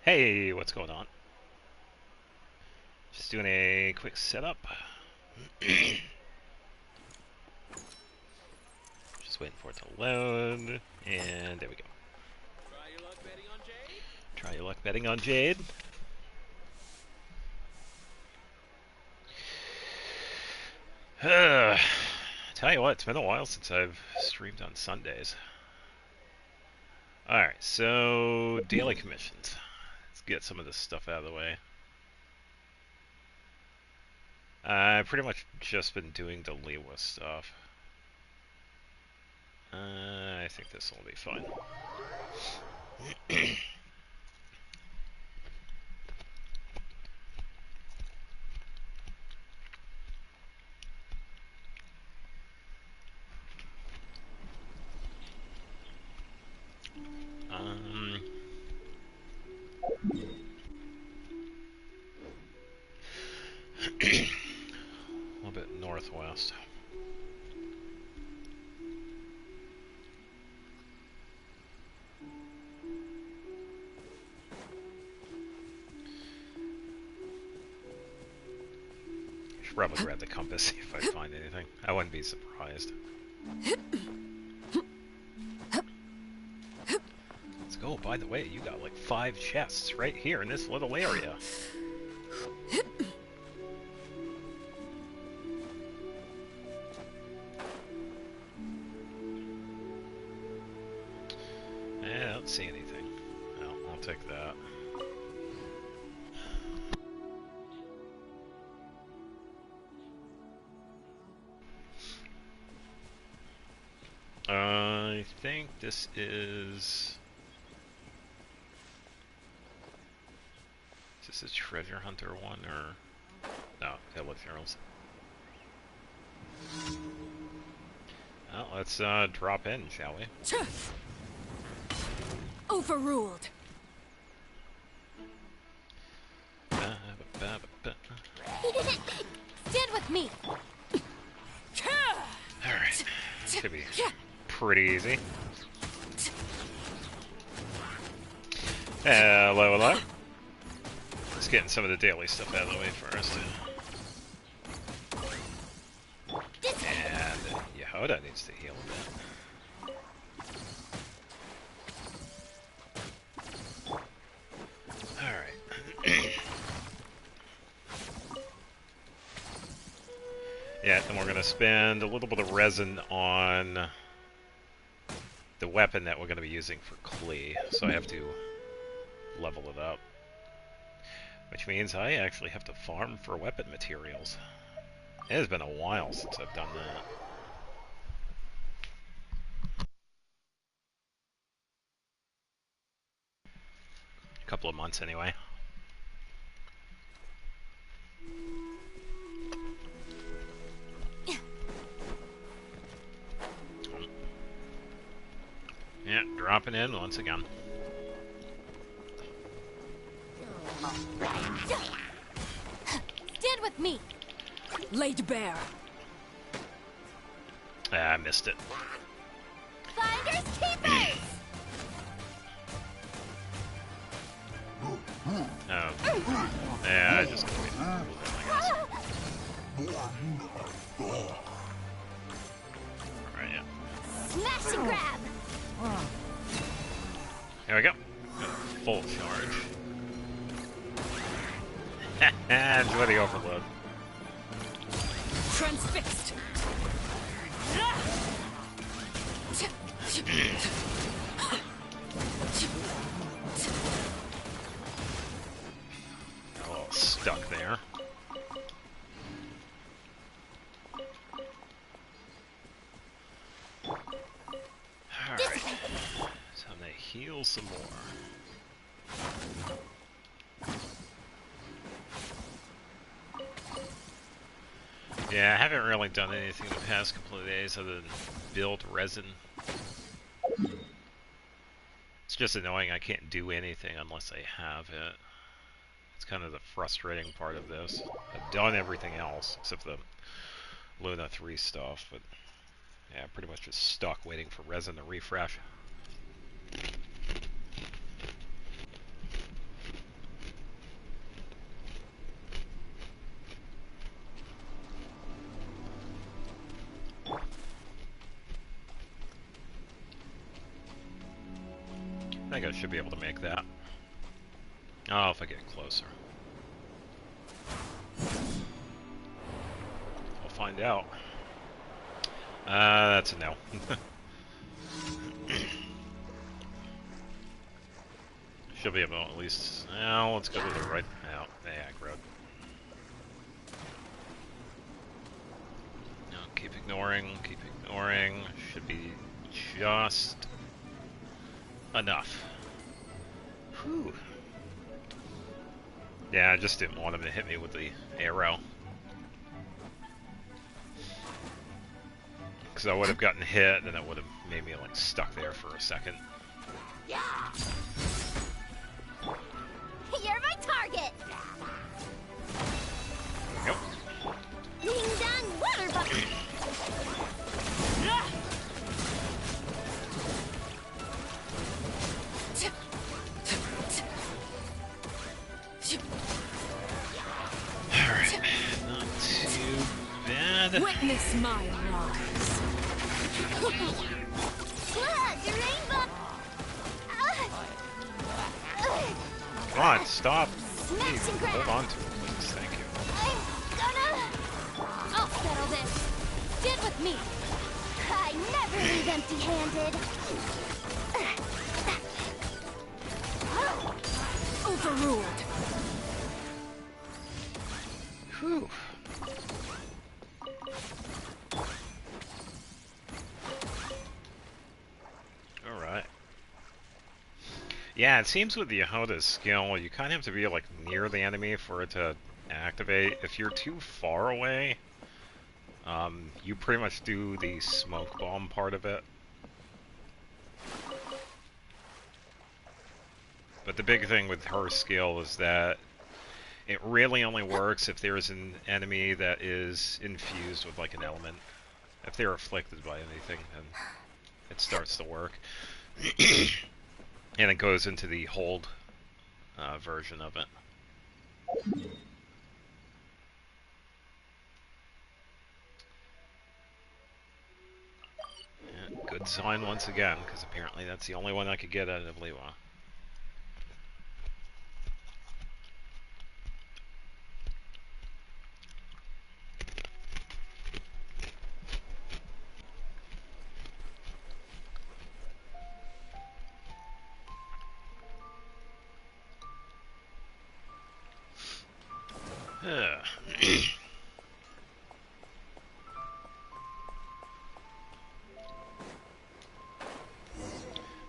Hey, what's going on? Just doing a quick setup. Just waiting for it to load. And there we go. Try your luck betting on Jade? Try your luck betting on Jade. Tell you what, it's been a while since I've streamed on Sundays. Alright, so daily commissions. Let's get some of this stuff out of the way. I've pretty much just been doing the Lewa stuff. I think this will be fine. A little bit northwest. Should probably grab the compass, see if I find anything. I wouldn't be surprised. Let's go. By the way, you got like 5 chests right here in this little area. I don't see anything. No, I'll take that. I think this is... Is this a treasure hunter one, or... No, Heliferals. Well, let's drop in, shall we? Overruled. Stand with me. Alright, should be pretty easy. Hello, hello. Let's get some of the daily stuff out of the way first. And Yehoda needs to heal a bit. Alright. Yeah, and we're going to spend a little bit of resin on the weapon that we're going to be using for Klee. So I have to level it up. Which means I actually have to farm for weapon materials. It has been a while since I've done that. A couple of months anyway. Yeah, dropping in once again. Stand with me. Laid bare. I missed it. Finders keepers. Oh. Yeah, I just gotta wait for it, I guess. Alright, yeah. Smash and grab. Here we go. Full charge. Enjoy the overload. Transfixed. A little stuck there. Alright. So I'm gonna heal some more. Yeah, I haven't really done anything the past couple of days other than build resin. It's just annoying I can't do anything unless I have it. It's kind of the frustrating part of this. I've done everything else except the Luna 3 stuff, but yeah, pretty much just stuck waiting for resin to refresh. think I should be able to make that. Oh, if I get closer. We'll find out. That's a no. Should be able to at least... Well, let's go to the right... Oh, the aggro. No, keep ignoring, keep ignoring. Should be just... enough. Whew. Yeah, I just didn't want him to hit me with the arrow. Because I would have gotten hit, and it would have made me like stuck there for a second. Yeah. You're my target. Yep. Ding dong water bucket. Alright, not too bad. Witness my rise. Look, the rainbow. Come on, stop. Smash Please, and grab. hold on to it, please. Thank you. I'll settle this. Get with me. I never leave empty-handed. Overruled. Whew. Alright. Yeah, it seems with the Yehoda's skill, you kind of have to be like near the enemy for it to activate. If you're too far away, you pretty much do the smoke bomb part of it. But the big thing with her skill is that it really only works if there's an enemy that is infused with like an element. If they're afflicted by anything, then it starts to work. And it goes into the hold version of it. Yeah, good sign once again, because apparently that's the only one I could get out of Lewa.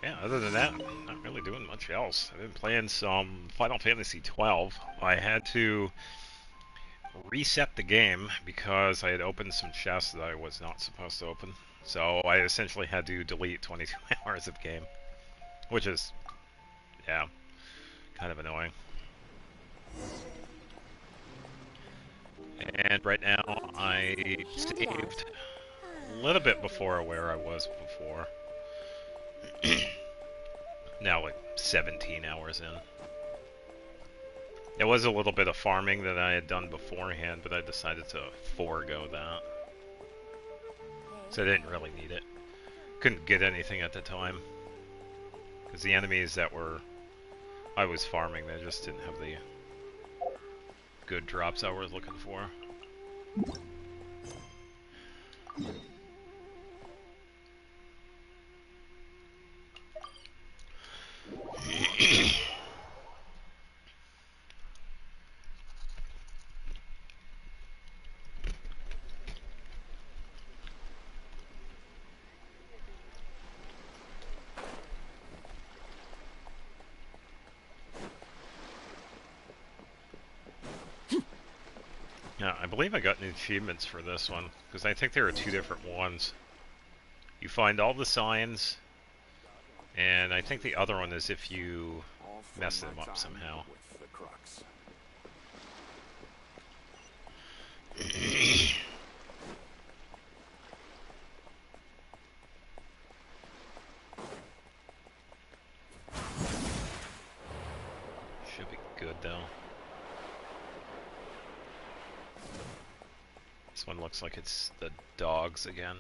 Yeah, other than that, not really doing much else. I've been playing some Final Fantasy XII. I had to reset the game because I had opened some chests that I was not supposed to open. So I essentially had to delete 22 hours of game, which is, yeah, kind of annoying. And right now I saved a little bit before where I was before. Now like 17 hours in. There was a little bit of farming that I had done beforehand, but I decided to forego that. So I didn't really need it. Couldn't get anything at the time. Because the enemies that I was farming, they just didn't have the good drops I was looking for. Yeah, I believe I got new achievements for this one, because I think there are two different ones. You find all the signs, and I think the other one is if you mess them up somehow. Should be good though. This one looks like it's the dogs again.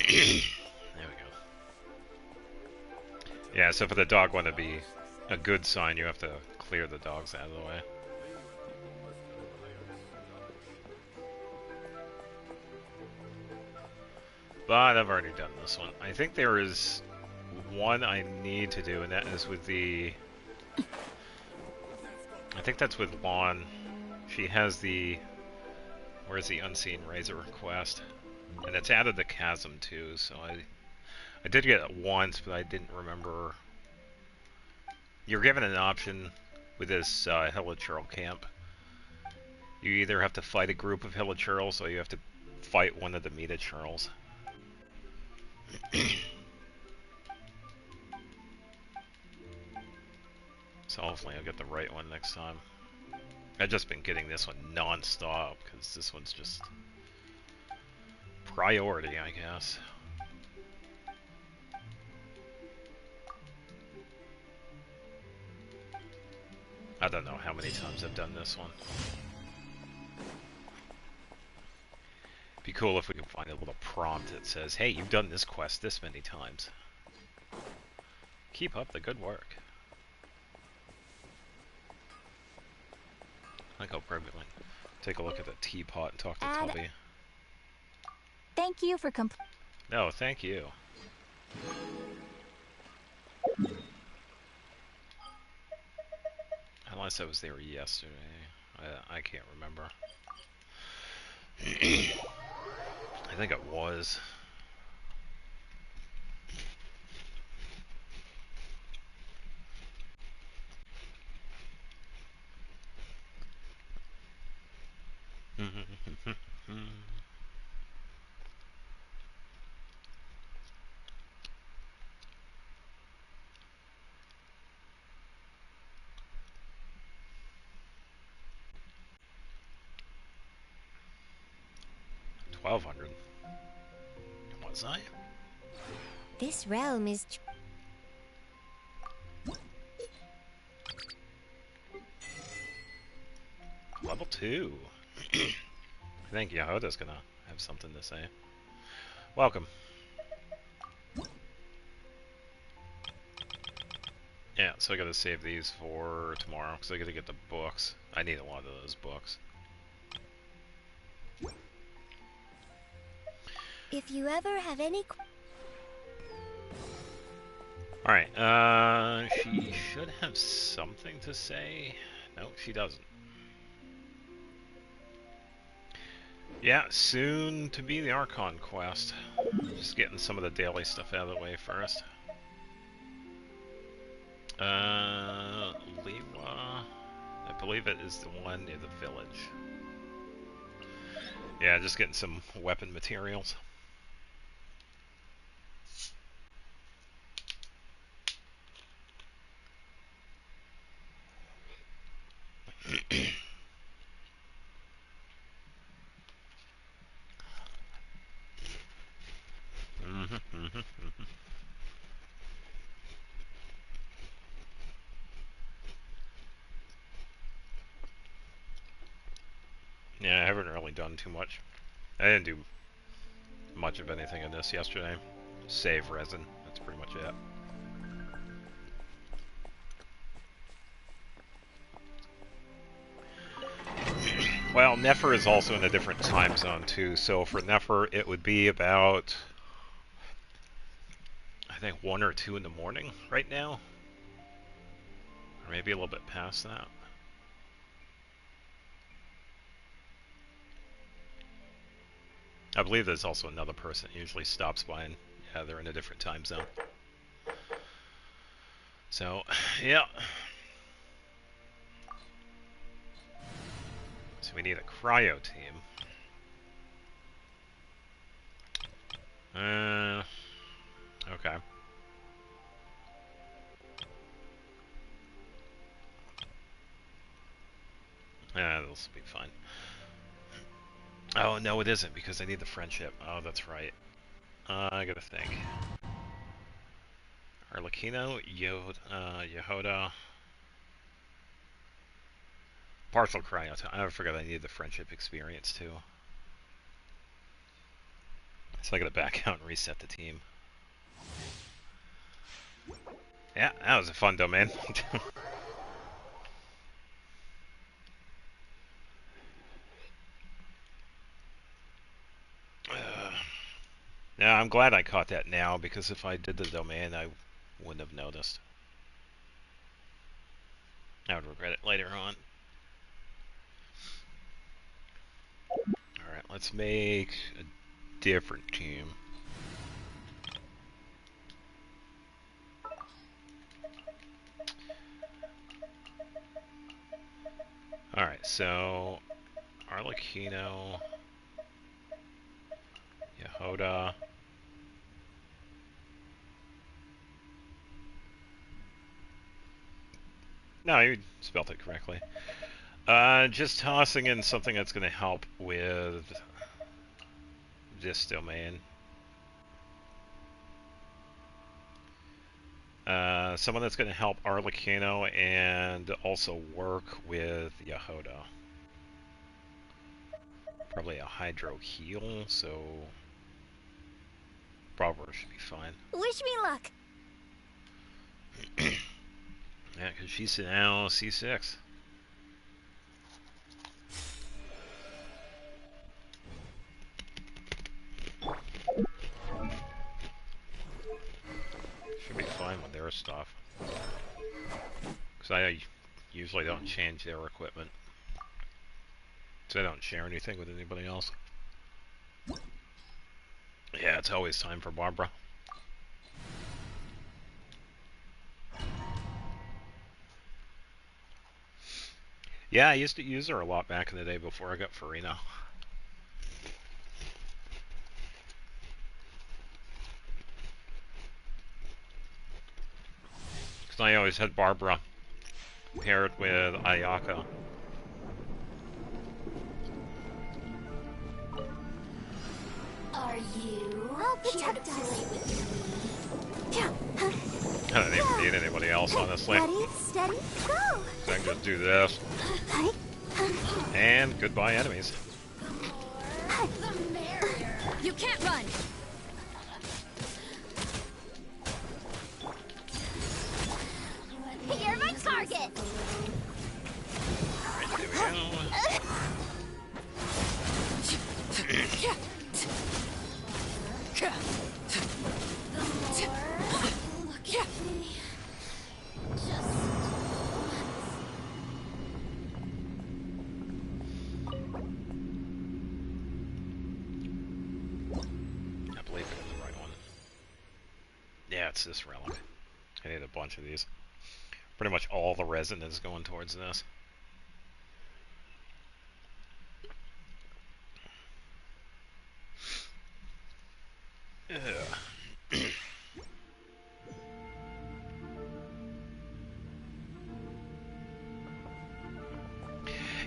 There we go. Yeah, so for the dog one to be a good sign, you have to clear the dogs out of the way. But I've already done this one. I think there is one I need to do, and that is with the... I think that's with Lawn. She has the... Where's the Unseen Razor quest? And it's out of the chasm too, so I did get it once, but I didn't remember. You're given an option with this Hilichurl camp. You either have to fight a group of Hilichurls, or you have to fight one of the Metachurls. So hopefully I'll get the right one next time. I've just been getting this one non-stop, because this one's just priority, I guess. I don't know how many times I've done this one. Be cool if we could find a little prompt that says, hey, you've done this quest this many times. Keep up the good work. I think I'll probably take a look at the teapot and talk to Toby. Thank you for No, thank you. Unless I was there yesterday. I can't remember. I think it was. $1,200. Was I? This realm is... Level 2. I think Yehoda's gonna have something to say. Welcome. Yeah, so I gotta save these for tomorrow, because I gotta get the books. I need a lot of those books. If you ever have any... Alright, she should have something to say. No, she doesn't. Yeah, soon to be the Archon Quest. Just getting some of the daily stuff out of the way first. Liwa, I believe it is the one near the village. Yeah, just getting some weapon materials. Yeah, I haven't really done too much. I didn't do much of anything in this yesterday. Save resin, that's pretty much it. Well, Nefer is also in a different time zone too, so for Nefer it would be about, I think, 1 or 2 in the morning right now. Or maybe a little bit past that. I believe there's also another person that usually stops by, and yeah, they're in a different time zone. So, yeah. So we need a cryo team. Okay. Yeah, this will be fine. Oh, no, it isn't, because I need the friendship. Oh, that's right. I gotta think. Arlecchino, Yehoda. Partial cryo. I forgot I need the friendship experience, too. So I gotta back out and reset the team. Yeah, that was a fun domain. Yeah, I'm glad I caught that now, because if I did the domain, I wouldn't have noticed. I would regret it later on. Alright, let's make a different team. Alright, so Arlecchino, Yehoda. No, you spelled it correctly. Just tossing in something that's going to help with this domain. Someone that's going to help Arlecchino and also work with Yehoda. Probably a Hydro heal, so Barbara should be fine. Wish me luck. Yeah, because she's now C6. Should be fine with their stuff. Because I usually don't change their equipment. So I don't share anything with anybody else. Yeah, it's always time for Barbara. Yeah, I used to use her a lot back in the day before I got Farina. Because I always had Barbara paired with Ayaka. Are you? I'll protect us. I don't even need anybody else, honestly. Ready, steady, go. So I can just do this. And goodbye, enemies. The merrier. You can't run. You're my target. Alright, there we go. I believe it was the right one. Yeah, it's this relic. I need a bunch of these. Pretty much all the resin is going towards this. Ugh.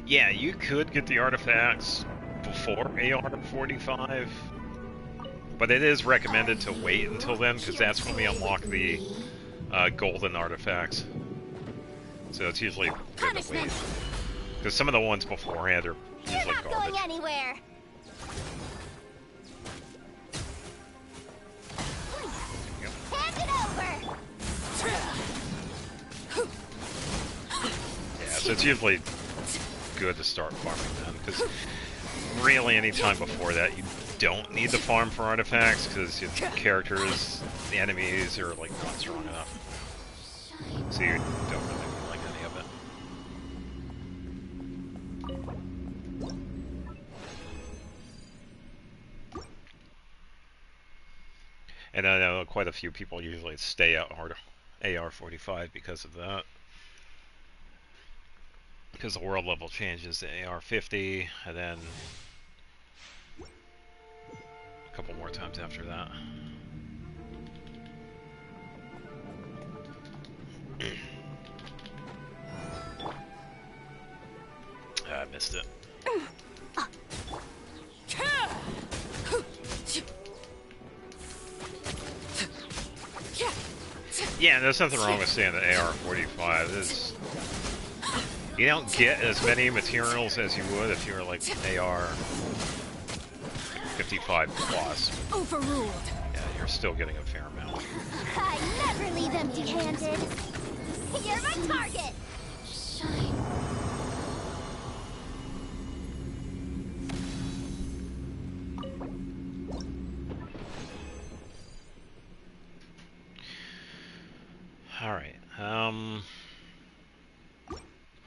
Yeah, you could get the artifacts before AR-45, but it is recommended to wait until then, because that's when we unlock the golden artifacts. So it's usually good to wait. Because some of the ones beforehand are usually You're not garbage. going anywhere. Hand it over. Yeah, so it's usually good to start farming them, because really any time before that you don't need to farm for artifacts, because your characters, the enemies, are like not strong enough. So you don't really like any of it. And I know quite a few people usually stay out hard AR-45 because of that. Because the world level changes to AR-50, and then a couple more times after that. I missed it. Yeah, there's nothing wrong with staying at AR-45. You don't get as many materials as you would if you were like AR. 55 plus. Overruled. Yeah, you're still getting a fair amount. I never leave empty-handed. You're my target. Shine. All right.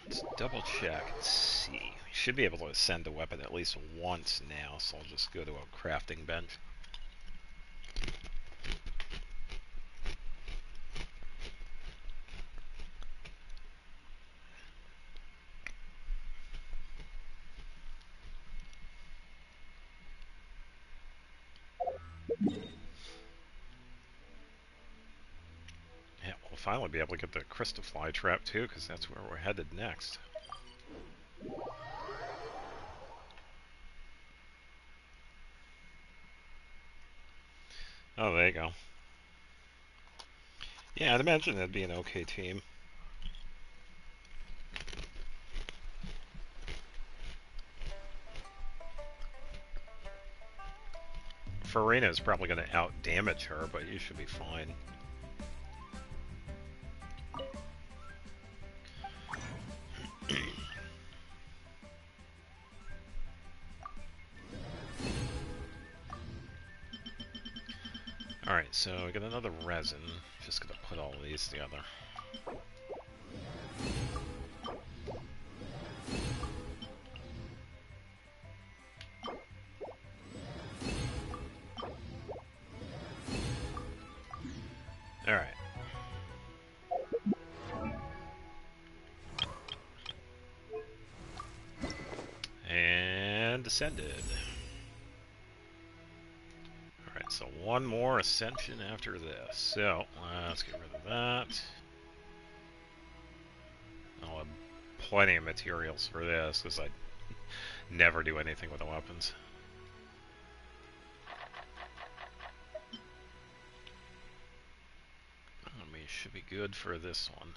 Let's double check and see. We should be able to ascend the weapon at least once now, so I'll just go to a crafting bench. Yeah, we'll finally be able to get the crystal fly trap too, because that's where we're headed next. Oh, there you go. Yeah, I'd imagine that'd be an okay team. Farina is probably going to out-damage her, but you should be fine. Alright, so we got another resin. Just going to put all of these together. Alright. And descended. Alright, so one more ascension after this. So, let's get rid of that. I'll have plenty of materials for this, because I never do anything with the weapons. Should be good for this one.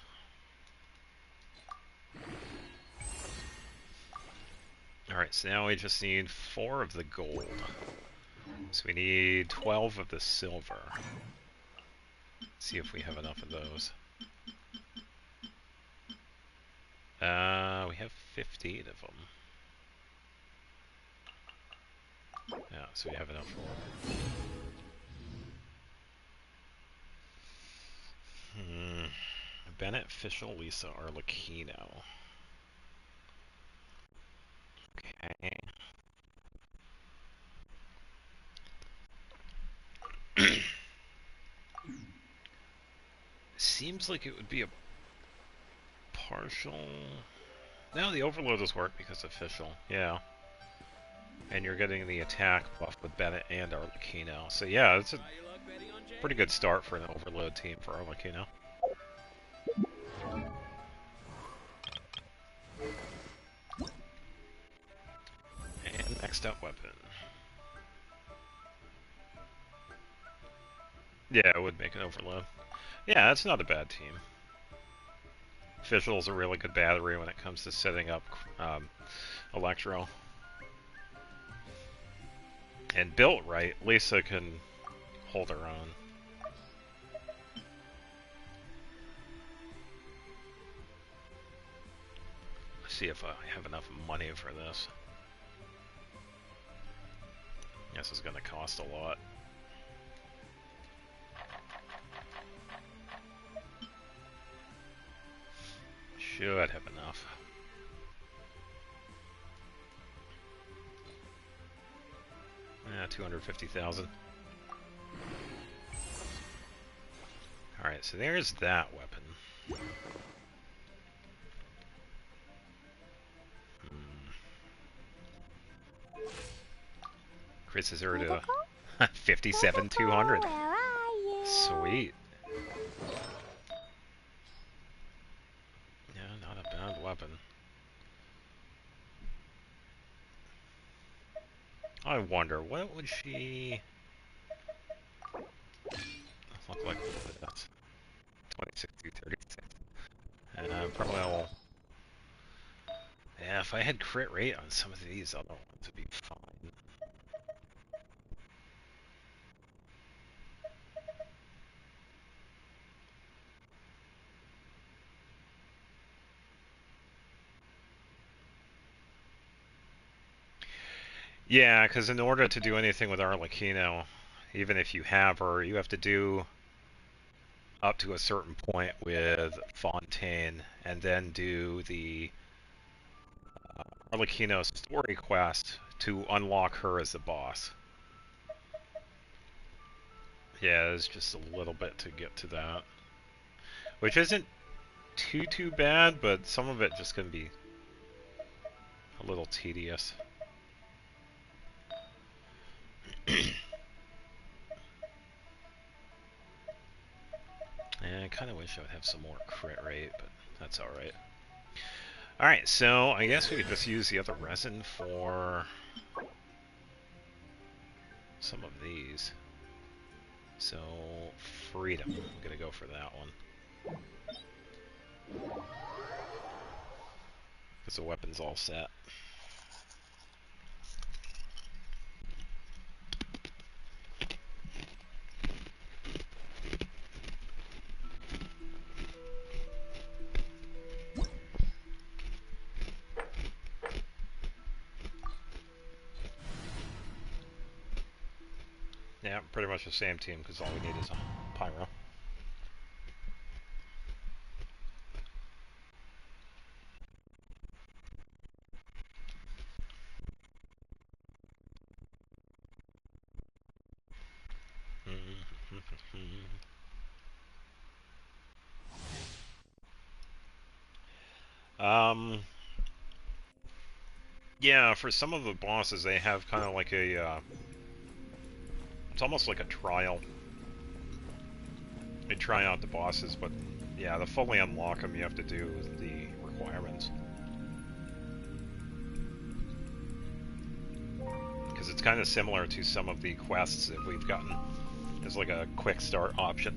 Alright, so now we just need 4 of the gold. So we need 12 of the silver. Let's see if we have enough of those. We have 15 of them. Yeah, so we have enough for Bennett, Fischl, Lisa, Arlecchino. Okay. Seems like it would be a partial... No, the overload does work because of Fischl, yeah. And you're getting the attack buff with Bennett and Arlecchino. So yeah, it's a pretty good start for an overload team for Arlecchino. And next up, weapon. Yeah, it would make an overload. Yeah, that's not a bad team. Fischl's a really good battery when it comes to setting up Electro. And built right, Lisa can hold her own. Let's see if I have enough money for this. This is going to cost a lot. Should have enough. Yeah, 250,000. Alright, so there's that weapon. Chris is here to 57,200. Sweet. Yeah, not a bad weapon. I wonder, what would she look like with that? 26 to 36. Probably will... Yeah, if I had crit rate on some of these other ones, it'd be fine. Yeah, because in order to do anything with Arlecchino, even if you have her, you have to do up to a certain point with Fontaine, and then do the Arlecchino story quest to unlock her as the boss. Yeah, it's just a little bit to get to that. Which isn't too bad, but some of it just gonna be a little tedious. And I kind of wish I would have some more crit rate, but that's alright. Alright, so I guess we could just use the other resin for some of these. So, freedom. I'm gonna go for that one. Because the weapon's all set. Yeah, pretty much the same team, because all we need is a pyro. Yeah, for some of the bosses, they have kind of like a, it's almost like a trial. They try out the bosses, but yeah, to fully unlock them, you have to do the requirements. Because it's kind of similar to some of the quests that we've gotten. There's like a quick start option.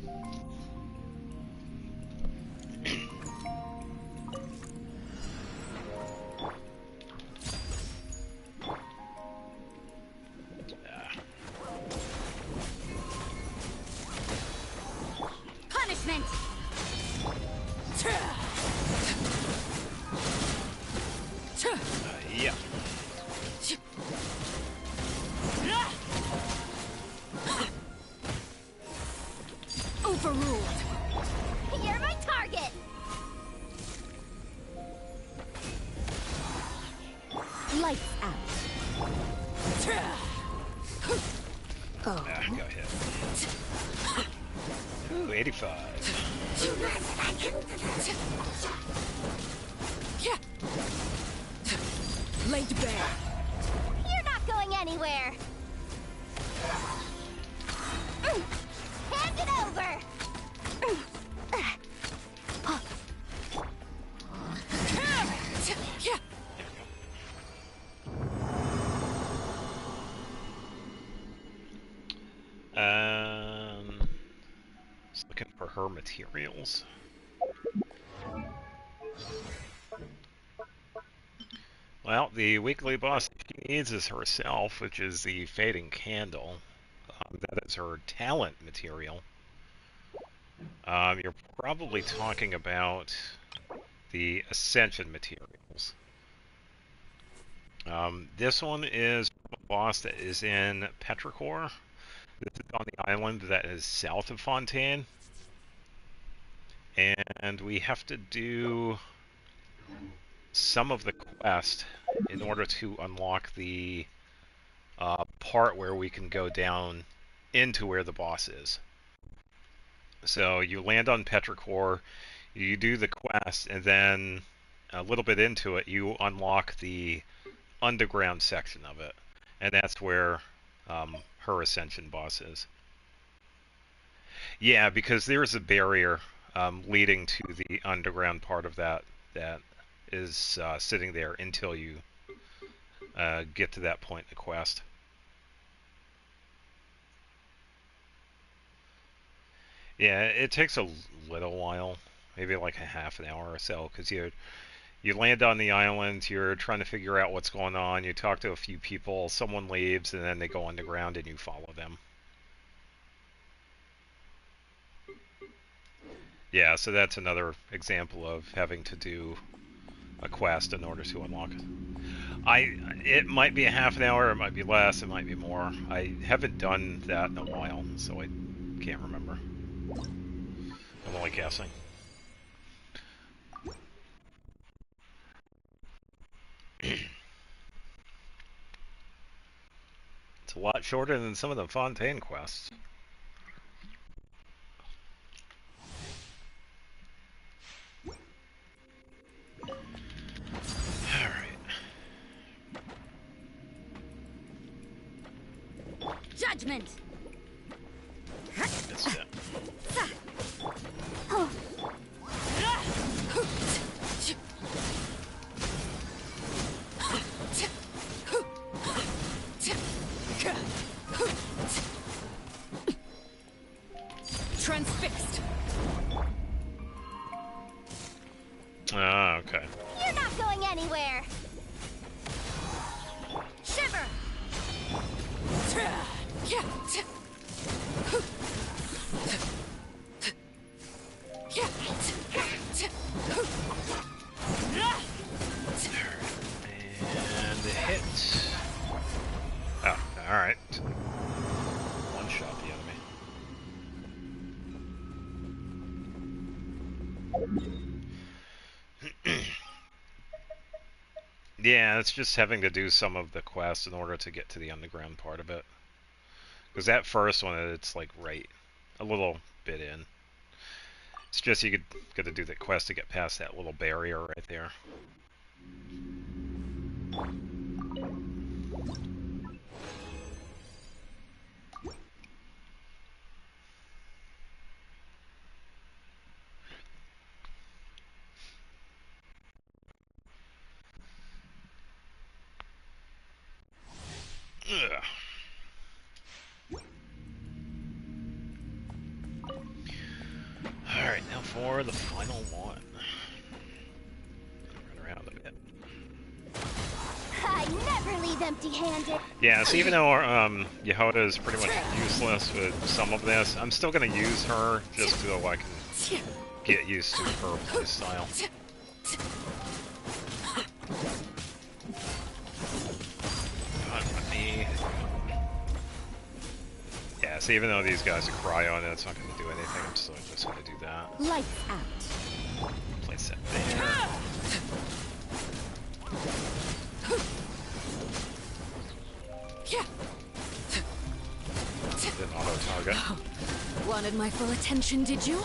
Punishment! Yeah. Overruled. You're my target. Lights out. Oh. Go ahead. Ooh, 85. Laid bare. You're not going anywhere. Hand it over. Just looking for her materials. Well, the weekly boss she needs is herself, which is the Fading Candle. That is her talent material. You're probably talking about the Ascension materials. This one is a boss that is in Petrichor. This is on the island that is south of Fontaine. And we have to do some of the quest in order to unlock the part where we can go down into where the boss is. So you land on Petrichor, you do the quest, and then a little bit into it, you unlock the underground section of it, and that's where her Ascension boss is. Yeah, because there's a barrier leading to the underground part of that is sitting there until you get to that point in the quest. Yeah, it takes a little while, maybe like a half an hour or so, because you land on the island, you're trying to figure out what's going on, you talk to a few people, someone leaves, and then they go underground and you follow them. Yeah, so that's another example of having to do a quest in order to unlock it. It might be a half an hour, it might be less, it might be more. I haven't done that in a while, so I can't remember. I'm only guessing. It's a lot shorter than some of the Fontaine quests. Alright. Judgment. That's it. Transfixed. Ah, okay. You're not going anywhere. Shiver. And a hit. Oh, alright. One shot the enemy. Yeah, it's just having to do some of the quests in order to get to the underground part of it. Because that first one, it's like right a little bit in. It's just you got to do the quest to get past that little barrier right there. Ugh. Alright, now for the final one. Run around a bit. I never leave empty-handed. Yeah, so even though Yehoda is pretty much useless with some of this, I'm still going to use her just so I can get used to her playstyle. Yeah, so even though these guys are cryo, it's not going to do anything, I'm still just going to do that. Lights out. Place that there. Then auto-target. Wanted my full attention, did you?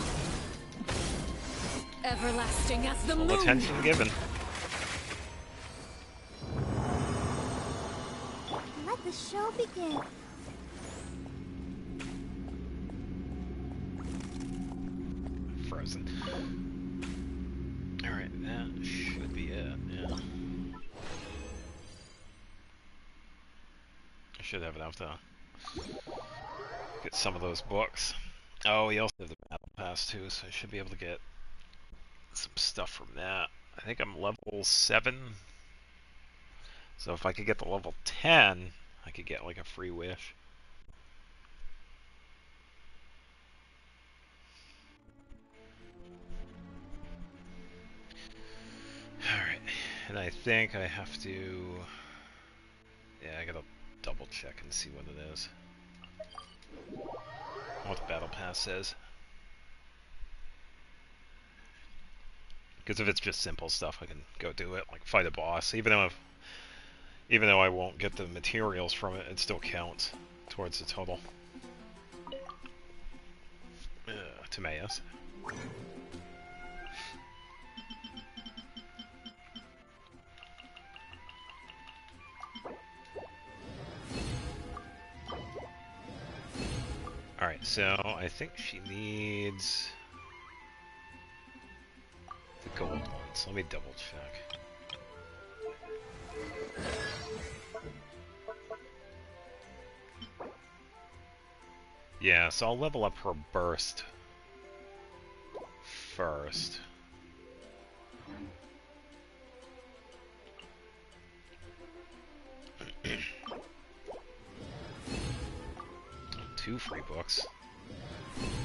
Everlasting as the moon. Full attention given. Let the show begin. Frozen. Alright, that should be it, yeah. I should have enough to get some of those books. Oh, we also have the battle pass too, so I should be able to get some stuff from that. I think I'm level 7. So if I could get to level 10, I could get like a free wish. Alright, and I think I have to... Yeah, I gotta double check and see what it is. What the battle pass says. Because if it's just simple stuff, I can go do it, like fight a boss. Even though I won't get the materials from it, it still counts towards the total. Timaeus. Alright, so I think she needs the gold ones. Let me double check. Yeah, so I'll level up her burst first. Two free books.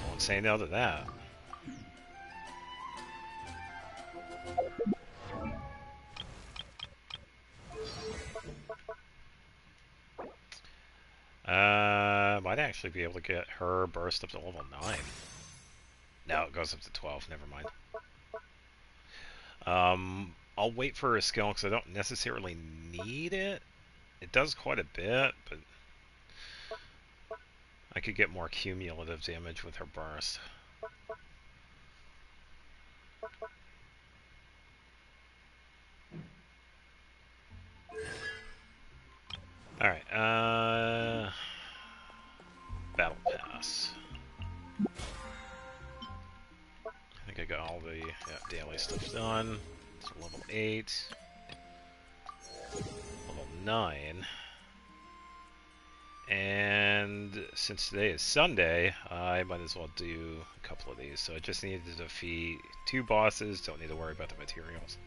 Won't say no to that. Might actually be able to get her burst up to level 9. No, it goes up to 12. Never mind. I'll wait for her skill because I don't necessarily need it. It does quite a bit, but I could get more cumulative damage with her burst. Alright, Battle Pass. I think I got all the daily stuff done. So level 8. Level 9. And since today is Sunday, I might as well do a couple of these. So I just needed to defeat 2 bosses, don't need to worry about the materials.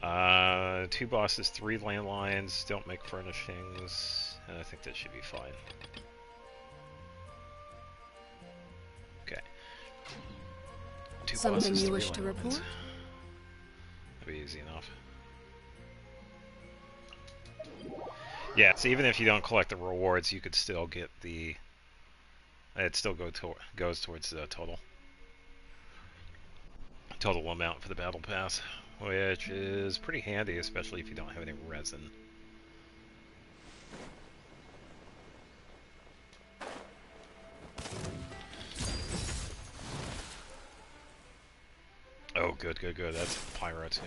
2 bosses, 3 landlines, don't make furnishings, and I think that should be fine. Okay. 2 Something bosses, you 3 wish to landlines. report? That'd be easy enough. Yeah, so even if you don't collect the rewards, you could still get the... It still goes towards the total amount for the battle pass, which is pretty handy, especially if you don't have any resin. Oh, good, good, good. That's Pyro too.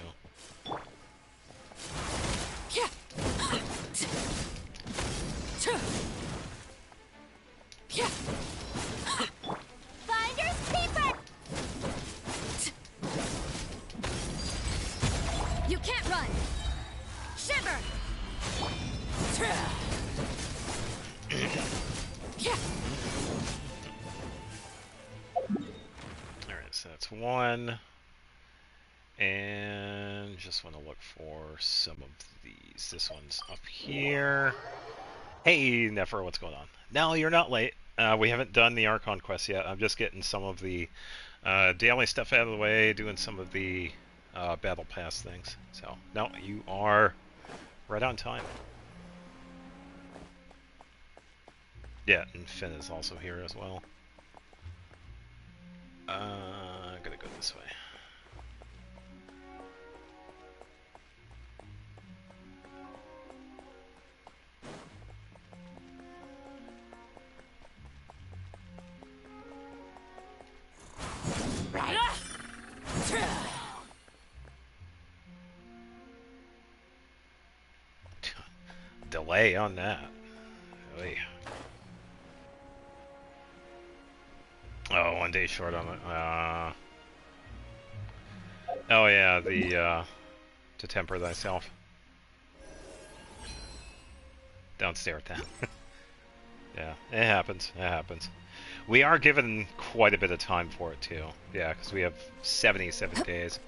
Yeah. Yeah. Finders keeper! You can't run. Shiver! Yeah. Alright, so that's 1. And just want to look for some of these. This one's up here. Hey, Nefer, what's going on? No, you're not late. We haven't done the Archon Quest yet. I'm just getting some of the daily stuff out of the way, doing some of the Battle Pass things. So, no, you are right on time. Yeah, and Finn is also here as well. I'm gonna go this way. Delay on that. Oy. Oh, 1 day short on it. Oh yeah, the to temper thyself. Don't stare at that. Yeah, it happens. It happens. We are given quite a bit of time for it too. Yeah, because we have 77 days,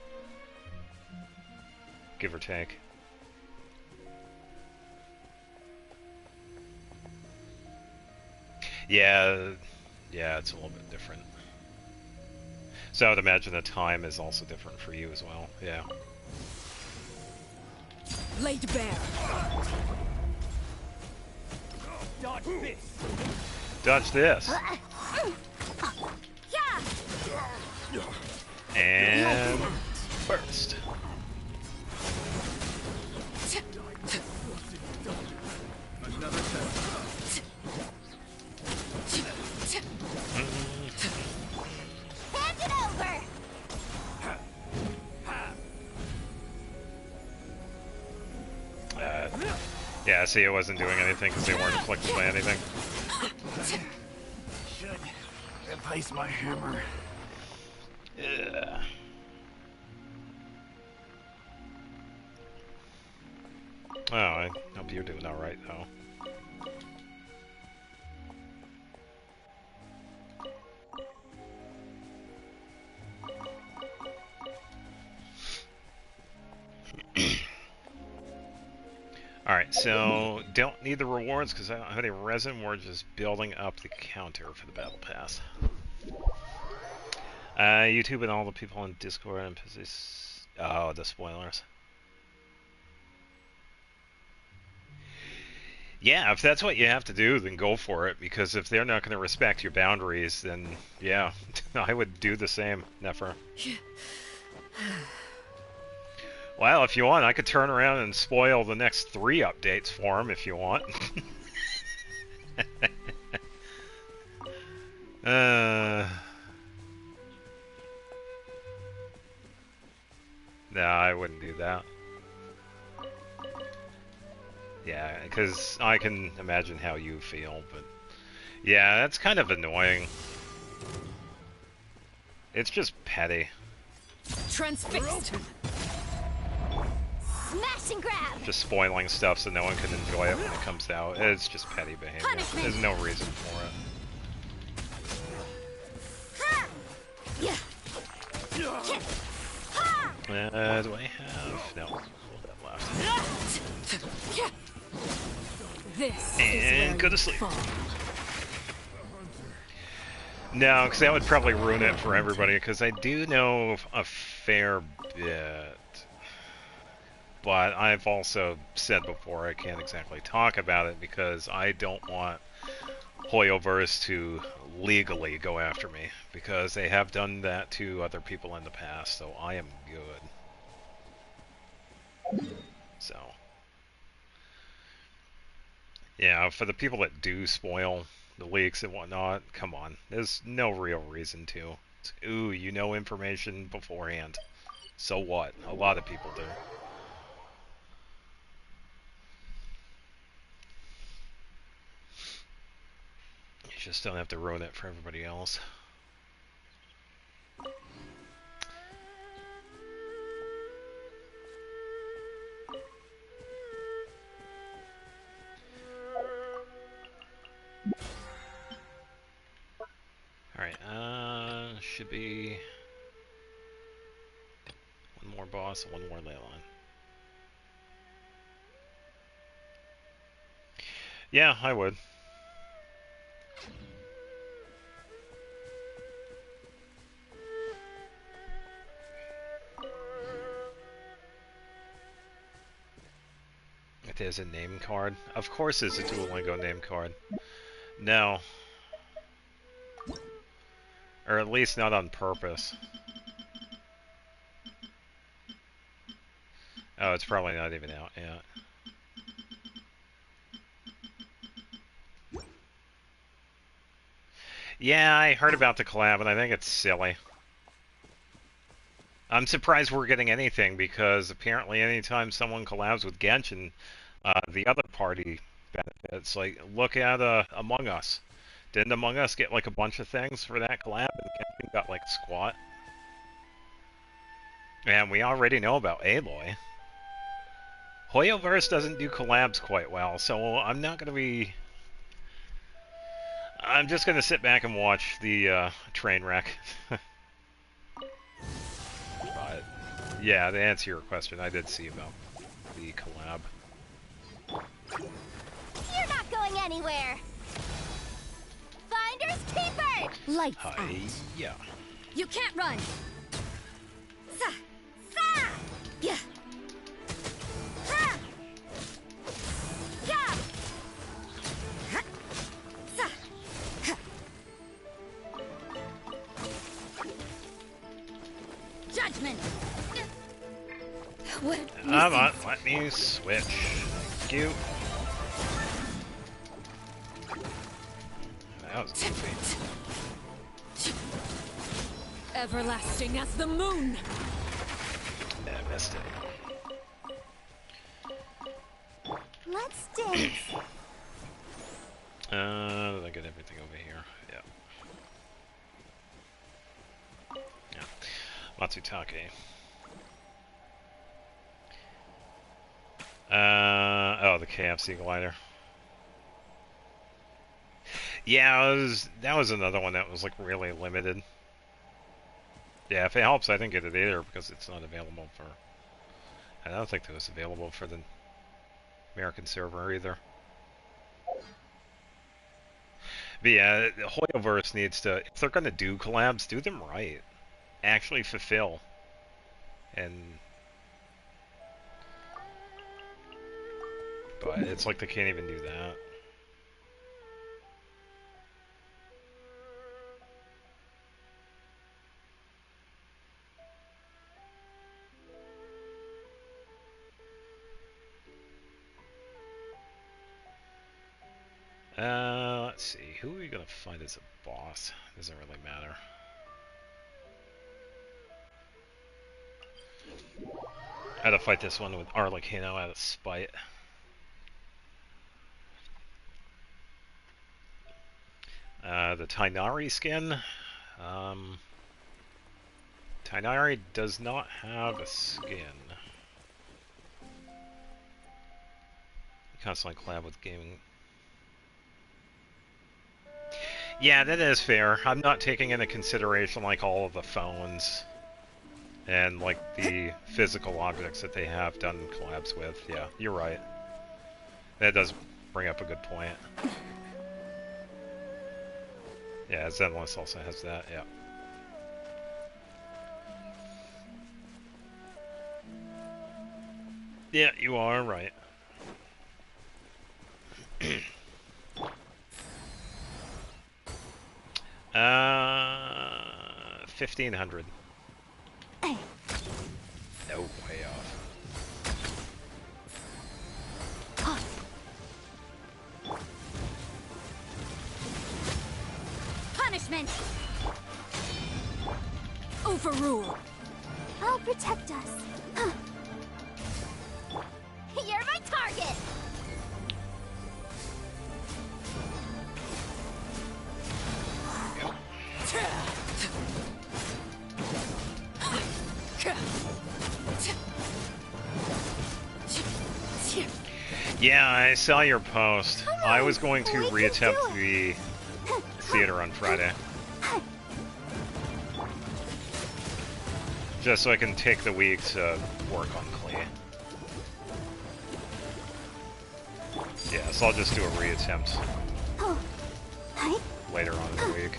give or take. Yeah, yeah, it's a little bit different. So I would imagine the time is also different for you as well. Yeah. Laid bare. Dodge this. Dodge this. Yeah! And burst. Another test. Hand it over! Yeah, see, it wasn't doing anything because they weren't afflicted by anything. Should replace my hammer. Yeah. Oh, I hope you're doing alright, though. Alright, so don't need the rewards because I don't have any resin. We're just building up the counter for the battle pass. YouTube and all the people on Discord and positions. Oh, the spoilers. Yeah, if that's what you have to do, then go for it. Because if they're not going to respect your boundaries, then yeah, I would do the same, Nefer. Well, if you want, I could turn around and spoil the next 3 updates for him if you want. No, I wouldn't do that. Yeah, because I can imagine how you feel, but yeah, that's kind of annoying. It's just petty. Transfixed. Smash and grab. Just spoiling stuff so no one can enjoy it when it comes out. It's just petty behavior. Punishment. There's no reason for it. Ha! Yeah. Ha! Do I have... No, hold that left. This And is go where to you sleep. fall. No, because that would probably ruin it for everybody, because I do know a fair bit. But I've also said before I can't exactly talk about it because I don't want Hoyoverse to legally go after me, because they have done that to other people in the past, so I am good. So, yeah, for the people that do spoil the leaks and whatnot, come on. There's no real reason to. It's, ooh, you know information beforehand. So what? A lot of people do. You just don't have to ruin it for everybody else. Alright, should be one more boss and one more ley line. Yeah, I would. If there's a name card. Of course there's a Duolingo name card. No. Or at least not on purpose. Oh, it's probably not even out yet. Yeah, I heard about the collab, and I think it's silly. I'm surprised we're getting anything, because apparently anytime someone collabs with Genshin, the other party benefits. Like, look at Among Us. Didn't Among Us get like a bunch of things for that collab, and Genshin got like squat? And we already know about Aloy. Hoyoverse doesn't do collabs quite well, so I'm not going to be... I'm just going to sit back and watch the train wreck. But, yeah, to answer your question, I did see about the collab. You're not going anywhere. Finders keepers. Lights Hi, out. yeah. You can't run. Sa, sa. Yeah. Ha. Ya. Ha. Sa. Ha. Judgment. What? Come on, let me switch. Thank you. That was goofy. Everlasting as the moon. I missed it. Let's dance. Did I get everything over here? Yeah. Yeah. Matsutake. Oh, the KFC glider. Yeah, that was another one that was like really limited. Yeah, if it helps, I didn't get it either because it's not available for... I don't think it was available for the American server either. But yeah, Hoyoverse needs to... If they're gonna do collabs, do them right. Actually fulfill. And... But it's like they can't even do that. Let's see. Who are we gonna find as a boss? Doesn't really matter. I had to fight this one with Arlecchino out of spite. The Tainari skin. Tainari does not have a skin. Constantly collab with gaming. Yeah, that is fair. I'm not taking into consideration like all of the phones and like the physical objects that they have done collabs with. Yeah, you're right. That does bring up a good point. Yeah, Zenless also has that, yeah. Yeah, you are right. 1500. No, way off. Punishment! Overrule! I'll protect us. You're my target! Yeah, I saw your post. Come I on, was going to we can reattempt do the theater on Friday. Just so I can take the week to work on Klee. Yeah, so I'll just do a reattempt later on in the week.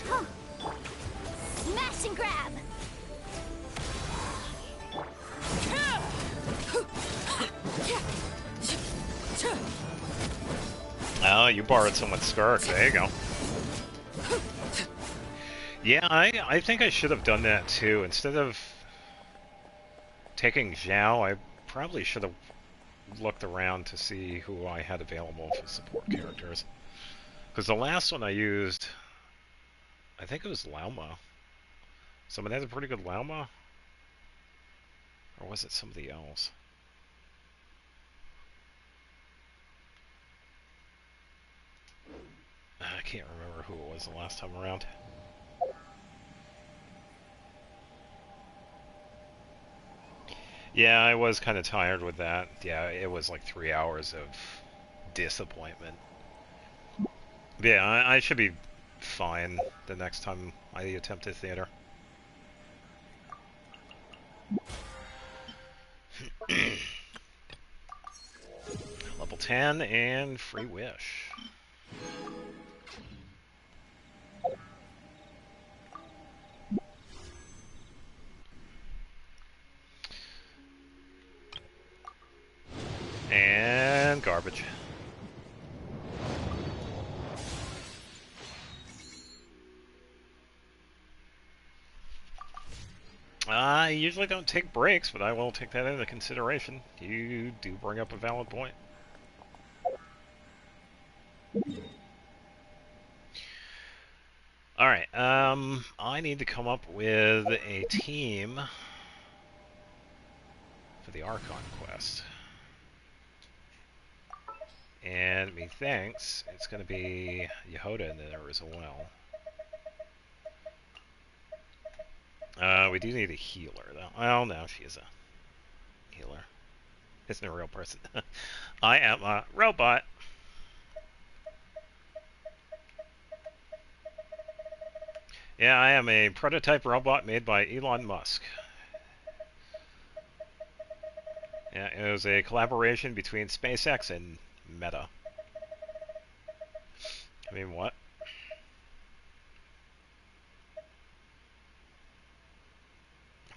Smash and grab! Oh, you borrowed someone's Skark. There you go. Yeah, I think I should have done that too. Instead of taking Zhao, I probably should have looked around to see who I had available for support characters. Because the last one I used, I think it was Lauma. Someone has a pretty good Lauma? Or was it somebody else? I can't remember who it was the last time around. Yeah, I was kind of tired with that. Yeah, it was like 3 hours of disappointment. Yeah, I should be fine the next time I attempt a theater. Level 10 and free wish. And garbage. I usually don't take breaks, but I will take that into consideration. You do bring up a valid point. Alright, I need to come up with a team for the Archon Quest. And methinks it's going to be Yehoda in there as well. We do need a healer, though. Well, no, she is a healer. Isn't a real person. I am a robot. Yeah, I am a prototype robot made by Elon Musk. Yeah, it was a collaboration between SpaceX and Meta. I mean, what?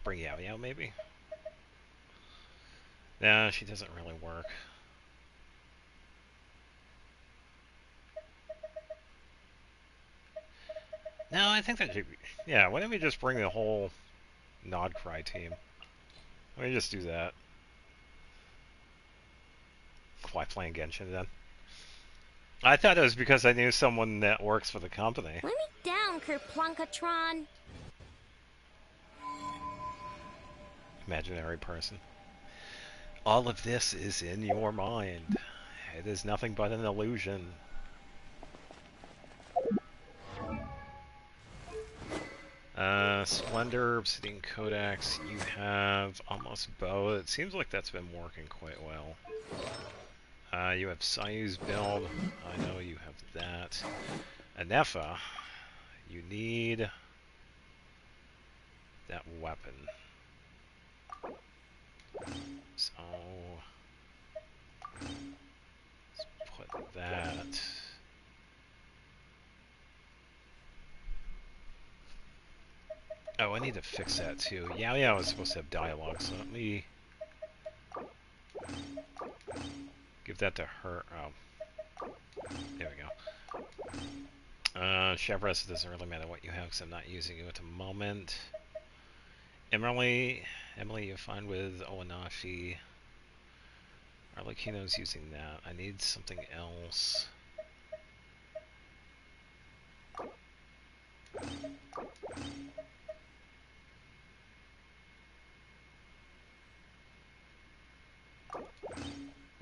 Bring Yao Yao, maybe? No, she doesn't really work. No, I think that should be... Yeah, why don't we just bring the whole Nodcry team? Let me just do that. Why playing Genshin then? I thought it was because I knew someone that works for the company. Let me down, Kerplunkatron. Imaginary person. All of this is in your mind. It is nothing but an illusion. Splendor, Obsidian Codex, you have almost bow. It seems like that's been working quite well. You have Sayu's build. I know you have that. Anefa, you need that weapon. So let's put that. Oh, I need to fix that too. Yeah, I was supposed to have dialogue, so let me give that to her. Oh, there we go. Chevres, it doesn't really matter what you have because I'm not using you at the moment. Emily, you're fine with Owanashi. Arlecchino's using that. I need something else.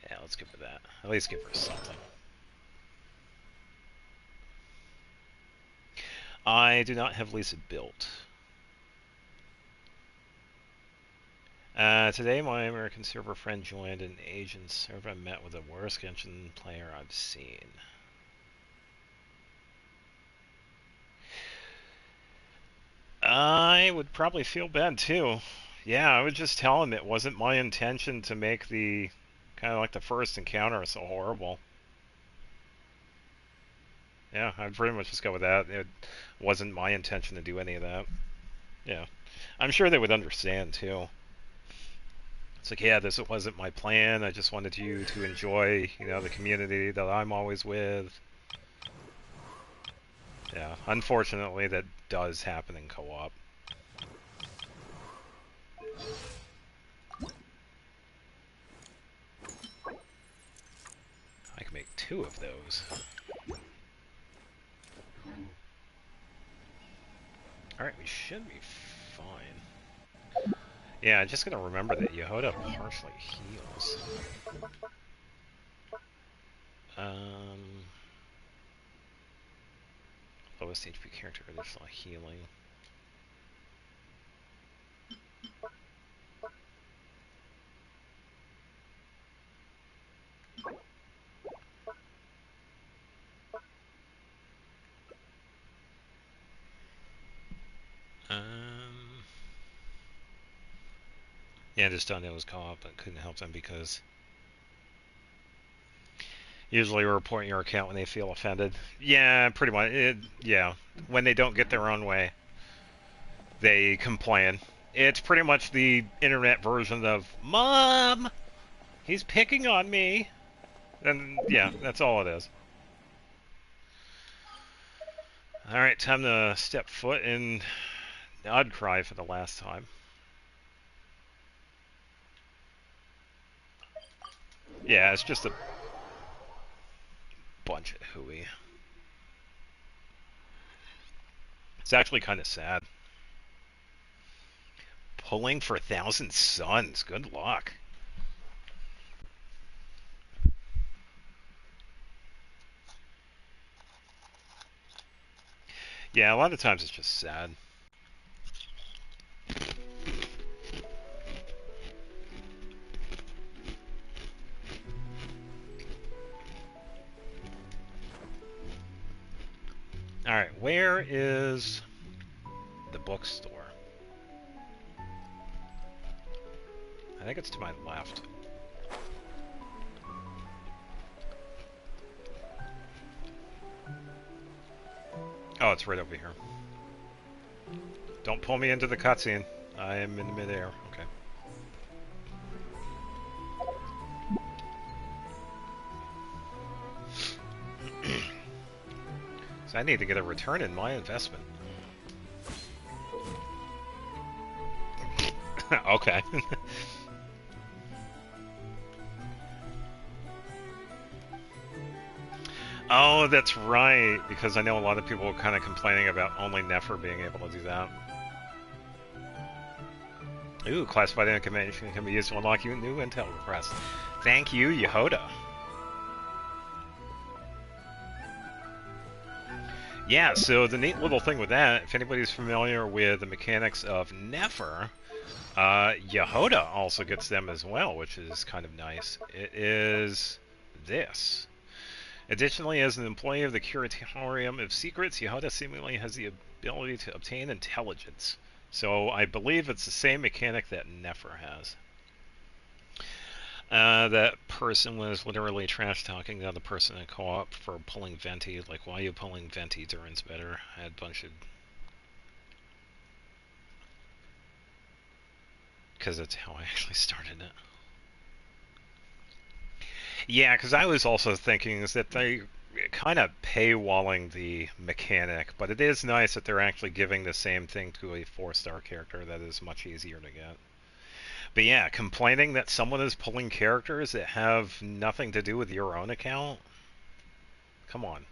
Yeah, let's give her that. At least give her something. I do not have Lisa built. Today, my American server friend joined an Asian server and met with the worst Genshin player I've seen. I would probably feel bad too. Yeah, I would just tell him it wasn't my intention to make the kind of like the first encounter so horrible. Yeah, I'd pretty much just go with that. It wasn't my intention to do any of that. Yeah. I'm sure they would understand too. It's like, yeah, this wasn't my plan. I just wanted you to enjoy, the community that I'm always with. Yeah, unfortunately, that does happen in co-op. I can make 2 of those. Alright, we should be fine. Yeah, I'm just gonna remember that Yehoda partially heals. Lowest HP character, additional healing. Yeah, just done it was co-op, but couldn't help them because usually report your account when they feel offended. Yeah, pretty much. Yeah, when they don't get their own way, they complain. It's pretty much the internet version of "Mom, he's picking on me," and yeah, that's all it is. All right, time to step foot in Nodcry for the last time. Yeah, it's just a bunch of hooey. It's actually kind of sad. Pulling for 1,000 suns. Good luck. Yeah, a lot of times it's just sad. Alright, where is the bookstore? I think it's to my left. Oh, it's right over here. Don't pull me into the cutscene. I am in midair. Okay. So I need to get a return in my investment. Okay. Oh, that's right, because I know a lot of people were kind of complaining about only Nefer being able to do that. Ooh, classified information can be used to unlock you new intel requests. Thank you, Yehoda. Yeah, so the neat little thing with that, if anybody's familiar with the mechanics of Nefer, Yehoda also gets them as well, which is kind of nice. It is this. Additionally, as an employee of the Curatorium of Secrets, Yehoda seemingly has the ability to obtain intelligence. So I believe it's the same mechanic that Nefer has. That person was literally trash-talking the other person in co-op for pulling Venti. Like, why are you pulling Venti? Durin's better. I had a bunch of... Because that's how I actually started it. Yeah, because I was also thinking is that they kind of paywalling the mechanic, but it is nice that they're actually giving the same thing to a 4-star character that is much easier to get. But yeah, complaining that someone is pulling characters that have nothing to do with your own account? Come on.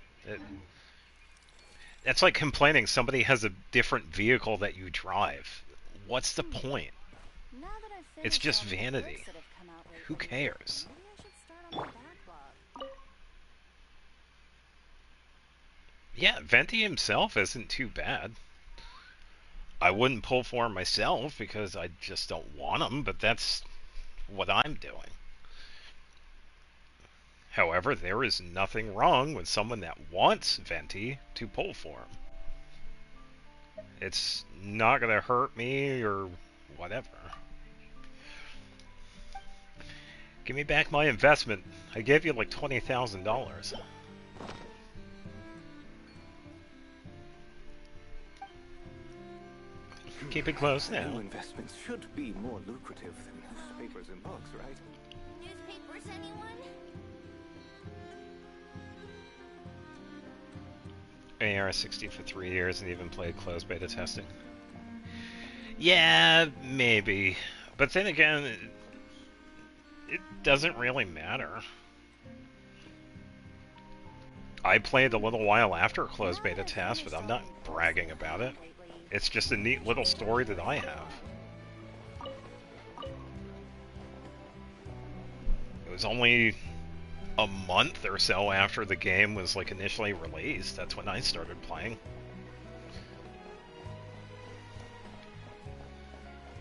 That's like complaining somebody has a different vehicle that you drive. What's the point? Now that I've It's finished just all the vanity. books that have come out Who lately, cares? maybe I should start on the backlog. Yeah, Venti himself isn't too bad. I wouldn't pull for him myself because I just don't want him, but that's what I'm doing. However, there is nothing wrong with someone that wants Venti to pull for him. It's not going to hurt me or whatever. Give me back my investment. I gave you like $20,000. Keep it close now. New investments should be more lucrative than papers and books, right? Newspapers, anyone? AR-60 for 3 years and even played closed beta testing. Yeah, maybe. But then again, it doesn't really matter. I played a little while after a closed beta test, but I'm not bragging about it. It's just a neat little story that I have. It was only a month or so after the game was like initially released. That's when I started playing.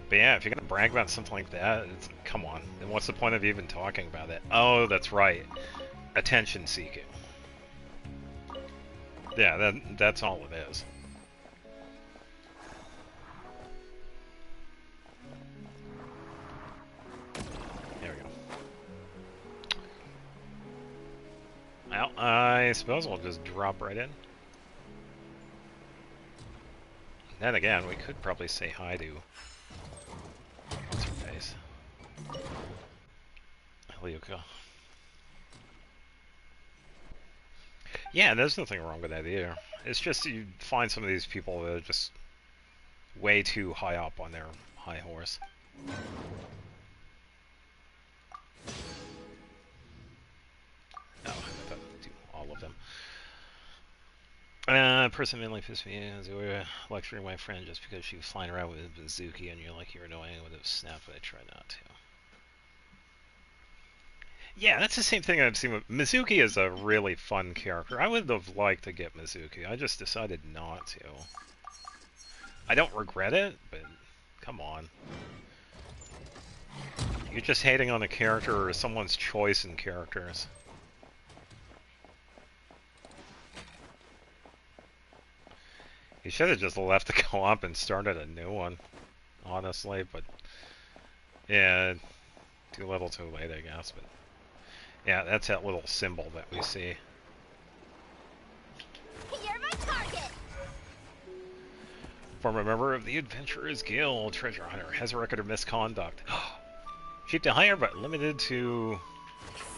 But yeah, if you're gonna brag about something like that, come on. Then what's the point of even talking about it? Oh, that's right. Attention seeking. Yeah, that's all it is. There we go. Well, I suppose we'll just drop right in. Then again, we could probably say hi to... What's her face? Liuka. Yeah, there's nothing wrong with that either. It's just you find some of these people that are just way too high up on their high horse. Oh, I thought I'd do all of them. Person mainly pissed me as we were lecturing my friend just because she was flying around with a bazooki and you're like, you're annoying with a snap, but I try not to. Yeah, that's the same thing I've seen with... Mizuki is a really fun character. I would have liked to get Mizuki. I just decided not to. I don't regret it, but come on. You're just hating on a character or someone's choice in characters. You should have just left the co-op and started a new one, honestly, but... Yeah, too little too late, I guess, but... Yeah, that's that little symbol that we see. You're my target! Former member of the Adventurers Guild, Treasure Hunter, has a record of misconduct. Cheap to hire, but limited to...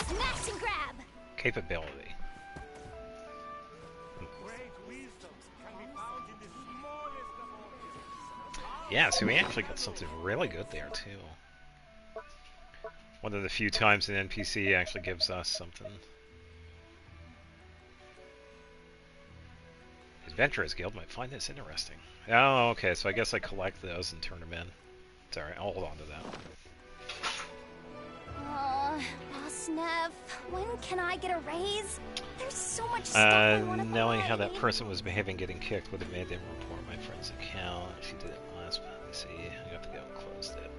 Smash and grab! capability. Yeah, so we actually got something really good there, too. One of the few times an NPC actually gives us something. Adventurers Guild might find this interesting. Oh, okay, so I guess I collect those and turn them in. It's alright, I'll hold on to that. Boss Nev, when can I get a raise? There's so much stuff I want to buy. Knowing how that person was behaving getting kicked would have made them report my friend's account. She did it last time. Let me see. I have to go and close that.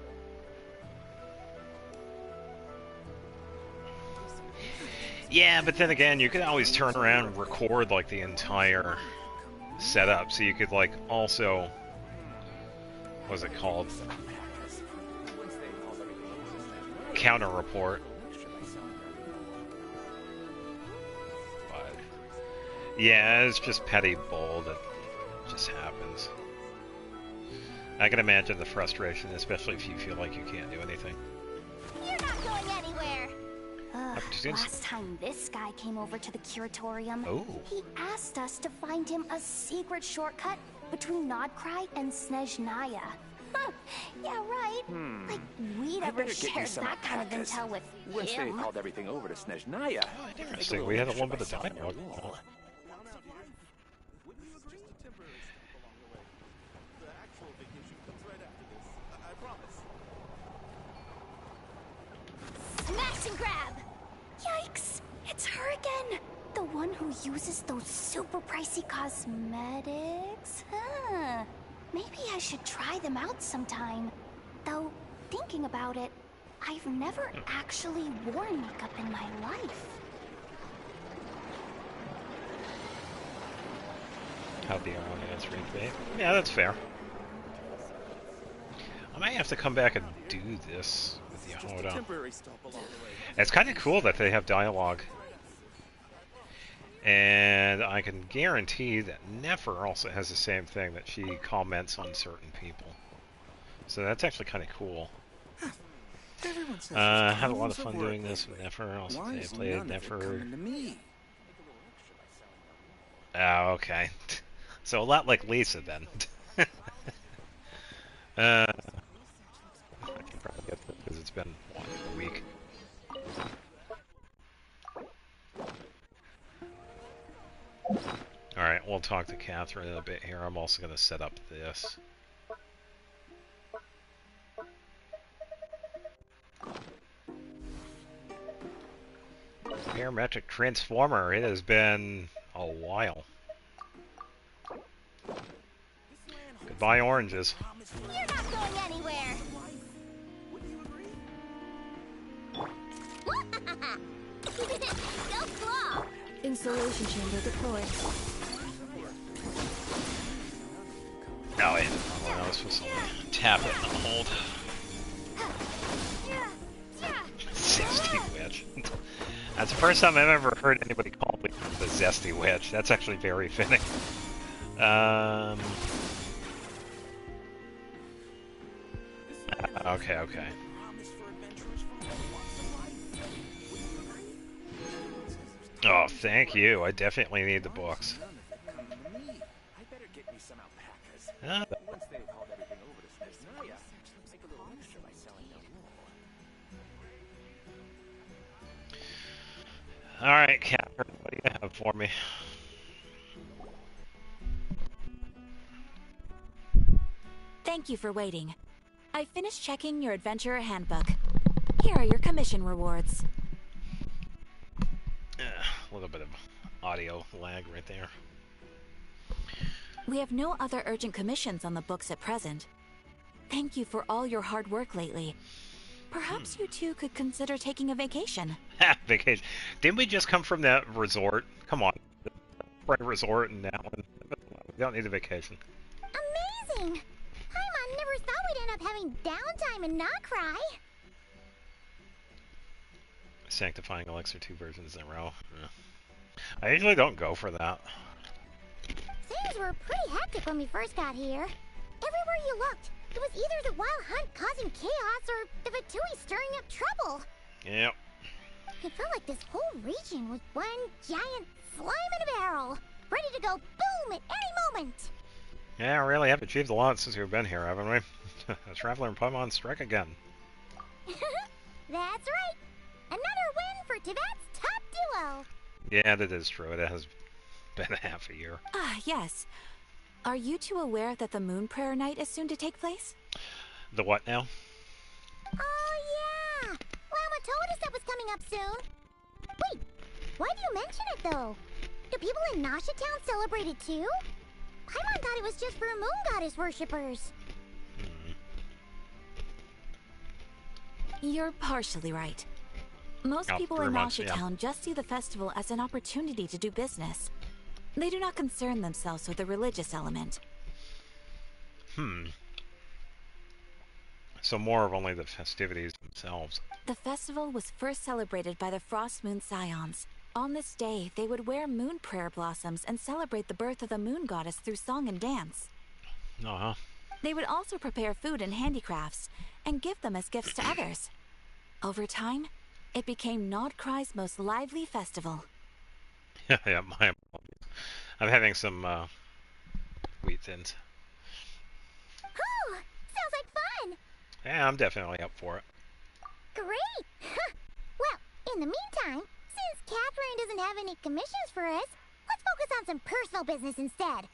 Yeah, but then again, you could always turn around and record like the entire setup, so you could like also, what's it called? Counter report. But yeah, it's just petty bull that just happens. I can imagine the frustration, especially if you feel like you can't do anything. You're not going anywhere. Last time this guy came over to the curatorium, he asked us to find him a secret shortcut between Nodcry and Snezhnaya. Yeah, right. Like we'd ever shared that kind of intel with Once they him. hauled everything over to Snezhnaya. Interesting, we had a little bit of dialogue. Smash and grab! Yikes! It's her again! The one who uses those super pricey cosmetics? Huh. Maybe I should try them out sometime. Though, thinking about it, I've never actually worn makeup in my life. How the audience replay. Yeah, that's fair. I might have to come back and do this with Yehoda. It's kind of cool that they have dialogue. And I can guarantee that Nefer also has the same thing, that she comments on certain people. So that's actually kind of cool. Had a lot of fun doing this with Nefer. Also, I played Nefer. Oh, okay. So a lot like Lisa then. I can probably get this because it's been a week. Alright, we'll talk to Catherine a bit here. I'm also going to set up this. Parametric Transformer. It has been a while. Goodbye, oranges. You're not going anywhere! Go claw! Installation chamber deployed. Oh, yeah. Well, I was supposed to tap it and hold. Zesty Witch. That's the first time I've ever heard anybody call me the Zesty Witch. That's actually very fitting. Okay. Oh, thank you. I definitely need the books. Alright, Catherine, what do you have for me? Thank you for waiting. I finished checking your adventurer handbook. Here are your commission rewards. A little bit of audio lag right there. We have no other urgent commissions on the books at present. Thank you for all your hard work lately. Perhaps you two could consider taking a vacation. Vacation. Didn't we just come from that resort? Come on. Right resort and now we don't need a vacation. Amazing! Paimon never thought we'd end up having downtime and not cry. Sanctifying Elixir 2 versions in a row. Yeah. I usually don't go for that. Things were pretty hectic when we first got here. Everywhere you looked, it was either the wild hunt causing chaos or the Vatui stirring up trouble. Yep. It felt like this whole region was one giant slime in a barrel, ready to go boom at any moment. Yeah, really have achieved a lot since we've been here, haven't we? A traveler and Paimon strike again. That's right. Another win for Tibet's top duo. Yeah, that is true. It has been half a year. Ah, yes. Are you two aware that the Moon Prayer Night is soon to take place? The what now? Oh, yeah. Llama told us that was coming up soon. Wait, why do you mention it, though? Do people in Nasha Town celebrate it, too? Paimon thought it was just for moon goddess worshippers. You're partially right. Most Oh, people very in much, Nasha yeah. Town just see the festival as an opportunity to do business. They do not concern themselves with the religious element. So more of only the festivities themselves. The festival was first celebrated by the Frost Moon Scions. On this day, they would wear moon prayer blossoms and celebrate the birth of the moon goddess through song and dance. Uh-huh. They would also prepare food and handicrafts and give them as gifts to others. Over time, it became Nodcry's most lively festival. Yeah, my apologies. I'm having some wheat thins. Oh, sounds like fun. Yeah, I'm definitely up for it. Great. Well, in the meantime, since Catherine doesn't have any commissions for us, let's focus on some personal business instead.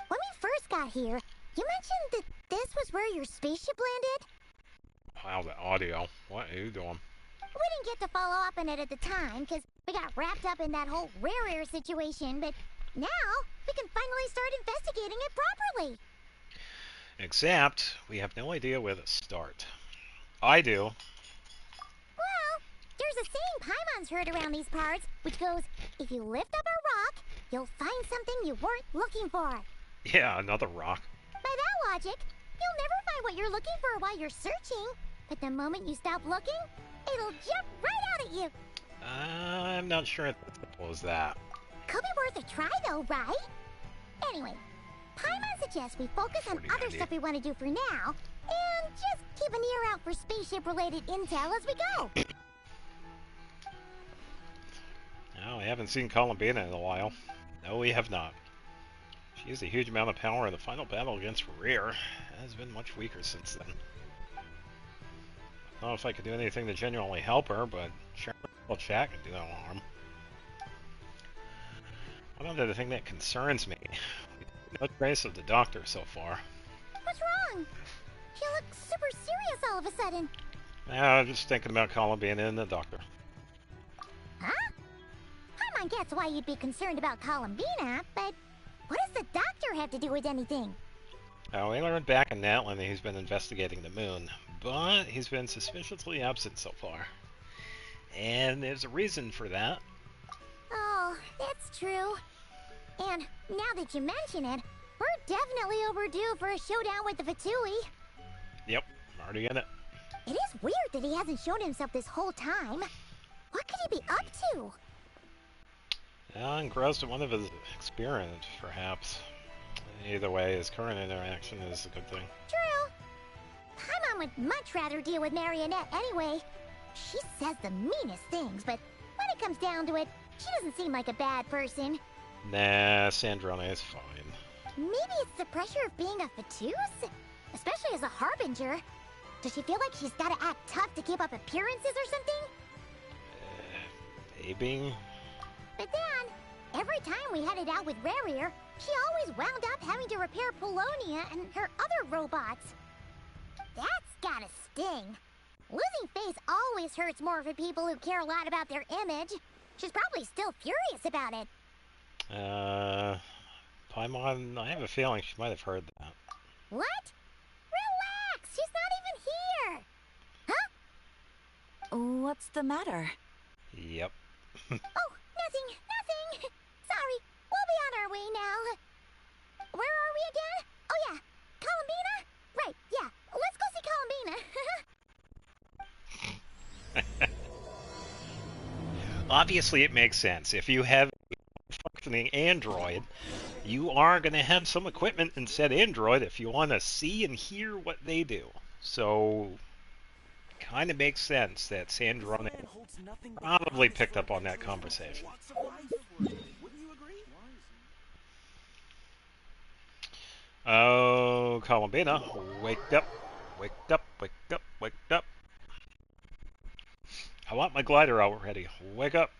When we first got here, you mentioned that this was where your spaceship landed? Wow, the audio. What are you doing? We didn't get to follow up on it at the time, because we got wrapped up in that whole rare situation, but now we can finally start investigating it properly. Except, we have no idea where to start. I do. Well, there's a saying Paimon's heard around these parts, which goes, if you lift up a rock, you'll find something you weren't looking for. Yeah, another rock. By that logic, you'll never find what you're looking for while you're searching, but the moment you stop looking, it'll jump right out at you. I'm not sure it's as simple as that. Could be worth a try though, right? Anyway, Paimon suggests we focus on Pretty other handy. stuff we want to do for now, and just keep an ear out for spaceship-related intel as we go. No, we haven't seen Columbina in a while. No, we have not. She used a huge amount of power in the final battle against Rear. Has been much weaker since then. I don't know if I could do anything to genuinely help her, but sharing a little chat could do no harm. One other thing that concerns me. No trace of the doctor so far. What's wrong? She looks super serious all of a sudden. I'm just thinking about Columbina and the doctor. Huh? Paimon gets why you'd be concerned about Columbina, but what does the doctor have to do with anything? We learned back in Natlan that he's been investigating the moon, but he's been suspiciously absent so far. And there's a reason for that. Oh, that's true. And now that you mention it, we're definitely overdue for a showdown with the Fatui. Yep, I'm already in it. It is weird that he hasn't shown himself this whole time. What could he be up to? Engrossed in one of his experiments, perhaps. Either way, his current interaction is a good thing. True. Paimon would much rather deal with Marionette anyway. She says the meanest things, but when it comes down to it, she doesn't seem like a bad person. Nah, Sandrone is fine. Maybe it's the pressure of being a Fatuse? Especially as a Harbinger. Does she feel like she's gotta act tough to keep up appearances or something? Maybe? But then, every time we headed out with Rarier, she always wound up having to repair Polonia and her other robots. That's gotta sting. Losing face always hurts more for people who care a lot about their image. She's probably still furious about it. Paimon, I have a feeling she might have heard that. What? Relax, she's not even here. Huh? What's the matter? Yep. Oh, nothing. Sorry, we'll be on our way now. Where are we again? Oh yeah, Columbina? Right, yeah, let's go see Columbina. Obviously, it makes sense. If you have a functioning android, you are going to have some equipment in said android if you want to see and hear what they do. So, kind of makes sense that Sandrone probably picked up on that conversation. Oh, Columbina, wake up, wake up, wake up, wake up. I want my glider already. Wake up.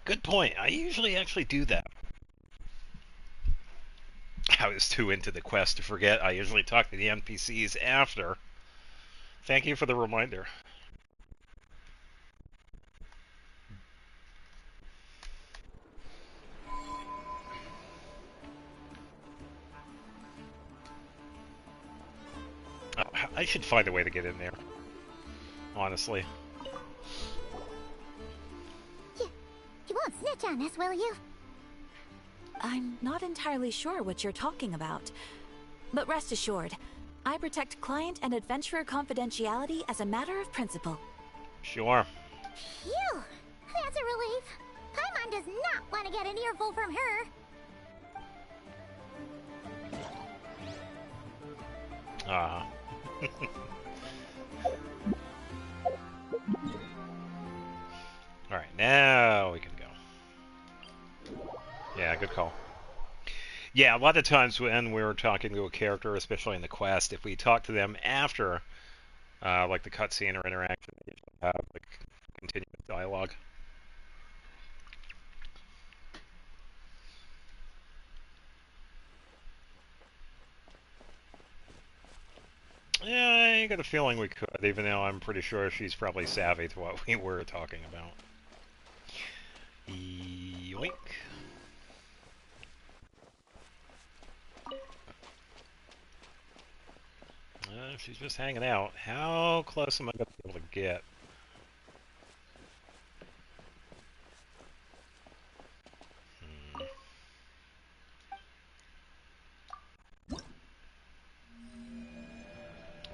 Good point. I usually actually do that. I was too into the quest to forget. I usually talk to the NPCs after. Thank you for the reminder. I should find a way to get in there. Honestly. You won't snitch on us, will you? I'm not entirely sure what you're talking about. But rest assured, I protect client and adventurer confidentiality as a matter of principle. Sure. Phew! That's a relief. Paimon does not want to get an earful from her. Ah. Alright, now we can go. Yeah, good call. Yeah, a lot of times when we're talking to a character, especially in the quest, if we talk to them after, like the cutscene or interaction, we usually have like continuous dialogue. Yeah, I got a feeling we could, even though I'm pretty sure she's probably savvy to what we were talking about. Yoink. She's just hanging out. How close am I going to be able to get?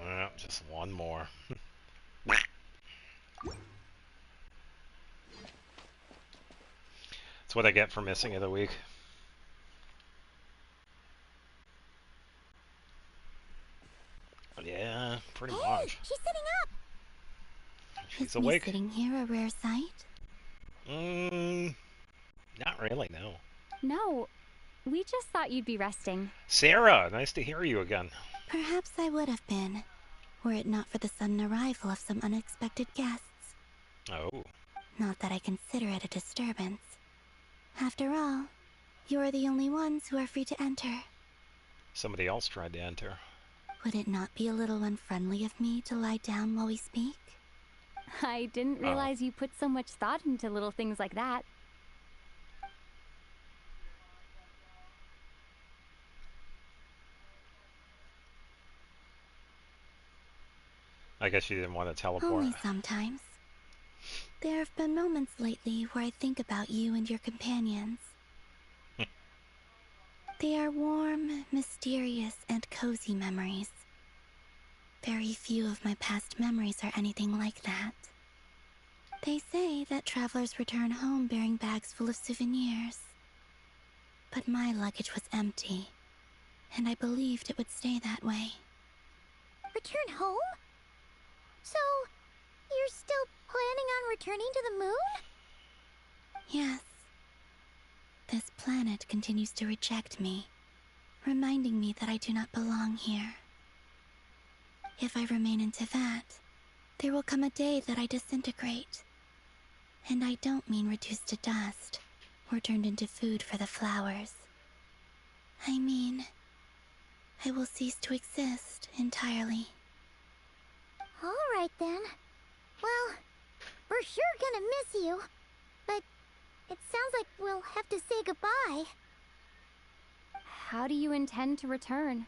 Well, just one more. That's what I get for missing it a week. Yeah, pretty much. She's sitting up. She's Is awake. me sitting here a rare sight? Not really, no. No, we just thought you'd be resting. Sarah, nice to hear you again. Perhaps I would have been, were it not for the sudden arrival of some unexpected guests. Oh. Not that I consider it a disturbance. After all, you are the only ones who are free to enter. Somebody else tried to enter. Would it not be a little unfriendly of me to lie down while we speak? I didn't realize you put so much thought into little things like that. I guess you didn't want to teleport. Only sometimes. There have been moments lately where I think about you and your companions. They are warm, mysterious, and cozy memories. Very few of my past memories are anything like that. They say that travelers return home bearing bags full of souvenirs. But my luggage was empty, and I believed it would stay that way. Return home? So, you're still planning on returning to the moon? Yes. This planet continues to reject me, reminding me that I do not belong here. If I remain in Teyvat, there will come a day that I disintegrate. And I don't mean reduced to dust, or turned into food for the flowers. I mean, I will cease to exist entirely. All right then. Well, we're sure gonna miss you, but it sounds like we'll have to say goodbye. How do you intend to return?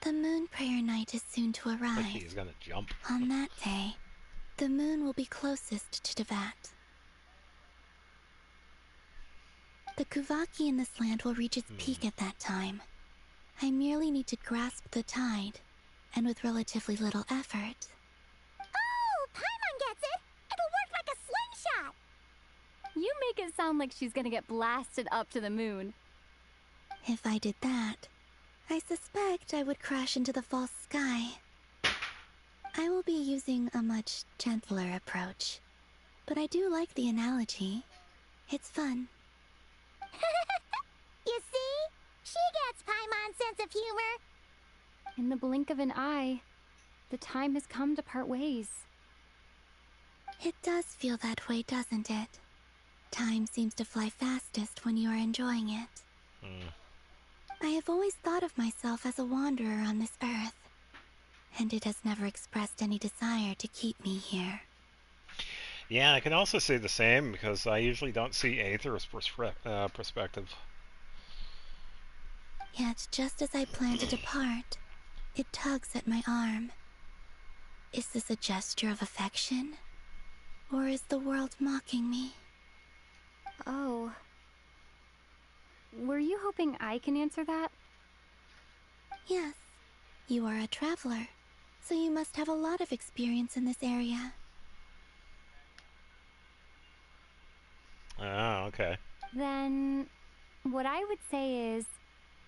The moon prayer night is soon to Like arrive. he's gonna jump. On that day, the moon will be closest to Teyvat. The Kuvaki in this land will reach its peak at that time. I merely need to grasp the tide, and with relatively little effort. Oh, Paimon gets it! It'll work like a slingshot! You make it sound like she's gonna get blasted up to the moon. If I did that, I suspect I would crash into the false sky. I will be using a much gentler approach, but I do like the analogy. It's fun. You see? She gets Paimon's sense of humor. In the blink of an eye, the time has come to part ways. It does feel that way, doesn't it? Time seems to fly fastest when you are enjoying it. I have always thought of myself as a wanderer on this earth, and it has never expressed any desire to keep me here. Yeah, I can also say the same because I usually don't see Aether's perspective. Yet, just as I plan to depart, it tugs at my arm. Is this a gesture of affection? Or is the world mocking me? Oh. Were you hoping I can answer that? Yes. You are a traveler, so you must have a lot of experience in this area. Oh, okay. Then, what I would say is,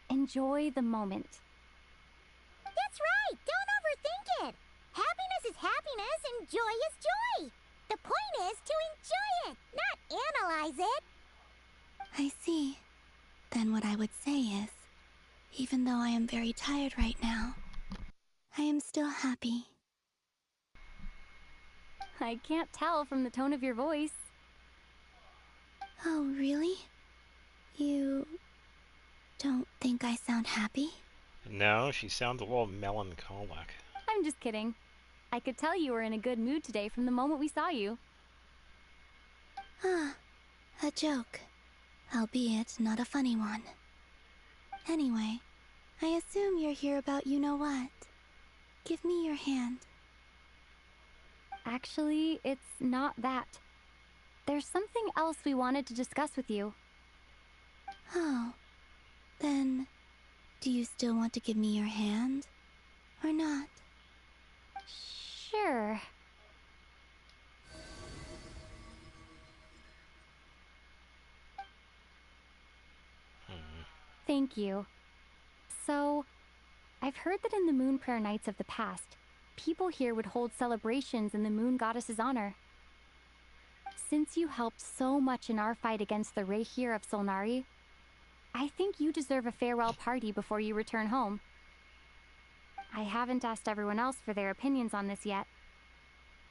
enjoy the moment. That's right! Don't overthink it! Happiness is happiness and joy is joy! The point is to enjoy it, not analyze it! I see. Then what I would say is, even though I am very tired right now, I am still happy. I can't tell from the tone of your voice. Oh, really? You don't think I sound happy? No, she sounds a little melancholic. I'm just kidding. I could tell you were in a good mood today from the moment we saw you. Ah, a joke. Albeit not a funny one. Anyway, I assume you're here about you-know-what. Give me your hand. Actually, it's not that. There's something else we wanted to discuss with you. Oh, then do you still want to give me your hand? Or not? Sure. Thank you. So, I've heard that in the Moon Prayer Nights of the past, people here would hold celebrations in the Moon Goddess's honor. Since you helped so much in our fight against the Rehir of Solnari, I think you deserve a farewell party before you return home. I haven't asked everyone else for their opinions on this yet,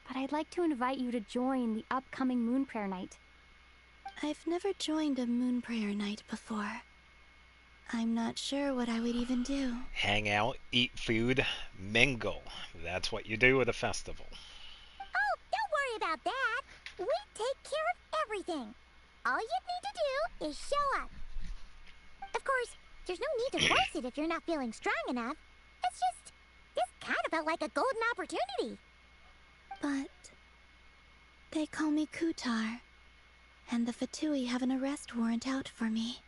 but I'd like to invite you to join the upcoming Moon Prayer Night. I've never joined a Moon Prayer Night before. I'm not sure what I would even do. Hang out, eat food, mingle. That's what you do at a festival. Oh, don't worry about that! We take care of everything! All you need to do is show up. Of course, there's no need to force it if you're not feeling strong enough. It's just, this kind of felt like a golden opportunity. But they call me Kutar, and the Fatui have an arrest warrant out for me.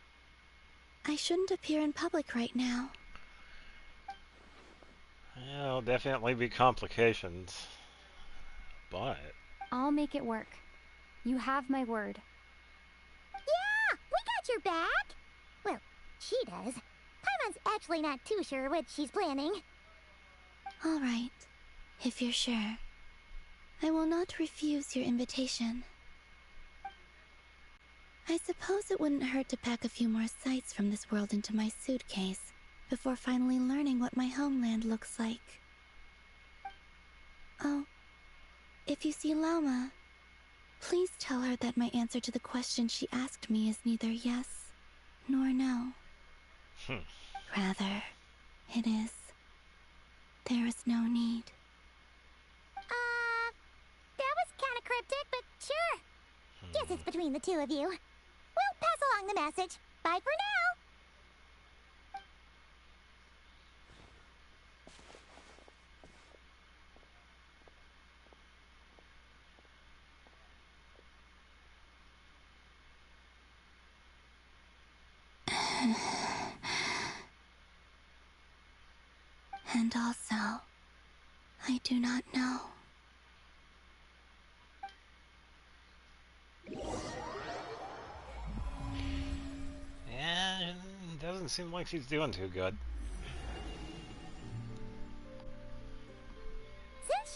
I shouldn't appear in public right now. There'll definitely be complications. But I'll make it work. You have my word. Yeah, we got your back! Well, she does. Paimon's actually not too sure what she's planning. All right, if you're sure. I will not refuse your invitation. I suppose it wouldn't hurt to pack a few more sights from this world into my suitcase before finally learning what my homeland looks like. Oh, if you see Lauma, please tell her that my answer to the question she asked me is neither yes nor no. Rather, it is, there is no need. That was kind of cryptic, but sure. Guess it's between the two of you. We'll pass along the message. Bye for now. And also, I do not know. yeah, it doesn't seem like she's doing too good.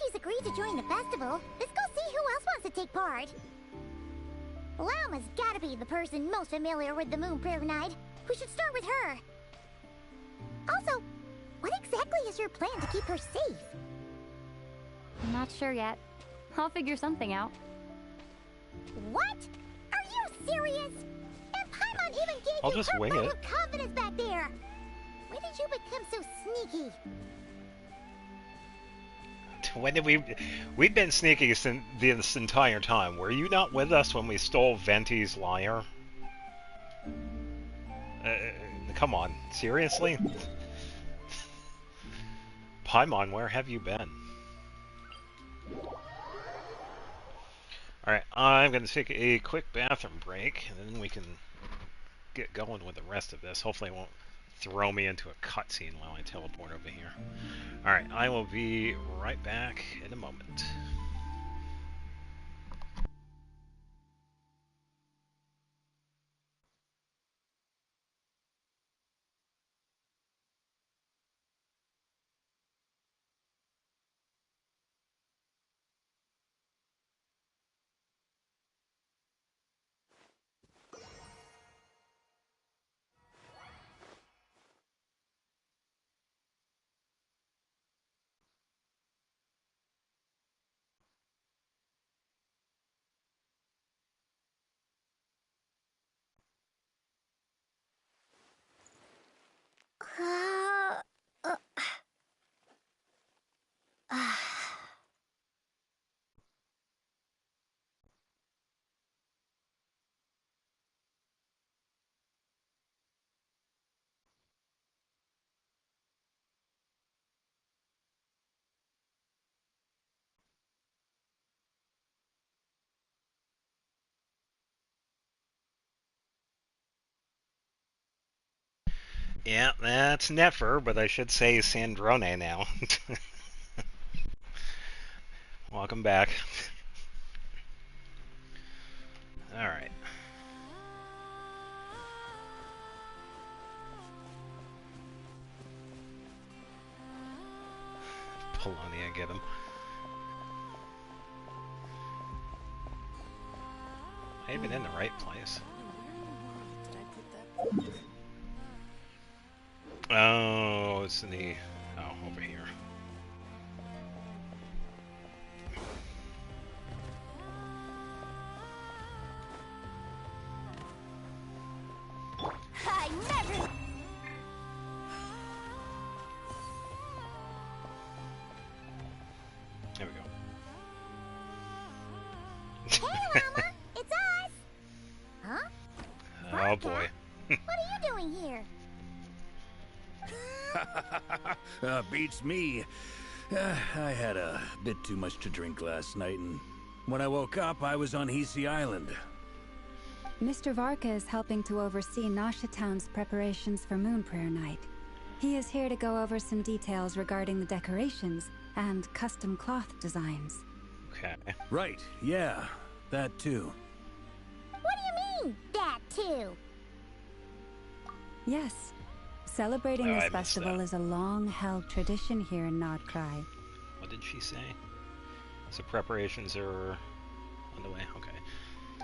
everybody's agreed to join the festival, let's go see who else wants to take part. Llama's gotta be the person most familiar with the Moon Prayer Night. We should start with her. Also, what exactly is your plan to keep her safe? I'm not sure yet. I'll figure something out. What? Are you serious? And Paimon even gave I'll you just her wing vote it. of confidence back there. When did you become so sneaky? When did we've been sneaky since this entire time. Were you not with us when we stole Venti's lyre? Come on, seriously? Paimon, where have you been? Alright, I'm going to take a quick bathroom break, and then we can get going with the rest of this. Hopefully it won't throw me into a cutscene while I teleport over here. Alright, I will be right back in a moment. Yeah, that's Nefer, but I should say Sandrone now. Welcome back. Alright. Polonia, get him. Am I even in the right place? Oh, it's in the... Oh, over here. I never... There we go. Hey, Llama! It's us! Huh? Oh boy. What are you doing here? Beats me. I had a bit too much to drink last night, and when I woke up, I was on Hisi Island. Mr. Varka is helping to oversee Nasha Town's preparations for Moon Prayer Night. He is here to go over some details regarding the decorations and custom cloth designs. Okay. Right, yeah, that too. What do you mean, that too? Yes, celebrating Oh, I this missed festival that. is a long-held tradition here in Nodcry. What did she say? So preparations are underway? Okay.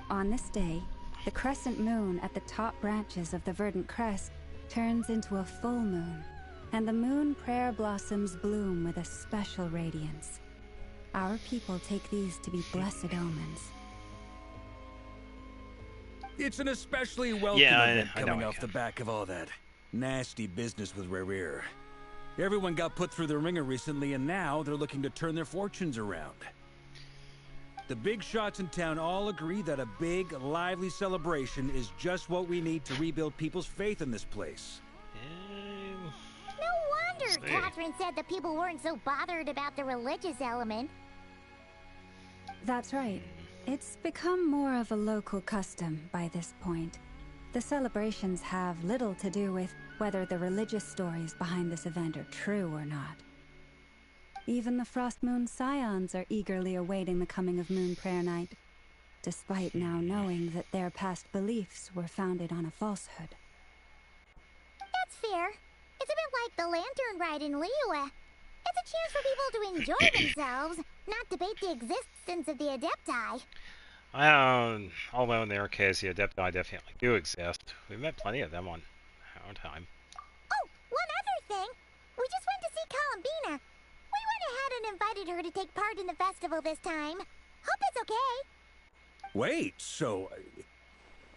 On this day, the crescent moon at the top branches of the verdant crest turns into a full moon, and the moon prayer blossoms bloom with a special radiance. Our people take these to be blessed omens. It's an especially welcome Yeah, event I know coming I off can. the back of all that nasty business with Rare. Everyone got put through the ringer recently, and now they're looking to turn their fortunes around. The big shots in town all agree that a big, lively celebration is just what we need to rebuild people's faith in this place. No wonder See. Catherine said that people weren't so bothered about the religious element. That's right. It's become more of a local custom by this point. The celebrations have little to do with whether the religious stories behind this event are true or not. Even the Frost Moon Scions are eagerly awaiting the coming of Moon Prayer Night, despite now knowing that their past beliefs were founded on a falsehood. That's fair. It's a bit like the lantern ride in Liyue. It's a chance for people to enjoy themselves, not debate the existence of the Adepti. Although in their case, the Adepti definitely do exist. We've met plenty of them on our time. Oh, one other thing. We just went to see Columbina. We went ahead and invited her to take part in the festival this time. Hope it's okay. Wait, so...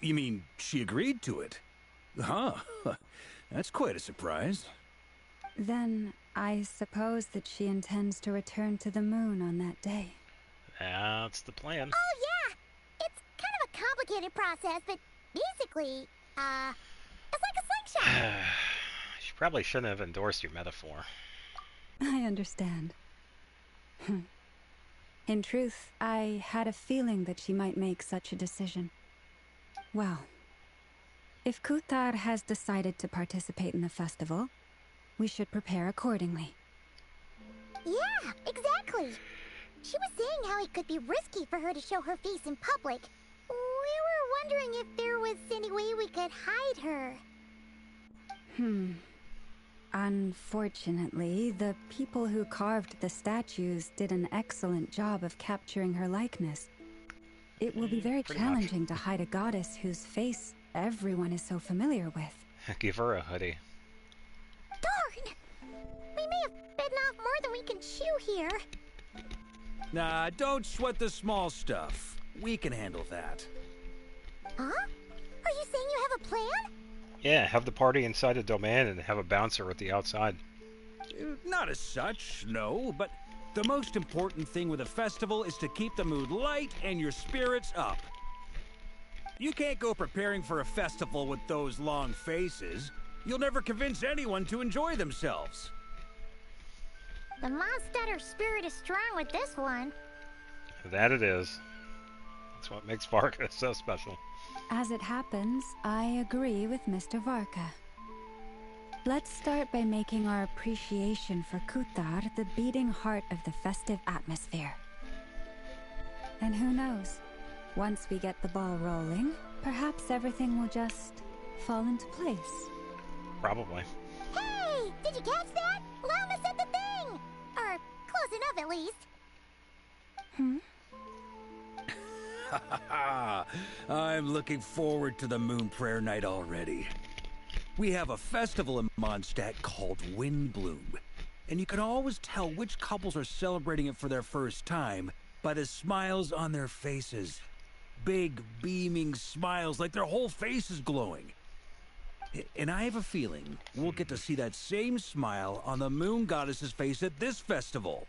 you mean she agreed to it? Huh. That's quite a surprise. Then I suppose that she intends to return to the moon on that day. That's the plan. Oh, yeah. It's kind of a complicated process, but basically, it's like a slingshot. She probably shouldn't have endorsed your metaphor. I understand. In truth, I had a feeling that she might make such a decision. Well, if Kuthar has decided to participate in the festival, we should prepare accordingly. Yeah, exactly. She was saying how it could be risky for her to show her face in public. We were wondering if there was any way we could hide her. Unfortunately, the people who carved the statues did an excellent job of capturing her likeness. It will be very challenging to hide a goddess whose face everyone is so familiar with. Give her a hoodie. Darn! We may have bitten off more than we can chew here. Nah, don't sweat the small stuff. We can handle that. Huh? Are you saying you have a plan? Yeah, have the party inside a domain and have a bouncer at the outside. Not as such, no, but the most important thing with a festival is to keep the mood light and your spirits up. You can't go preparing for a festival with those long faces. You'll never convince anyone to enjoy themselves. The Mondstatter spirit is strong with this one. That it is. That's what makes Varka so special. As it happens, I agree with Mr. Varka. Let's start by making our appreciation for Kuthar the beating heart of the festive atmosphere. And who knows? Once we get the ball rolling, perhaps everything will just fall into place. Probably. Hey! Did you catch that? Lana said the thing! Or close enough, at least. I'm looking forward to the Moon Prayer Night already. We have a festival in Mondstadt called Windbloom, and you can always tell which couples are celebrating it for their first time by the smiles on their faces. Big, beaming smiles like their whole face is glowing. And I have a feeling we'll get to see that same smile on the Moon Goddess's face at this festival.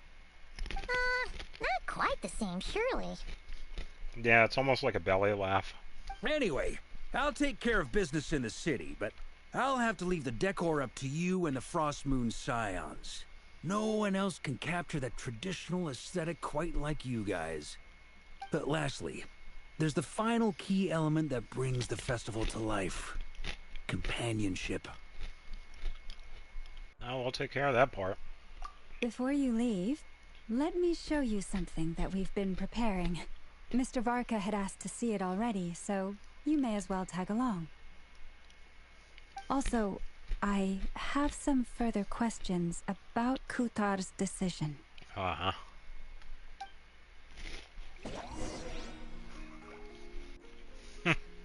Not quite the same, surely. Yeah, it's almost like a belly laugh. Anyway, I'll take care of business in the city, but I'll have to leave the decor up to you and the Frost Moon Scions. No one else can capture that traditional aesthetic quite like you guys. But lastly, there's the final key element that brings the festival to life. Companionship. Oh, we'll take care of that part. Before you leave, let me show you something that we've been preparing. Mr. Varka had asked to see it already, so you may as well tag along. Also, I have some further questions about Kuthar's decision. Uh-huh.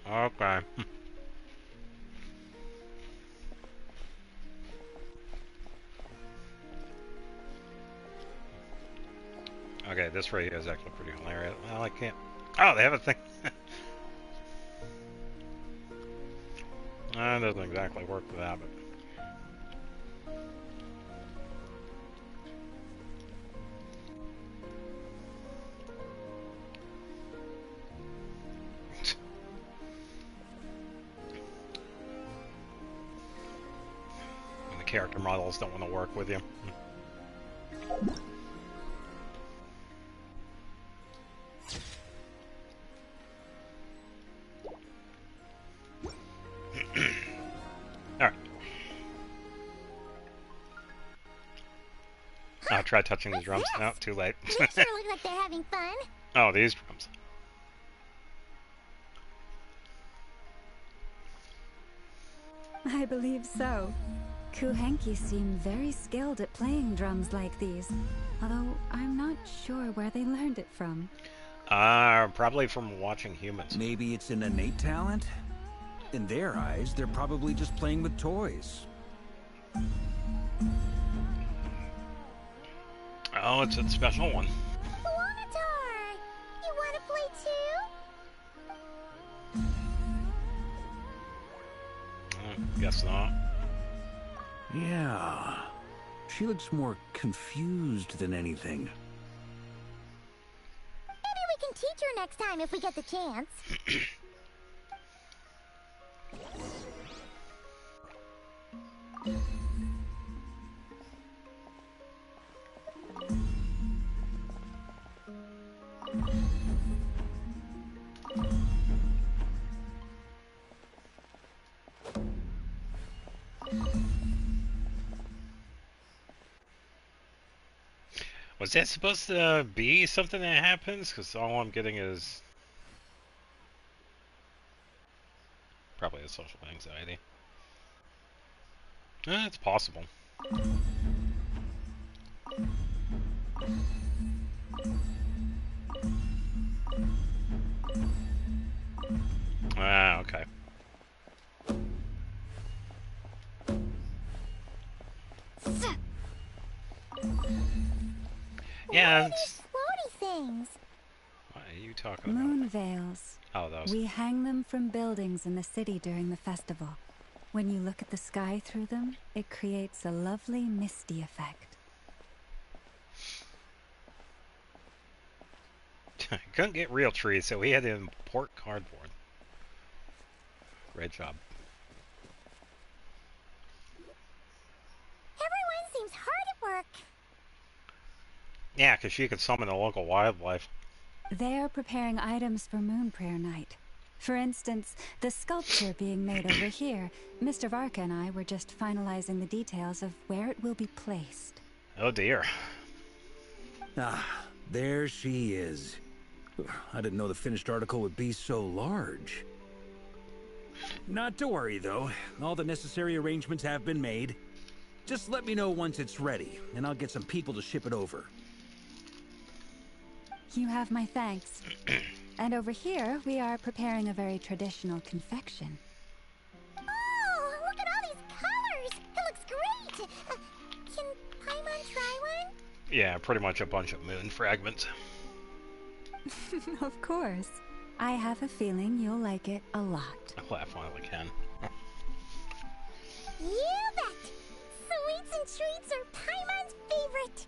Okay. Okay, this right here is actually pretty hilarious. Well, I can't... Oh, they have a thing. That doesn't exactly work for that, but... When the character models don't want to work with you. Alright. I'll try touching the drums. No, too late. They sure look like they're having fun. Oh, these drums. I believe so. Kuhenki seem very skilled at playing drums like these, although I'm not sure where they learned it from. Probably from watching humans. Maybe it's an innate talent? In their eyes, they're probably just playing with toys. Oh, it's a special one. Wanatar! You want to play too? Guess not. Yeah. She looks more confused than anything. Maybe we can teach her next time if we get the chance. Was that supposed to be something that happens? Because all I'm getting is probably a social anxiety. It's possible. Ah, okay. Yeah, What are these floaty things? what are you talking about? Moon veils. Oh, those. We hang them from buildings in the city during the festival. When you look at the sky through them, it creates a lovely misty effect. Couldn't get real trees, so we had to import cardboard. Great job. Everyone seems hard at work. Yeah, because she could summon the local wildlife. They are preparing items for Moon Prayer Night. For instance, the sculpture being made over here. Mr. Varka and I were just finalizing the details of where it will be placed. Oh dear. Ah, there she is. I didn't know the finished article would be so large. Not to worry, though. All the necessary arrangements have been made. Just let me know once it's ready, and I'll get some people to ship it over. You have my thanks. And over here, we are preparing a very traditional confection. Oh, look at all these colors! It looks great! Can Paimon try one? Yeah, pretty much a bunch of moon fragments. Of course. I have a feeling you'll like it a lot. I'll laugh while I can. You bet! Sweets and treats are Paimon's favorite!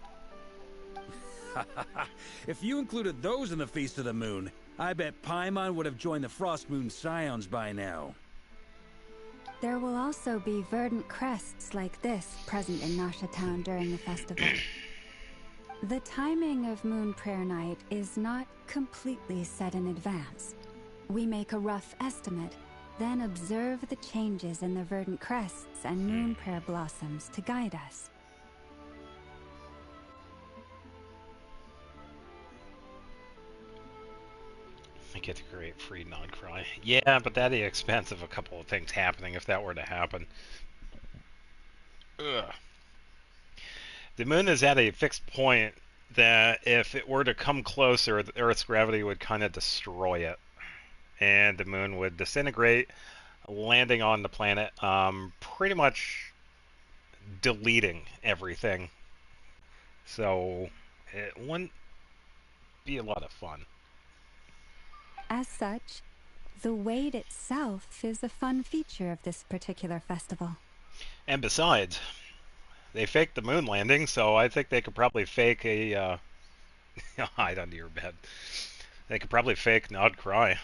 If you included those in the Feast of the Moon, I bet Paimon would have joined the Frost Moon Scions by now. There will also be verdant crests like this present in Nasha Town during the festival. The timing of Moon Prayer Night is not completely set in advance. We make a rough estimate, then observe the changes in the verdant crests and moon prayer blossoms to guide us. I get to create free non-cry. Yeah, but that'd be expense of a couple of things happening if that were to happen. Ugh. The moon is at a fixed point that if it were to come closer, the Earth's gravity would kind of destroy it. And the moon would disintegrate, landing on the planet, pretty much deleting everything. So it wouldn't be a lot of fun. As such, the weight itself is a fun feature of this particular festival. And besides, they faked the moon landing, so I think they could probably fake a hide under your bed. They could probably fake Nod Cry.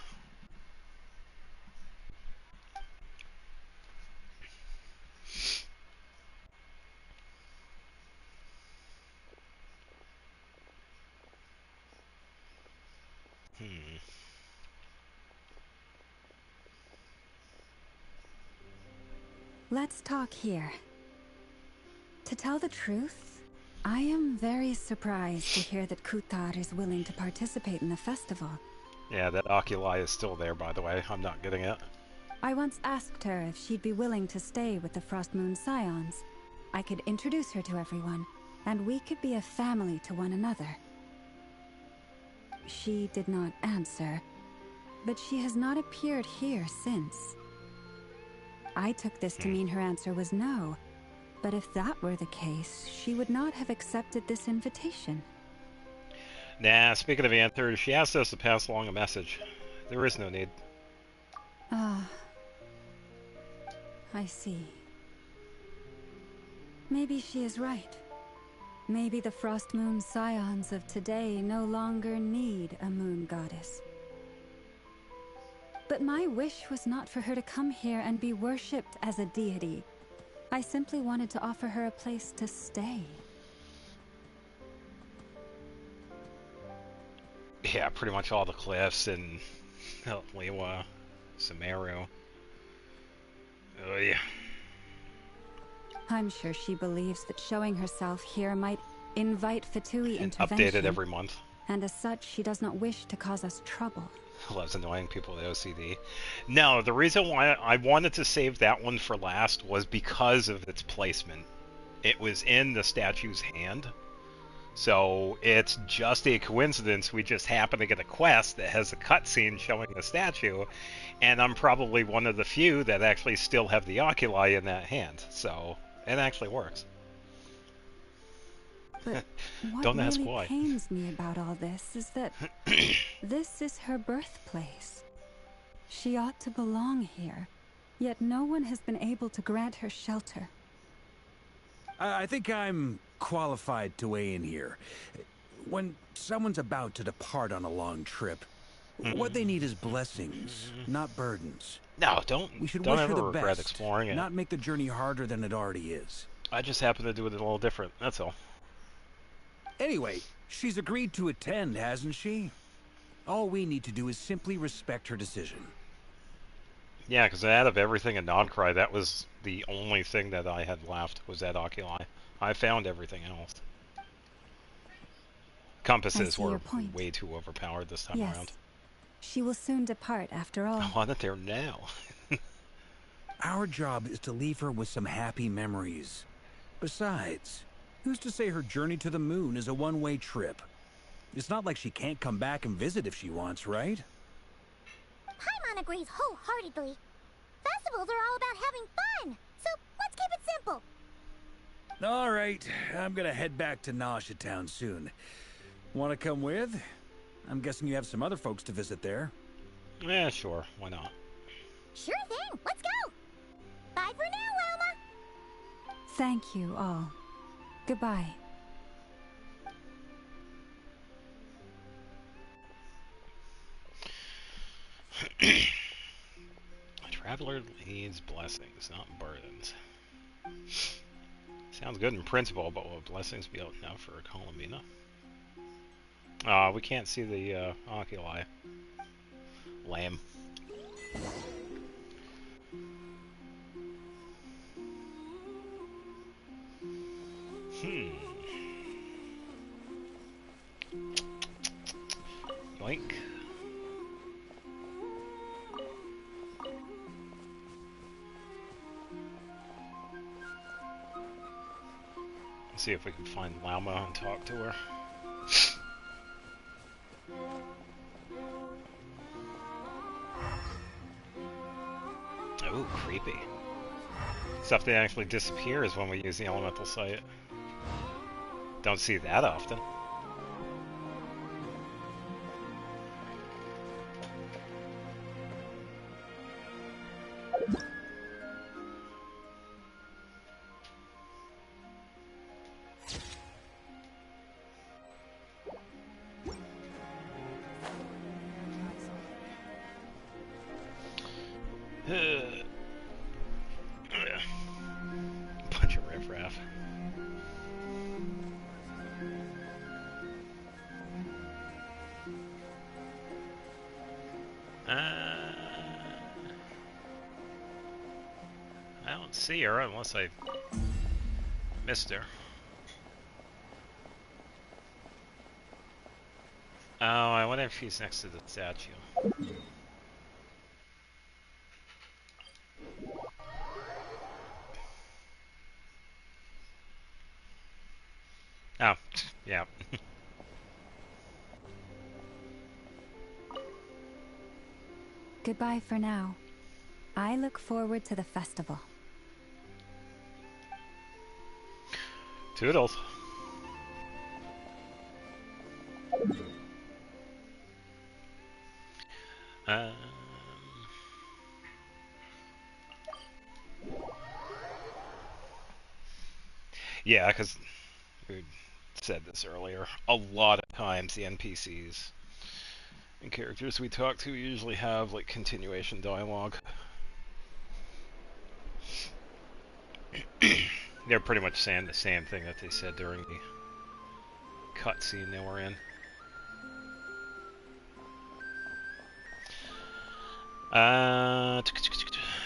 Let's talk here. To tell the truth, I am very surprised to hear that Kutar is willing to participate in the festival. Yeah, that oculi is still there, by the way. I'm not getting it. I once asked her if she'd be willing to stay with the Frost Moon Scions, I could introduce her to everyone, and we could be a family to one another. She did not answer, but she has not appeared here since. I took this to mean her answer was no, but if that were the case, she would not have accepted this invitation. Nah, speaking of answers, she asked us to pass along a message. There is no need. Ah, I see. Maybe she is right. Maybe the Frost Moon Scions of today no longer need a moon goddess. But my wish was not for her to come here and be worshipped as a deity. I simply wanted to offer her a place to stay. Yeah, pretty much all the cliffs in Liwa, Sumeru. Oh yeah. I'm sure she believes that showing herself here might invite Fatui intervention. Updated every month. And as such, she does not wish to cause us trouble. Loves annoying people with OCD. No, the reason why I wanted to save that one for last was because of its placement. It was in the statue's hand. So it's just a coincidence we just happen to get a quest that has a cutscene showing the statue, and I'm probably one of the few that actually still have the oculi in that hand. So it actually works. But what Don't ask really why. pains me about all this is that this is her birthplace. She ought to belong here, yet no one has been able to grant her shelter. I think I'm qualified to weigh in here. When someone's about to depart on a long trip, what they need is blessings, not burdens. No, don't. We should don't wish her ever the regret best, exploring it. not make the journey harder than it already is. I just happen to do it a little different. That's all. Anyway, she's agreed to attend, hasn't she? All we need to do is simply respect her decision. Yeah, because out of everything in Nodcry, that was the only thing that I had left, was that oculi. I found everything else. Compasses were way too overpowered this time around. She will soon depart after all. I want it there now. Our job is to leave her with some happy memories. Besides, who's to say her journey to the moon is a one-way trip? It's not like she can't come back and visit if she wants, right? Paimon agrees wholeheartedly. Festivals are all about having fun, so let's keep it simple. All right, I'm gonna head back to Nasha Town soon. Want to come with? I'm guessing you have some other folks to visit there. Yeah, sure. Why not? Sure thing. Let's go. Bye for now, Wilma. Thank you all. Goodbye. A traveler needs blessings, not burdens. Sounds good in principle, but will blessings be enough for Columbina? We can't see the oculi. Lame. Yoink. Let's see if we can find Lauma and talk to her. Ooh, creepy. Stuff that actually disappears when we use the elemental sight. Don't see that often. Bunch of riffraff. I don't see her unless I missed her. Oh, I wonder if she's next to the statue. Goodbye for now. I look forward to the festival. Toodles. Yeah, because we said this earlier. A lot of times the NPCs and characters we talk to usually have like continuation dialogue. They're pretty much saying the same thing that they said during the cutscene they were in.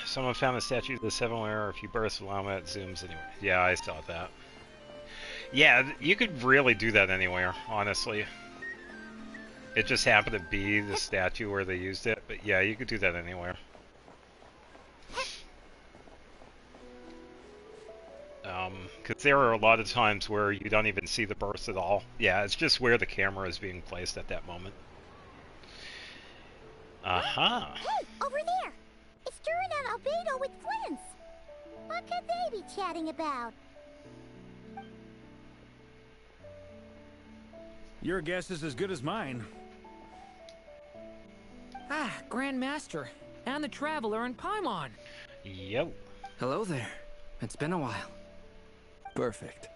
Someone found a statue of the Seven Where if you burst the llama, it zooms anywhere. Yeah, I saw that. Yeah, you could really do that anywhere, honestly. It just happened to be the statue where they used it, but yeah, you could do that anywhere. Because there are a lot of times where you don't even see the burst at all. Yeah, it's just where the camera is being placed at that moment. Aha! Hey, over there! It's Durin and Albedo with Flints! What could they be chatting about? Your guess is as good as mine. Ah, Grand Master, and the Traveler and Paimon. Yo. Hello there. It's been a while. Perfect.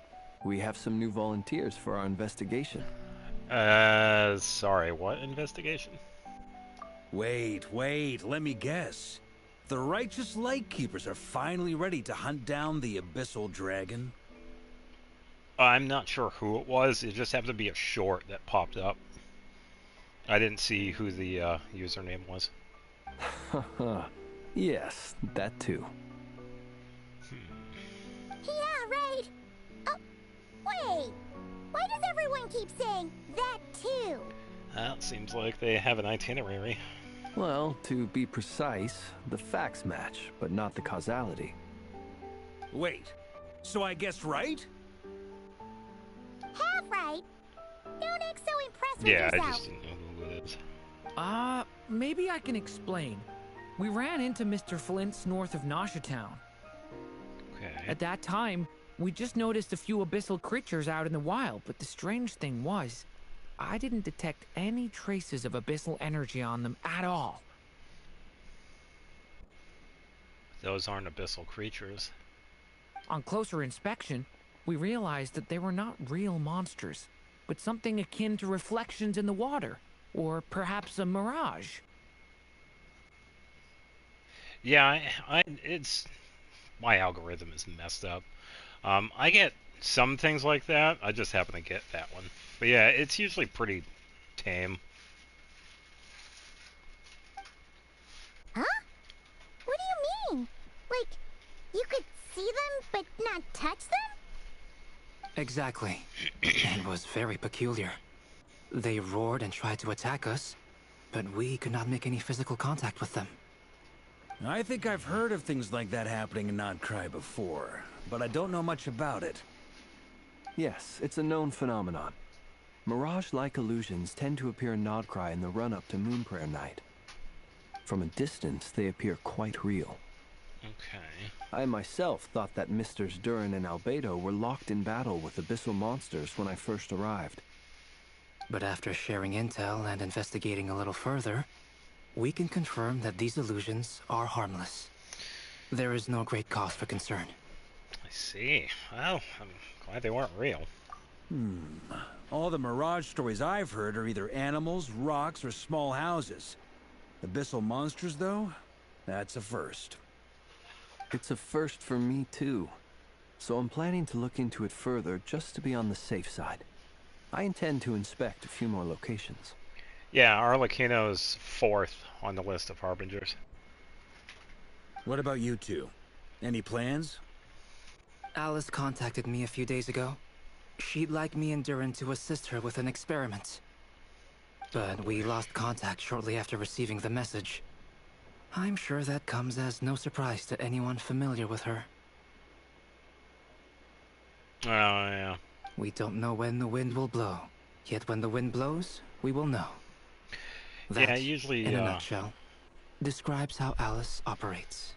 We have some new volunteers for our investigation. Sorry, what investigation? Wait, let me guess. The righteous Lightkeepers are finally ready to hunt down the Abyssal Dragon? I'm not sure who it was. It just happened to be a short that popped up. I didn't see who the username was. Yes, that too. Yeah, right. Oh, wait. Why does everyone keep saying that too? Well, it seems like they have an itinerary. Well, to be precise, the facts match, but not the causality. Wait, so I guessed right? Half right. Don't act so impressed with Yeah, yourself. I just didn't know who it is. Maybe I can explain. We ran into Mr. Flint's north of Nasha Town. Okay. At that time, we just noticed a few abyssal creatures out in the wild, but the strange thing was, I didn't detect any traces of abyssal energy on them at all. Those aren't abyssal creatures. On closer inspection, we realized that they were not real monsters, but something akin to reflections in the water, or perhaps a mirage. Yeah, it's my algorithm is messed up. I get some things like that. I just happen to get that one. But yeah, it's usually pretty tame. Huh? What do you mean? Like, you could see them but not touch them? Exactly. It was very peculiar. They roared and tried to attack us, but we could not make any physical contact with them. I think I've heard of things like that happening in Nodcry before, but I don't know much about it. Yes, it's a known phenomenon. Mirage-like illusions tend to appear in Nodcry in the run-up to Moonprayer Night. From a distance, they appear quite real. Okay. I myself thought that Misters Durin and Albedo were locked in battle with abyssal monsters when I first arrived. But after sharing intel and investigating a little further, we can confirm that these illusions are harmless. There is no great cause for concern. I see. Well, I'm glad they weren't real. All the Mirage stories I've heard are either animals, rocks, or small houses. Abyssal monsters, though? That's a first. It's a first for me, too. So I'm planning to look into it further just to be on the safe side. I intend to inspect a few more locations. Yeah, Arlecchino's 4th on the list of harbingers. What about you two? Any plans? Alice contacted me a few days ago. She'd like me and Durin to assist her with an experiment. But we lost contact shortly after receiving the message. I'm sure that comes as no surprise to anyone familiar with her. Oh, yeah. We don't know when the wind will blow. Yet when the wind blows, we will know. That, Yeah, usually, in a nutshell. describes how Alice operates.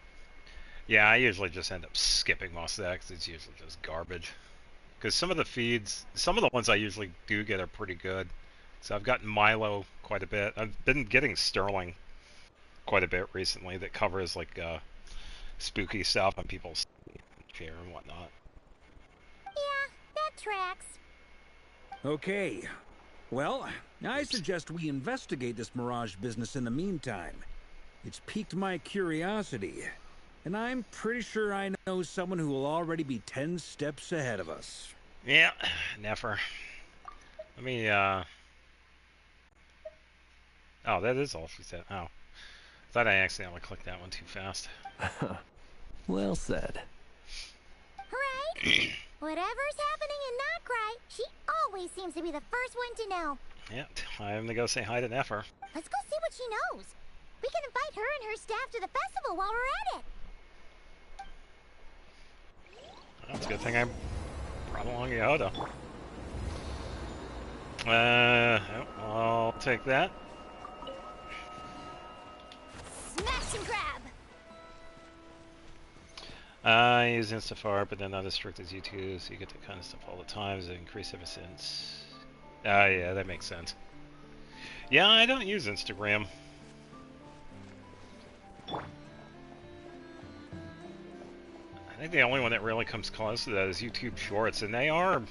Yeah, I usually just end up skipping most of that because it's usually just garbage. Because some of the feeds, some of the ones I usually do get are pretty good. So I've gotten Milo quite a bit. I've been getting Sterling quite a bit recently that covers like spooky stuff on people's share and whatnot. Yeah, that tracks. Okay. Well, I suggest we investigate this Mirage business in the meantime. It's piqued my curiosity, and I'm pretty sure I know someone who will already be 10 steps ahead of us. Yeah, never. Let me, Oh, that is all she said. Oh. Thought I accidentally clicked that one too fast. Well said. Hooray! Whatever's happening in Notcry, she always seems to be the first one to know. Yeah, time to go say hi to Nefer. Let's go see what she knows. We can invite her and her staff to the festival while we're at it. That's a good thing I brought along Yehoda. I'll take that. Smash and grab! I use Instafar, but they're not as strict as you two, so you get that kind of stuff all the time. It's increased ever since. Yeah, that makes sense. Yeah, I don't use Instagram. I think the only one that really comes close to that is YouTube Shorts, and they are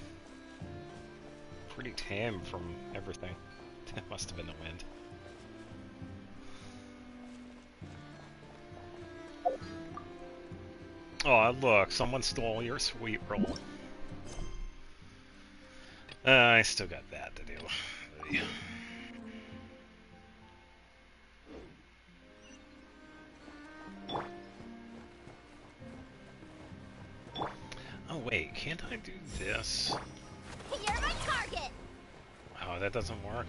pretty tame from everything. That must have been the wind. Oh, look, someone stole your sweet roll. I still got that to do. Oh wait, can't I do this? You're my target! Oh, that doesn't work.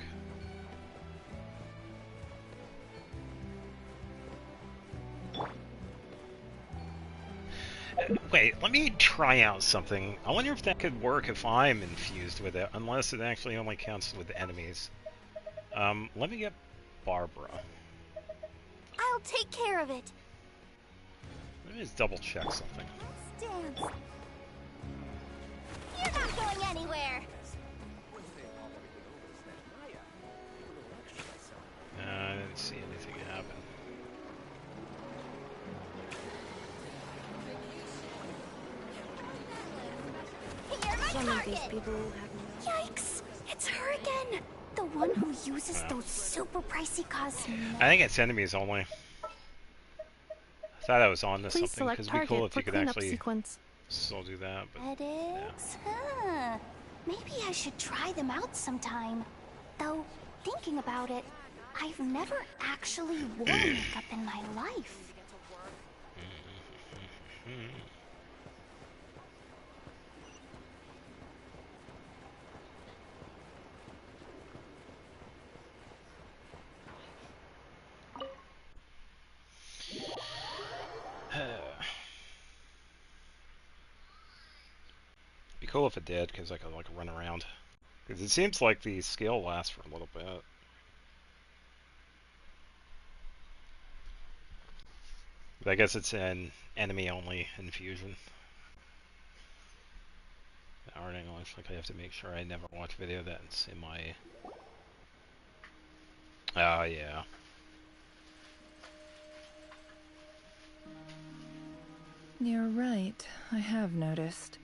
Wait, let me try out something. I wonder if that could work if I'm infused with it, unless it actually only counts with enemies. Let me get Barbara. I'll take care of it. Let me just double check something. Dance. You're not going anywhere. I didn't see anything happen. You're my target. Yikes! It's her again. The one who uses those super pricey cosmetics. I think it's enemies only. I thought I was on to Please something, because select it'd be cool target if you for could cleanup actually sequence. still do that. But Medics? Huh. Maybe I should try them out sometime. Though, thinking about it, I've never actually worn makeup in my life. Be cool if it did, because I could like run around. Because it seems like the skill lasts for a little bit. But I guess it's an enemy-only infusion. Alright, looks like I have to make sure I never watch video that's in my... Oh, yeah. You're right, I have noticed.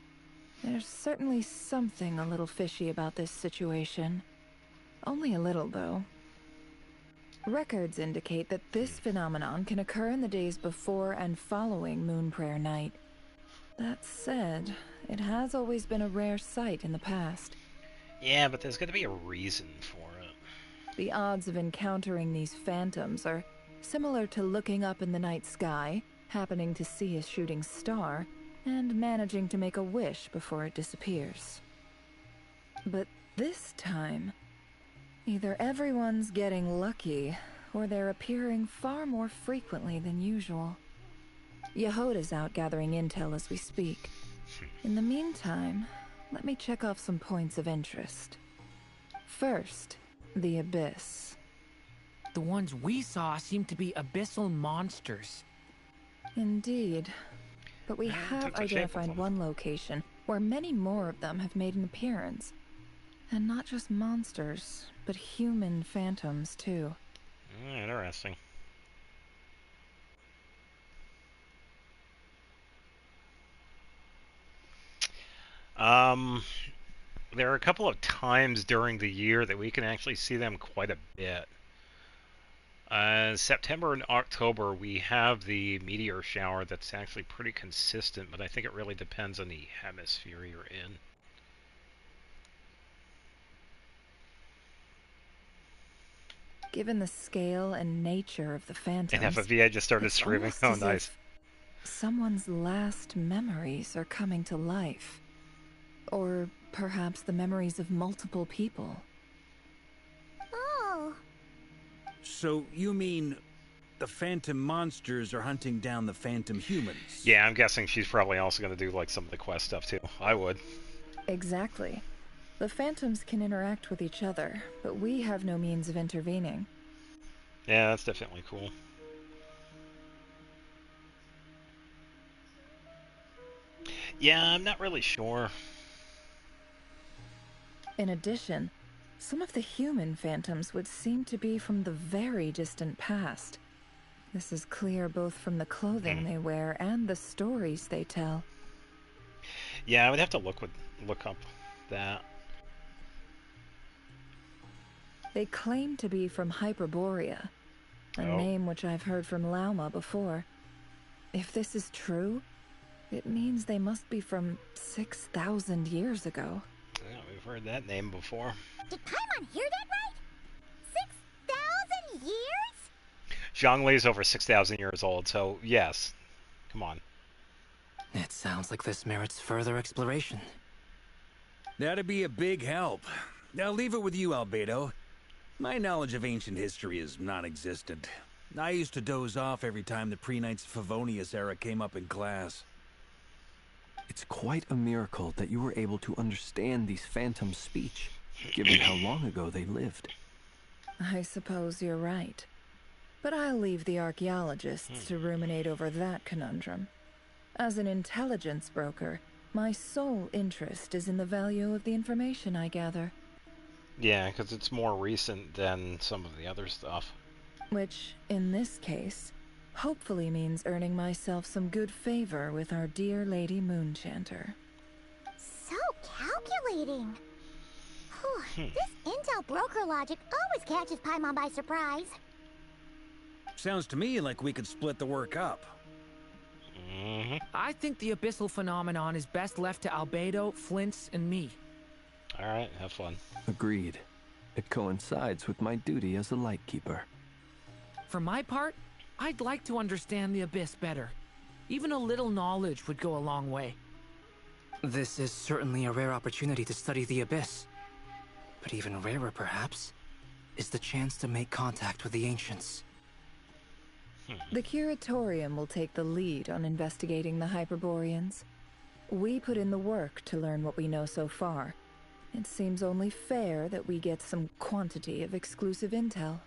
There's certainly something a little fishy about this situation. Only a little, though. Records indicate that this phenomenon can occur in the days before and following Moon Prayer Night. That said, it has always been a rare sight in the past. Yeah, but there's gotta be a reason for it. The odds of encountering these phantoms are similar to looking up in the night sky, happening to see a shooting star, and managing to make a wish before it disappears. But this time, either everyone's getting lucky, or they're appearing far more frequently than usual. Yehoda's out gathering intel as we speak. In the meantime, let me check off some points of interest. First, the Abyss. The ones we saw seemed to be abyssal monsters. Indeed. But we have took the shape of identified them. one location where many more of them have made an appearance. And not just monsters, but human phantoms, too. Interesting. There are a couple of times during the year that we can actually see them quite a bit. September and October, we have the meteor shower that's actually pretty consistent, but I think it really depends on the hemisphere you're in. Given the scale and nature of the phantoms, And FFVA just started it's streaming. almost Oh, as nice. if someone's last memories are coming to life. Or perhaps the memories of multiple people. Oh. So you mean the phantom monsters are hunting down the phantom humans? Yeah, I'm guessing she's probably also going to do like some of the quest stuff too. I would. Exactly. The phantoms can interact with each other, but we have no means of intervening. Yeah, that's definitely cool. Yeah, I'm not really sure. In addition, some of the human phantoms would seem to be from the very distant past. This is clear both from the clothing they wear and the stories they tell. Yeah, I would have to look up that. They claim to be from Hyperborea, a name which I've heard from Lauma before. If this is true, it means they must be from 6,000 years ago. Yeah, we've heard that name before. Did Paimon hear that right? 6,000 years? Zhongli's over 6,000 years old, so yes. Come on. It sounds like this merits further exploration. That'd be a big help. I'll leave it with you, Albedo. My knowledge of ancient history is non-existent. I used to doze off every time the pre-Knights of Favonius era came up in class. It's quite a miracle that you were able to understand these phantoms' speech, given how long ago they lived. I suppose you're right. But I'll leave the archaeologists to ruminate over that conundrum. As an intelligence broker, my sole interest is in the value of the information I gather. Yeah, because it's more recent than some of the other stuff. Which, in this case, hopefully means earning myself some good favor with our dear Lady Moonchanter. So calculating. Whew, this intel broker logic always catches Paimon by surprise. Sounds to me like we could split the work up. I think the abyssal phenomenon is best left to Albedo, Flint's, and me. Alright, have fun. Agreed. It coincides with my duty as a lightkeeper. For my part, I'd like to understand the abyss better. Even a little knowledge would go a long way. This is certainly a rare opportunity to study the abyss. But even rarer, perhaps, is the chance to make contact with the ancients. The Curatorium will take the lead on investigating the Hyperboreans. We put in the work to learn what we know so far. It seems only fair that we get some quantity of exclusive intel.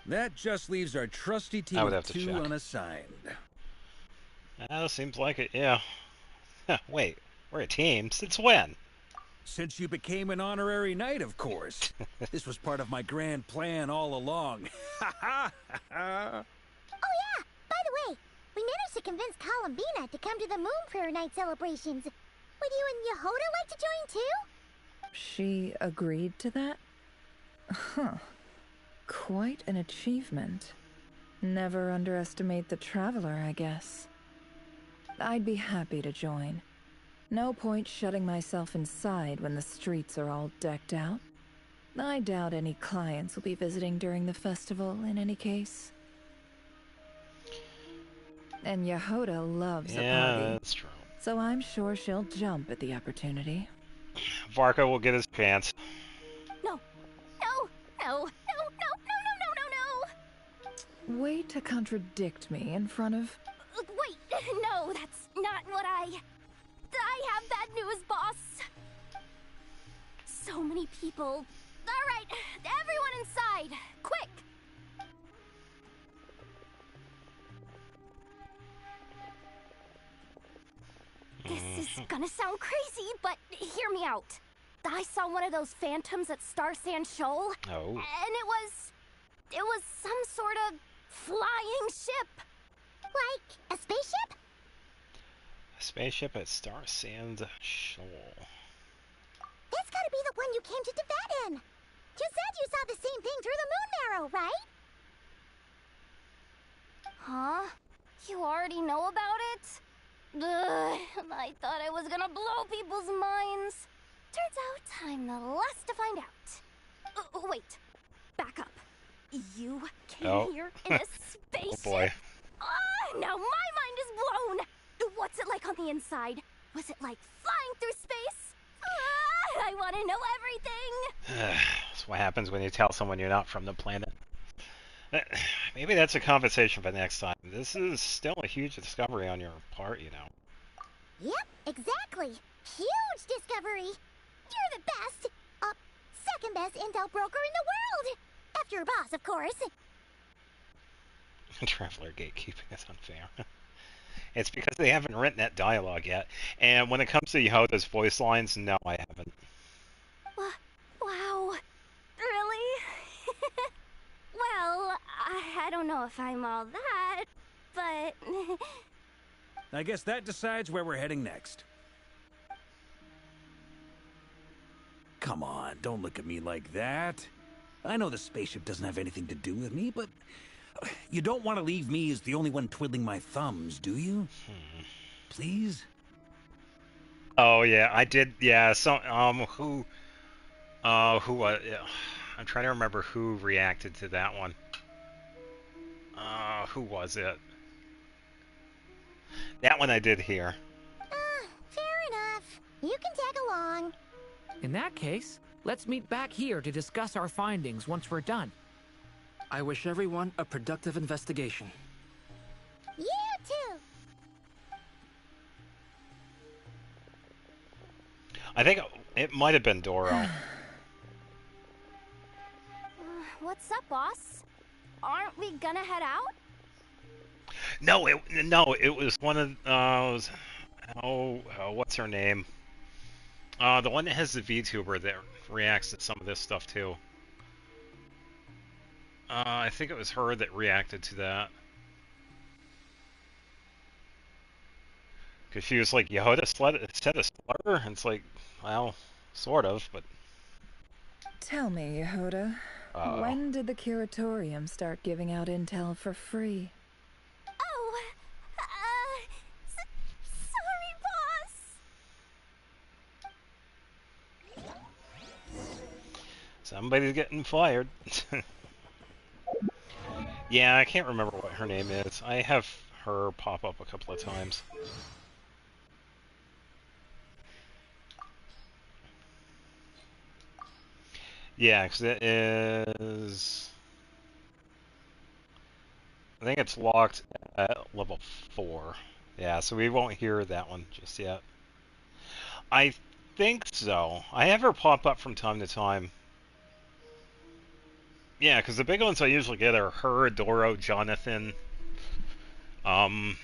That just leaves our trusty team I would of have to 2 check. unassigned. Seems like it, yeah. Wait, we're a team? Since when? Since you became an honorary knight, of course. This was part of my grand plan all along. Oh yeah! By the way, we managed to convince Columbina to come to the Moon Prayer Night celebrations. Would you and Yehoda like to join too? She agreed to that? Huh. Quite an achievement. Never underestimate the traveler, I guess. I'd be happy to join. No point shutting myself inside when the streets are all decked out. I doubt any clients will be visiting during the festival in any case. And Yehoda loves a party. That's true. So I'm sure she'll jump at the opportunity. Varka will get his chance. No, no, no, no, no, no, no, no, no, no. Way to contradict me in front of... Wait, no, that's not what I news, boss. So many people. All right, everyone inside, quick. This is gonna sound crazy, but hear me out. I saw one of those phantoms at Star Sand Shoal. Oh. And it was some sort of flying ship. Like a spaceship? A spaceship at Star Sand Shoal. That's gotta be the one you came to Tibet in. You said you saw the same thing through the moon marrow, right? Huh? You already know about it? Ugh, I thought I was gonna blow people's minds. Turns out I'm the last to find out. Wait, back up. You came here in a spaceship? Oh boy. Now my mind is blown. What's it like on the inside? Was it like flying through space? I want to know everything. That's what happens when you tell someone you're not from the planet. Maybe that's a conversation for next time. This is still a huge discovery on your part, you know. Yep, exactly. Huge discovery. You're the best, second best intel broker in the world. After your boss, of course. Traveler gatekeeping is unfair. It's because they haven't written that dialogue yet. And when it comes to Yehoda's voice lines, no, I haven't. Wow. Really? Well, I don't know if I'm all that, but... I guess that decides where we're heading next. Come on, don't look at me like that. I know the spaceship doesn't have anything to do with me, but you don't want to leave me as the only one twiddling my thumbs, do you? Please? Oh yeah, I did. Yeah, so who? Yeah, I'm trying to remember who reacted to that one. Who was it? That one I did hear. Fair enough. You can tag along. In that case, let's meet back here to discuss our findings once we're done. I wish everyone a productive investigation. You too. I think it might have been Doro. What's up, boss? Aren't we gonna head out? No, it was one of what's her name? The one that has the VTuber that reacts to some of this stuff too. I think it was her that reacted to that. Because she was like, Yehoda said a slur? And it's like, well, sort of, but... Tell me, Yehoda, when did the Curatorium start giving out intel for free? Oh, sorry, boss. Somebody's getting fired. Yeah, I can't remember what her name is. I have her pop up a couple of times. Yeah, because it is... I think it's locked at level 4. Yeah, so we won't hear that one just yet. I think so. I have her pop up from time to time. Yeah, because the big ones I usually get are her, Doro, Jonathan. The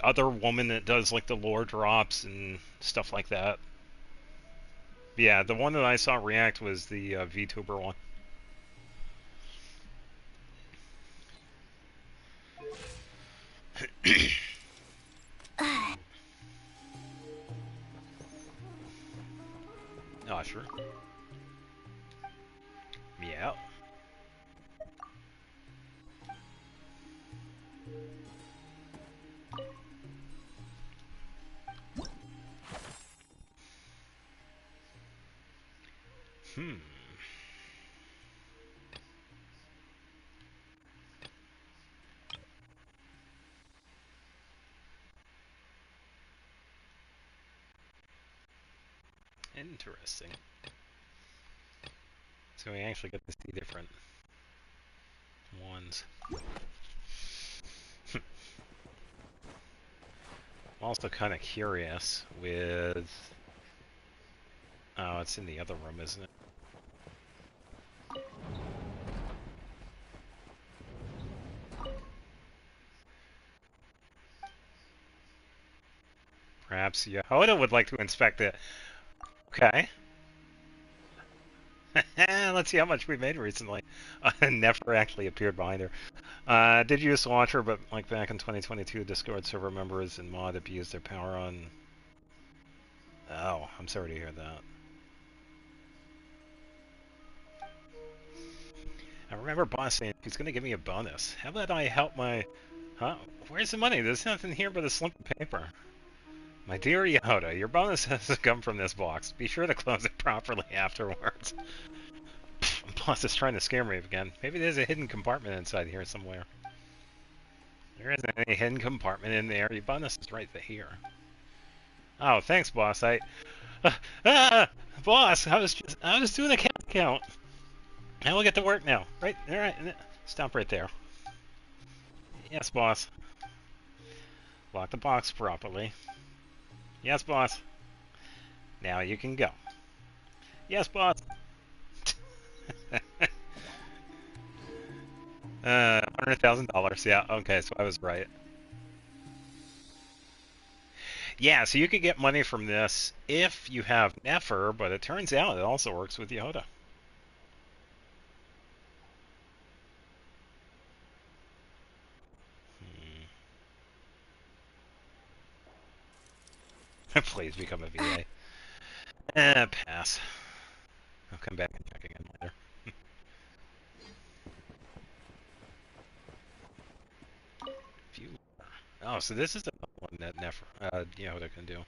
other woman that does like the lore drops and stuff like that. Yeah, the one that I saw react was the VTuber one. Oh, sure. Yeah. Interesting. So we actually get to see different ones. also kind of curious with... Oh, it's in the other room, isn't it? Perhaps Yehoda would like to inspect it. Okay. Let's see how much we made recently. Never actually appeared behind her. Did use the launcher, but like back in 2022, Discord server members and mod abused their power on... Oh, I'm sorry to hear that. I remember boss saying he's going to give me a bonus. How about I help my... Huh? Where's the money? There's nothing here but a slip of paper. My dear Yehoda, your bonus has to come from this box. Be sure to close it properly afterwards. Boss is trying to scare me again. Maybe there's a hidden compartment inside here somewhere. There isn't any hidden compartment in there. Your bonus is right here. Oh, thanks, boss. Boss, I was doing a count. Now we'll get to work now. Right, all right. Stop right there. Yes, boss. Lock the box properly. Yes, boss. Now you can go. Yes, boss. $100,000. Yeah, okay, so I was right. Yeah, so you could get money from this if you have Nefer, but it turns out it also works with Yehoda. Please become a VA. Pass. I'll come back and check again later. Oh, so this is the one that Nefer, Yehoda can do.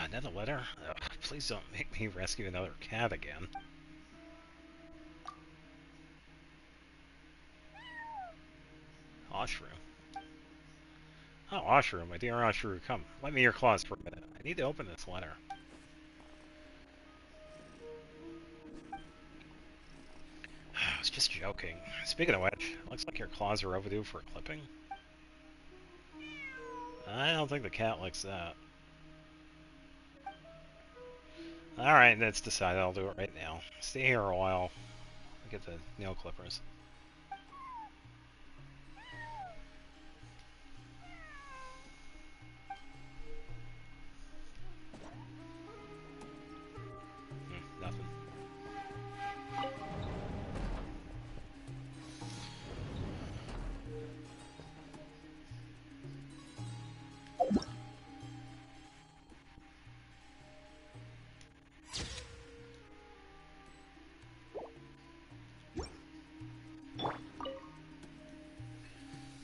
Another letter? Ugh, please don't make me rescue another cat again. Oshru. Oh, Oshru, my dear Oshru, come. Let me your claws for a minute. I need to open this letter. I was just joking. Speaking of which, looks like your claws are overdue for clipping. I don't think the cat likes that. Alright, that's decided. I'll do it right now. Stay here a while. I'll get the nail clippers. Nothing.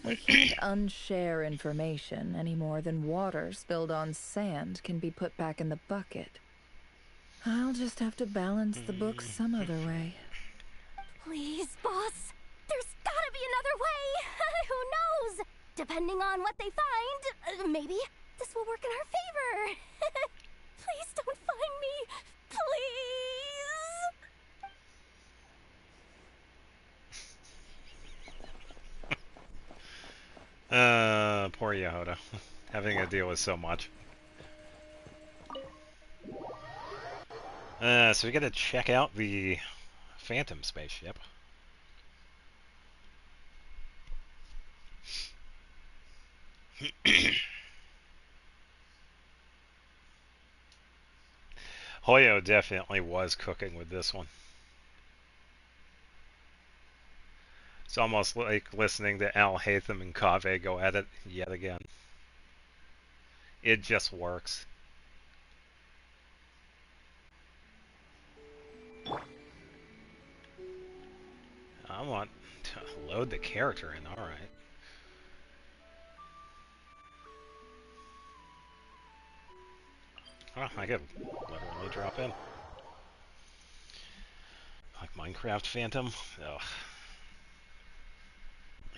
We can't unshare information any more than water spilled on sand can be put back in the bucket. I'll just have to balance the books some other way. Please, boss. There's gotta be another way. Who knows? Depending on what they find, maybe this will work in our favor. Please don't find me. Please. Poor Yehoda. Having to deal with so much. So we gotta check out the Phantom spaceship. Hoyo definitely was cooking with this one. It's almost like listening to Al Hatham and Kaveh go at it yet again. It just works. I want to load the character in, alright. Oh, I could literally drop in. Like Minecraft Phantom? Ugh.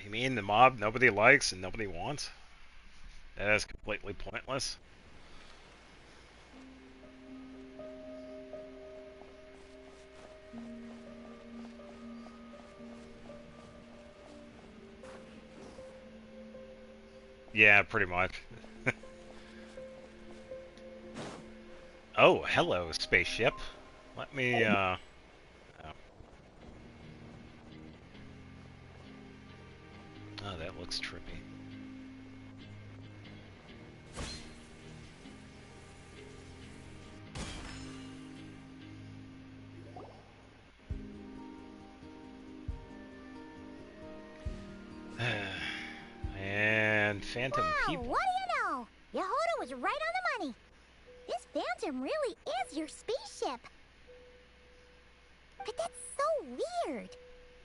You mean the mob nobody likes and nobody wants? That is completely pointless. Yeah, pretty much. Oh, hello, spaceship. Let me, oh. Oh, that looks trippy. And Phantom people. What do you know? Yehoda was right on the money. This Phantom really is your spaceship. But that's so weird.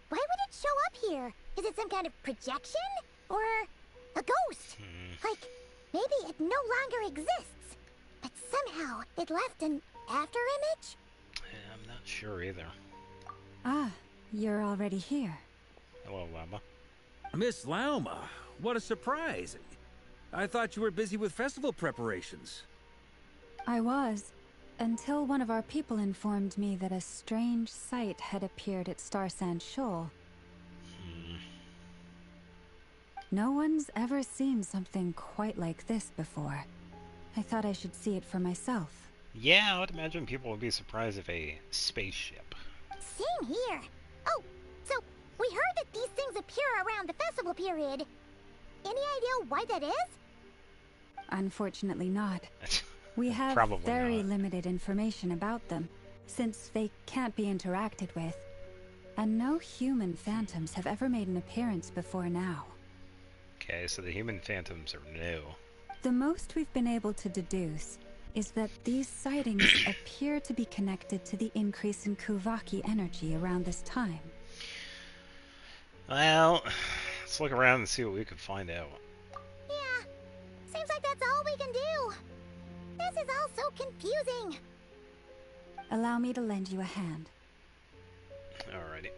Why would it show up here? Is it some kind of projection? Or a ghost? Like, maybe it no longer exists, but somehow it left an afterimage? I'm not sure either. Ah, you're already here. Hello, Llama. Miss Lauma, what a surprise. I thought you were busy with festival preparations. I was, until one of our people informed me that a strange sight had appeared at Star Sand Shoal. No one's ever seen something quite like this before. I thought I should see it for myself. Yeah, I would imagine people would be surprised if a spaceship. Same here. Oh, so we heard that these things appear around the festival period. Any idea why that is? Unfortunately not. We have Probably very not. limited information about them, since they can't be interacted with. And no human phantoms have ever made an appearance before now. Okay, so the human phantoms are new. The most we've been able to deduce is that these sightings appear to be connected to the increase in Kuvaki energy around this time. Well, let's look around and see what we can find out. Yeah, seems like that's all we can do. This is all so confusing. Allow me to lend you a hand. Alrighty.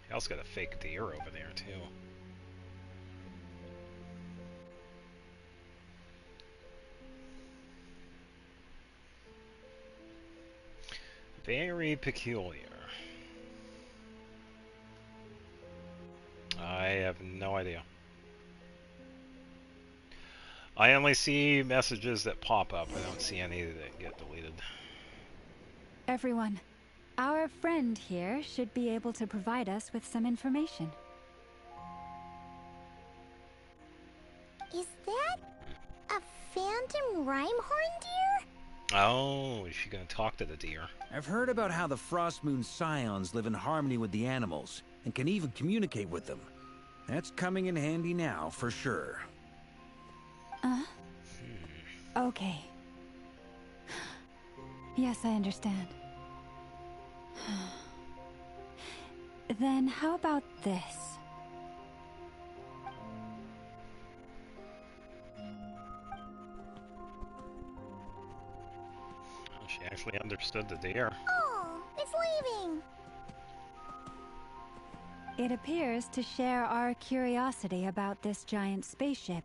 He also got a fake deer over there, too. Very peculiar. I have no idea. I only see messages that pop up. I don't see any that get deleted. Everyone, our friend here should be able to provide us with some information. Is that a phantom Rhymehorn deer? Oh, is she gonna talk to the deer? I've heard about how the Frost Moon Scions live in harmony with the animals, and can even communicate with them. That's coming in handy now, for sure. Okay. Yes, I understand. Then how about this? Oh, she actually understood the deer. Oh, it's leaving. It appears to share our curiosity about this giant spaceship,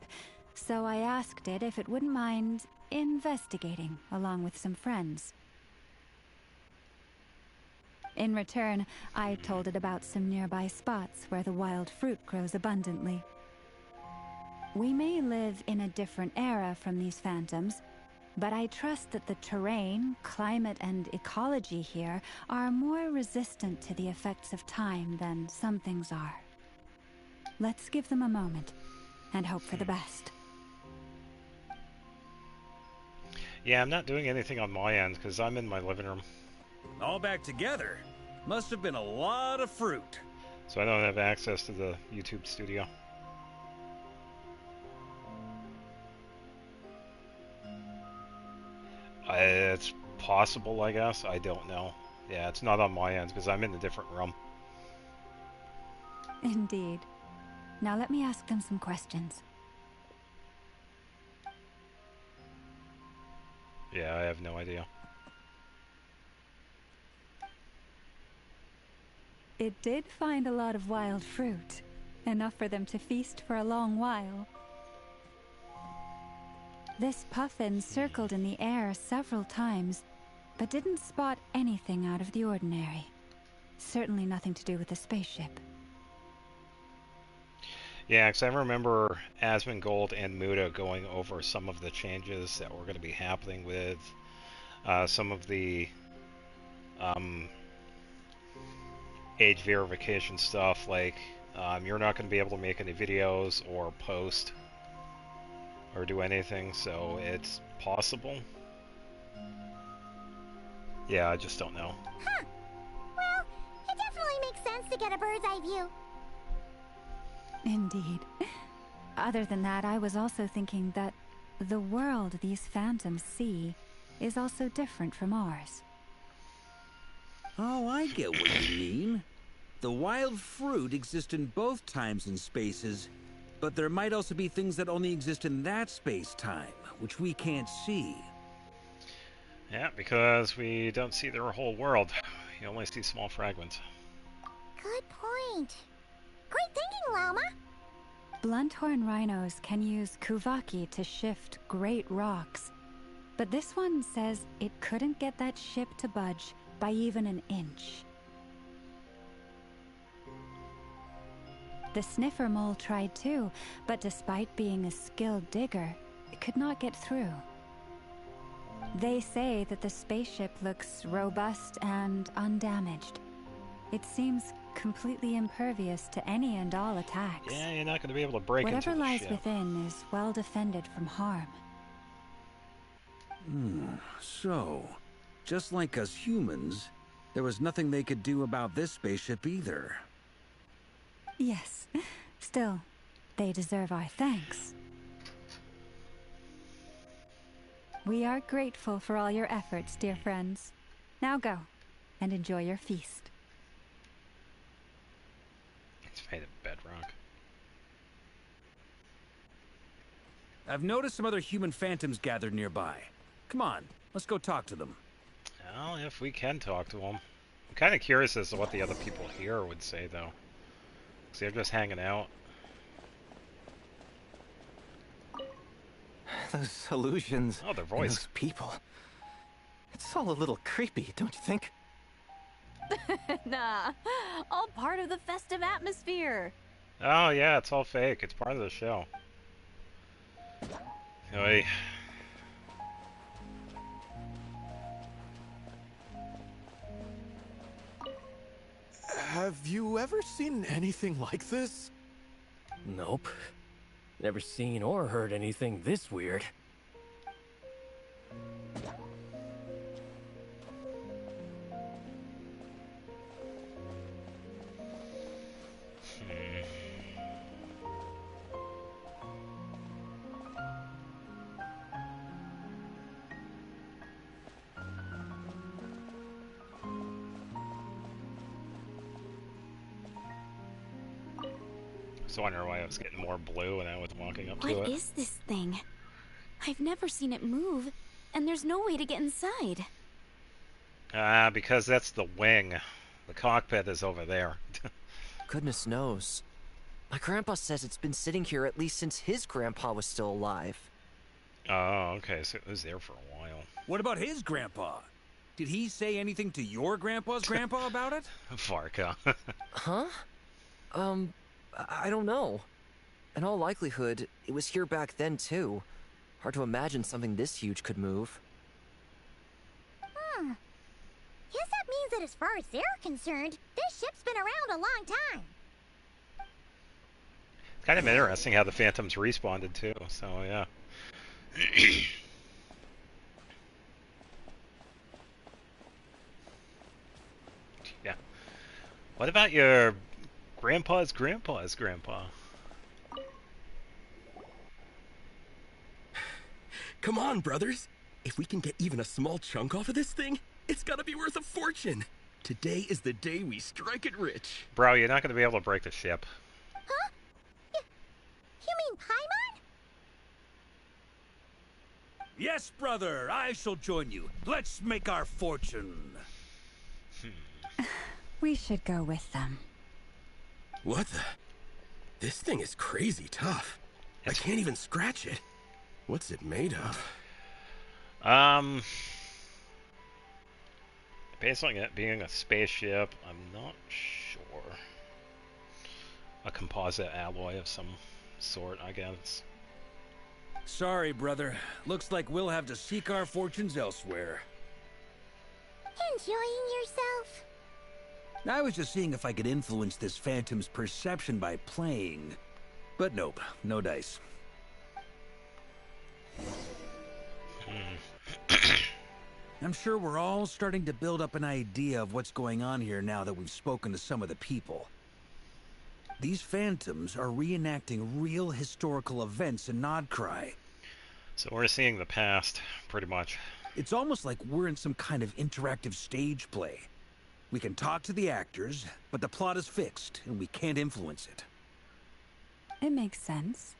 so I asked it if it wouldn't mind investigating along with some friends. In return, I told it about some nearby spots where the wild fruit grows abundantly. We may live in a different era from these phantoms, but I trust that the terrain, climate, and ecology here are more resistant to the effects of time than some things are. Let's give them a moment and hope for the best. Yeah, I'm not doing anything on my end because I'm in my living room. All back together. Must have been a lot of fruit. So I don't have access to the YouTube studio. It's possible, I guess. I don't know. Yeah, it's not on my end because I'm in a different room. Indeed. Now let me ask them some questions. Yeah, I have no idea. It did find a lot of wild fruit, enough for them to feast for a long while. This puffin circled in the air several times, but didn't spot anything out of the ordinary. Certainly nothing to do with the spaceship. Yeah, because I remember Asmongold and Muda going over some of the changes that were going to be happening with some of the age verification stuff, like you're not going to be able to make any videos or post or do anything, so it's possible. Yeah, I just don't know. Huh. Well, it definitely makes sense to get a bird's eye view. Indeed. Other than that, I was also thinking that the world these phantoms see is also different from ours. Oh, I get what you mean. The wild fruit exists in both times and spaces, but there might also be things that only exist in that space-time, which we can't see. Yeah, because we don't see their whole world. You only see small fragments. Good point. Great thinking, Lauma. Blunthorn rhinos can use kuvaki to shift great rocks, but this one says it couldn't get that ship to budge by even an inch. The sniffer mole tried too, but despite being a skilled digger, it could not get through. They say that the spaceship looks robust and undamaged. It seems completely impervious to any and all attacks. Yeah, you're not going to be able to break Whatever into the lies ship. within is well defended from harm. So, just like us humans, there was nothing they could do about this spaceship either. Yes. Still, they deserve our thanks. We are grateful for all your efforts, dear friends. Now go, and enjoy your feast. It's made of bedrock. I've noticed some other human phantoms gathered nearby. Come on, let's go talk to them. Well, if we can talk to them. I'm kind of curious as to what the other people here would say, though. Because they're just hanging out. Those illusions. Oh, their and voice. those people. It's all a little creepy, don't you think? Nah, all part of the festive atmosphere. Oh, yeah, it's all fake. It's part of the show. Oy. Have you ever seen anything like this? Nope. Never seen or heard anything this weird. I was wondering why I was getting more blue when I was walking up to it. What is this thing? I've never seen it move, and there's no way to get inside. Because that's the wing. The cockpit is over there. Goodness knows. My grandpa says it's been sitting here at least since his grandpa was still alive. Oh, okay, so it was there for a while. What about his grandpa? Did he say anything to your grandpa's grandpa about it? Varka. Huh? I don't know. In all likelihood, it was here back then, too. Hard to imagine something this huge could move. Guess that means that as far as they're concerned, this ship's been around a long time. It's kind of interesting how the Phantoms responded, too, so yeah. Yeah. What about your grandpa's grandpa's grandpa? Come on, brothers. If we can get even a small chunk off of this thing, it's gotta be worth a fortune. Today is the day we strike it rich. Bro, you're not going to be able to break the ship. Huh? You mean Paimon? Yes, brother, I shall join you. Let's make our fortune. We should go with them. What the? This thing is crazy tough. I can't even scratch it. What's it made of? Based on it being a spaceship, I'm not sure. a composite alloy of some sort, I guess. Sorry, brother. Looks like we'll have to seek our fortunes elsewhere. Enjoying yourself? I was just seeing if I could influence this phantom's perception by playing. But nope, no dice. I'm sure we're all starting to build up an idea of what's going on here now that we've spoken to some of the people. These phantoms are reenacting real historical events in Nodcry. So we're seeing the past, pretty much. It's almost like we're in some kind of interactive stage play. We can talk to the actors, but the plot is fixed, and we can't influence it. It makes sense.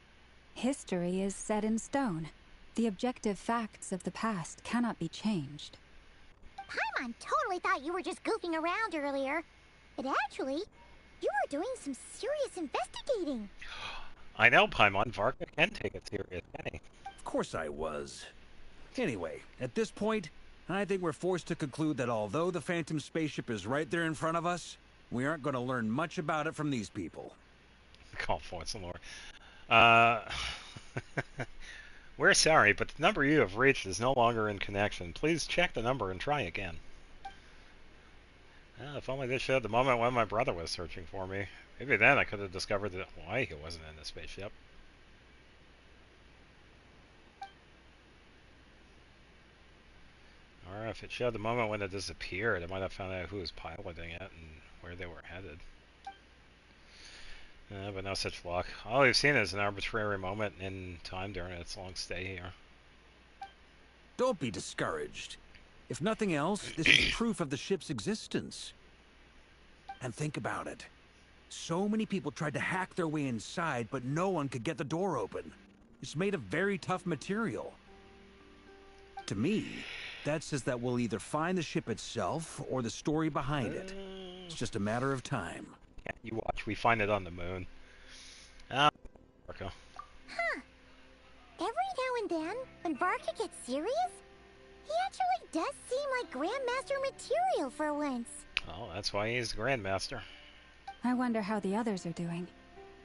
History is set in stone. The objective facts of the past cannot be changed. Paimon totally thought you were just goofing around earlier. But actually, you were doing some serious investigating. I know, Paimon. Varka can take it serious, can he? Of course I was. Anyway, at this point, I think we're forced to conclude that although the Phantom spaceship is right there in front of us, we aren't going to learn much about it from these people. Call for some more. We're sorry, but the number you have reached is no longer in connection. Please check the number and try again. If only this showed the moment when my brother was searching for me. Maybe then I could have discovered why he wasn't in the spaceship. Or if it showed the moment when it disappeared, I might have found out who was piloting it and where they were headed. But no such luck. All we've seen is an arbitrary moment in time during its long stay here. Don't be discouraged. If nothing else, this is proof of the ship's existence. And think about it. So many people tried to hack their way inside, but no one could get the door open. It's made of very tough material. To me, that says that we'll either find the ship itself or the story behind it. It's just a matter of time. Yeah, you watch. We find it on the moon. Varka. Huh. Every now and then, when Varka gets serious, he actually does seem like Grandmaster material for once. Oh, that's why he's the Grandmaster. I wonder how the others are doing.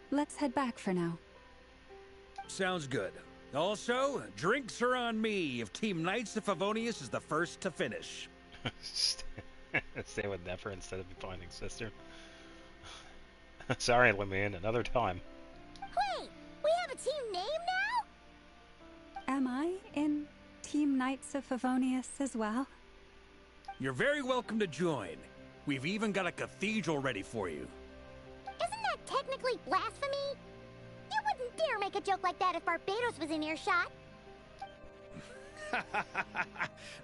Let's head back for now. Sounds good. Also, drinks are on me if Team Knights of Favonius is the first to finish. Stay with Nefer instead of finding sister. Sorry, Lemon, another time. Wait, we have a team name now? Am I in Team Knights of Favonius as well? You're very welcome to join. We've even got a cathedral ready for you. Isn't that technically blasphemy? You wouldn't dare make a joke like that if Barbados was in earshot.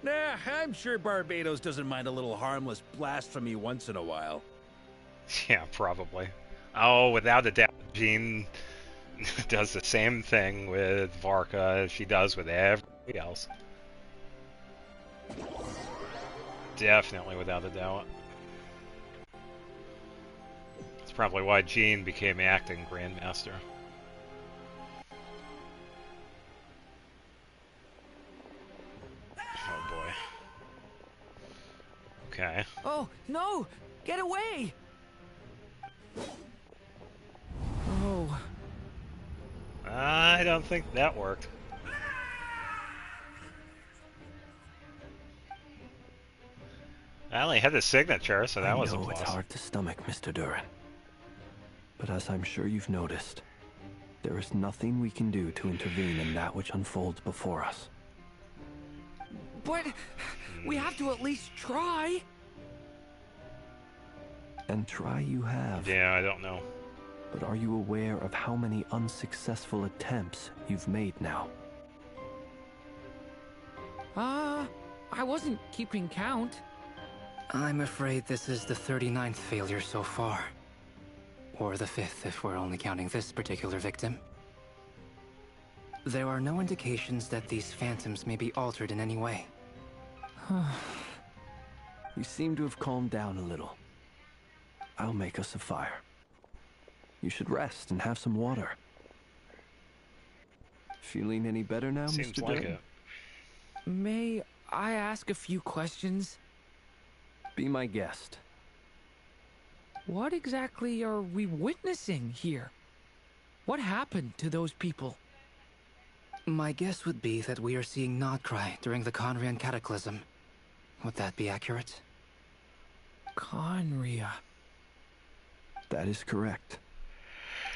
Nah, I'm sure Barbados doesn't mind a little harmless blasphemy once in a while. Yeah, probably. Oh, without a doubt, Jean does the same thing with Varka as she does with everybody else. Definitely, without a doubt. It's probably why Jean became acting Grandmaster. Oh boy. Okay. Oh, no! Get away! Oh. I don't think that worked. Well, he had his signature, so that was a I know plus. it's hard to stomach, Mr. Duran. But as I'm sure you've noticed, there is nothing we can do to intervene in that which unfolds before us. But we have to at least try. And try you have. Yeah, I don't know. But are you aware of how many unsuccessful attempts you've made now? I wasn't keeping count. I'm afraid this is the 39th failure so far. Or the 5th if we're only counting this particular victim. There are no indications that these phantoms may be altered in any way. You seem to have calmed down a little. I'll make us a fire. You should rest and have some water. Feeling any better now, Seems Mr. like Duran? it. May I ask a few questions? Be my guest. What exactly are we witnessing here? What happened to those people? My guess would be that we are seeing Nodcry during the Conrian Cataclysm. Would that be accurate? Conria. That is correct.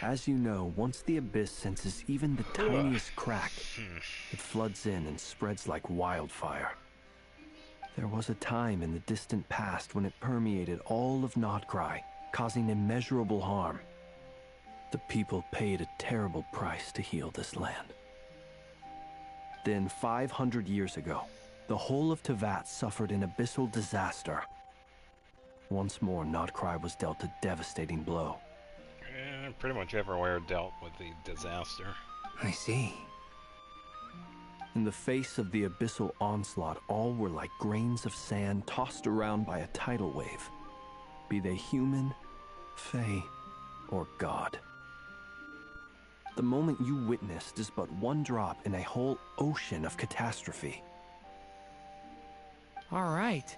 As you know, once the Abyss senses even the tiniest crack, it floods in and spreads like wildfire. There was a time in the distant past when it permeated all of Nodcry, causing immeasurable harm. The people paid a terrible price to heal this land. Then, 500 years ago, the whole of Teyvat suffered an abyssal disaster. Once more, Nodcry was dealt a devastating blow. Pretty much everywhere dealt with the disaster. I see. In the face of the abyssal onslaught, all were like grains of sand tossed around by a tidal wave, be they human, fae, or god. The moment you witnessed is but one drop in a whole ocean of catastrophe. All right.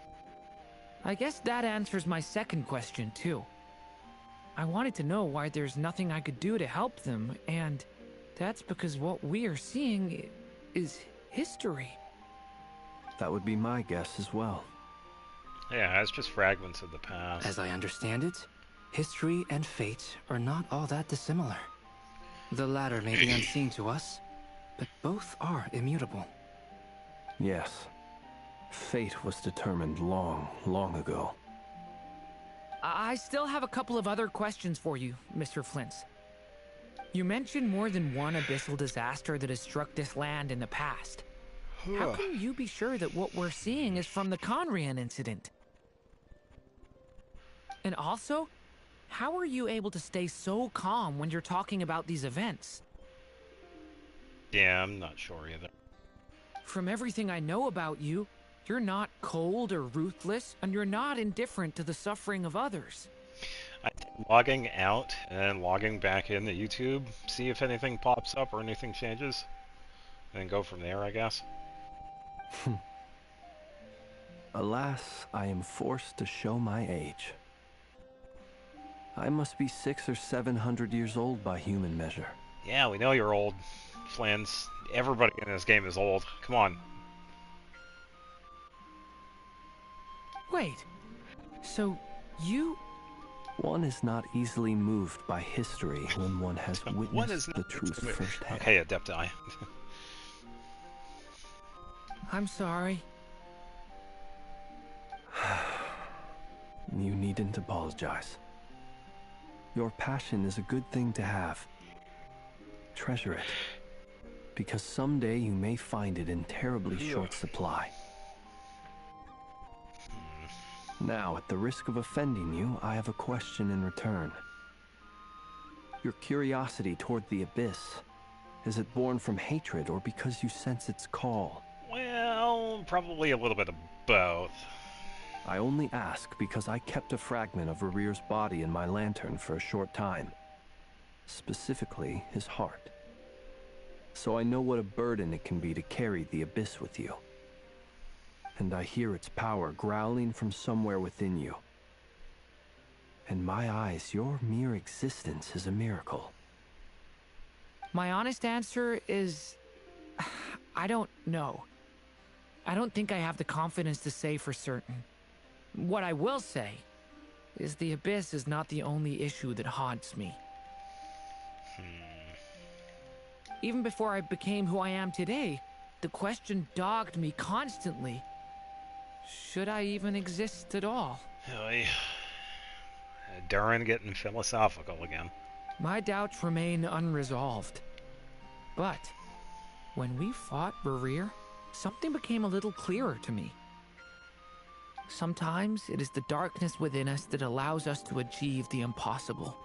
I guess that answers my second question, too. I wanted to know why there's nothing I could do to help them, and that's because what we are seeing is history. That would be my guess as well. Yeah, it's just fragments of the past. As I understand it, history and fate are not all that dissimilar. The latter may be unseen to us, but both are immutable. Yes. Fate was determined long, long ago. I still have a couple of other questions for you, Mr. Flint's. You mentioned more than one abyssal disaster that has struck this land in the past. How can you be sure that what we're seeing is from the Conrian incident? And also, how are you able to stay so calm when you're talking about these events? Yeah, I'm not sure either. From everything I know about you, you're not cold or ruthless, and you're not indifferent to the suffering of others. I think logging out and logging back into YouTube, see if anything pops up or anything changes, and go from there, I guess. Alas, I am forced to show my age. I must be 600 or 700 years old by human measure. Yeah, we know you're old, Flans. Everybody in this game is old. Come on. Wait, so you... One is not easily moved by history when one has witnessed the truth firsthand. Okay, Adepti. I'm sorry. You needn't apologize. Your passion is a good thing to have. Treasure it, because someday you may find it in terribly short supply. Now, at the risk of offending you, I have a question in return. Your curiosity toward the Abyss, is it born from hatred or because you sense its call? Well, probably a little bit of both. I only ask because I kept a fragment of Rarir's body in my lantern for a short time. Specifically, his heart. So I know what a burden it can be to carry the Abyss with you. And I hear its power growling from somewhere within you. In my eyes, your mere existence is a miracle. My honest answer is... I don't know. I don't think I have the confidence to say for certain. What I will say is the Abyss is not the only issue that haunts me. Even before I became who I am today, the question dogged me constantly. Should I even exist at all? Durin getting philosophical again. My doubts remain unresolved. But when we fought Rarir, something became a little clearer to me. Sometimes it is the darkness within us that allows us to achieve the impossible.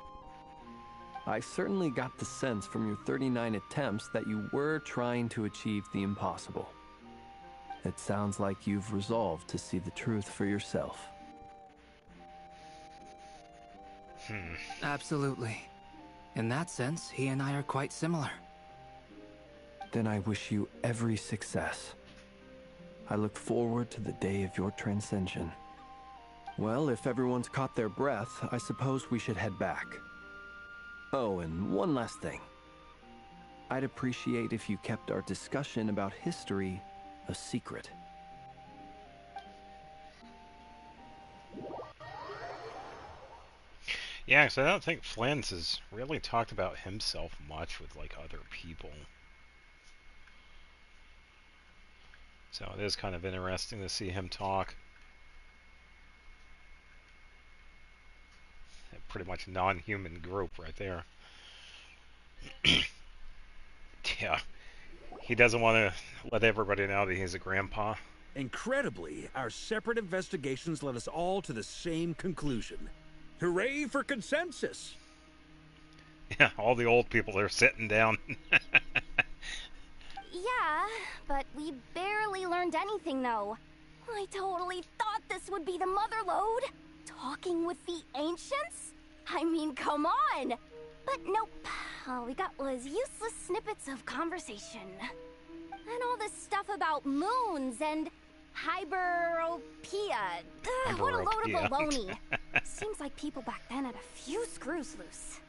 I certainly got the sense from your 39 attempts that you were trying to achieve the impossible. It sounds like you've resolved to see the truth for yourself. Absolutely. In that sense, he and I are quite similar. Then I wish you every success. I look forward to the day of your transcension. Well, if everyone's caught their breath, I suppose we should head back. Oh, and one last thing. I'd appreciate if you kept our discussion about history a secret. Yeah, because I don't think Flynn has really talked about himself much with, like, other people. So it is kind of interesting to see him talk. A pretty much non-human group right there. Yeah. He doesn't want to let everybody know that he's a grandpa. Incredibly, our separate investigations led us all to the same conclusion. Hooray for consensus! Yeah, all the old people are sitting down. Yeah, but we barely learned anything, though. I totally thought this would be the mother lode. Talking with the ancients? I mean, come on! But nope. All we got was useless snippets of conversation. And all this stuff about moons and hyperopia. What a load of baloney. Seems like people back then had a few screws loose.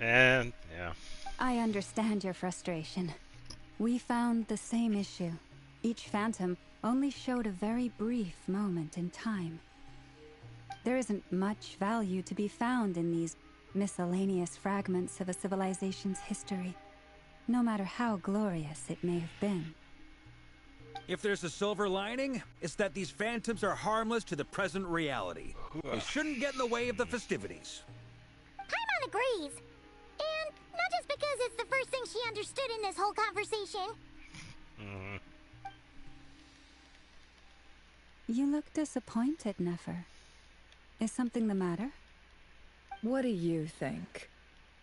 And, yeah. I understand your frustration. We found the same issue. Each phantom only showed a very brief moment in time. There isn't much value to be found in these miscellaneous fragments of a civilization's history, no matter how glorious it may have been. If there's a silver lining, it's that these phantoms are harmless to the present reality. They shouldn't get in the way of the festivities. Paimon agrees. And not just because it's the first thing she understood in this whole conversation. You look disappointed, Nefer. Is something the matter? What do you think?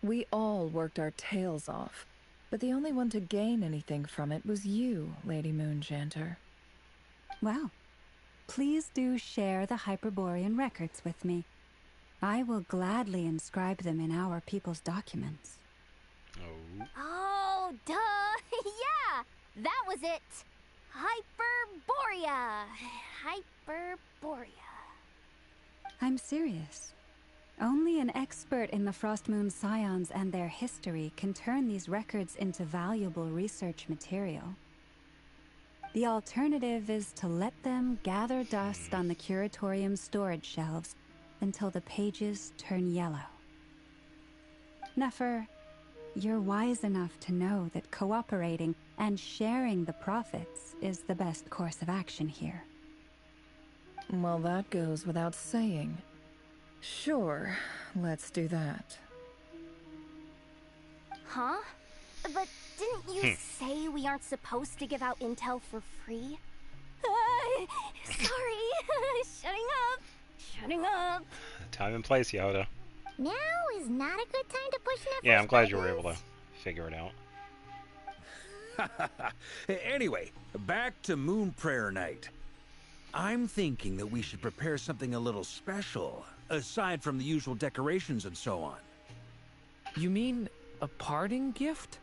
We all worked our tails off, but the only one to gain anything from it was you, Lady Moonjanter. Well, please do share the Hyperborean records with me. I will gladly inscribe them in our people's documents. Oh, duh! Yeah! That was it! Hyperborea! Hyperborea. I'm serious. Only an expert in the Frostmoon Scions and their history can turn these records into valuable research material. The alternative is to let them gather dust on the Curatorium's storage shelves until the pages turn yellow. Nefer, you're wise enough to know that cooperating and sharing the profits is the best course of action here. Well, that goes without saying. Sure, let's do that. Huh? But didn't you say we aren't supposed to give out intel for free? Sorry. Shutting up. Time and place, Yoda. Now is not a good time to push Nefer's Yeah, I'm glad you were buttons. able to figure it out. Anyway, back to Moon Prayer Night. I'm thinking that we should prepare something a little special, aside from the usual decorations and so on. You mean a parting gift?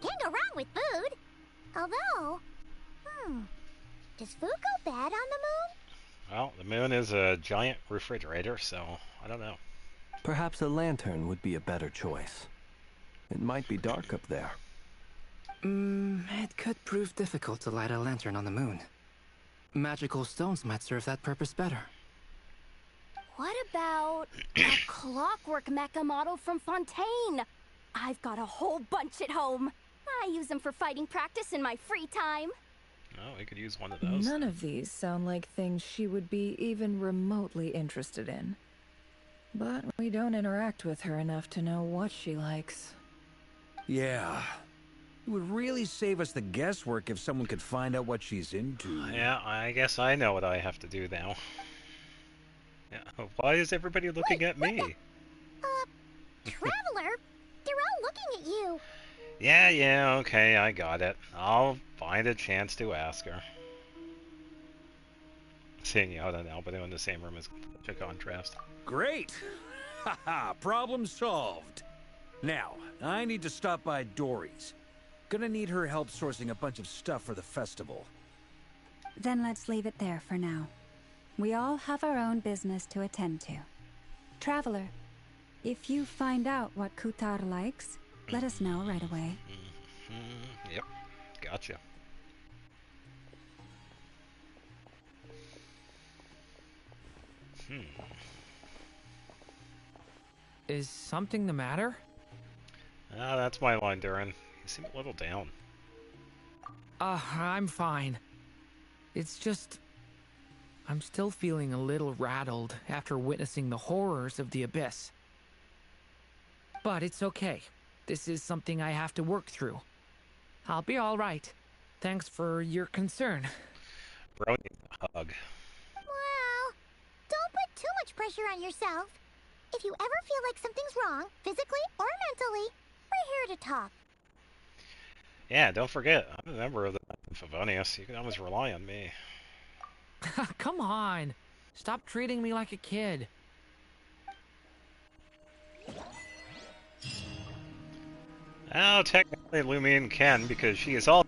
Can't go wrong with food. Although, does food go bad on the moon? Well, the moon is a giant refrigerator, so I don't know. Perhaps a lantern would be a better choice. It might be dark up there. It could prove difficult to light a lantern on the moon. Magical stones might serve that purpose better. What about a clockwork mecha model from Fontaine? I've got a whole bunch at home. I use them for fighting practice in my free time. Oh, we could use one of those. None of these sound like things she would be even remotely interested in. But we don't interact with her enough to know what she likes. Yeah. It would really save us the guesswork if someone could find out what she's into. Yeah, I guess I know what I have to do now. Yeah. Why is everybody looking at me? Traveler, they're all looking at you. Yeah, okay, I got it. I'll find a chance to ask her. Seeing Yoda now, but they're in the same room is such a contrast. Great! Haha, problem solved. Now, I need to stop by Dory's. Gonna need her help sourcing a bunch of stuff for the festival. Then let's leave it there for now. We all have our own business to attend to. Traveler, if you find out what Kutar likes, let us know right away. Yep, gotcha. Is something the matter? Ah, that's my line, Durin. You seem a little down. I'm fine. It's just... I'm still feeling a little rattled after witnessing the horrors of the Abyss. But it's okay. This is something I have to work through. I'll be alright. Thanks for your concern. Bro needs a hug. Well, don't put too much pressure on yourself. If you ever feel like something's wrong, physically or mentally, we're here to talk. Yeah, don't forget, I'm a member of the Favonius. You can always rely on me. Come on. Stop treating me like a kid. Oh, technically Lumion can, because she is all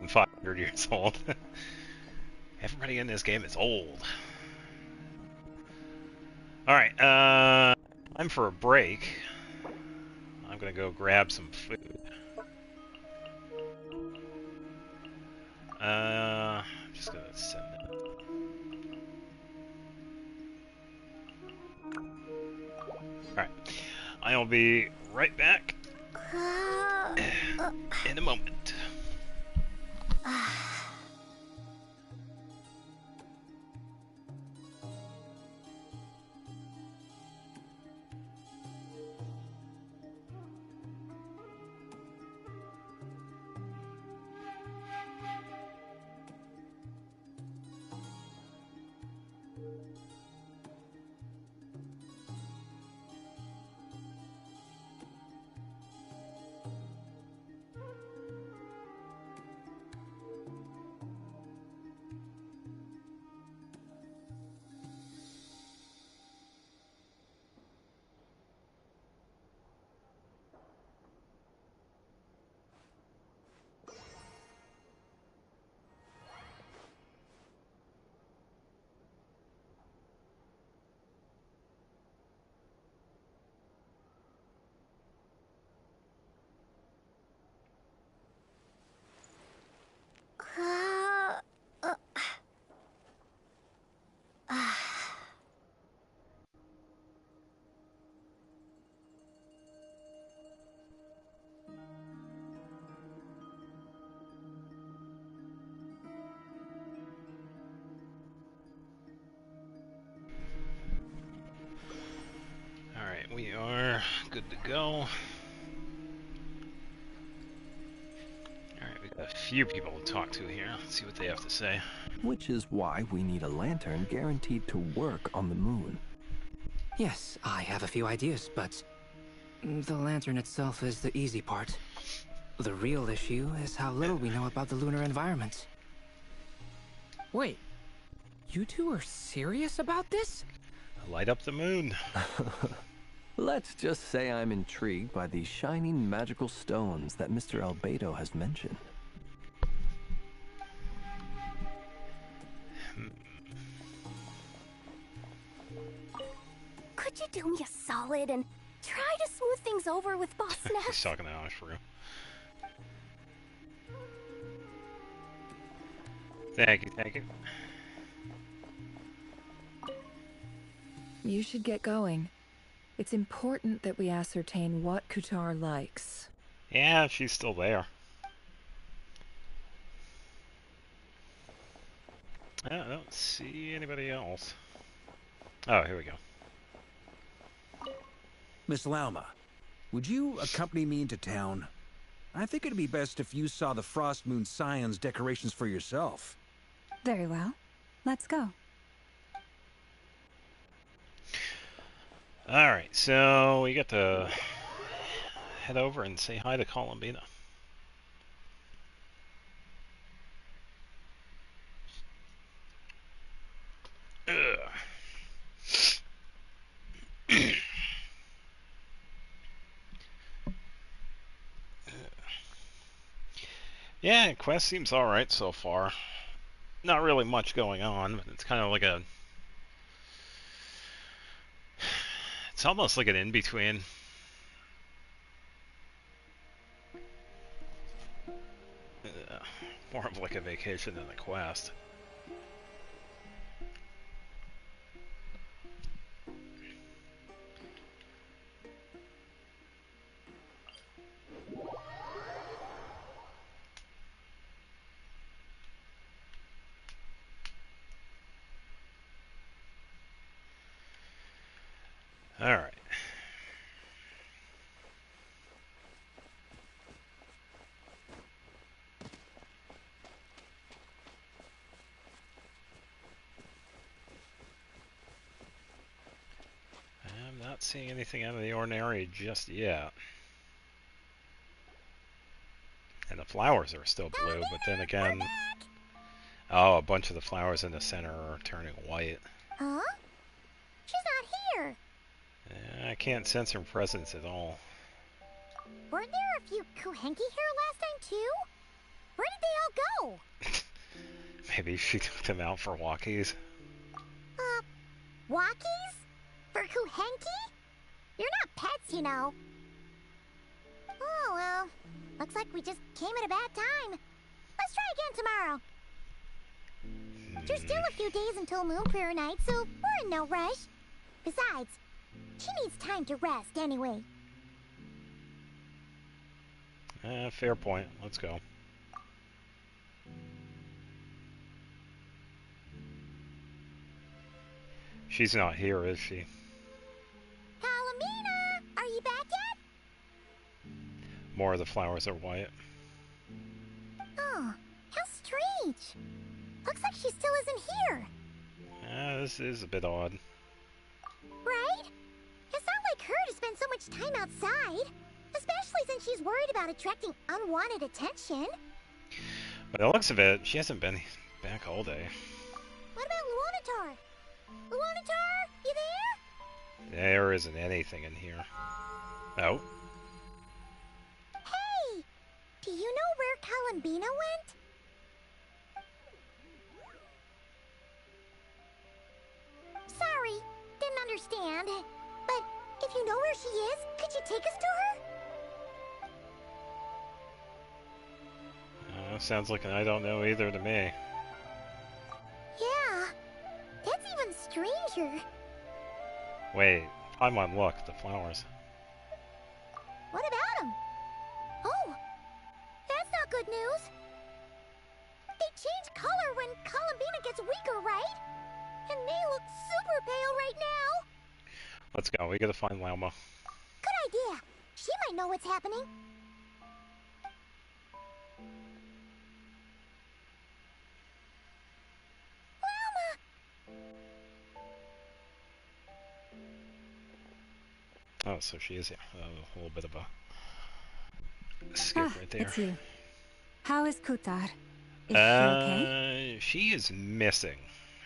500 years old. Everybody in this game is old. Alright, time for a break. I'm gonna go grab some food. I'm just gonna send that. Alright, I'll be right back in a moment. Alright, we are good to go. Alright, we got a few people to talk to here. Let's see what they have to say. Which is why we need a lantern guaranteed to work on the moon. Yes, I have a few ideas, but the lantern itself is the easy part. The real issue is how little we know about the lunar environment. Wait, you two are serious about this? Light up the moon. Let's just say I'm intrigued by these shining magical stones that Mr. Albedo has mentioned. Could you do me a solid and try to smooth things over with Boss Neff? He's talking to Ashru. Thank you, thank you. You should get going. It's important that we ascertain what Kutar likes. Yeah, she's still there. I don't see anybody else. Oh, here we go. Miss Lauma, would you accompany me into town? I think it'd be best if you saw the Frost Moon Scion's decorations for yourself. Very well. Let's go. Alright, so we get to head over and say hi to Columbina. Yeah, quest seems alright so far. Not really much going on, but it's kind of like a It's almost like an in-between. More of like a vacation than a quest. All right. I'm not seeing anything out of the ordinary just yet. And the flowers are still blue, but then again... Oh, a bunch of the flowers in the center are turning white. Huh? She's not here. I can't sense her presence at all. Weren't there a few Kuhenki here last time, too? Where did they all go? Maybe she took them out for walkies. Walkies? For Kuhenki? You're not pets, you know. Oh, well. Looks like we just came at a bad time. Let's try again tomorrow. There's still a few days until Moon Prayer Night, so we're in no rush. Besides, she needs time to rest anyway. Fair point. Let's go. She's not here, is she? Kalamina! Are you back yet? More of the flowers are white. Oh, how strange. Looks like she still isn't here. This is a bit odd. Right? It's not like her to spend so much time outside. Especially since she's worried about attracting unwanted attention. By the looks of it, she hasn't been back all day. What about Luonatar? Luonatar, you there? There isn't anything in here. Oh. Hey! Do you know where Kalambina went? Sorry, didn't understand. But if you know where she is, could you take us to her? Sounds like an I don't know either to me. Yeah, that's even stranger. Wait, Paimon, look, the flowers. What about them? Oh, that's not good news. They change color when Kalambina gets weaker, right? And they look super pale right now. Let's go, we gotta find Lauma. Good idea. She might know what's happening. Oh, so she is a little bit of a skip right there. It's you. How is Kutar? Is she okay? She is missing.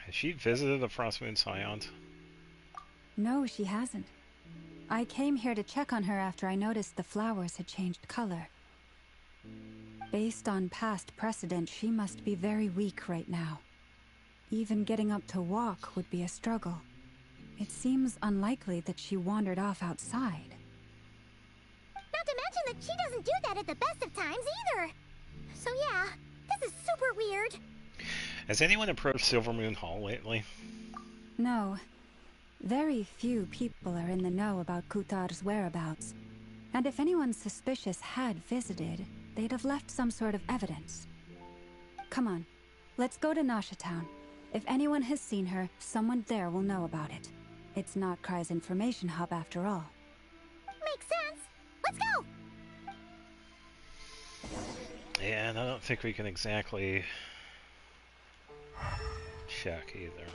Has she visited the Frostmoon Scions? No, she hasn't. I came here to check on her after I noticed the flowers had changed color. Based on past precedent, she must be very weak right now. Even getting up to walk would be a struggle. It seems unlikely that she wandered off outside. Not to mention that she doesn't do that at the best of times either. So yeah, this is super weird. Has anyone approached Silvermoon Hall lately? No. Very few people are in the know about Kutar's whereabouts. And if anyone suspicious had visited, they'd have left some sort of evidence. Come on, let's go to Nasha Town. If anyone has seen her, someone there will know about it. It's not Kry's information hub after all. Makes sense. Let's go! Yeah, and I don't think we can exactly check either.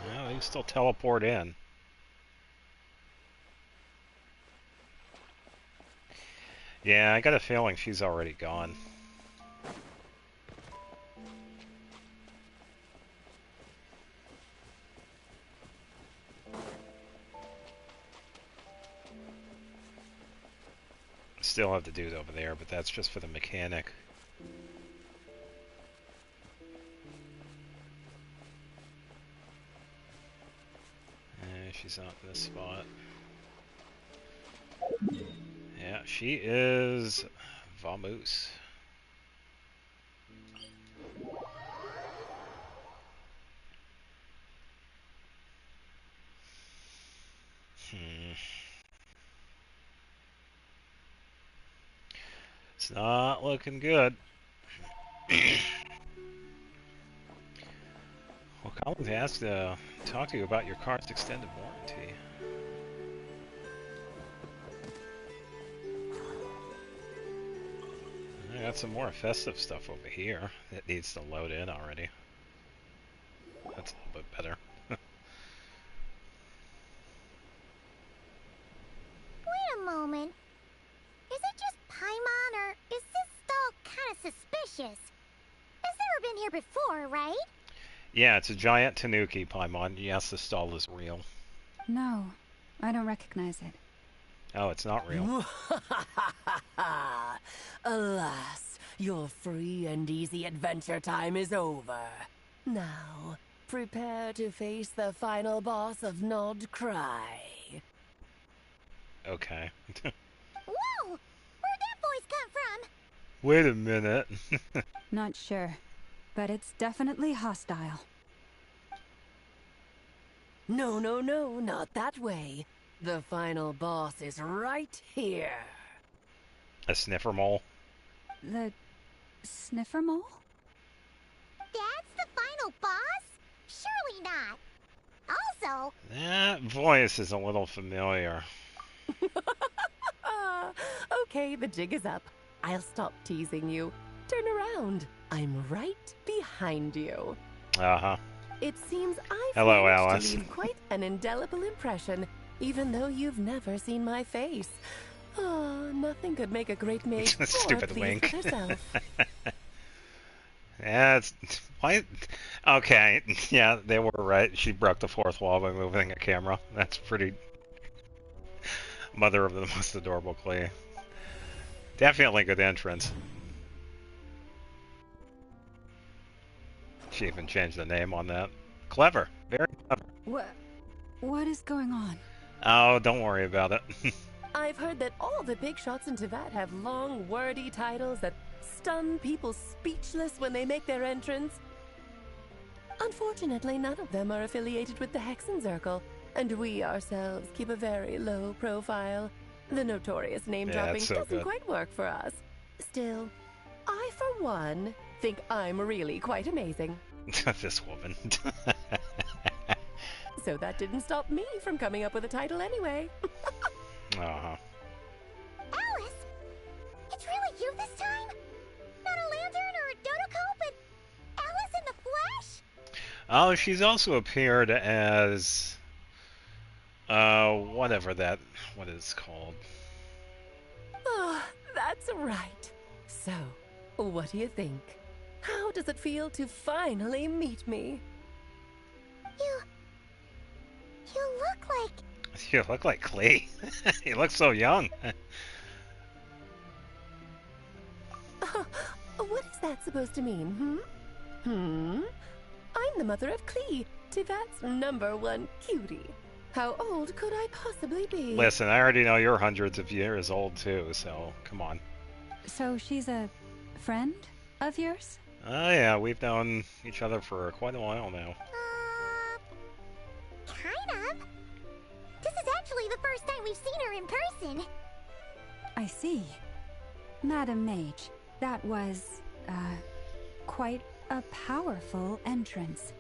No, you can still teleport in. Yeah, I got a feeling she's already gone. Still have to do it over there, but that's just for the mechanic. she's not in this spot. Yeah, she is Vamoose. It's not looking good. Well, Collins asked to talk to you about your car's extended warranty. I got some more festive stuff over here that needs to load in already. That's a little bit better. Wait a moment. Is it just Paimon, or is this stall kind of suspicious? It's never been here before, right? Yeah, it's a giant tanuki, Paimon. Yes, the stall is real. No, I don't recognize it. Oh, it's not real. Alas, your free and easy adventure time is over. Now, prepare to face the final boss of Nod Cry. Okay. Whoa! Where'd that voice come from? Wait a minute. Not sure, but it's definitely hostile. No, no, no, not that way. The final boss is right here. A sniffer mole? The sniffer mole? That's the final boss? Surely not. Also... That voice is a little familiar. Okay, the jig is up. I'll stop teasing you. Turn around. I'm right behind you. Uh-huh. It seems I've Hello, managed Alice. to leave quite an indelible impression, even though you've never seen my face. Oh, nothing could make a great maid more Stupid pleased wink. with herself. Yeah, it's... Why? Okay, yeah, they were right. She broke the fourth wall by moving a camera. That's pretty... Mother of the most adorable Klee. Definitely good entrance. She even changed the name on that. Clever. Very clever. What is going on? Oh, don't worry about it. I've heard that all the big shots in Teyvat have long, wordy titles that stun people speechless when they make their entrance. Unfortunately, none of them are affiliated with the Hexenzirkel, and we ourselves keep a very low profile. The notorious name-dropping so doesn't good. quite work for us. Still, I, for one, think I'm really quite amazing. This woman. So that didn't stop me from coming up with a title anyway. Uh-huh. Alice! It's really you this time? Not a lantern or a Dodoko, but Alice in the flesh? Oh, she's also appeared as... whatever that... What is it called? Oh, that's right. So, what do you think? How does it feel to finally meet me? You look like... You look like Klee. You look so young. What is that supposed to mean, I'm the mother of Klee, Teyvat's #1 cutie. How old could I possibly be? Listen, I already know you're hundreds of years old too, so come on. So she's a friend of yours? Oh yeah, we've known each other for quite a while now. Kind of. This is actually the first time we've seen her in person. I see. Madam Mage, that was, quite a powerful entrance.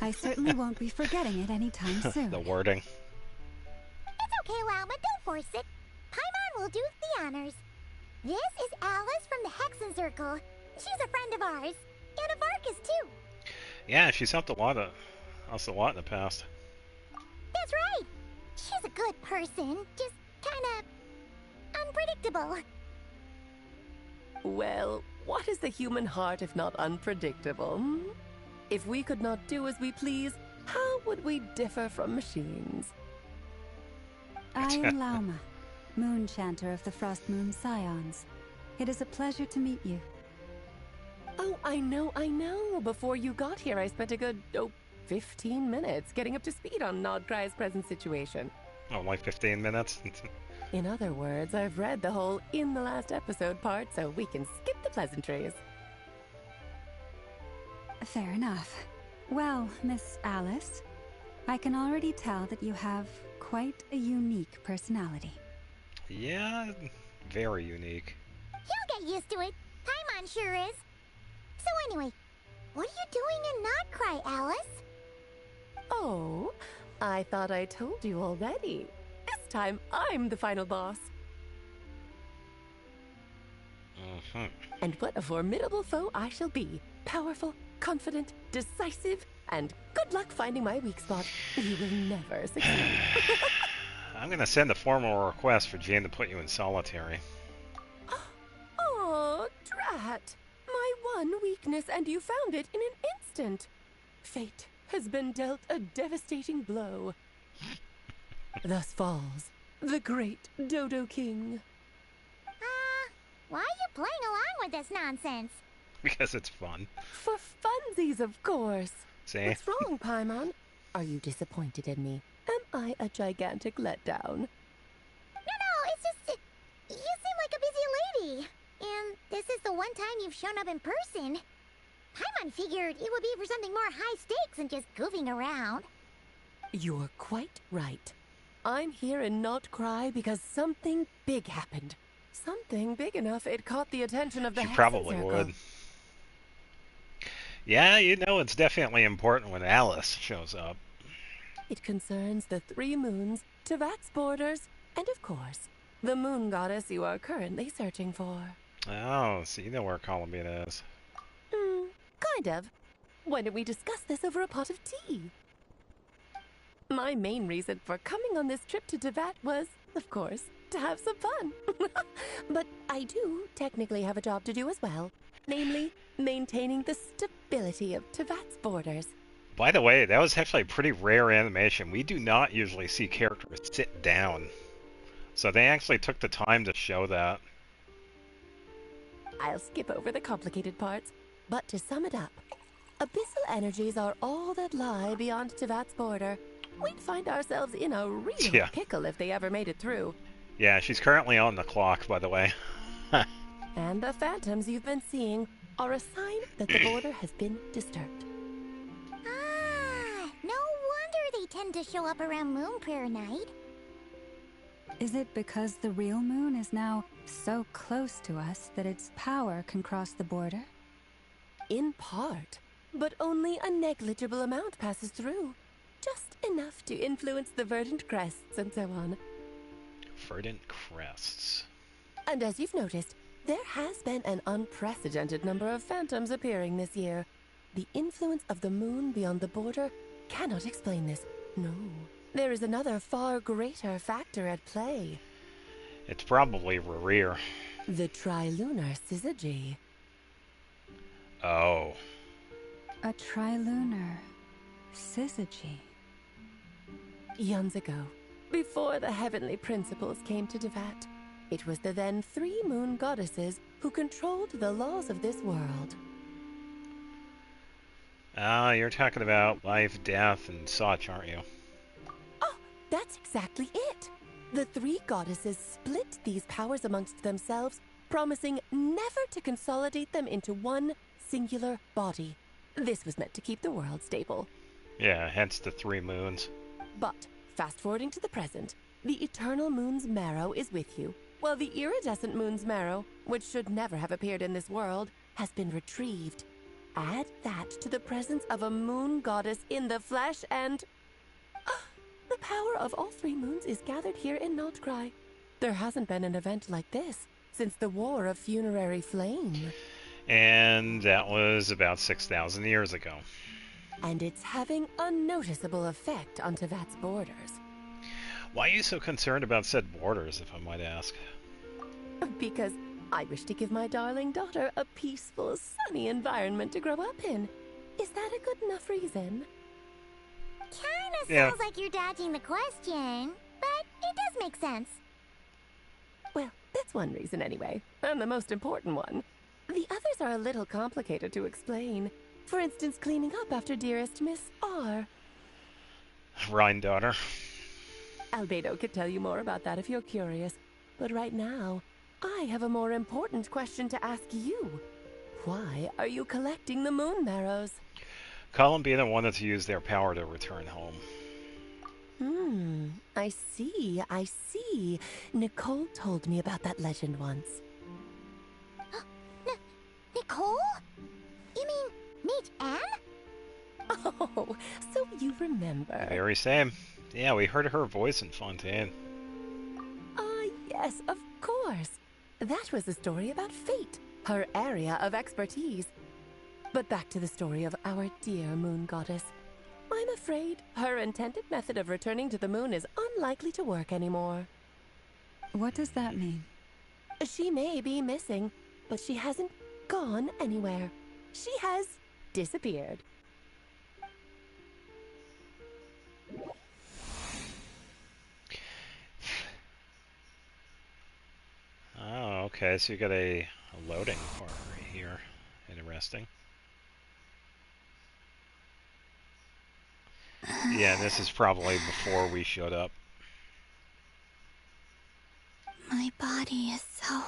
I certainly won't be forgetting it anytime soon. The wording. It's okay, Lauma, don't force it. Paimon will do the honors. This is Alice from the Hexenzirkel. She's a friend of ours. And of Arcus, too. Yeah, she's helped us a lot in the past. That's right. She's a good person. Just kinda... unpredictable. Well, what is the human heart if not unpredictable? If we could not do as we please, how would we differ from machines? I am Lauma, Moon Chanter of the Frost Moon Scions. It is a pleasure to meet you. Oh, I know. Before you got here, I spent a good, 15 minutes getting up to speed on Nodcry's present situation. Oh, like 15 minutes? In other words, I've read the whole in the last episode part, so we can skip the pleasantries. Fair enough. Well, Miss Alice, I can already tell that you have quite a unique personality. Yeah, very unique. He'll get used to it. Paimon sure is. So anyway, what are you doing in Nodcry, Alice? Oh, I thought I told you already. This time, I'm the final boss. And what a formidable foe I shall be. Powerful, confident, decisive, and good luck finding my weak spot. You will never succeed. I'm gonna send a formal request for Jane to put you in solitary. Oh, drat. My one weakness, and you found it in an instant. Fate has been dealt a devastating blow. Thus falls the great Dodo King. Why are you playing along with this nonsense? Because it's fun. For funsies, of course. See? What's wrong, Paimon? Are you disappointed in me? Am I a gigantic letdown? No, it's just... you seem like a busy lady. And this is the one time you've shown up in person. Paimon figured it would be for something more high stakes than just goofing around. You're quite right. I'm here in Nodcry because something big happened. Something big enough it caught the attention of the She Hexen probably Circle. would. Yeah, you know it's definitely important when Alice shows up. It concerns the 3 moons, Tevat's borders, and of course, the moon goddess you are currently searching for. Oh, so you know where Columbia is. Kind of. Why don't we discuss this over a pot of tea? My main reason for coming on this trip to Tevat was, of course, to have some fun. But I do technically have a job to do as well. Namely, maintaining the stability of Tevat's borders. By the way, that was actually a pretty rare animation. We do not usually see characters sit down. So they actually took the time to show that. I'll skip over the complicated parts, but to sum it up, abyssal energies are all that lie beyond Tevat's border. We'd find ourselves in a real pickle if they ever made it through. Yeah, she's currently on the clock, by the way. And the phantoms you've been seeing are a sign that the border has been disturbed. No wonder they tend to show up around Moon Prayer Night. Is it because the real moon is now so close to us that its power can cross the border? In part, but only a negligible amount passes through. Just enough to influence the verdant crests and so on. Verdant crests. And as you've noticed, there has been an unprecedented number of phantoms appearing this year. The influence of the moon beyond the border cannot explain this. No, there is another far greater factor at play. It's probably Rerir. The trilunar syzygy. Oh. A trilunar syzygy. Eons ago, before the heavenly principles came to Tevat, it was the then 3 moon goddesses who controlled the laws of this world. Ah, you're talking about life, death, and such, aren't you? Oh, that's exactly it. The 3 goddesses split these powers amongst themselves, promising never to consolidate them into one singular body. This was meant to keep the world stable. Yeah, hence the 3 moons. But, fast-forwarding to the present, the eternal moon's marrow is with you, while the iridescent moon's marrow, which should never have appeared in this world, has been retrieved. Add that to the presence of a moon goddess in the flesh and... the power of all 3 moons is gathered here in Nodcry. There hasn't been an event like this since the War of Funerary Flame. And that was about 6,000 years ago. And it's having a noticeable effect on Tevat's borders. Why are you so concerned about said borders, if I might ask? Because I wish to give my darling daughter a peaceful, sunny environment to grow up in. Is that a good enough reason? Kinda sounds like you're dodging the question, but it does make sense. Well, that's one reason anyway, and the most important one. The others are a little complicated to explain. For instance, cleaning up after dearest Miss R. Rhine-daughter. Albedo could tell you more about that if you're curious. But right now, I have a more important question to ask you. Why are you collecting the moon marrows? Columbina wanted to use their power to return home. I see, I see. Nicole told me about that legend once. Nicole? You mean Niche Anne? Oh, so you remember. Very same. Yeah, we heard her voice in Fontaine. Yes, of course. That was a story about fate, her area of expertise. But back to the story of our dear moon goddess. I'm afraid her intended method of returning to the moon is unlikely to work anymore. What does that mean? She may be missing, but she hasn't gone anywhere. She has disappeared. Oh, okay, so you got a loading bar right here. Interesting. Yeah, this is probably before we showed up. My body is so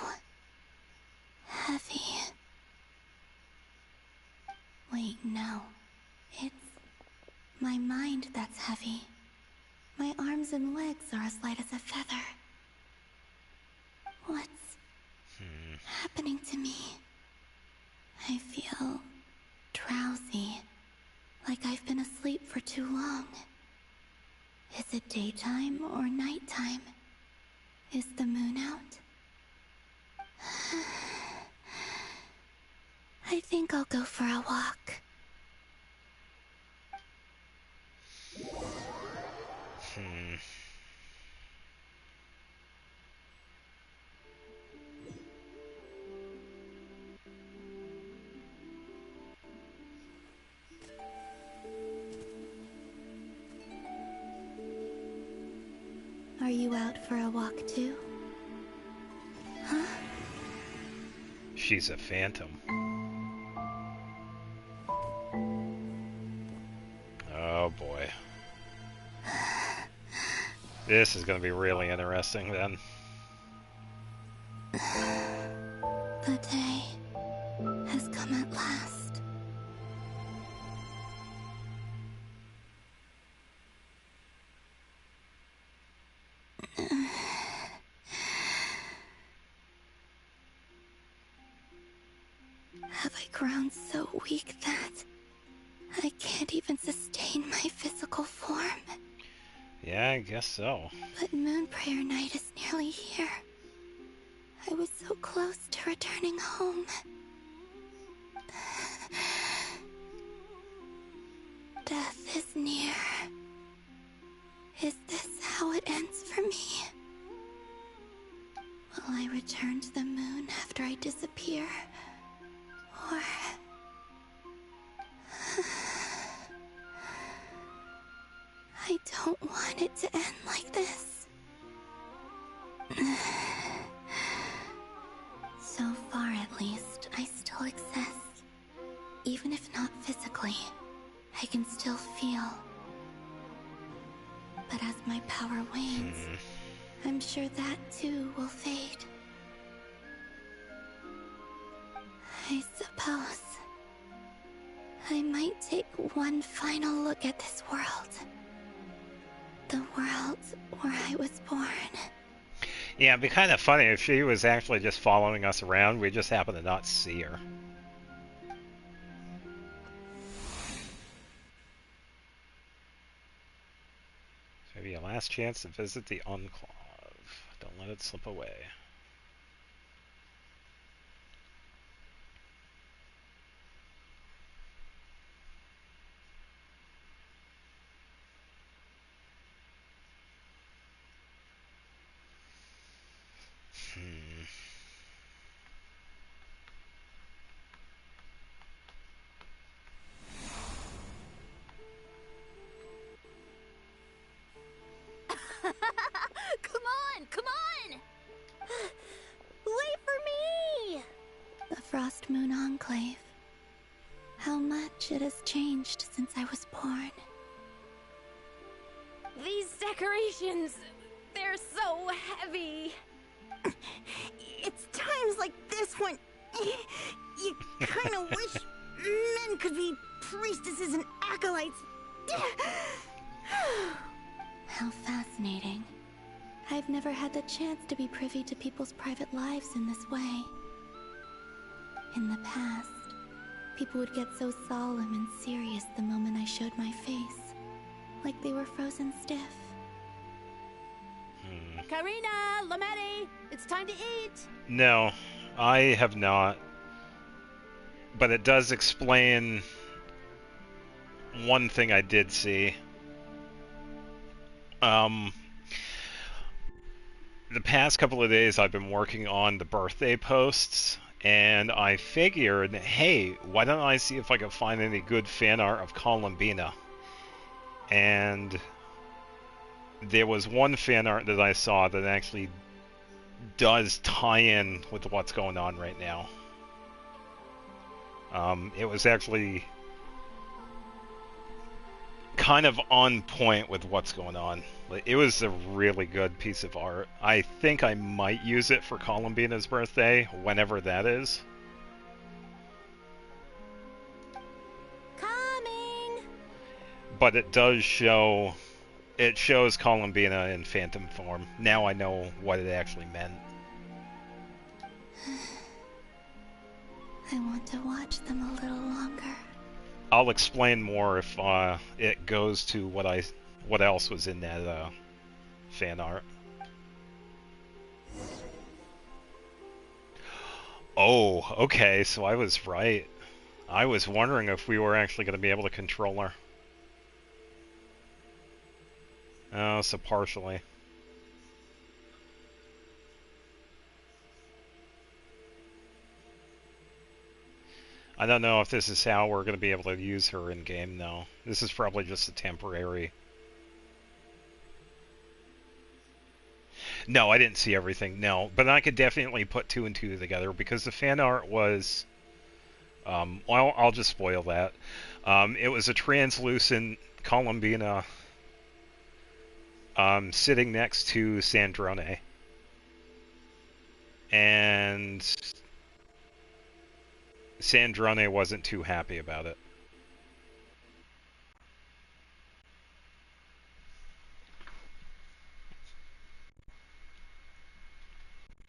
heavy. Wait, no. It's my mind that's heavy. My arms and legs are as light as a feather. What's happening to me? I feel drowsy, like I've been asleep for too long. Is it daytime or nighttime? Is the moon out? I think I'll go for a walk. Are you out for a walk too? Huh? She's a phantom. Oh boy. This is going to be really interesting then. The day has come at last. Have I grown so weak that I can't even sustain my physical form? Yeah, I guess so. But Moon Prayer Night is nearly here. I was so close to returning home. Death is near. Is this how it ends for me? Will I return to the moon after I disappear? Or... I don't want it to end like this. So far, at least, I still exist. Even if not physically, I can still feel. But as my power wanes, I'm sure that too will fade. I suppose I might take one final look at this world. The world where I was born. Yeah, it'd be kind of funny if she was actually just following us around. We just happen to not see her. Maybe a last chance to visit the Enclave. Don't let it slip away. Come on, come on! Wait for me! The Frost Moon Enclave. how much it has changed since I was born. These decorations, they're so heavy. It's times like this when you kind of wish men could be priestesses and acolytes. How fascinating. I've never had the chance to be privy to people's private lives in this way. In the past, people would get so solemn and serious the moment I showed my face, like they were frozen stiff. Karina, Lametti, it's time to eat. No, I have not. But it does explain one thing I did see. The past couple of days I've been working on the birthday posts, and I figured, hey, why don't I see if I can find any good fan art of Columbina? And there was one fan art that I saw that actually does tie in with what's going on right now. It was actually kind of on point with what's going on. It was a really good piece of art. I think I might use it for Columbina's birthday, whenever that is. Coming! But it does show... It shows Columbina in phantom form. Now I know what it actually meant. I want to watch them a little longer. I'll explain more if it goes to what else was in that fan art. Oh, okay, so I was right. I was wondering if we were actually going to be able to control her. Oh, so partially. I don't know if this is how we're going to be able to use her in-game, though. This is probably just a temporary... No, I didn't see everything, no. But I could definitely put two and two together, because the fan art was... well, I'll just spoil that. It was a translucent Columbina sitting next to Sandrone. And... Sandrone wasn't too happy about it.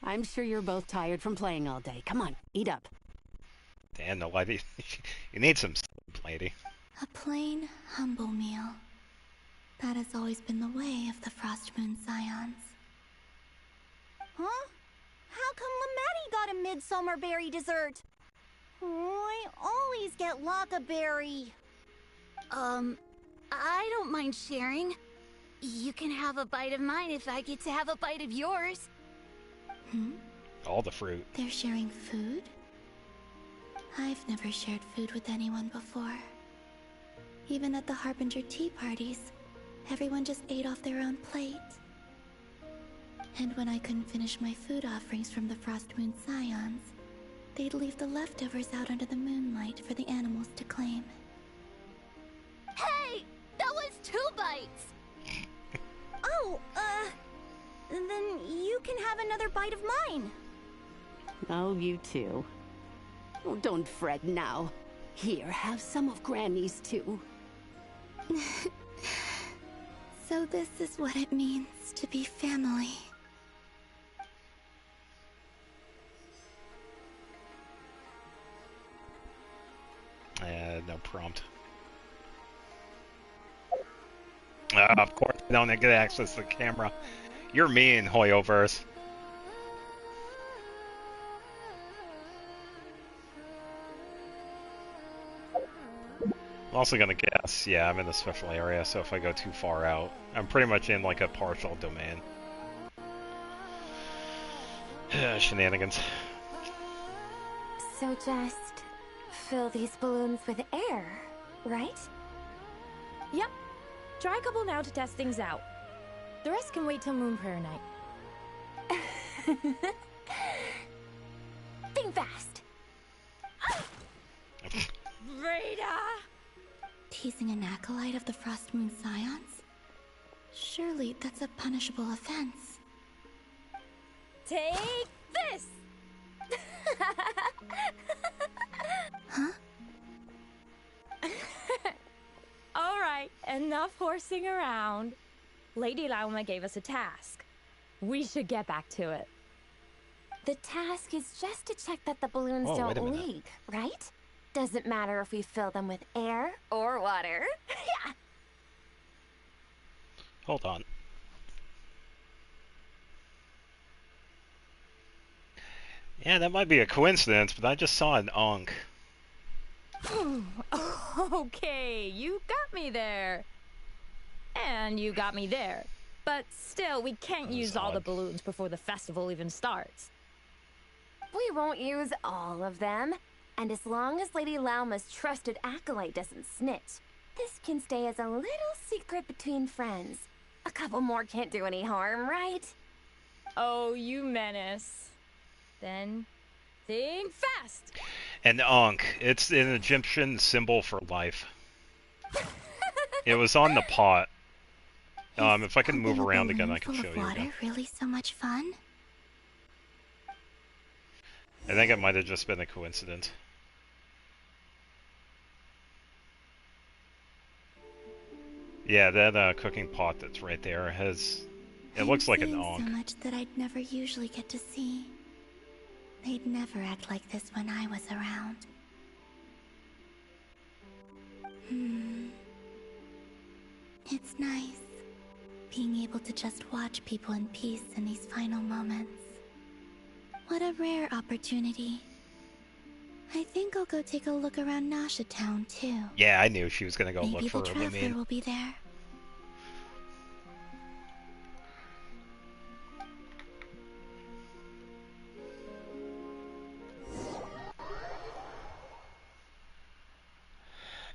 I'm sure you're both tired from playing all day. Come on, eat up. Dan, the lady, you need some sleep, lady. A plain, humble meal. That has always been the way of the Frost Moon Scions. Huh? How come Lametti got a midsummer berry dessert? I always get Lockaberry. I don't mind sharing. You can have a bite of mine if I get to have a bite of yours. All the fruit. They're sharing food? I've never shared food with anyone before. Even at the Harbinger tea parties, everyone just ate off their own plate. And when I couldn't finish my food offerings from the Frost Moon Scions, they'd leave the leftovers out under the moonlight for the animals to claim. Hey! That was 2 bites! Oh, then you can have another bite of mine. Oh, you too. Oh, don't fret now. Here, have some of Granny's too. So this is what it means to be family. No prompt. Of course, I don't get access to the camera. You're mean, Hoyoverse. I'm also gonna guess, yeah, I'm in the special area, so if I go too far out, I'm pretty much in like a partial domain. Shenanigans. So just fill these balloons with air, right? Yep. Try a couple now to test things out. The rest can wait till Moon Prayer night. Think fast. Frida! Teasing an acolyte of the Frost Moon Scions? Surely that's a punishable offense. Take this! Huh? Alright, enough horsing around. Lady Lauma gave us a task. We should get back to it. The task is just to check that the balloons Oh, wait a don't minute. leak, right? Doesn't matter if we fill them with air or water. Yeah. Hold on. Yeah, that might be a coincidence, but I just saw an Ankh. Okay, you got me there. And you got me there. But still, we can't use all the balloons before the festival even starts. We won't use all of them. And as long as Lady Lauma's trusted acolyte doesn't snitch, this can stay as a little secret between friends. A couple more can't do any harm, right? Oh, you menace. Then, think fast! An Ankh. It's an Egyptian symbol for life. It was on the pot. If I can move around again, I can show you again. Really so much fun? I think it might have just been a coincidence. Yeah, that cooking pot that's right there has... It looks like an Ankh. So much that I'd never usually get to see. They'd never act like this when I was around. It's nice, being able to just watch people in peace in these final moments. What a rare opportunity. I think I'll go take a look around Nasha Town, too. Yeah, I knew she was gonna go Maybe look for the her Traveler Lumine. will be there.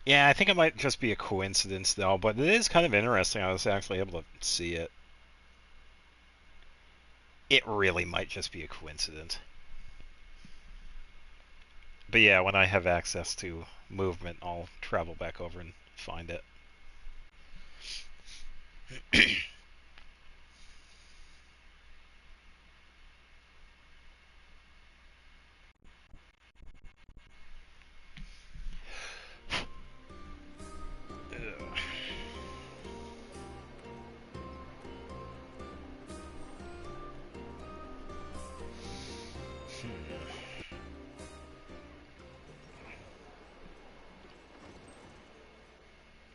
Yeah, I think it might just be a coincidence, though, but it is kind of interesting. I was actually able to see it. It really might just be a coincidence. But yeah, when I have access to movement, I'll travel back over and find it.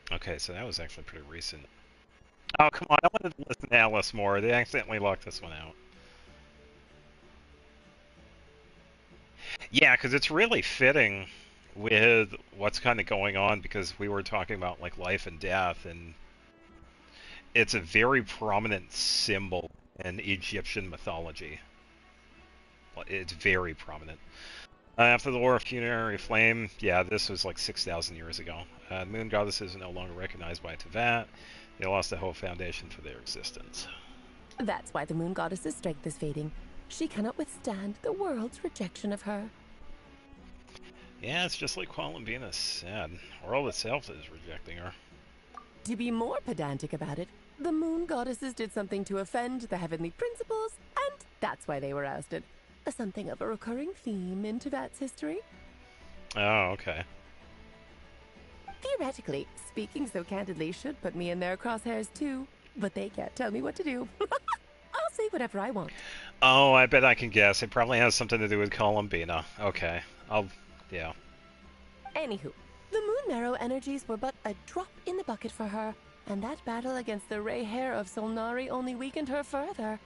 Okay, so that was actually pretty recent. Oh, come on, I wanted to listen to Alice more. They accidentally locked this one out. Yeah, because it's really fitting with what's kind of going on, because we were talking about like life and death, and it's a very prominent symbol in Egyptian mythology. It's very prominent. After the War of Funerary Flame, yeah, this was like 6,000 years ago. The moon goddesses are no longer recognized by Tevat. They lost the whole foundation for their existence. That's why the moon goddess's strength is fading. She cannot withstand the world's rejection of her. Yeah, it's just like Columbina said. The world itself is rejecting her. To be more pedantic about it, the moon goddesses did something to offend the heavenly principles, and that's why they were ousted. Something of a recurring theme in Tevat's history. Oh, okay. Theoretically, speaking so candidly should put me in their crosshairs too, but they can't tell me what to do. I'll say whatever I want. Oh, I bet I can guess. It probably has something to do with Columbina. Okay. Yeah. Anywho, the Moon Marrow energies were but a drop in the bucket for her, and that battle against the Ray Hair of Solnari only weakened her further.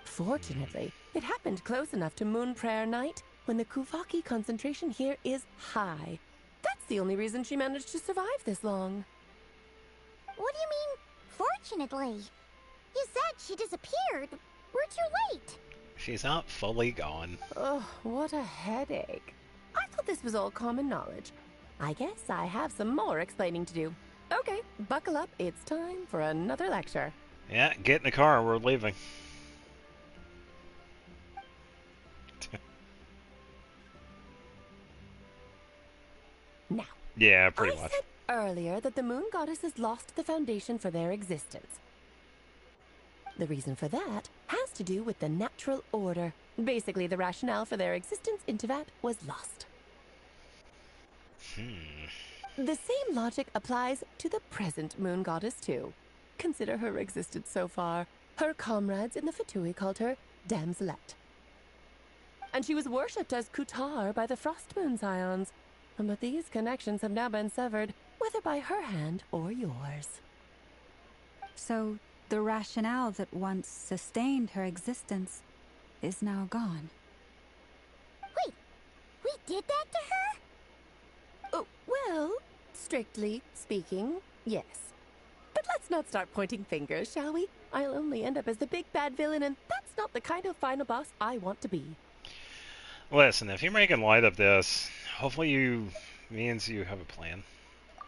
Fortunately, it happened close enough to Moon Prayer Night, when the Kuvaki concentration here is high. That's the only reason she managed to survive this long. What do you mean, fortunately? You said she disappeared. We're too late. She's not fully gone. Oh, what a headache. I thought this was all common knowledge. I guess I have some more explaining to do. Okay, buckle up. It's time for another lecture. Yeah, get in the car. We're leaving. Yeah, pretty I much. said earlier that the moon goddesses lost the foundation for their existence. The reason for that has to do with the natural order. Basically, the rationale for their existence in Teyvat was lost. The same logic applies to the present moon goddess, too. Consider her existence so far. Her comrades in the Fatui called her Damselette. And she was worshipped as Kutar by the Frost Moon Scions. But these connections have now been severed, whether by her hand or yours. So, the rationale that once sustained her existence is now gone. Wait, we did that to her? Oh, well, strictly speaking, yes. But let's not start pointing fingers, shall we? I'll only end up as the big bad villain, and that's not the kind of final boss I want to be. Listen, if you're making light of this, hopefully means you have a plan.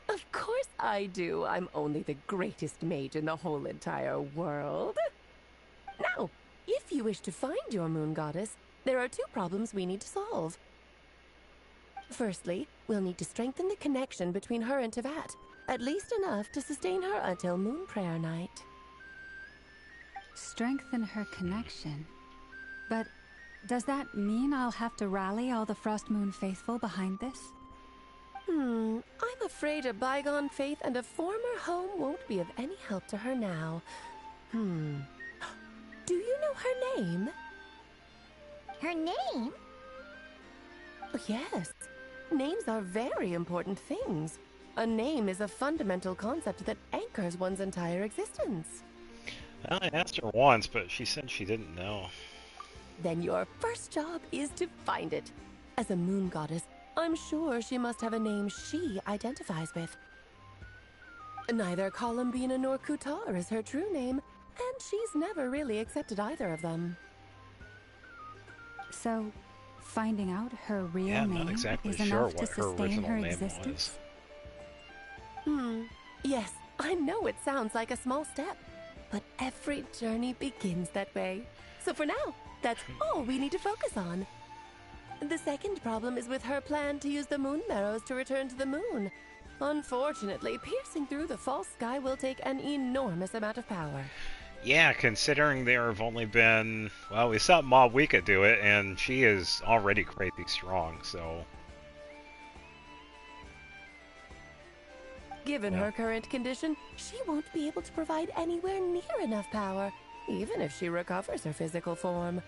Of course I do. I'm only the greatest mage in the whole entire world. Now, if you wish to find your moon goddess, there are two problems we need to solve. Firstly, we'll need to strengthen the connection between her and Teyvat, at least enough to sustain her until Moon Prayer Night. Strengthen her connection? But does that mean I'll have to rally all the Frost Moon faithful behind this? I'm afraid a bygone faith and a former home won't be of any help to her now. Do you know her name? Her name? Oh, yes. Names are very important things. A name is a fundamental concept that anchors one's entire existence. Well, I asked her once, but she said she didn't know. Then your first job is to find it. As a moon goddess, I'm sure she must have a name she identifies with. Neither Columbina nor Kutar is her true name, and she's never really accepted either of them. So, finding out her real I'm name not exactly is sure enough what to her sustain original her name existence? Yes, I know it sounds like a small step, but every journey begins that way. So for now, that's all we need to focus on. The second problem is with her plan to use the moon marrows to return to the moon. Unfortunately, piercing through the false sky will take an enormous amount of power. Yeah, considering there have only been... Well, we saw Mawika do it, and she is already crazy strong, so... Given her current condition, she won't be able to provide anywhere near enough power, even if she recovers her physical form.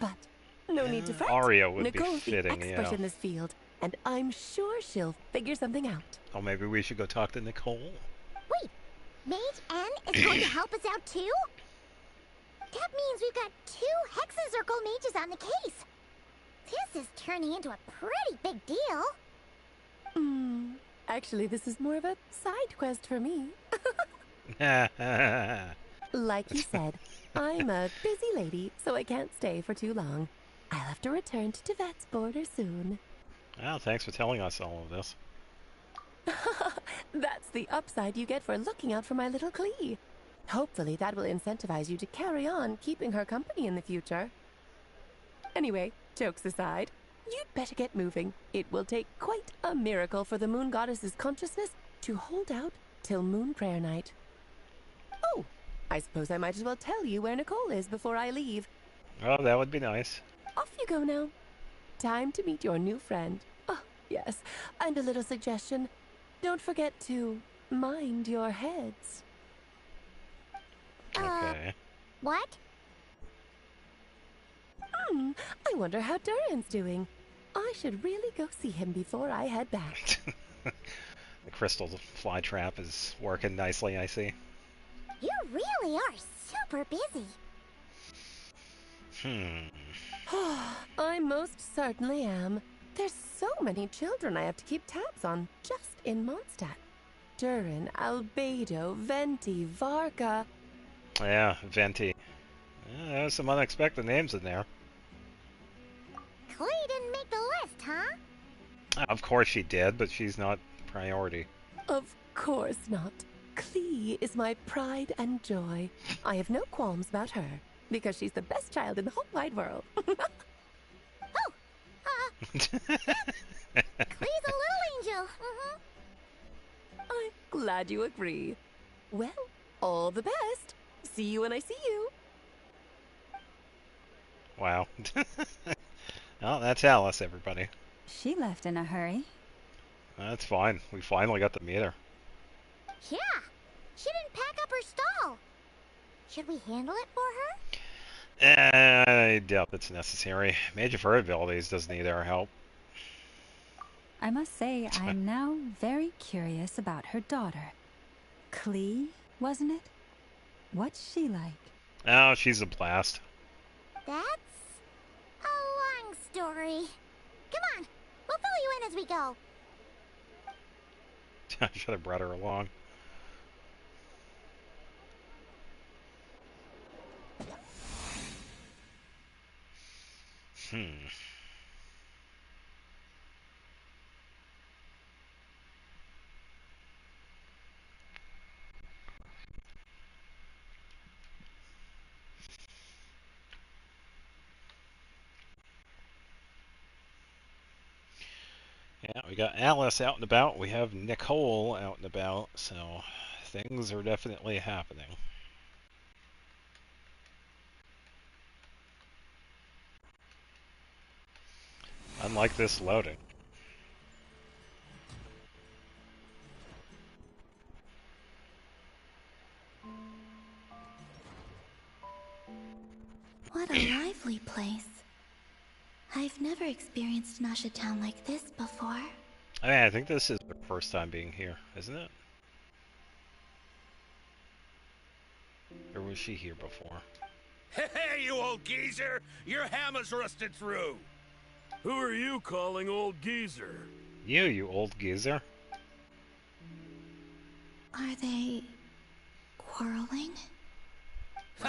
But no need to fret. Arya would Nicole's be fitting, the expert yeah. in this field, and I'm sure she'll figure something out. Oh, maybe we should go talk to Nicole. Wait, Mage N is going to help us out too? That means we've got 2 Hexacircle mages on the case. This is turning into a pretty big deal. Actually, this is more of a side quest for me. Like you said, I'm a busy lady, so I can't stay for too long. I'll have to return to Teyvat's border soon. Well, thanks for telling us all of this. That's the upside you get for looking out for my little Klee. Hopefully that will incentivize you to carry on keeping her company in the future. Anyway, jokes aside, you'd better get moving. It will take quite a miracle for the moon goddess's consciousness to hold out till Moon Prayer Night. Oh, I suppose I might as well tell you where Nicole is before I leave. Oh, that would be nice. Off you go now. Time to meet your new friend. Oh, yes, and a little suggestion. Don't forget to mind your heads. Okay. What? I wonder how Durin's doing. I should really go see him before I head back. The crystal fly trap is working nicely, I see. You really are super busy. I most certainly am. There's so many children I have to keep tabs on just in Mondstadt. Durin, Albedo, Venti, Varka. Yeah, Venti. Yeah, there's some unexpected names in there. Klee didn't make the list, huh? Of course she did, but she's not the priority. Of course not. Klee is my pride and joy. I have no qualms about her, because she's the best child in the whole wide world. Klee's a little angel. I'm glad you agree. Well, all the best. See you when I see you. Wow. Well, that's Alice, everybody. She left in a hurry. That's fine. We finally got to meet her. Yeah, she didn't pack up her stall. Should we handle it for her? I doubt it's necessary. Mage of her abilities doesn't need our help. I must say, I'm now very curious about her daughter. Klee, wasn't it? What's she like? Oh, she's a blast. That's a long story. Come on, we'll fill you in as we go. I should have brought her along. Yeah, we got Alice out and about. We have Nicole out and about, so things are definitely happening. Unlike this loading. What a lively place. I've never experienced Nasha Town like this before. I mean, I think this is the first time being here, isn't it? Or was she here before? Hey, you old geezer! Your hammer's rusted through! Who are you calling old geezer? You old geezer. Are they quarreling?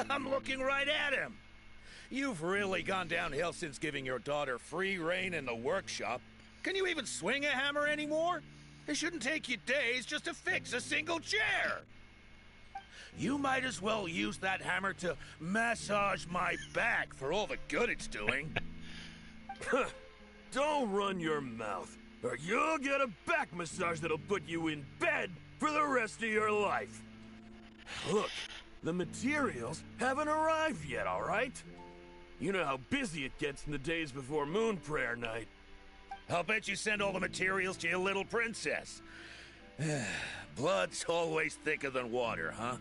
I'm looking right at him! You've really gone downhill since giving your daughter free rein in the workshop. Can you even swing a hammer anymore? It shouldn't take you days just to fix a single chair! You might as well use that hammer to massage my back for all the good it's doing. Don't run your mouth, or you'll get a back massage that'll put you in bed for the rest of your life. Look, the materials haven't arrived yet, all right? You know how busy it gets in the days before Moon Prayer Night. I'll bet you send all the materials to your little princess. Blood's always thicker than water, huh?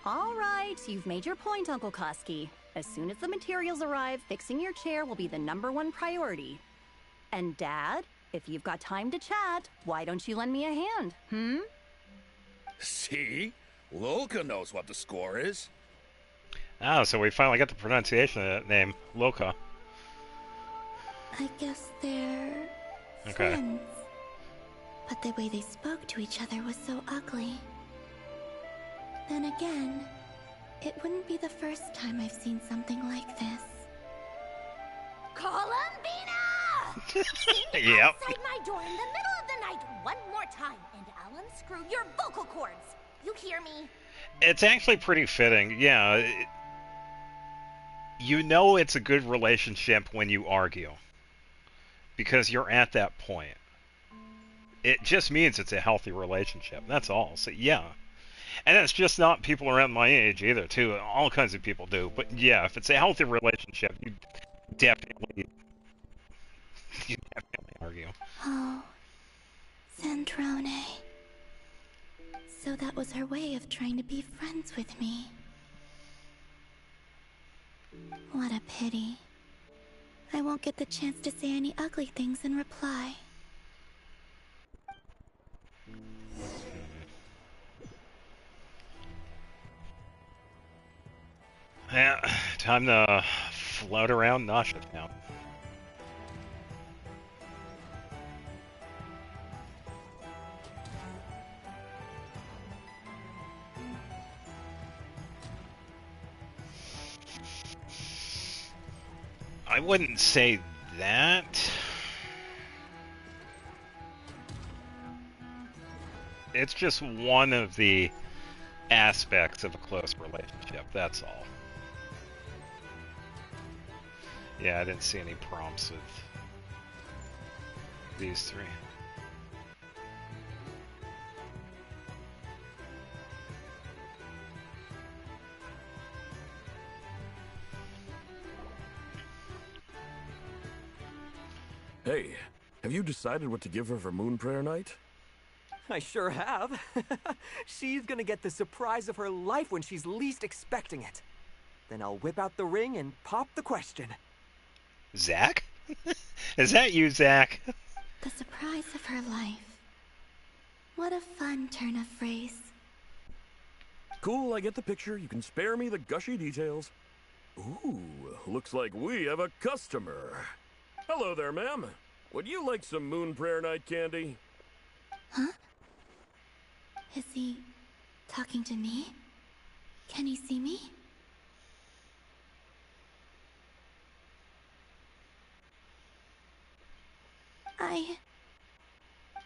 All right, you've made your point, Uncle Koski. As soon as the materials arrive, fixing your chair will be the #1 priority. And Dad, if you've got time to chat, why don't you lend me a hand, See? Lolka knows what the score is. Oh, so we finally got the pronunciation of that name, Loka. I guess they're friends. But the way they spoke to each other was so ugly. Then again, it wouldn't be the first time I've seen something like this. Columbina! Sing Yep. outside my door in the middle of the night one more time, and I'll unscrew your vocal cords. You hear me? It's actually pretty fitting, yeah. You know it's a good relationship when you argue. Because you're at that point. It just means it's a healthy relationship, that's all. So yeah. And it's just not people around my age either, too. All kinds of people do. But yeah, if it's a healthy relationship, you definitely argue. Oh, Zandrone. So that was her way of trying to be friends with me. What a pity. I won't get the chance to say any ugly things in reply. Yeah, time to float around Nasha Town. I wouldn't say that. It's just one of the aspects of a close relationship, that's all. Yeah, I didn't see any prompts with these three. Hey, have you decided what to give her for Moon Prayer Night? I sure have. She's gonna get the surprise of her life when she's least expecting it. Then I'll whip out the ring and pop the question. Zach? Is that you, Zach? The surprise of her life. What a fun turn of phrase. Cool, I get the picture. You can spare me the gushy details. Ooh, looks like we have a customer. Hello there, ma'am. Would you like some Moon Prayer Night candy? Huh? Is he talking to me? Can he see me?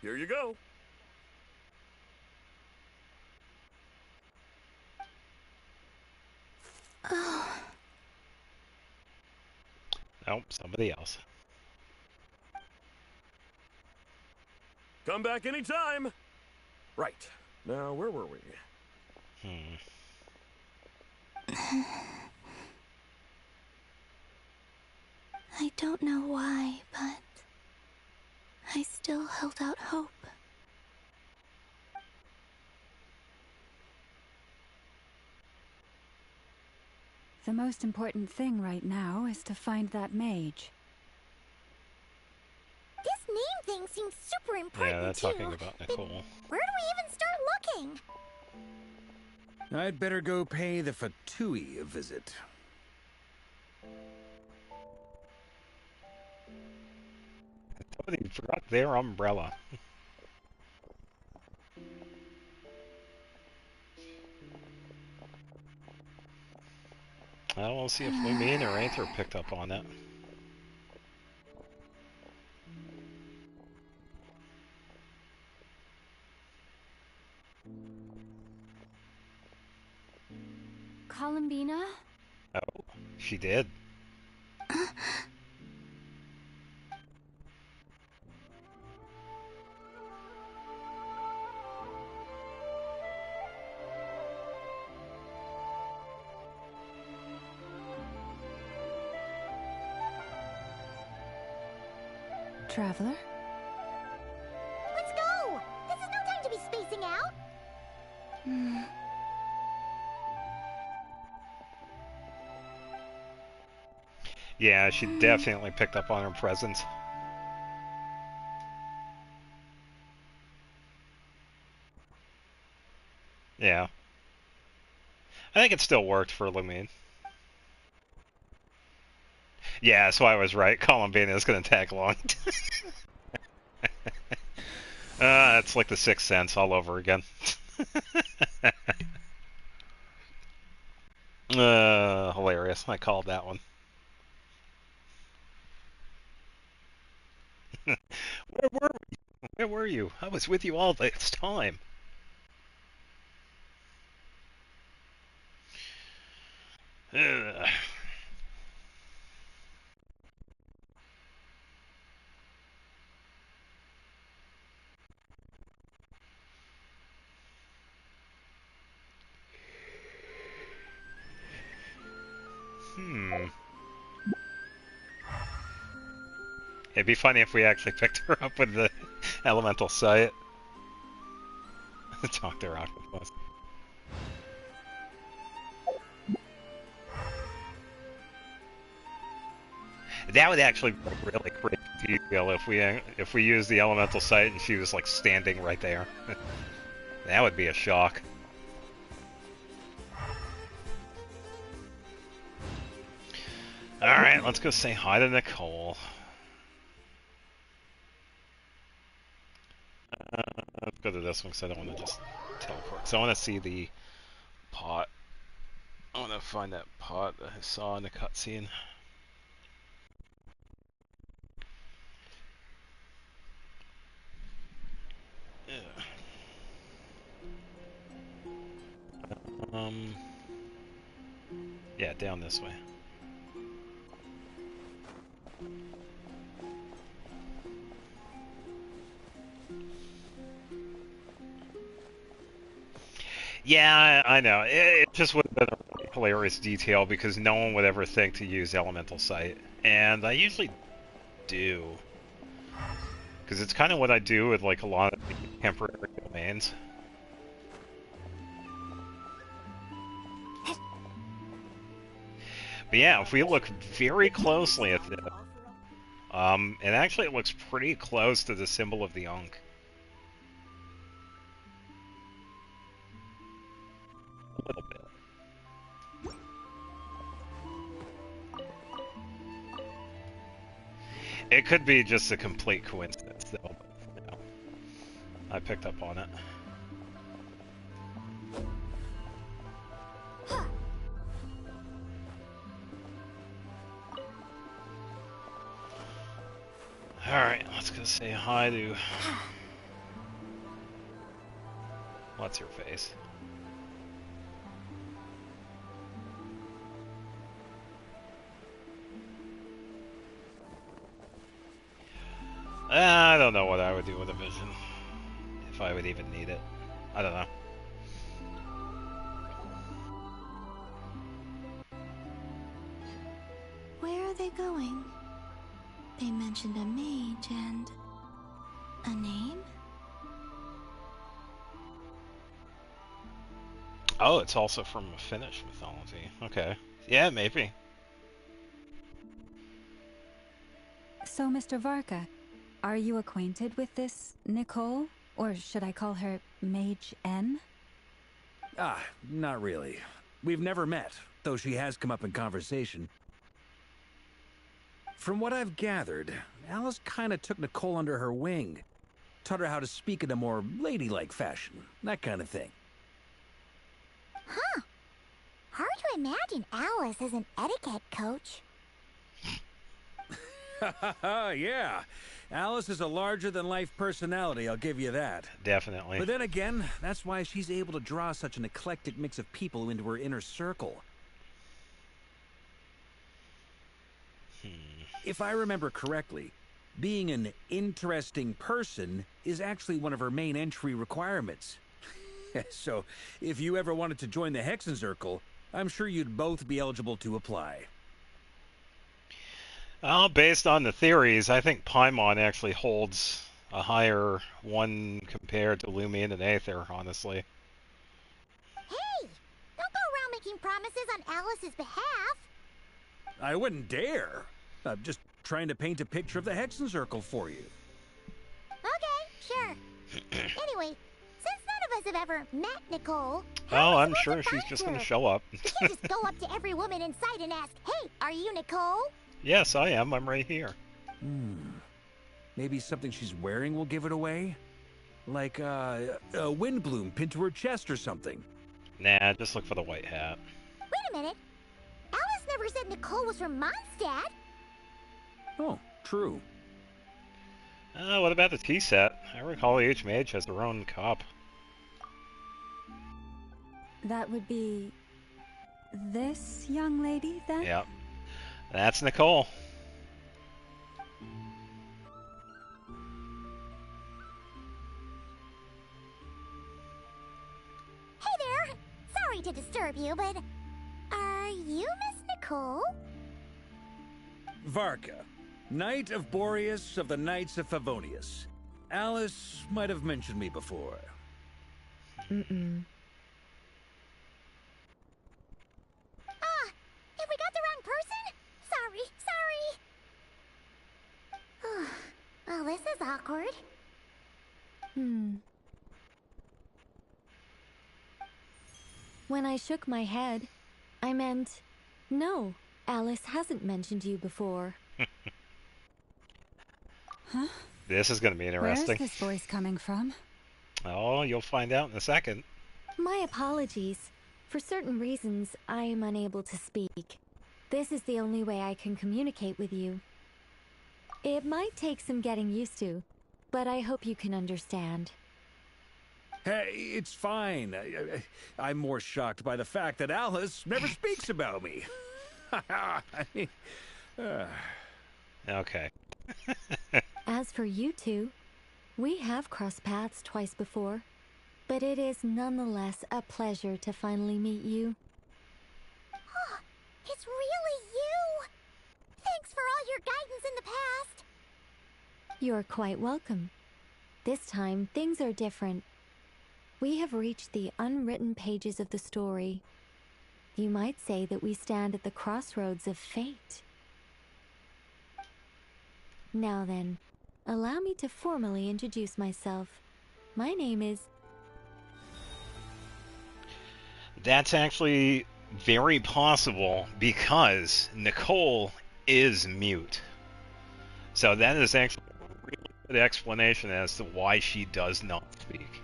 Here you go. Oh. Nope, somebody else. Come back anytime. Right. Now, where were we? I don't know why, but I still held out hope. The most important thing right now is to find that mage. This name thing seems super important, Yeah, they're too. talking about Nicole. Where do we even start looking? I'd better go pay the Fatui a visit. Somebody forgot their umbrella. Well, we'll see if Lumine or Aether picked up on it. Columbina? Oh, she did. Traveler? Let's go! This is no time to be spacing out! Yeah, she definitely picked up on her presence. Yeah. I think it still worked for Lumine. Yeah, so I was right. Columbina is going to tag along. It's like the Sixth Sense all over again. Hilarious. I called that one. Where were we? Where were you? I was with you all this time. Ugh. It'd be funny if we actually picked her up with the elemental sight. Talk to her octopus. That would actually be a really great deal if we used the elemental sight and she was like standing right there. That would be a shock. Alright, let's go say hi to Nicole. Let's go to this one because I don't want to just teleport. So I want to see the pot. I want to find that pot that I saw in the cutscene. Yeah, down this way. Yeah, I know. It just would have been a really hilarious detail because no one would ever think to use Elemental Sight. And I usually do. Because it's kind of what I do with like a lot of the temporary domains. But yeah, if we look very closely at this, and actually it looks pretty close to the symbol of the Ankh. A little bit. It could be just a complete coincidence, though. But, you know, I picked up on it. Alright, let's go say hi to... What's your face? I don't know what I would do with a vision. If I would even need it. I don't know. Where are they going? They mentioned a mage and... a name? Oh, it's also from a Finnish mythology. Okay. Yeah, maybe. So, Mr. Varka, are you acquainted with this Nicole? Or should I call her Mage N? Ah, not really. We've never met, though she has come up in conversation. From what I've gathered, Alice kinda took Nicole under her wing. Taught her how to speak in a more ladylike fashion, that kind of thing. Huh. Hard to imagine Alice as an etiquette coach. Yeah. Alice is a larger-than-life personality, I'll give you that. Definitely. But then again, that's why she's able to draw such an eclectic mix of people into her inner circle. If I remember correctly, being an interesting person is actually one of her main entry requirements. So, if you ever wanted to join the Hexenzirkel, I'm sure you'd both be eligible to apply. Well, based on the theories, I think Paimon actually holds a higher one compared to Lumion and Aether, honestly. Hey! Don't go around making promises on Alice's behalf. I wouldn't dare. I'm just trying to paint a picture of the Hexenzirkel for you. Okay, sure. Anyway, since none of us have ever met Nicole... Oh, I'm sure she's just going to show up. You can't just go up to every woman in sight and ask, hey, are you Nicole? Yes, I am. I'm right here. Maybe something she's wearing will give it away? Like a windbloom pinned to her chest or something. Nah, just look for the white hat. Wait a minute. Alice never said Nicole was from Mondstadt. Oh, true. What about the tea set? I recall each mage has their own cup. That would be... this young lady, then? Yep. That's Nicole. Hey there! Sorry to disturb you, but... are you Miss Nicole? Varka, Knight of Boreas of the Knights of Favonius. Alice might have mentioned me before. If we got the wrong person? Sorry. Well, this is awkward. When I shook my head, I meant, no, Alice hasn't mentioned you before. Huh? This is going to be interesting. Where's this voice coming from? Oh, you'll find out in a second. My apologies. For certain reasons, I am unable to speak. This is the only way I can communicate with you. It might take some getting used to, but I hope you can understand. Hey, it's fine. I'm more shocked by the fact that Alice never speaks about me. I mean, Okay. As for you two, we have crossed paths twice before. but it is nonetheless a pleasure to finally meet you. Oh, it's really you! Thanks for all your guidance in the past! You're quite welcome. This time, things are different. We have reached the unwritten pages of the story. You might say that we stand at the crossroads of fate. Now then, allow me to formally introduce myself. My name is... That's actually very possible because Nicole is mute. So that is actually a really good explanation as to why she does not speak.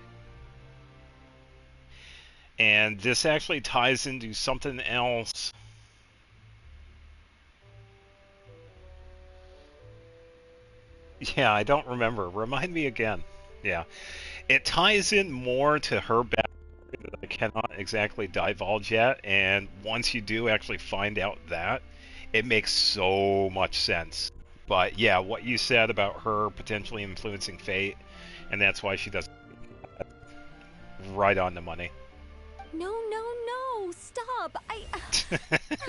And this actually ties into something else. Yeah, I don't remember. Remind me again. Yeah. It ties in more to her backstory that I cannot exactly divulge yet, and once you do actually find out that, it makes so much sense. But yeah, what you said about her potentially influencing fate, and that's why she doesn't, right on the money. No, stop!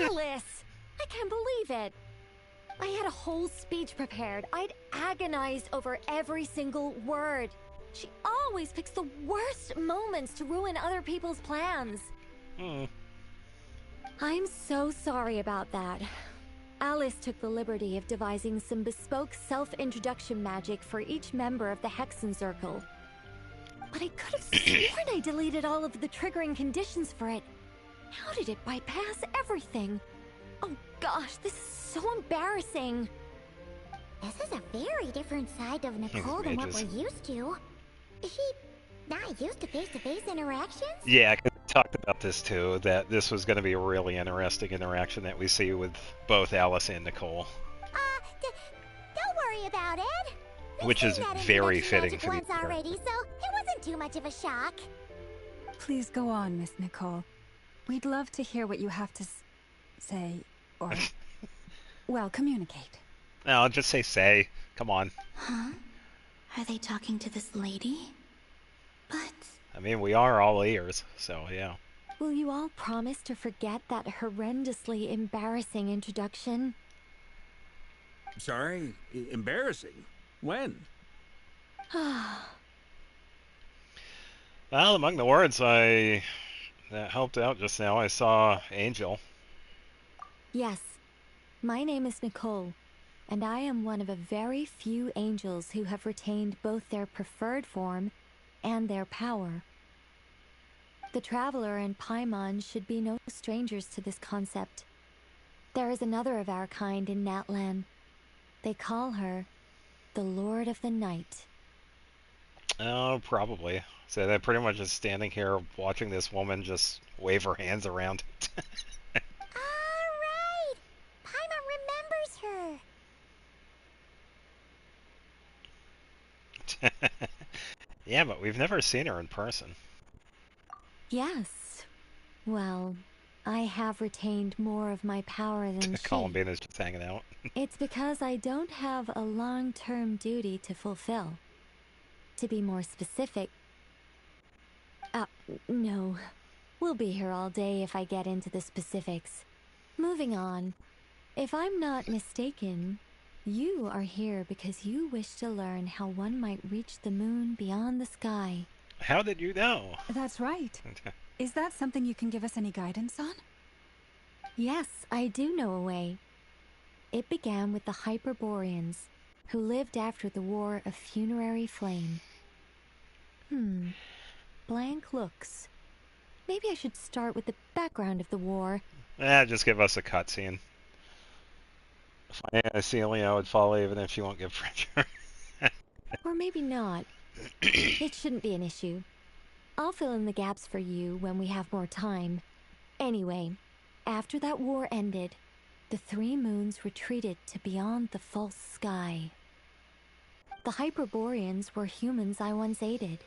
Alice! I can't believe it! I had a whole speech prepared. I'd agonized over every single word. She always picks the worst moments to ruin other people's plans. I'm so sorry about that. Alice took the liberty of devising some bespoke self-introduction magic for each member of the Hexen Circle. But I could have sworn I deleted all of the triggering conditions for it. How did it bypass everything? Oh gosh, this is so embarrassing. This is a very different side of Nicole than what we're used to. Is she not used to face-to-face interactions? Yeah, 'cause we talked about this too, that this was going to be a really interesting interaction that we see with both Alice and Nicole. Don't worry about it. Which is very fitting for once already, so it wasn't too much of a shock. Please go on, Miss Nicole. We'd love to hear what you have to say, or, well, communicate. No, I'll just say. Come on. Huh? Are they talking to this lady? But... I mean, we are all ears, so yeah. Will you all promise to forget that horrendously embarrassing introduction? Sorry? Embarrassing? When? Well, among the words that helped out just now, I saw Angel. Yes. My name is Nicole, and I am one of a very few angels who have retained both their preferred form and their power. The Traveler and Paimon should be no strangers to this concept. There is another of our kind in Natlan. They call her the Lord of the Night. Oh, probably. So they're pretty much just standing here watching this woman just wave her hands around. Alright! Paimon remembers her. Yeah, but we've never seen her in person. Yes. Well, I have retained more of my power than she. Columbine is just hanging out. It's because I don't have a long-term duty to fulfill. To be more specific... no. We'll be here all day if I get into the specifics. Moving on. If I'm not mistaken, you are here because you wish to learn how one might reach the moon beyond the sky. How did you know? That's right. Is that something you can give us any guidance on? Yes, I do know a way. It began with the Hyperboreans, who lived after the War of Funerary Flame. Blank looks. Maybe I should start with the background of the war. Just give us a cutscene. Celia would follow even if she won't give pressure. Or maybe not. It shouldn't be an issue. I'll fill in the gaps for you when we have more time. Anyway, after that war ended, the three moons retreated to beyond the false sky. The Hyperboreans were humans I once aided.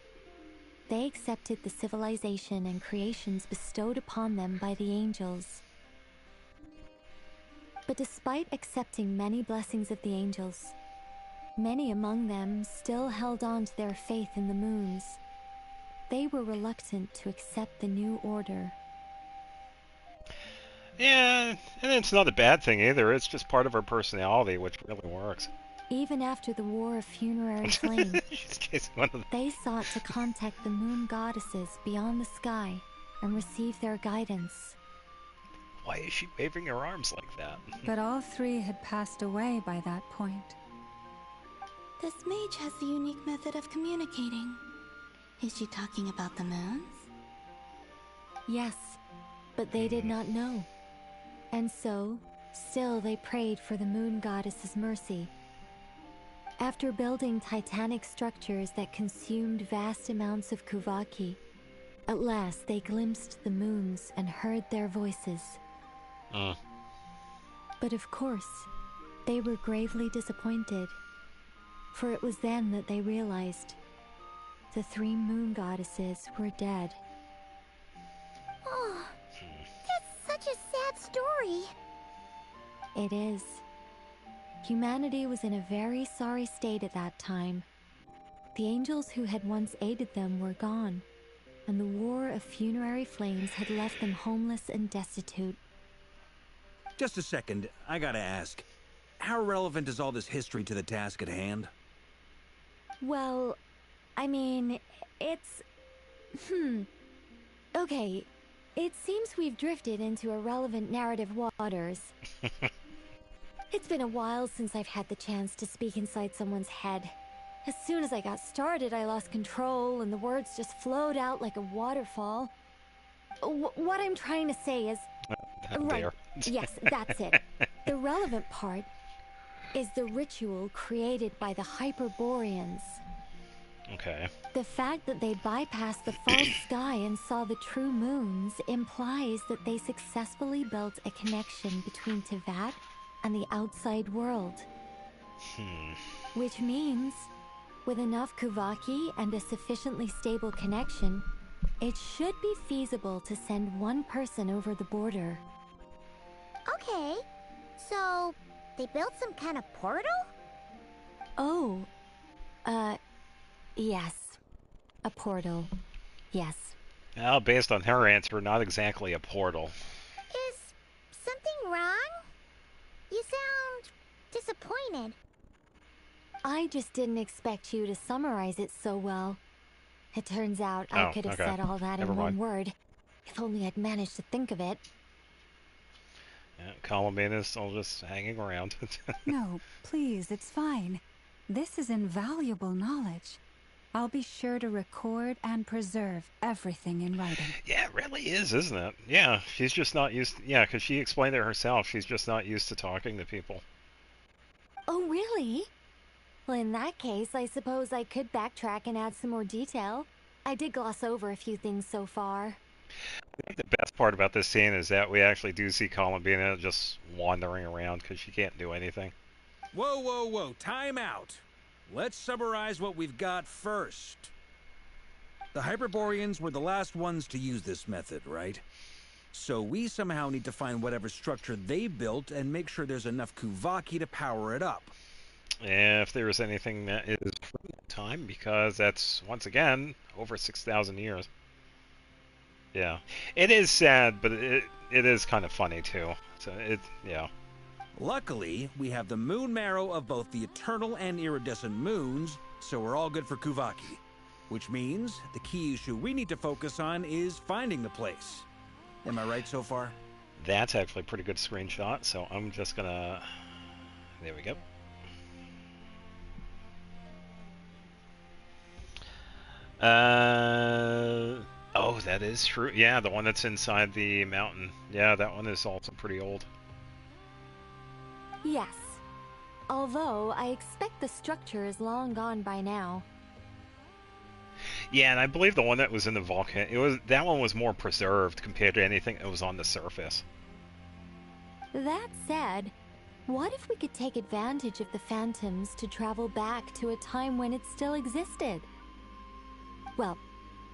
They accepted the civilization and creations bestowed upon them by the angels. But despite accepting many blessings of the angels, many among them still held on to their faith in the moons. they were reluctant to accept the new order. Yeah, and it's not a bad thing either. It's just part of her personality, which really works. Even after the War of Funerary Flame, they sought to contact the moon goddesses beyond the sky and receive their guidance. Why is she waving her arms like that? But all three had passed away by that point. This mage has a unique method of communicating. Is she talking about the moons? Yes, but they did not know. And so, still they prayed for the moon goddess's mercy. After building titanic structures that consumed vast amounts of Kuvaki, at last they glimpsed the moons and heard their voices. But of course, they were gravely disappointed, for it was then that they realized the three moon goddesses were dead. Oh, that's such a sad story. It is. Humanity was in a very sorry state at that time. The angels who had once aided them were gone, and the War of Funerary Flames had left them homeless and destitute. Just a second, I gotta ask. How relevant is all this history to the task at hand? Well, I mean, it's... Okay, it seems we've drifted into irrelevant narrative waters. It's been a while since I've had the chance to speak inside someone's head. As soon as I got started, I lost control, and the words just flowed out like a waterfall. What I'm trying to say is... Right, yes, that's it. The relevant part is the ritual created by the Hyperboreans. Okay. The fact that they bypassed the false sky and saw the true moons implies that they successfully built a connection between Teyvat and the outside world. Which means, with enough Kuvaki and a sufficiently stable connection, it should be feasible to send one person over the border. Okay, so they built some kind of portal? Oh, yes. A portal. Yes. Well, based on her answer, not exactly a portal. Is something wrong? You sound disappointed. I just didn't expect you to summarize it so well. It turns out I could have said all that in one word, if only I'd managed to think of it. Yeah, Columbine is still just hanging around. No, please, it's fine. This is invaluable knowledge. I'll be sure to record and preserve everything in writing. Yeah, it really is, isn't it? Yeah, she's just not used to, yeah, because she explained it herself. She's just not used to talking to people. Oh, really? Well, in that case, I suppose I could backtrack and add some more detail. I did gloss over a few things so far. I think the best part about this scene is that we actually do see Columbine just wandering around because she can't do anything. Whoa, whoa, whoa, time out. Let's summarize what we've got first. The Hyperboreans were the last ones to use this method, right? So we somehow need to find whatever structure they built and make sure there's enough Kuvaki to power it up. If there is anything that is from that time, because that's, once again, over 6,000 years. Yeah. It is sad, but it is kind of funny, too. So, yeah. Luckily, we have the moon marrow of both the eternal and iridescent moons, so we're all good for Kuvaki. Which means the key issue we need to focus on is finding the place. Am I right so far? That's actually a pretty good screenshot, so I'm just gonna... There we go. Oh, that is true. Yeah, the one that's inside the mountain. Yeah, that one is also pretty old. Yes. Although, I expect the structure is long gone by now. Yeah, and I believe the one that was in the volcano, that one was more preserved compared to anything that was on the surface. That said, what if we could take advantage of the phantoms to travel back to a time when it still existed? Well,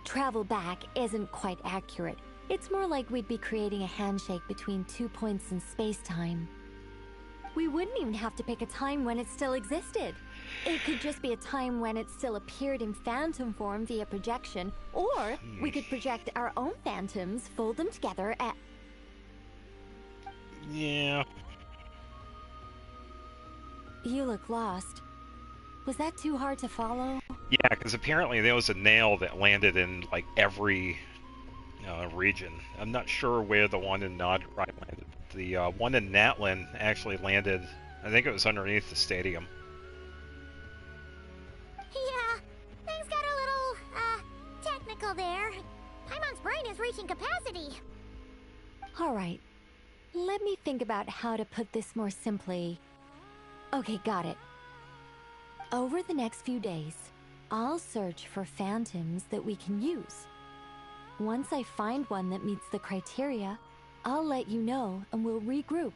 travel back isn't quite accurate. It's more like we'd be creating a handshake between 2 points in space-time. We wouldn't even have to pick a time when it still existed. It could just be a time when it still appeared in phantom form via projection, or we could project our own phantoms, fold them together, and... Yeah. You look lost. Was that too hard to follow? Yeah, because apparently there was a nail that landed in, like, every region. I'm not sure where the one in Nodrai landed. The one in Natlin actually landed, I think it was underneath the stadium. Yeah, things got a little, technical there. Paimon's brain is reaching capacity. Alright, let me think about how to put this more simply. Okay, got it. Over the next few days, I'll search for phantoms that we can use. Once I find one that meets the criteria, I'll let you know and we'll regroup.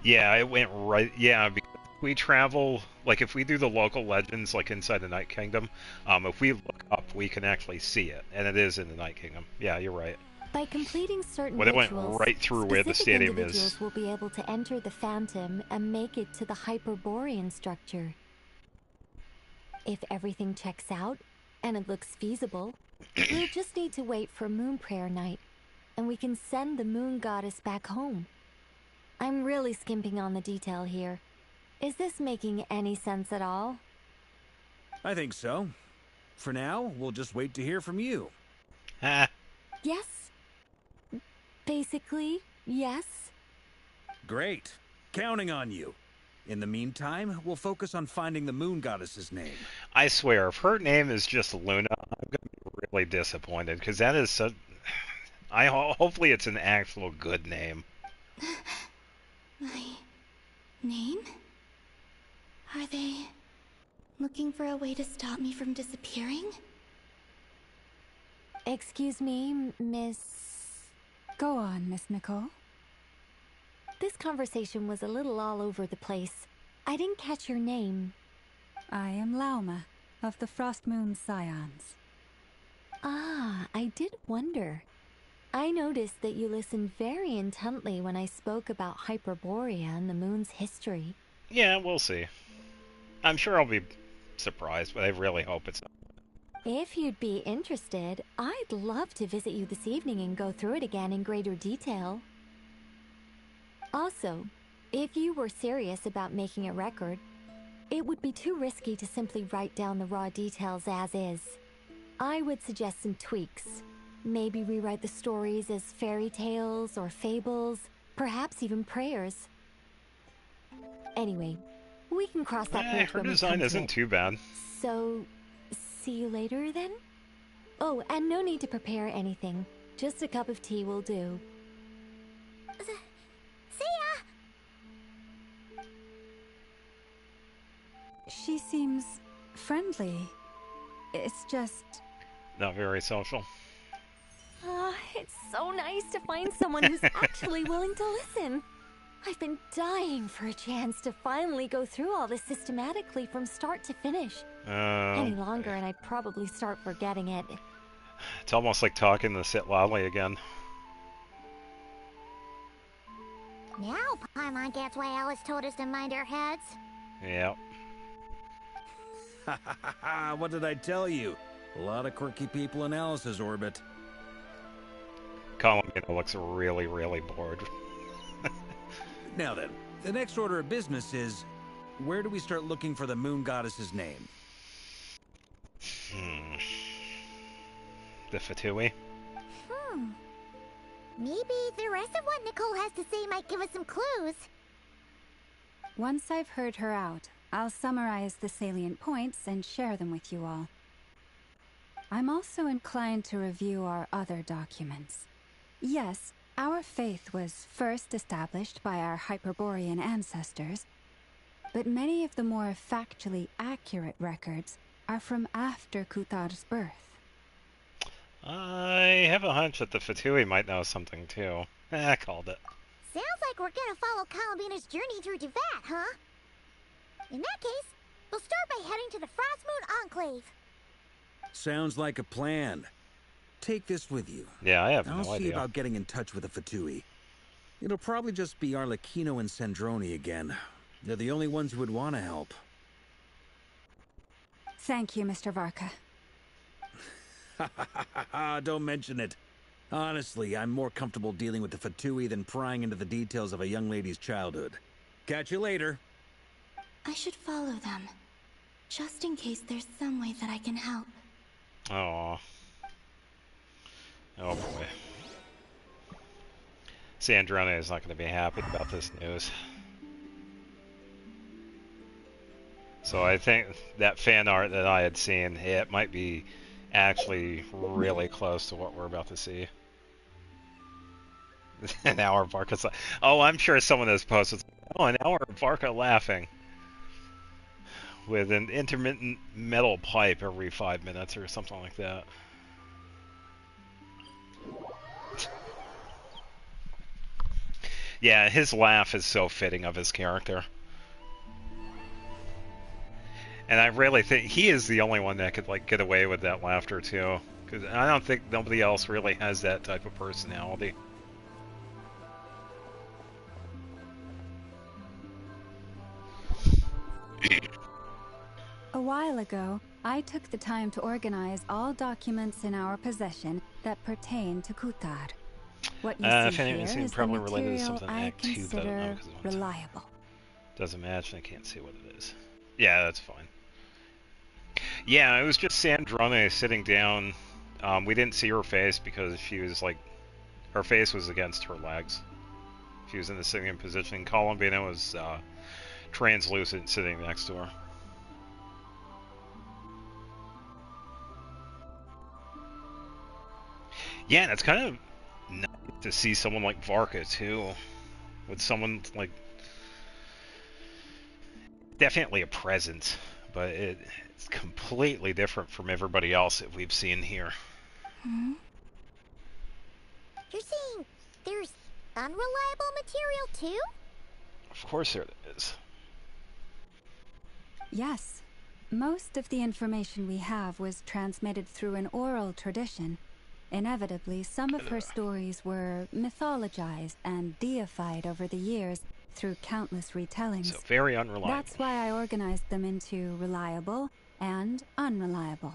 Yeah, it went right. Yeah, because we travel, like if we do the local legends, like inside the Night Kingdom, if we look up, we can actually see it, and it is in the Night Kingdom. Yeah, you're right. By completing certain Well, it went rituals, right through where the specific stadium individuals is. will be able to enter the Phantom and make it to the Hyperborean structure. If everything checks out, and it looks feasible, we'll just need to wait for Moon Prayer Night, and we can send the Moon Goddess back home. I'm really skimping on the detail here. Is this making any sense at all? I think so. For now, we'll just wait to hear from you. Yes. Basically, yes. Great. Counting on you. In the meantime, we'll focus on finding the Moon Goddess's name. I swear, if her name is just Luna, I'm gonna be really disappointed, because that is so... hopefully it's an actual good name. My name? Are they looking for a way to stop me from disappearing? Excuse me, Miss... Go on, Miss Nicole. This conversation was a little all over the place. I didn't catch your name. I am Lauma, of the Frost Moon Scions. Ah, I did wonder. I noticed that you listened very intently when I spoke about Hyperborea and the moon's history. Yeah, we'll see. I'm sure I'll be surprised, but I really hope it's not. If you'd be interested, I'd love to visit you this evening and go through it again in greater detail. Also, if you were serious about making a record, it would be too risky to simply write down the raw details as is. I would suggest some tweaks. Maybe rewrite the stories as fairy tales or fables, perhaps even prayers. Anyway, we can cross that bridge Her when we design come to isn't it. too bad. So, see you later then? Oh, and no need to prepare anything. Just a cup of tea will do. See ya! She seems friendly. It's just... Not very social. It's so nice to find someone who's actually willing to listen. I've been dying for a chance to finally go through all this systematically from start to finish. Any longer and I'd probably start forgetting it. It's almost like talking to Sit Lolly again. Now Paimon gets why Alice told us to mind our heads. Yep. Ha ha ha ha! What did I tell you? A lot of quirky people in Alice's orbit. Colomina looks really, really bored. Now then, the next order of business is, where do we start looking for the Moon Goddess's name? The Fatui? Maybe the rest of what Nicole has to say might give us some clues. Once I've heard her out, I'll summarize the salient points and share them with you all. I'm also inclined to review our other documents. Yes, our faith was first established by our Hyperborean ancestors, but many of the more factually accurate records are from after Kuthar's birth. I have a hunch that the Fatui might know something too. I called it. Sounds like we're gonna follow Columbina's journey through Duvat, huh? In that case, we'll start by heading to the Frost Moon Enclave. Sounds like a plan. Take this with you. Yeah, I have I'll no see idea. about getting in touch with the Fatui. It'll probably just be Arlecchino and Sandroni again. They're the only ones who would want to help. Thank you, Mr. Varka. Don't mention it. Honestly, I'm more comfortable dealing with the Fatui than prying into the details of a young lady's childhood. Catch you later. I should follow them, just in case there's some way that I can help. Oh. Oh boy. Sandrone is not going to be happy about this news. So I think that fan art that I had seen, it might be actually really close to what we're about to see. An hour of Varka's like, oh, I'm sure someone has posted, oh, an hour of Varka laughing with an intermittent metal pipe every 5 minutes or something like that. Yeah, his laugh is so fitting of his character. And I really think he is the only one that could like get away with that laughter too, because I don't think nobody else really has that type of personality. A while ago, I took the time to organize all documents in our possession that pertain to Kutar. What you see here is the material I consider reliable. Doesn't match, and I can't see what it is. Yeah, that's fine. Yeah, it was just Sandrone sitting down. We didn't see her face because she was like, her face was against her legs. She was in the sitting position. Columbina was translucent sitting next to her. Yeah, and it's kind of nice to see someone like Varka too, with someone like definitely a presence, but it's completely different from everybody else that we've seen here. Hmm? You're saying there's unreliable material too? Of course there is. Yes. Most of the information we have was transmitted through an oral tradition. Inevitably, some of her stories were mythologized and deified over the years through countless retellings. So very unreliable. That's why I organized them into reliable and unreliable.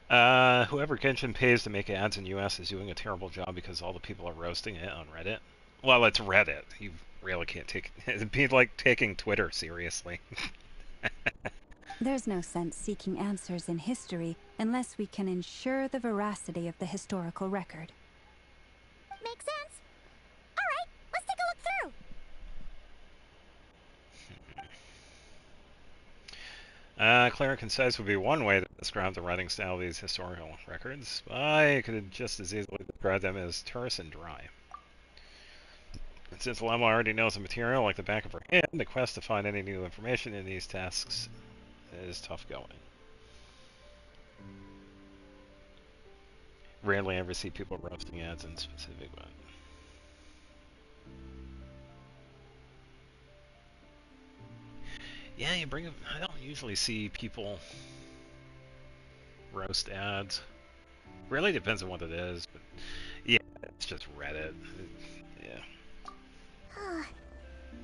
Whoever Genshin pays to make ads in US is doing a terrible job because all the people are roasting it on Reddit. Well, it's Reddit. You really can't take it'd be like taking Twitter seriously. There's no sense seeking answers in history unless we can ensure the veracity of the historical record. Makes sense. All right, let's take a look through. Clear and concise would be one way to describe the writing style of these historical records. I could just as easily describe them as terse and dry. And since Lemma already knows the material like the back of her hand, the quest to find any new information in these tasks is tough going. Rarely ever see people roasting ads in specific way. Yeah, you bring up, I don't usually see people roast ads. Really depends on what it is, but yeah, it's just Reddit. Yeah.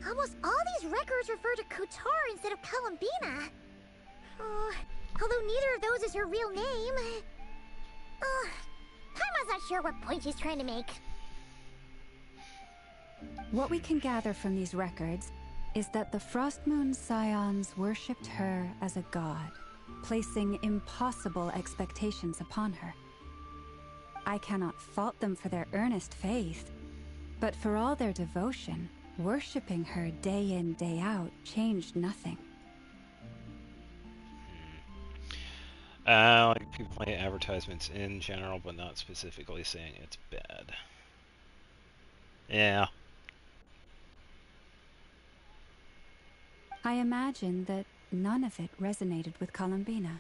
Almost all these records refer to Kutar instead of Columbina. Although neither of those is her real name. Paimon's not sure what point she's trying to make. What we can gather from these records is that the Frostmoon Scions worshipped her as a god, placing impossible expectations upon her. I cannot fault them for their earnest faith, but for all their devotion, worshipping her day in, day out changed nothing. Like people play advertisements in general, but not specifically saying it's bad. Yeah. I imagine that none of it resonated with Columbina.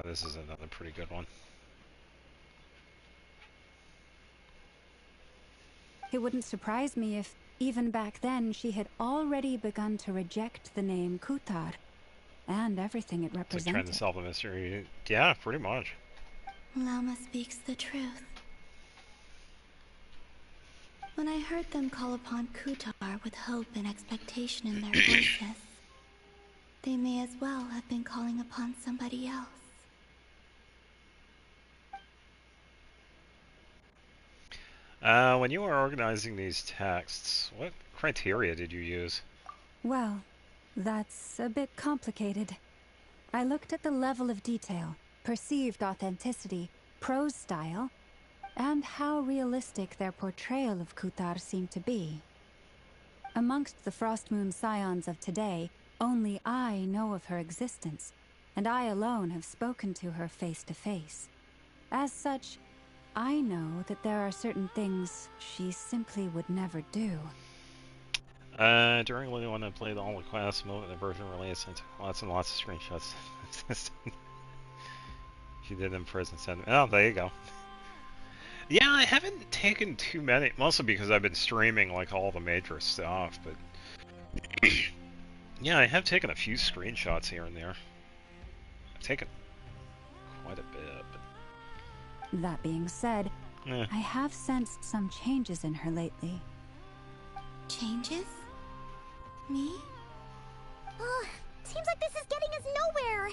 This is another pretty good one. It wouldn't surprise me if, even back then, she had already begun to reject the name Kutar and everything it represented. Like trying to solve the mystery. Yeah, pretty much. Llama speaks the truth. When I heard them call upon Kutar with hope and expectation in their voices, they may as well have been calling upon somebody else. When you were organizing these texts, what criteria did you use? Well, that's a bit complicated. I looked at the level of detail, perceived authenticity, prose style, and how realistic their portrayal of Kutar seemed to be. Amongst the Frostmoon Scions of today, only I know of her existence, and I alone have spoken to her face to face. As such, I know that there are certain things she simply would never do. During when I played all the quests, mode the version release, I took lots and lots of screenshots. She did in prison. Oh, there you go. Yeah, I haven't taken too many, mostly because I've been streaming like all the major stuff, but yeah, I have taken a few screenshots here and there. I've taken quite a bit, but... That being said, I have sensed some changes in her lately. Changes? Me? Oh, seems like this is getting us nowhere.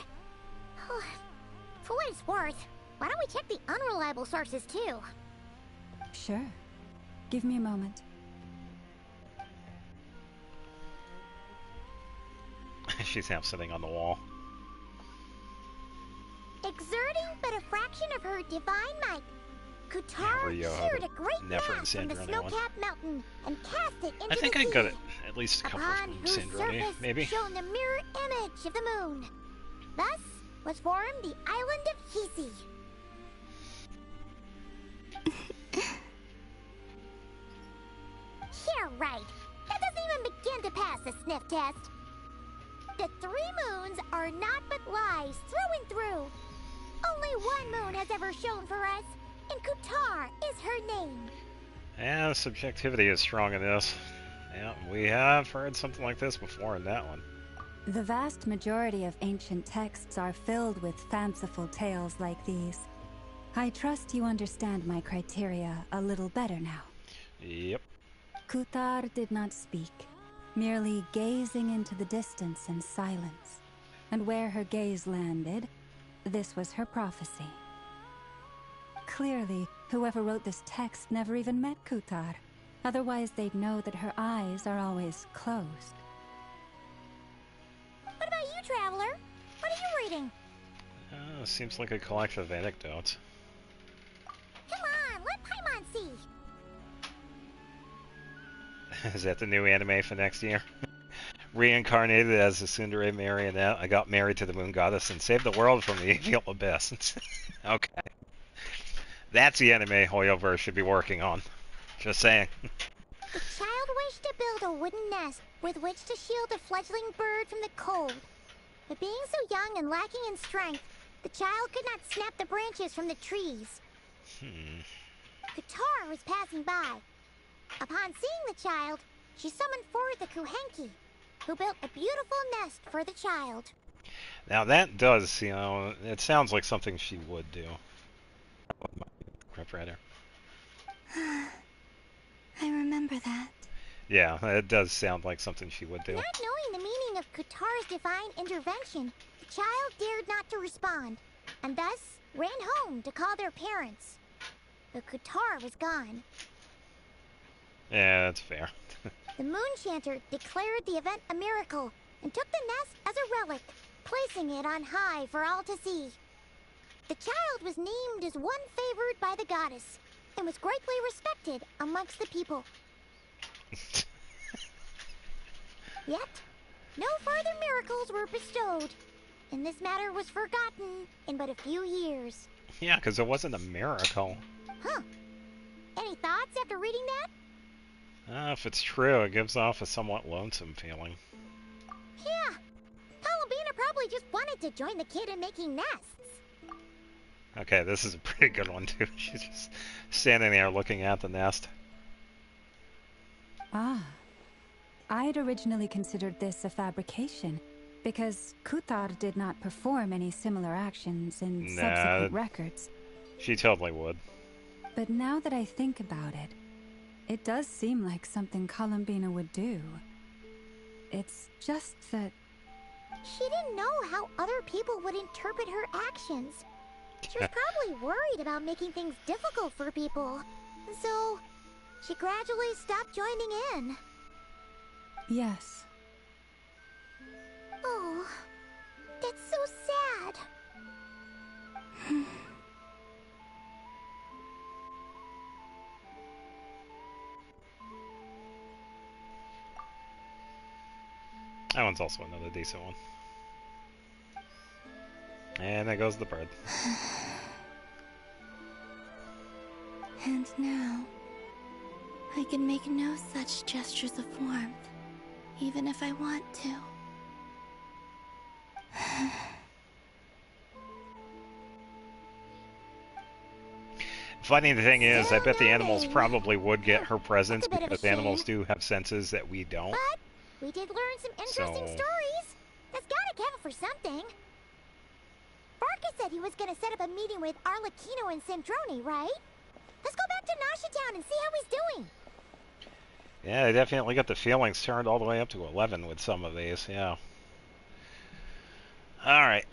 Oh, for what it's worth, why don't we check the unreliable sources too? Sure. Give me a moment. She's now sitting on the wall. Exerting but a fraction of her divine might, Kutar sheared a great mass from the snow-capped mountain and cast it into the sea. I think I got it at least a couple upon of whose Syndrome, surface maybe. shone the mirror image of the moon. Thus was formed the island of Hisi. Yeah, right. That doesn't even begin to pass the sniff test. The 3 moons are not but lies through and through. Only one moon has ever shone for us, and Kutar is her name. Yeah, subjectivity is strong in this. Yeah, we have heard something like this before in that one. The vast majority of ancient texts are filled with fanciful tales like these. I trust you understand my criteria a little better now. Yep. Kutar did not speak, merely gazing into the distance in silence. And where her gaze landed, this was her prophecy. Clearly, whoever wrote this text never even met Kutar. Otherwise, they'd know that her eyes are always closed. What about you, Traveler? What are you reading? Seems like a collection of anecdotes. Come on, let Paimon see. Is that the new anime for next year? Reincarnated as a tsundere marionette, I got married to the moon goddess and saved the world from the evil abyss. Okay. That's the anime Hoyoverse should be working on. Just saying. The child wished to build a wooden nest with which to shield a fledgling bird from the cold. But being so young and lacking in strength, the child could not snap the branches from the trees. Kutar was passing by. Upon seeing the child, she summoned forth the Kuhenki, who built a beautiful nest for the child. Now that does, it sounds like something she would do. Right. I remember that. Yeah, it does sound like something she would do. Not knowing the meaning of Kutar's divine intervention, the child dared not to respond, and thus ran home to call their parents. But Kutar was gone. Yeah, that's fair. The Moon Chanter declared the event a miracle and took the nest as a relic, placing it on high for all to see. The child was named as one favored by the goddess and was greatly respected amongst the people. Yet, no further miracles were bestowed, and this matter was forgotten in but a few years. Yeah, because it wasn't a miracle. Huh. Any thoughts after reading that? If it's true, it gives off a somewhat lonesome feeling. Yeah. Palomina probably just wanted to join the kid in making nests. Okay, this is a pretty good one, too. She's just standing there looking at the nest. Ah. I'd originally considered this a fabrication, because Kutar did not perform any similar actions in subsequent records. She totally would. But now that I think about it, It does seem like something Columbina would do. It's just that... She didn't know how other people would interpret her actions. She was probably worried about making things difficult for people. So, she gradually stopped joining in. Yes. Oh, that's so sad. That one's also another decent one. And there goes the bird. And now, I can make no such gestures of warmth, even if I want to. Funny thing is, I bet the animals probably would get her presents because animals do have senses that we don't. But we did learn some interesting stories. That's gotta count for something. Barca said he was gonna set up a meeting with Arlecchino and Sandrone, right? Let's go back to Nasha Town and see how he's doing. Yeah, I definitely got the feelings turned all the way up to 11 with some of these, yeah. Alright.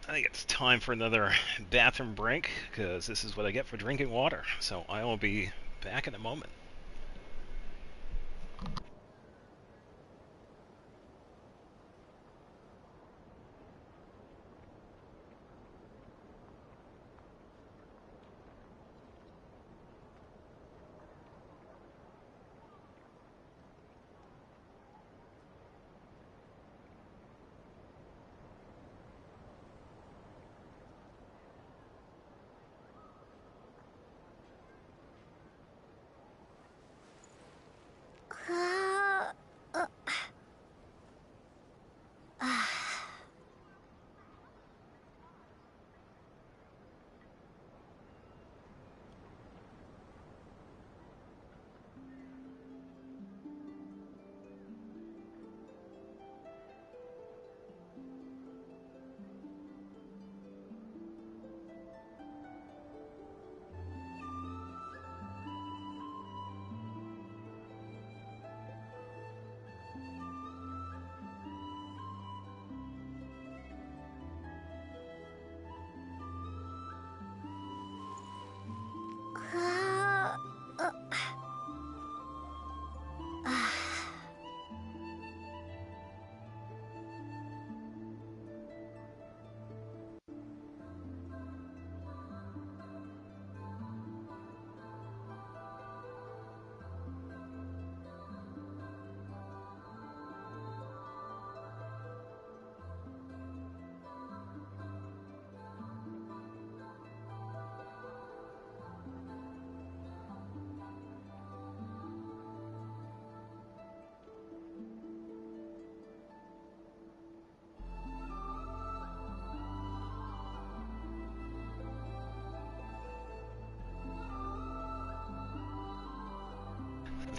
I think it's time for another bathroom break, because this is what I get for drinking water. So I will be back in a moment.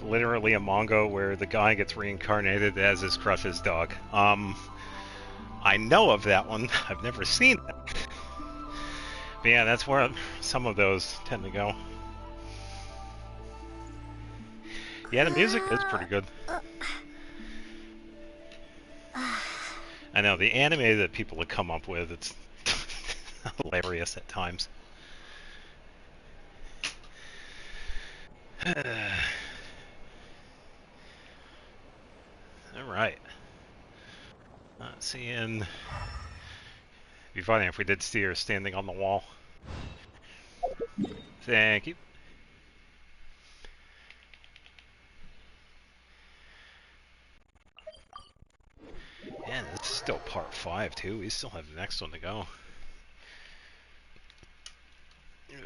Literally a manga where the guy gets reincarnated as his crush's dog. I know of that one. I've never seen it. But yeah, that's where some of those tend to go. Yeah, the music is pretty good. I know, the anime that people have come up with, it's hilarious at times. Alright. Seeing... It'd be funny if we did see her standing on the wall. Thank you. Man, this is still part 5 too. We still have the next one to go. Yeah.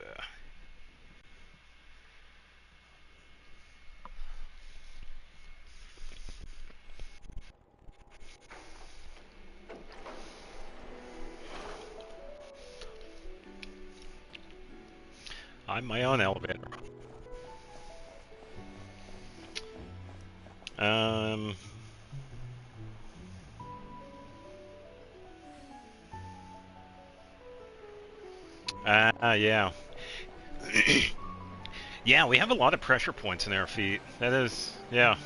I'm my own elevator. Yeah. Yeah, we have a lot of pressure points in our feet. That is, yeah.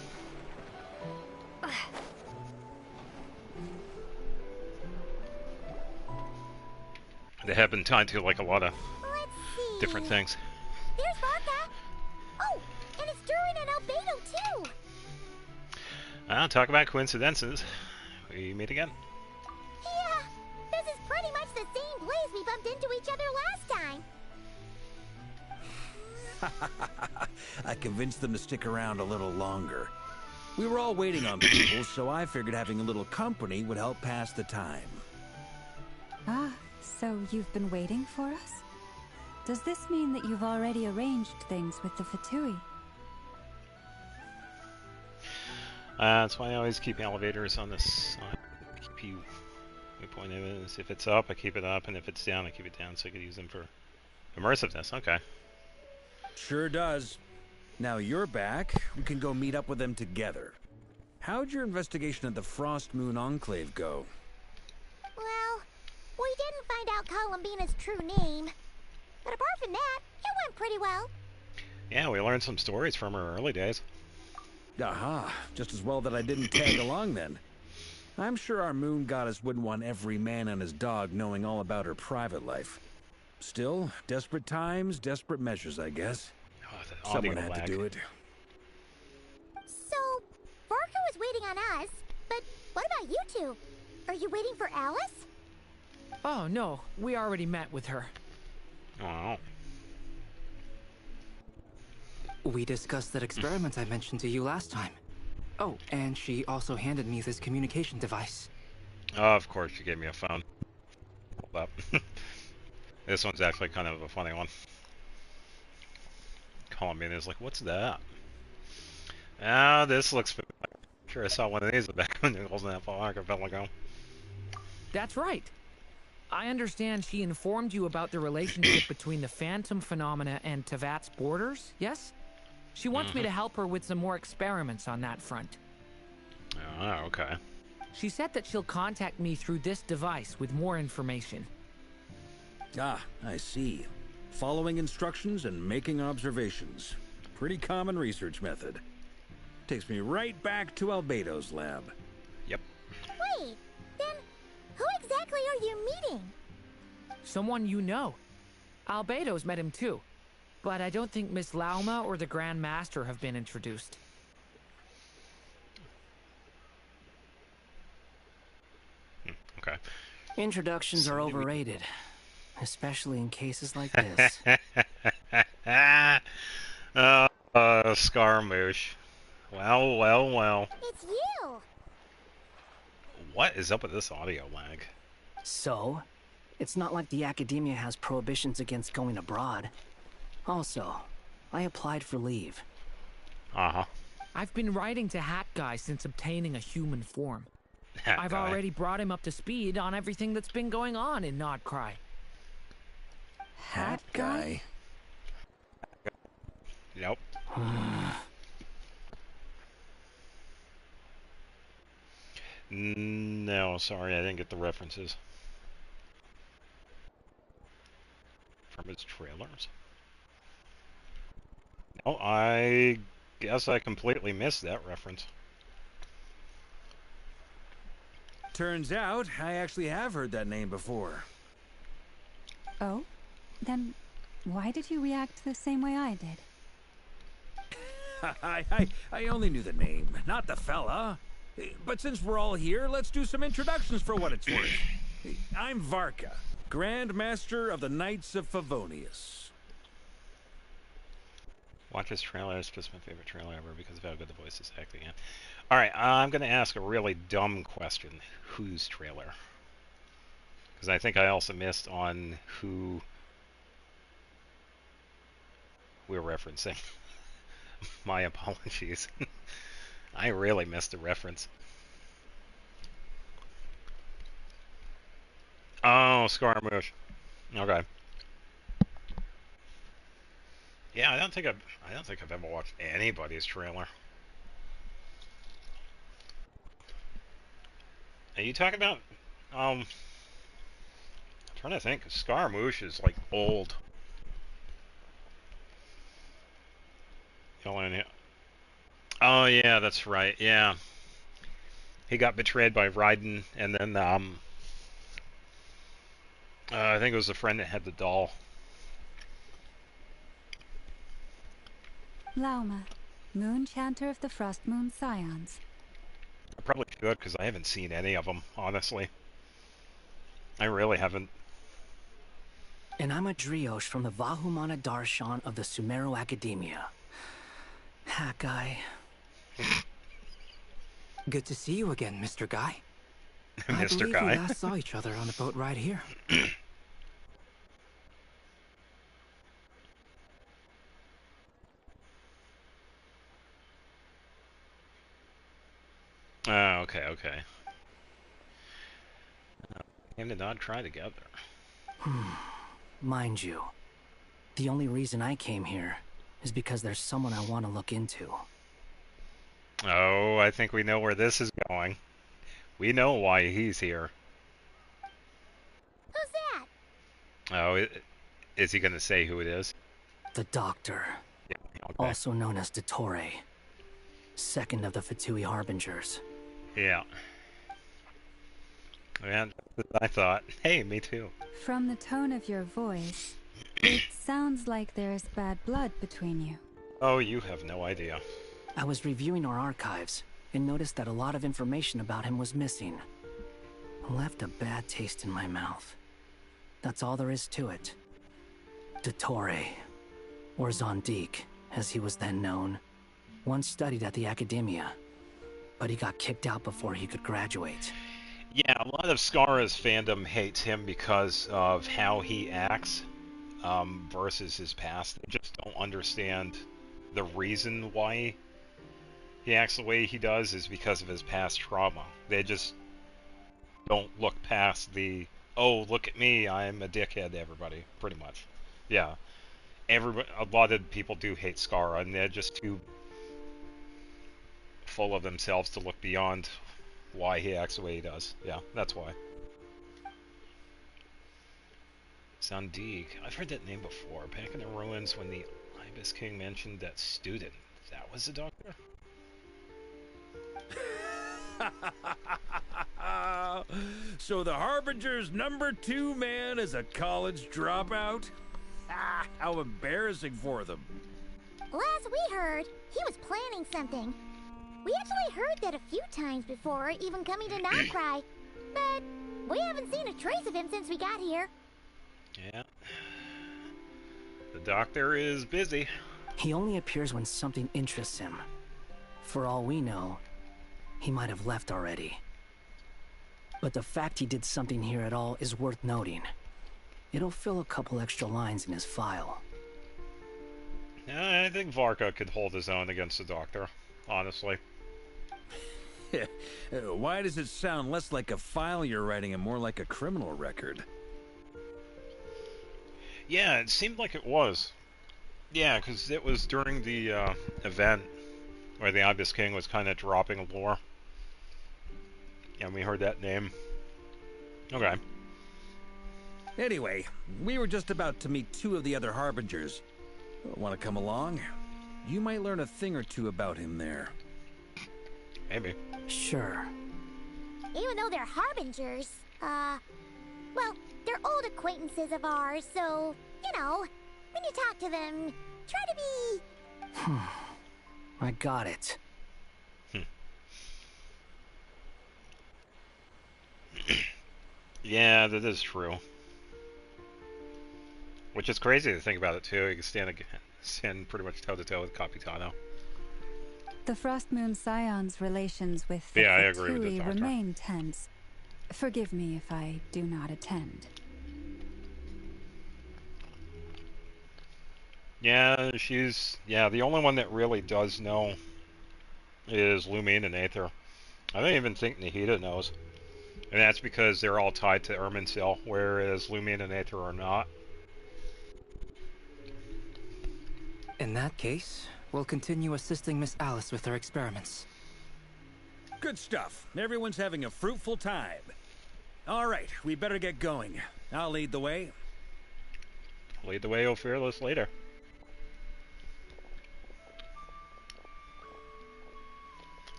They have been tied to like a lot of different things. There's Varka. Oh, and it's Durin and Albedo too. Talk about coincidences. We meet again. Yeah, this is pretty much the same place we bumped into each other last time. I convinced them to stick around a little longer. We were all waiting on people, so I figured having a little company would help pass the time. Ah, so you've been waiting for us? Does this mean that you've already arranged things with the Fatui? That's why I always keep elevators on this side. Keep you. My point is, if it's up, I keep it up, and if it's down, I keep it down, so I can use them for immersiveness. Okay. Sure does. Now you're back. We can go meet up with them together. How'd your investigation of the Frost Moon Enclave go? Well, we didn't find out Columbina's true name. But apart from that, it went pretty well. Yeah, we learned some stories from her early days. Aha, just as well that I didn't tag along then. I'm sure our moon goddess wouldn't want every man and his dog knowing all about her private life. Still, desperate times, desperate measures, I guess. Oh, someone had to do it. So, Varka was waiting on us, but what about you two? Are you waiting for Alice? Oh, no. We already met with her. Oh. We discussed that experiment I mentioned to you last time. Oh, and she also handed me this communication device. Oh, of course, she gave me a phone. Hold up. This one's actually kind of a funny one. Columbina's like, what's that? Ah, this looks familiar. I'm sure I saw one of these back when it wasn't that far ago. That's right. I understand she informed you about the relationship between the Phantom phenomena and Tevat's borders, yes? She wants me to help her with some more experiments on that front. Oh, okay. She said that she'll contact me through this device with more information. Ah, I see. Following instructions and making observations. Pretty common research method. Takes me right back to Albedo's lab. Yep. Wait, then who exactly are you meeting? Someone you know. Albedo's met him too. But I don't think Miss Lauma or the Grand Master have been introduced. Okay. Introductions are overrated. Especially in cases like this. Scaramouche. Well. It's you! What is up with this audio lag? So? It's not like the academia has prohibitions against going abroad. Also, I applied for leave. Uh-huh. I've been writing to Hat Guy since obtaining a human form. I've Guy. already brought him up to speed on everything that's been going on in Nodcry. Hat Guy? Nope. No, sorry, I didn't get the references. From his trailers? No, I guess I completely missed that reference. Turns out, I actually have heard that name before. Oh? Then why did you react the same way I did? I only knew the name, not the fella. But since we're all here, let's do some introductions for what it's worth. I'm Varka, Grand Master of the Knights of Favonius. Watch this trailer. It's just my favorite trailer ever because of how good the voice is acting in. Alright, I'm going to ask a really dumb question. Whose trailer? Because I think I also missed on who we're referencing. My apologies. I really missed the reference. Oh, Scaramouche. Okay. Yeah, I don't think I've ever watched anybody's trailer. Are you talking about I'm trying to think. Scaramouche is like old. Oh yeah, that's right. Yeah, he got betrayed by Raiden, and then I think it was the friend that had the doll. Lauma, Moon Chanter of the Frost Moon Scions. I probably should, because I haven't seen any of them, honestly. I really haven't. And I'm a Drioche from the Vahumana Darshan of the Sumeru Academia. Hack guy. Good to see you again, Mr. Guy. I Mr. believe Guy. we last saw each other on the boat ride here. Oh, okay. Came to not try together. Mind you, the only reason I came here is because there's someone I want to look into. Oh, I think we know where this is going. We know why he's here. Who's that? Oh, is he going to say who it is? The Doctor. Yeah, okay. Also known as Dottore. Second of the Fatui Harbingers. Yeah. And I thought, hey, me too. From the tone of your voice, it sounds like there's bad blood between you. Oh, you have no idea. I was reviewing our archives and noticed that a lot of information about him was missing. It left a bad taste in my mouth. That's all there is to it. Dottore, or Zondique, as he was then known, once studied at the Academia, but he got kicked out before he could graduate. Yeah, a lot of Skara's fandom hates him because of how he acts versus his past. They just don't understand the reason why he acts the way he does is because of his past trauma. They just don't look past the, oh, look at me, I'm a dickhead to everybody, pretty much. Yeah. A lot of people do hate Skara, and they're just too full of themselves to look beyond why he acts the way he does. Yeah, that's why. Zondique. I've heard that name before. Back in the ruins when the Ibis King mentioned that student. That was the Doctor? So the Harbinger's #2 man is a college dropout? How embarrassing for them. Last we heard, he was planning something. We actually heard that a few times before, even coming to Nightcry. But we haven't seen a trace of him since we got here. Yeah. The Doctor is busy. He only appears when something interests him. For all we know, he might have left already. But the fact he did something here at all is worth noting. It'll fill a couple extra lines in his file. I think Varka could hold his own against the Doctor, honestly. Why does it sound less like a file you're writing and more like a criminal record? Yeah, it seemed like it was. Yeah, because it was during the event where the Ibis King was kind of dropping lore. And we heard that name. Okay. Anyway, we were just about to meet 2 of the other Harbingers. Want to come along? You might learn a thing or two about him there. Maybe. Sure. Even though they're Harbingers, well, they're old acquaintances of ours, so, you know, when you talk to them, try to be... I got it. Yeah, that is true. Which is crazy to think about it too. You can stand pretty much toe to toe with Capitano. The Frost Moon Scion's relations with Yeah, I agree with Fatui the Doctor. remain tense. Forgive me if I do not attend. Yeah, the only one that really does know is Lumine and Aether. I don't even think Nahida knows. And that's because they're all tied to Irminsul, whereas Lumine and Aether are not. In that case, we'll continue assisting Miss Alice with her experiments. Good stuff. Everyone's having a fruitful time. All right, we better get going. I'll lead the way. Lead the way, O fearless leader.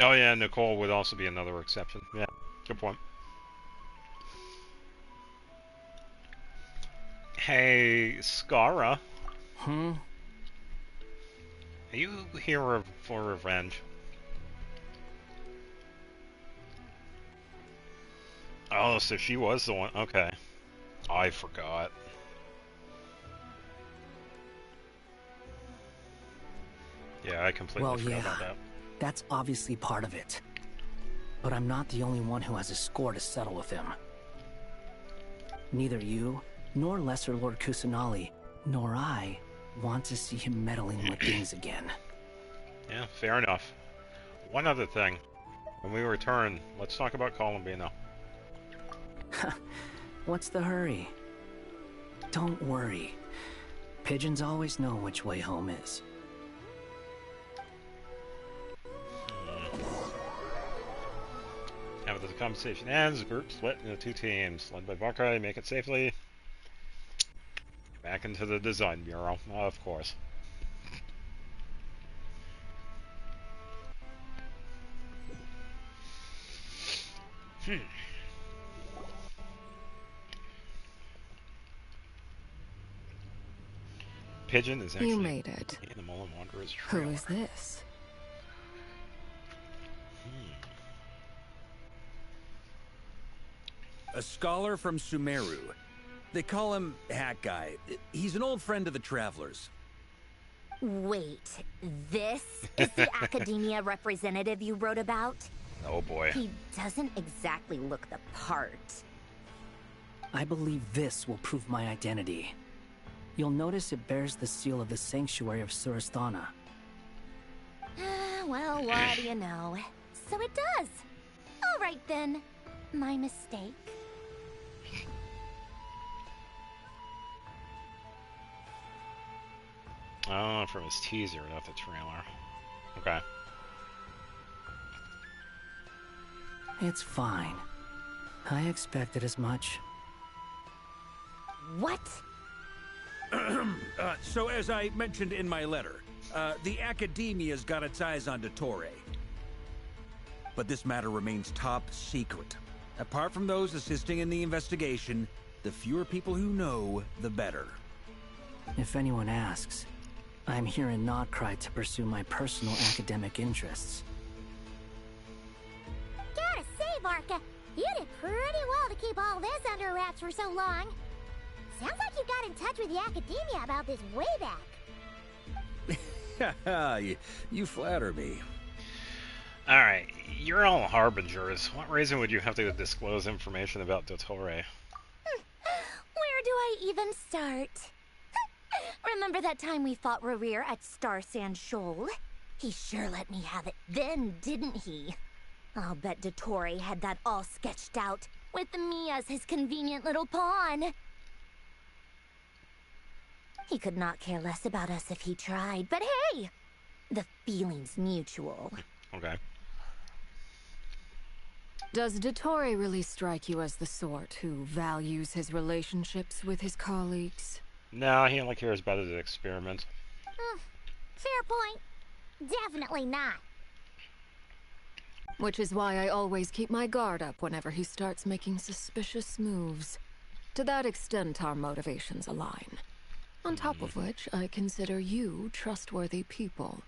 Oh yeah, Nicole would also be another exception. Yeah, good point. Hey, Skara. Hmm? Are you here for revenge? Oh, so she was the one. Okay. I forgot. Yeah, I completely forgot about that. That's obviously part of it. But I'm not the only one who has a score to settle with him. Neither you, nor Lesser Lord Kusanali, nor I want to see him meddling with things again. Yeah, fair enough. One other thing. When we return, let's talk about Columbino. What's the hurry? Don't worry. Pigeons always know which way home is. After the conversation ends, the group split into two teams, led by Buckeye. Make it safely. Back into the design bureau, of course. Pigeon is actually You made it. Animal and Wanderer's Who Trail. is this? A scholar from Sumeru. They call him Hat Guy. He's an old friend of the Travelers. Wait, this is the academia representative you wrote about? Oh boy. He doesn't exactly look the part. I believe this will prove my identity. You'll notice it bears the seal of the Sanctuary of Surasthana. Well, what do you know? So it does. All right then. My mistake. Oh, from his teaser, not the trailer. Okay. It's fine. I expected as much. What? So as I mentioned in my letter, the Academia's got its eyes on Dottore. But this matter remains top secret. Apart from those assisting in the investigation, the fewer people who know, the better. If anyone asks, I'm here in Nodcry to pursue my personal academic interests. Gotta say, Varka, you did pretty well to keep all this under wraps for so long. Sounds like you got in touch with the Academia about this way back. You flatter me. Alright, you're all harbingers. What reason would you have to disclose information about Dottore? Where do I even start? Remember that time we fought Rerir at Star Sand Shoal? He sure let me have it then, didn't he? I'll bet Dottore had that all sketched out, with me as his convenient little pawn. He could not care less about us if he tried, but hey! The feeling's mutual. Okay. Does Dottore really strike you as the sort who values his relationships with his colleagues? No, he only cares about his experiment. Fair point. Definitely not. Which is why I always keep my guard up whenever he starts making suspicious moves. To that extent, our motivations align. On top of which, I consider you trustworthy people.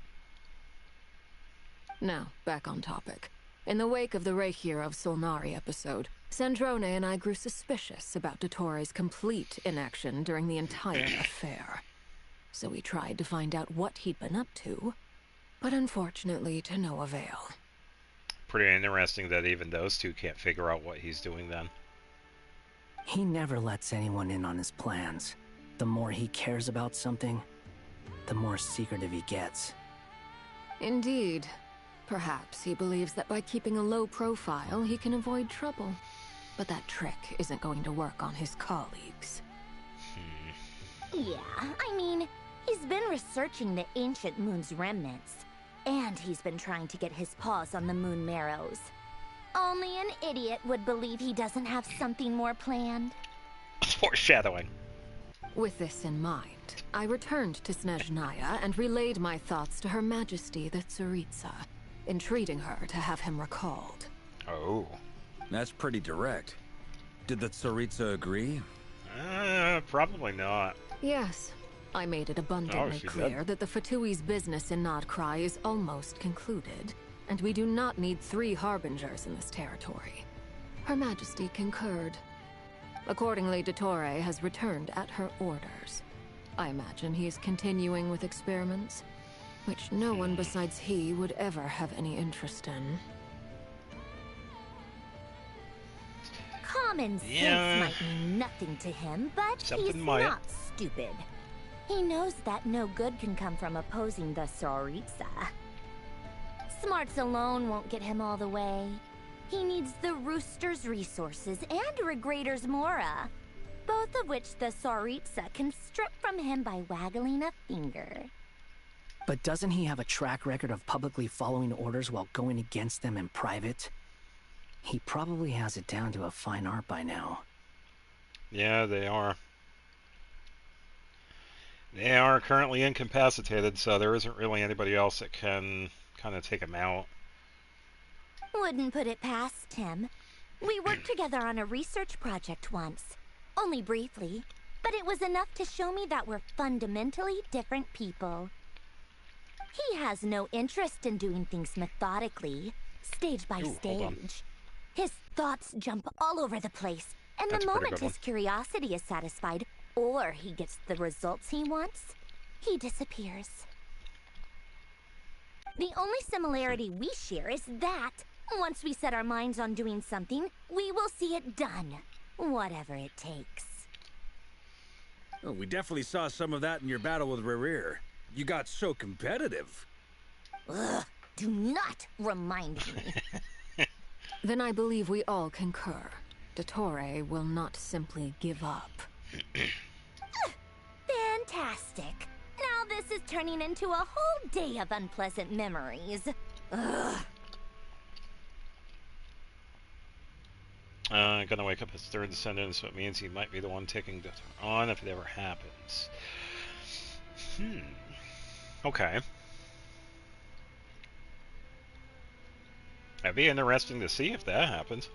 Now, back on topic. In the wake of the Reikir of Solnari episode, Sandrone and I grew suspicious about Dottore's complete inaction during the entire affair. So we tried to find out what he'd been up to, but unfortunately to no avail. Pretty interesting that even those two can't figure out what he's doing then. He never lets anyone in on his plans. The more he cares about something, the more secretive he gets. Indeed. Perhaps he believes that by keeping a low profile, he can avoid trouble. But that trick isn't going to work on his colleagues. Yeah, I mean, he's been researching the ancient moon's remnants. And he's been trying to get his paws on the moon marrows. Only an idiot would believe he doesn't have something more planned. Foreshadowing. With this in mind, I returned to Snezhnaya and relayed my thoughts to Her Majesty the Tsaritsa, entreating her to have him recalled. Oh. That's pretty direct. Did the Tsaritsa agree? Probably not. Yes. I made it abundantly clear that the Fatui's business in Nodcry is almost concluded, and we do not need 3 harbingers in this territory. Her Majesty concurred. Accordingly, Dottore has returned at her orders. I imagine he is continuing with experiments, which no one besides he would ever have any interest in. Common sense might mean nothing to him, but he's not stupid. He knows that no good can come from opposing the Tsaritsa. Smarts alone won't get him all the way. He needs the Rooster's resources and Regrator's Mora, both of which the Tsaritsa can strip from him by waggling a finger. But doesn't he have a track record of publicly following orders while going against them in private? He probably has it down to a fine art by now. Yeah, they are. They are currently incapacitated, so there isn't really anybody else that can kind of take him out. Wouldn't put it past him. We worked together on a research project once. Only briefly, but it was enough to show me that we're fundamentally different people. He has no interest in doing things methodically, stage by stage. His thoughts jump all over the place, and the moment his curiosity is satisfied, or he gets the results he wants, he disappears. The only similarity we share is that, once we set our minds on doing something, we will see it done, whatever it takes. Oh, we definitely saw some of that in your battle with Rerir. You got so competitive. Ugh, do not remind me. Then I believe we all concur. Dottore will not simply give up. Fantastic. Now this is turning into a whole day of unpleasant memories. Ugh. Gonna wake up his 3rd descendant, so it means he might be the one taking Dottore on if it ever happens. Okay. That'd be interesting to see if that happens.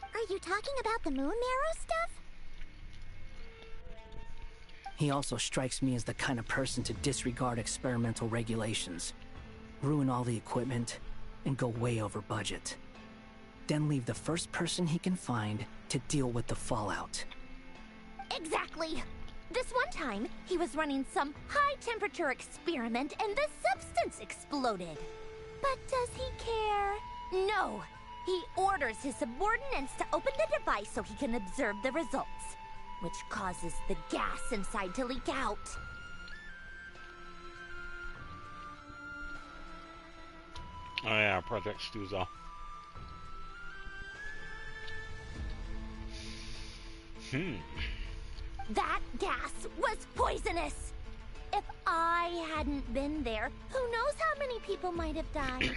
Are you talking about the moon marrow stuff? He also strikes me as the kind of person to disregard experimental regulations, ruin all the equipment, and go way over budget. Then leave the first person he can find to deal with the fallout. Exactly! This one time, he was running some high-temperature experiment and the substance exploded. But does he care? No! He orders his subordinates to open the device so he can observe the results, which causes the gas inside to leak out. Oh yeah, Project Stuzo. That gas was poisonous! If I hadn't been there, who knows how many people might have died?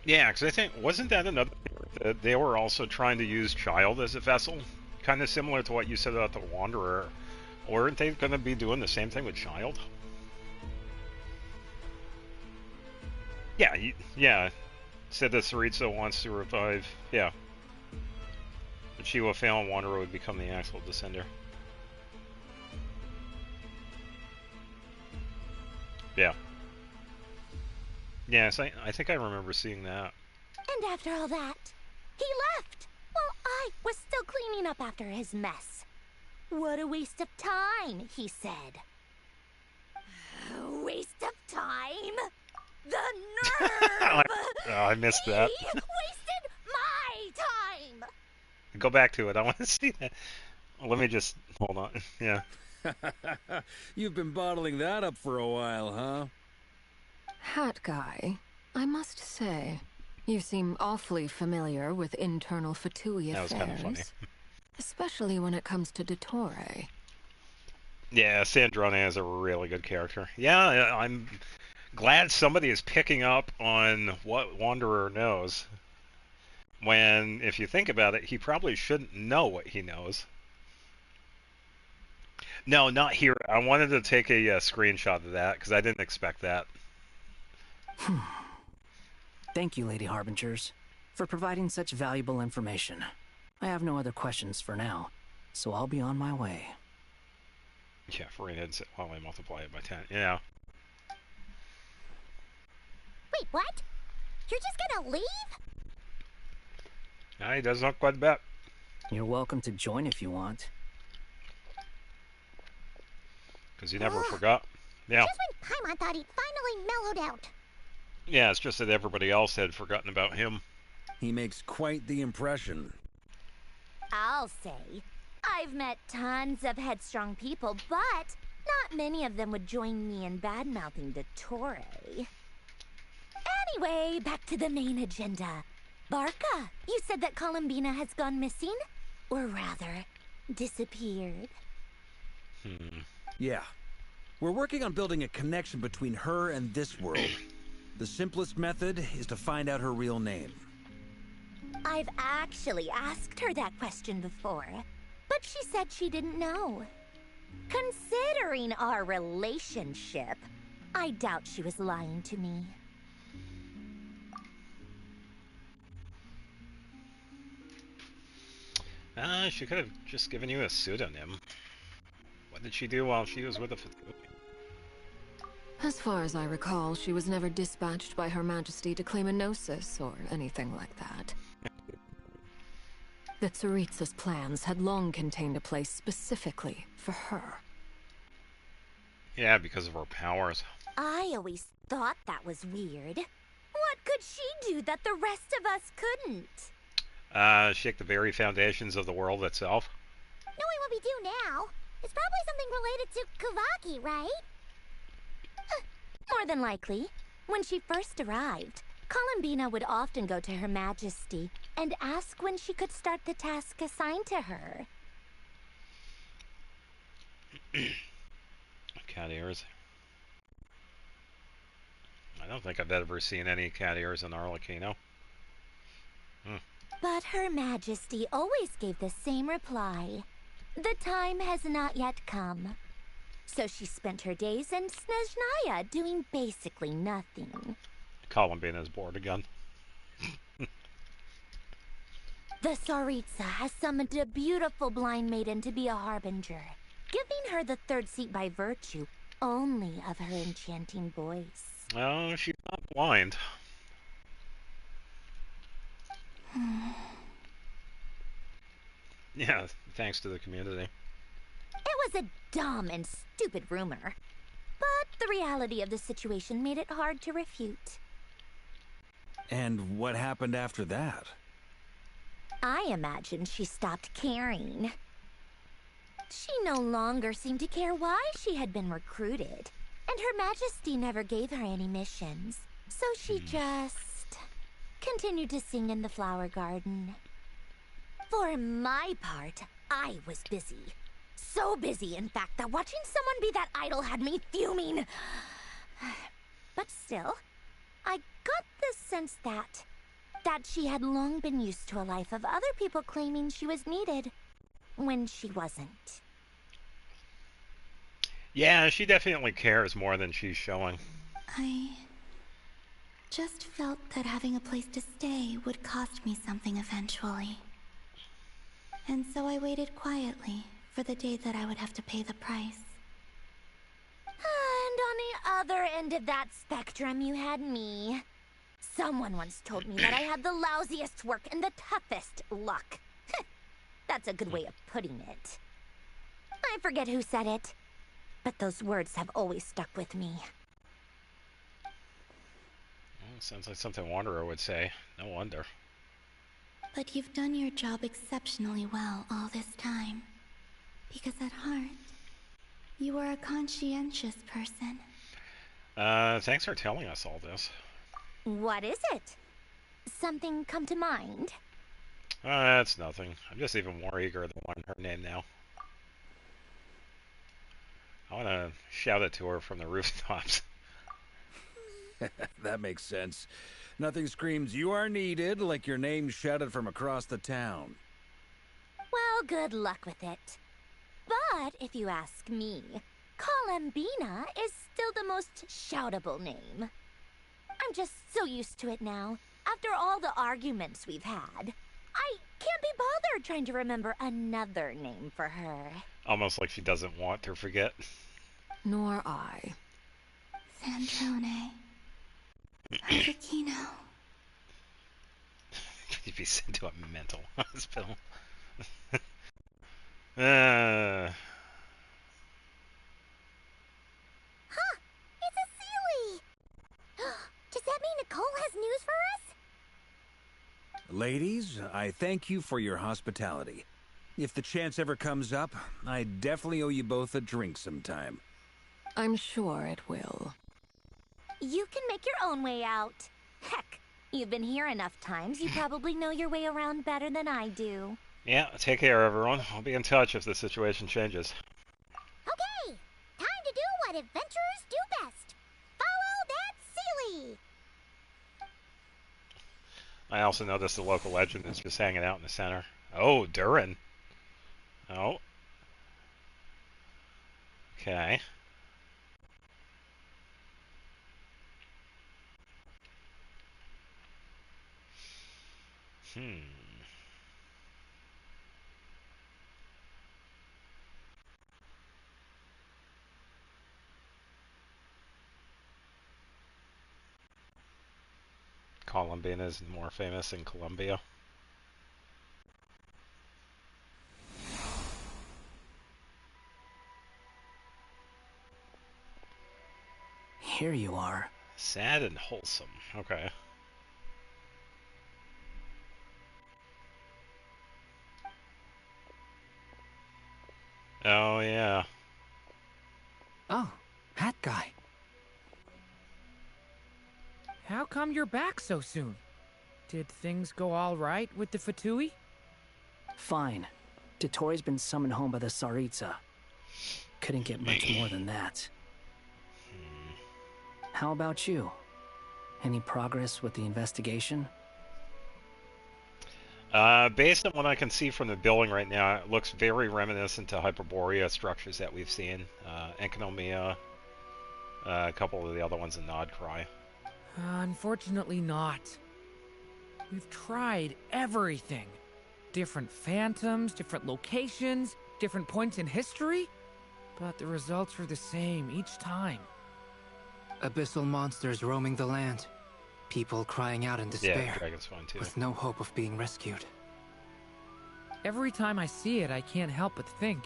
Yeah, because I think, wasn't that another that they were also trying to use Child as a vessel? Kind of similar to what you said about the Wanderer. Weren't they going to be doing the same thing with Child? Yeah, yeah. Said that Tsaritsa wants to revive, yeah. But she will fail and Wanderer would become the actual descender. Yeah. Yes, I think I remember seeing that. And after all that, he left, while I was still cleaning up after his mess. What a waste of time, he said. Waste of time? The nerve! I missed that. He wasted my time! Go back to it, I want to see that. Let me just, hold on, yeah. You've been bottling that up for a while, huh? Hat guy, I must say, you seem awfully familiar with internal Fatui affairs. That was kind of funny. Especially when it comes to Dottore. Yeah, Sandrone is a really good character. Yeah, I'm glad somebody is picking up on what Wanderer knows. When, if you think about it, he probably shouldn't know what he knows. No, not here. I wanted to take a screenshot of that, because I didn't expect that. Thank you, Lady Harbingers, for providing such valuable information. I have no other questions for now, so I'll be on my way. Yeah, for heads while I multiply it by 10. Yeah. Wait, what? You're just gonna leave? He does look quite a bit. You're welcome to join if you want. Because he never forgot. Yeah. Just when Paimon thought he'd finally mellowed out. Yeah, it's just that everybody else had forgotten about him. He makes quite the impression. I'll say. I've met tons of headstrong people, but not many of them would join me in bad-mouthing Dottore. Anyway, back to the main agenda. Barca, you said that Columbina has gone missing? Or rather, disappeared. Yeah. We're working on building a connection between her and this world. The simplest method is to find out her real name. I've actually asked her that question before, but she said she didn't know. Considering our relationship, I doubt she was lying to me. She could have just given you a pseudonym. What did she do while she was with the Fatui? As far as I recall, she was never dispatched by Her Majesty to claim a gnosis or anything like that. The Tsaritsa's plans had long contained a place specifically for her. Yeah, because of her powers. I always thought that was weird. What could she do that the rest of us couldn't? Shake the very foundations of the world itself. Knowing what we do now, it's probably something related to Kavaki, right? More than likely. When she first arrived, Columbina would often go to Her Majesty and ask when she could start the task assigned to her. Cat ears. I don't think I've ever seen any cat ears in Arlecchino. But Her Majesty always gave the same reply. The time has not yet come. So she spent her days in Snezhnaya doing basically nothing. Columbina's bored again. The Tsaritsa has summoned a beautiful blind maiden to be a harbinger, giving her the third seat by virtue only of her enchanting voice. Oh, she's not blind. Yeah, thanks to the community. It was a dumb and stupid rumor. But the reality of the situation made it hard to refute. And what happened after that? I imagine she stopped caring. She no longer seemed to care why she had been recruited, and Her Majesty never gave her any missions. So she just continued to sing in the flower garden. For my part, I was busy. So busy, in fact, that watching someone be that idol had me fuming. But still, I got the sense that she had long been used to a life of other people claiming she was needed when she wasn't. Yeah, she definitely cares more than she's showing. I just felt that having a place to stay would cost me something eventually. And so I waited quietly for the day that I would have to pay the price. And on the other end of that spectrum, you had me. Someone once told me that I had the lousiest work and the toughest luck. That's a good way of putting it. I forget who said it, but those words have always stuck with me. Well, sounds like something Wanderer would say. No wonder. But you've done your job exceptionally well all this time. Because at heart, you are a conscientious person. Thanks for telling us all this. What is it? Something come to mind? That's nothing. I'm just even more eager to learn her name now. I want to shout it to her from the rooftops. That makes sense. Nothing screams you are needed like your name shouted from across the town. Well, good luck with it. But if you ask me, Columbina is still the most shoutable name. I'm just so used to it now After all the arguments we've had, I can't be bothered trying to remember another name for her. Almost like she doesn't want to forget. Nor I. Sandrone. Avicino. You'd be sent to a mental hospital. Huh! It's a Sealy! Does that mean Nicole has news for us? Ladies, I thank you for your hospitality. If the chance ever comes up, I definitely owe you both a drink sometime. I'm sure it will. You can make your own way out. Heck, you've been here enough times, you probably know your way around better than I do. Yeah, take care, everyone. I'll be in touch if the situation changes. Okay, time to do what adventurers do best. Follow that Sealy! I also noticed the local legend is just hanging out in the center. Oh, Durin. Oh. Okay. Colombian is more famous in Colombia. Here you are. Sad and wholesome. Okay. Oh, yeah. Oh, that guy. How come you're back so soon? Did things go all right with the Fatui? Fine. Dottore been summoned home by the Tsaritsa. Couldn't get much more than that. How about you? Any progress with the investigation? Based on what I can see from the building right now, it looks very reminiscent to Hyperborea structures that we've seen. Enconomia, a couple of the other ones in Nodcry. Unfortunately not. We've tried everything. Different phantoms, different locations, different points in history. But the results were the same each time. Abyssal monsters roaming the land. People crying out in despair. Yeah, Dragonspawn too. With no hope of being rescued. Every time I see it, I can't help but think,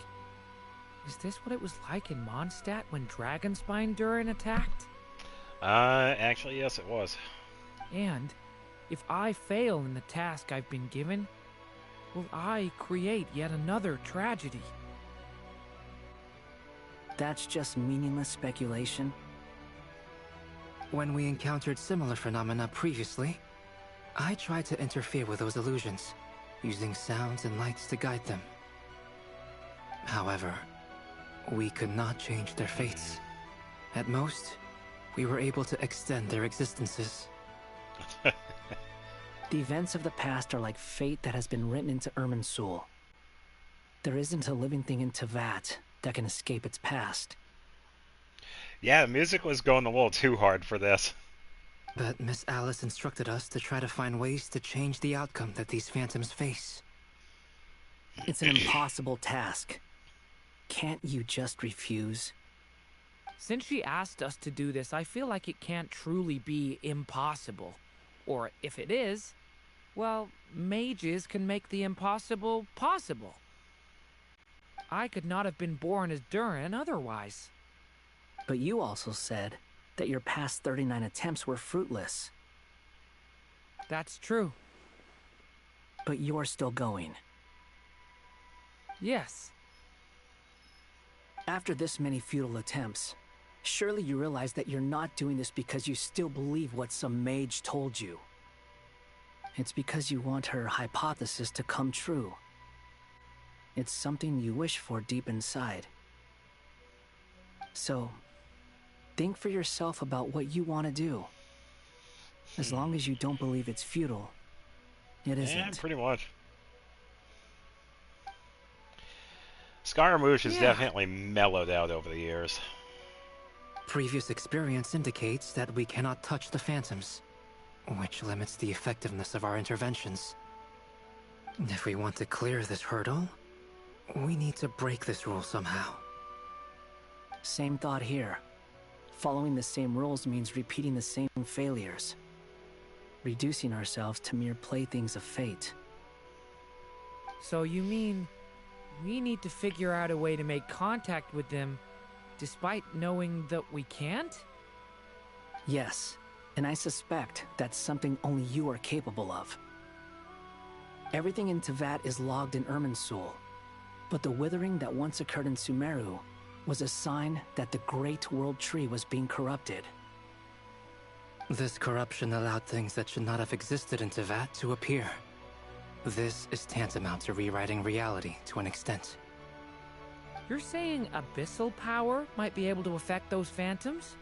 is this what it was like in Mondstadt when Dragonspine Durin attacked? Actually, yes, it was. And if I fail in the task I've been given, will I create yet another tragedy? That's just meaningless speculation. When we encountered similar phenomena previously, I tried to interfere with those illusions, using sounds and lights to guide them. However, we could not change their fates. At most, we were able to extend their existences. The events of the past are like fate that has been written into Irminsul. There isn't a living thing in Teyvat that can escape its past. Yeah, the music was going a little too hard for this. But Miss Alice instructed us to try to find ways to change the outcome that these phantoms face. It's an impossible task. Can't you just refuse? Since she asked us to do this, I feel like it can't truly be impossible. Or if it is, well, mages can make the impossible possible. I could not have been born as Durin otherwise. But you also said that your past 39 attempts were fruitless. That's true. But you're still going. Yes. After this many futile attempts, surely you realize that you're not doing this because you still believe what some mage told you. It's because you want her hypothesis to come true. It's something you wish for deep inside. So, think for yourself about what you want to do. As long as you don't believe it's futile, it isn't. Yeah, pretty much. Scaramouche has definitely mellowed out over the years. Previous experience indicates that we cannot touch the phantoms. which limits the effectiveness of our interventions. If we want to clear this hurdle, we need to break this rule somehow. Same thought here. Following the same rules means repeating the same failures. Reducing ourselves to mere playthings of fate. So you mean we need to figure out a way to make contact with them despite knowing that we can't? Yes, and I suspect that's something only you are capable of. Everything in Tevat is logged in Irminsul, but the withering that once occurred in Sumeru was a sign that the Great World Tree was being corrupted. This corruption allowed things that should not have existed in Tevat to appear. This is tantamount to rewriting reality to an extent. You're saying abyssal power might be able to affect those phantoms?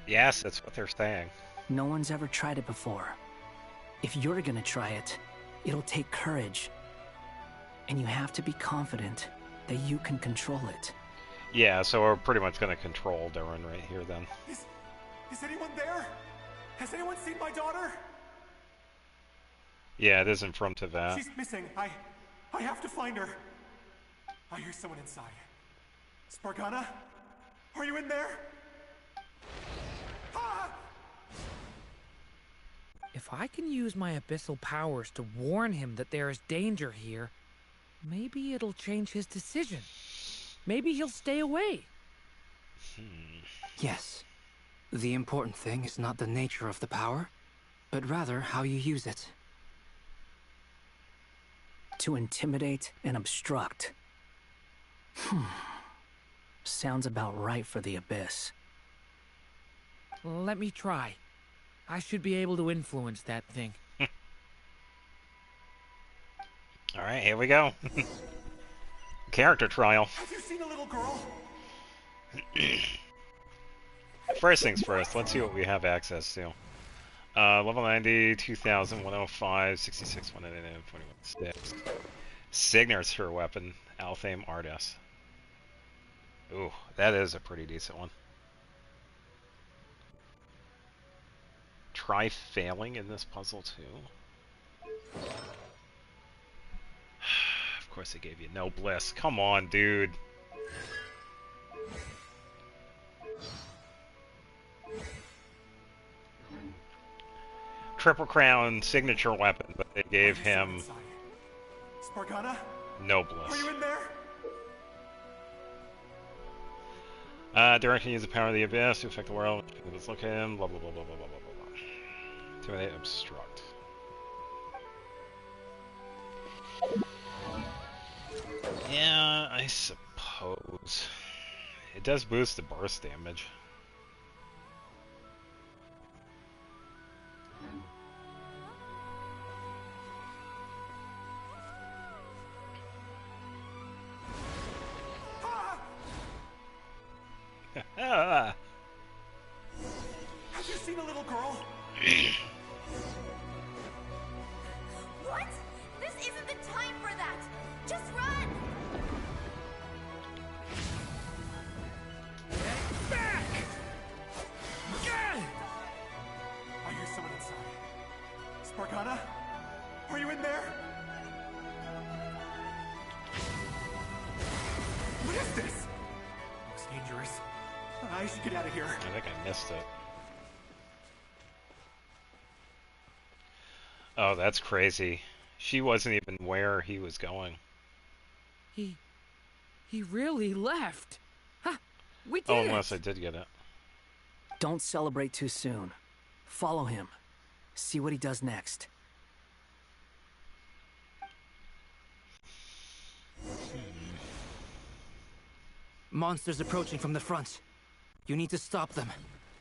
Yes, that's what they're saying. No one's ever tried it before. If you're gonna try it, it'll take courage. And you have to be confident that you can control it. Yeah, so we're pretty much going to control Durin right here then. Is anyone there? Has anyone seen my daughter? Yeah, it isn't from Tevat. She's missing. I have to find her. I hear someone inside. Spargana? Are you in there? Ah! If I can use my abyssal powers to warn him that there is danger here, maybe it'll change his decision. Maybe he'll stay away. Yes. The important thing is not the nature of the power, but rather how you use it. To intimidate and obstruct. Sounds about right for the Abyss. Let me try. I should be able to influence that thing. Alright, here we go. Character trial. Have you seen a little girl? First things first, let's see what we have access to. Level 90, 2000, 105, 66, 199, 41, 6. Signature weapon, Althame Artis. Ooh, that is a pretty decent one. Try failing in this puzzle too. Of course they gave you no bliss. Come on, dude. Triple Crown signature weapon, but they gave him Spargana? no bliss. Are you in there? Durin can use the power of the Abyss to affect the world. Let's look at him. Blah blah blah blah blah blah blah blah. Intimidate, obstruct. Yeah, I suppose. It does boost the burst damage. Have you seen a little girl? What? This isn't the time for that! Just run! Back! I hear someone inside. Spargana? Are you in there? What is this? Looks dangerous. I should get out of here. I think I missed it. Oh, that's crazy. She wasn't even where he was going. He really left. Huh, we did Oh, it. unless I did get it. Don't celebrate too soon. Follow him. See what he does next. Monsters approaching from the front. You need to stop them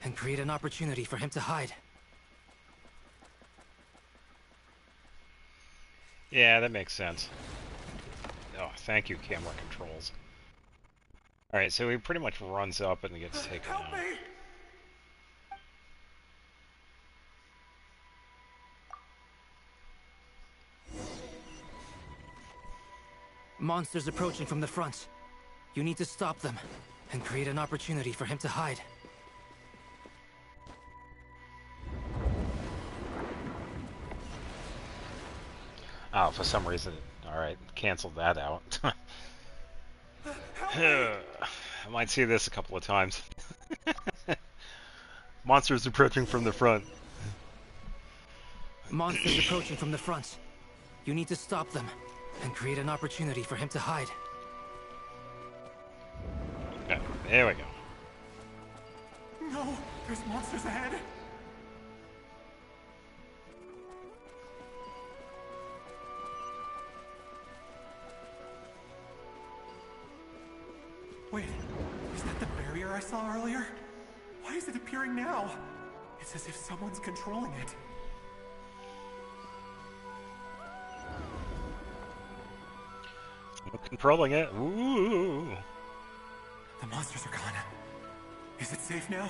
and create an opportunity for him to hide. Yeah, that makes sense. Oh, thank you, camera controls. Alright, so he pretty much runs up and gets taken out. Monsters approaching from the front. You need to stop them and create an opportunity for him to hide. Oh, for some reason. Alright, canceled that out. I might see this a couple of times. Monsters approaching from the front. Monsters approaching from the front. You need to stop them and create an opportunity for him to hide. Okay, there we go. No, there's monsters ahead. Wait, is that the barrier I saw earlier? Why is it appearing now? It's as if someone's controlling it. Controlling it. Ooh. The monsters are gone. Is it safe now?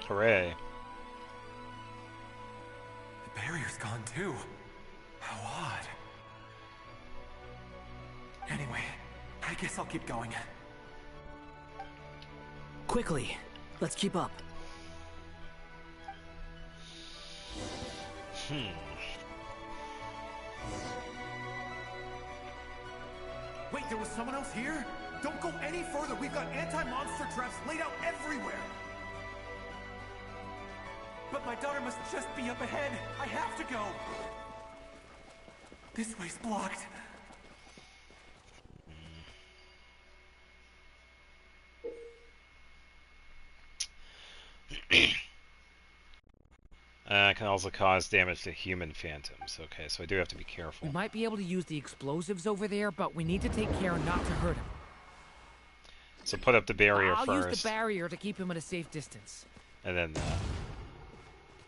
Hooray. The barrier's gone too. How odd. Anyway, I guess I'll keep going. Quickly, let's keep up. Wait, there was someone else here? Don't go any further. We've got anti-monster traps laid out everywhere. But my daughter must just be up ahead. I have to go. This way's blocked. Can also cause damage to human phantoms. Okay, so I do have to be careful. We might be able to use the explosives over there, but we need to take care not to hurt him. So put up the barrier I'll first. use the barrier to keep him at a safe distance. And then,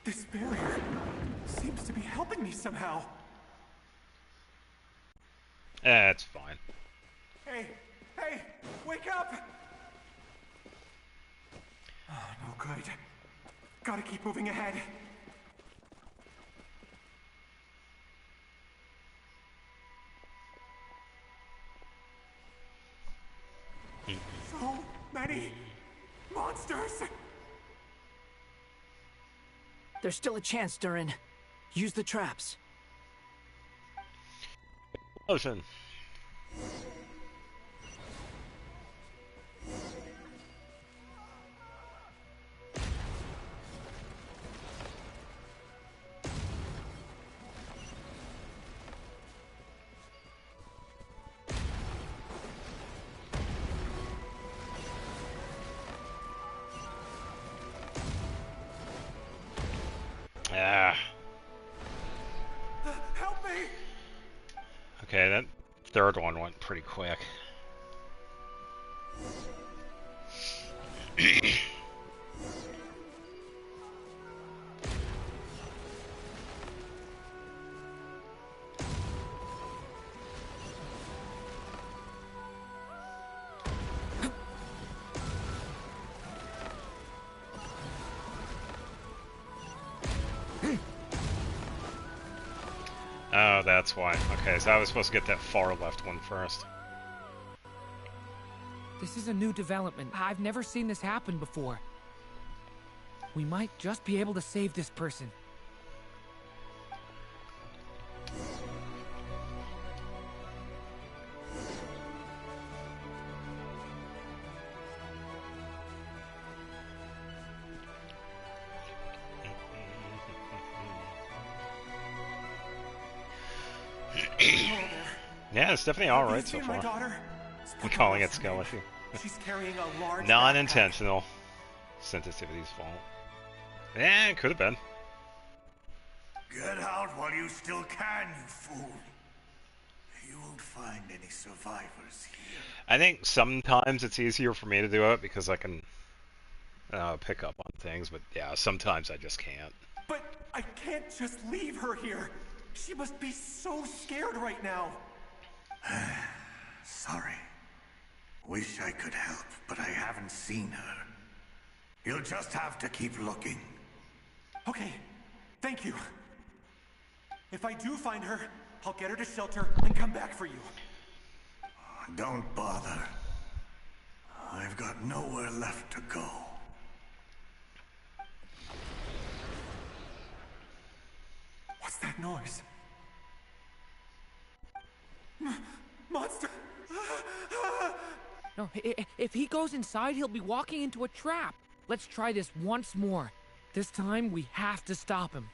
This barrier seems to be helping me somehow. it's fine. Hey, wake up! Oh, no good. Gotta keep moving ahead. So many monsters! There's still a chance, Durin. Use the traps. Ocean. Help me! Okay, that third one went pretty quick. Oh, that's why. Okay, so I was supposed to get that far left one first. This is a new development. I've never seen this happen before. We might just be able to save this person. Yeah, it's definitely all right so My far. daughter? I'm calling it skeleton. She's carrying a large Non-intentional. Sensitivity's fault. Yeah, it could have been. Get out while you still can, you fool. You won't find any survivors here. I think sometimes it's easier for me to do it because I can pick up on things, but yeah, sometimes I just can't. But I can't just leave her here. She must be so scared right now. Sorry. Wish I could help, but I haven't seen her. You'll just have to keep looking. Okay, thank you. If I do find her, I'll get her to shelter and come back for you. Don't bother. I've got nowhere left to go. What's that noise? Monster! No, if he goes inside, he'll be walking into a trap. Let's try this once more. This time, we have to stop him.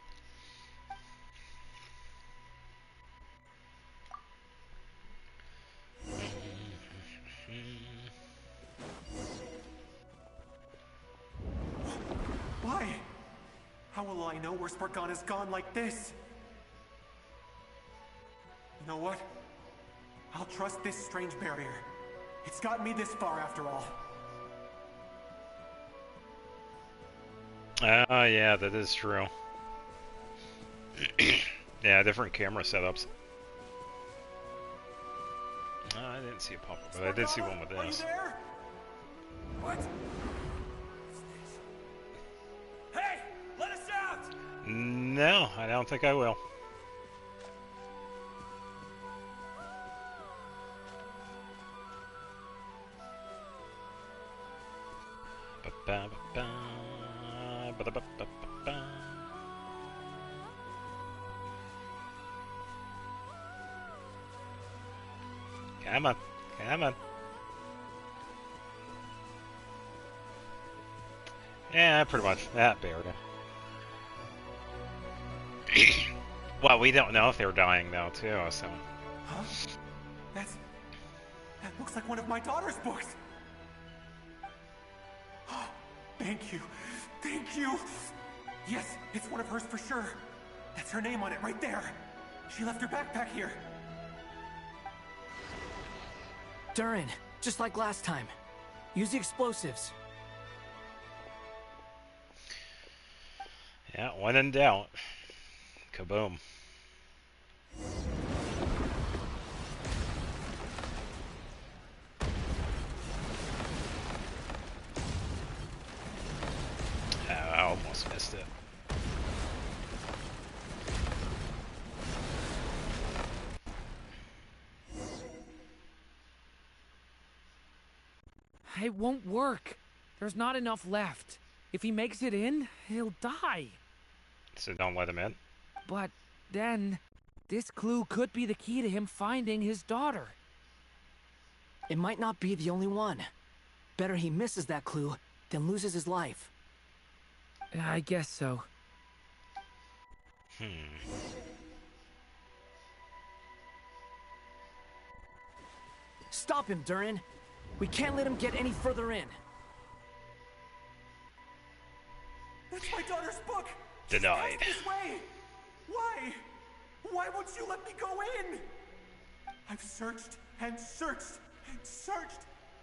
Why? How will I know where Spargana's gone like this? You know what? I'll trust this strange barrier. It's gotten me this far after all. Yeah, that is true. Yeah, different camera setups. I didn't see a pop-up, but I did see one with this. What? Hey, let us out! No, I don't think I will. Come on, come on. Yeah, pretty much. That barrier. Well, we don't know if they're dying though, too, so. Huh? That looks like one of my daughter's books. Thank you. Thank you. Yes, it's one of hers for sure. That's her name on it right there. She left her backpack here. Durin, just like last time. Use the explosives. Yeah, when in doubt. Kaboom. I almost missed it. It won't work. There's not enough left. If he makes it in, he'll die. So don't let him in. But then, this clue could be the key to him finding his daughter. It might not be the only one. Better he misses that clue than loses his life. I guess so. Stop him, Durin. We can't let him get any further in. That's my daughter's book. Denied. This way. Why? Why won't you let me go in? I've searched and searched and searched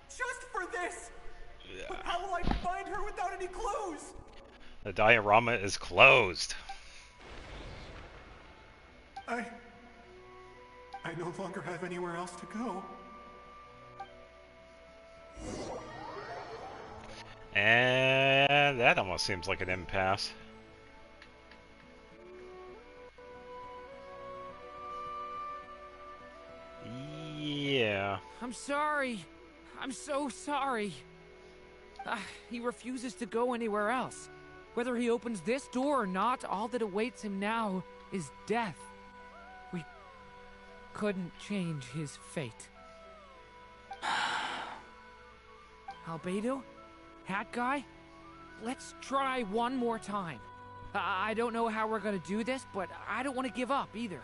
just for this. Yeah. But how will I find her without any clues? The diorama is closed. I no longer have anywhere else to go. And that almost seems like an impasse. Yeah. I'm sorry. I'm so sorry. He refuses to go anywhere else. Whether he opens this door or not, all that awaits him now is death. We couldn't change his fate. Albedo? Hat guy? Let's try one more time. I don't know how we're gonna do this, but I don't want to give up either.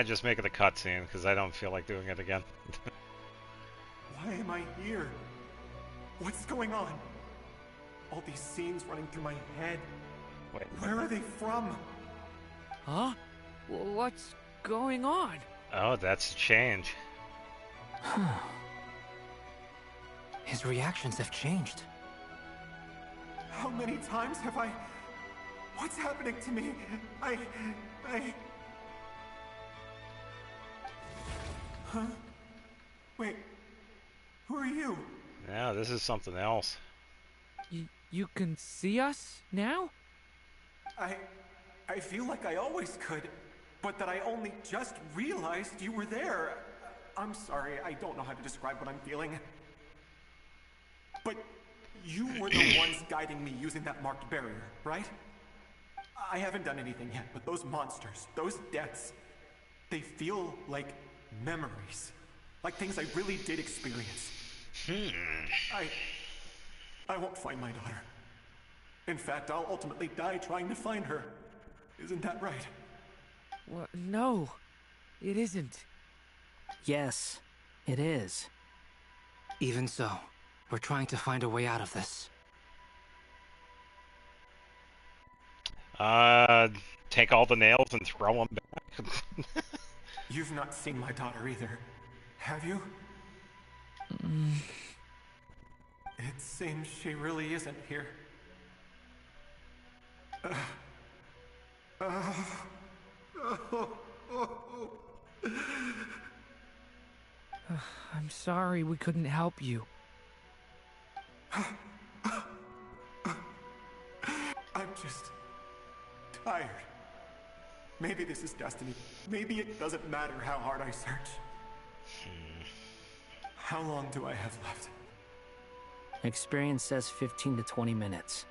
Just make it a cutscene, because I don't feel like doing it again. Why am I here? What's going on? All these scenes running through my head. Wait. Where are they from? Huh? What's going on? Oh, that's a change. His reactions have changed. How many times have I... What's happening to me? I... Huh? Wait. Who are you? Yeah, this is something else. You can see us now? I feel like I always could. but that I only just realized you were there. I'm sorry, I don't know how to describe what I'm feeling. But you were the ones guiding me using that marked barrier, right? I haven't done anything yet, but those monsters, those deaths, they feel like memories. Like things I really did experience. I won't find my daughter. In fact, I'll ultimately die trying to find her. Isn't that right? Well, no, it isn't. Yes, it is. Even so, we're trying to find a way out of this. Take all the nails and throw them back. You've not seen my daughter either, have you? It seems she really isn't here. I'm sorry we couldn't help you. I'm just tired. Maybe this is destiny. Maybe it doesn't matter how hard I search. How long do I have left? Experience says 15 to 20 minutes.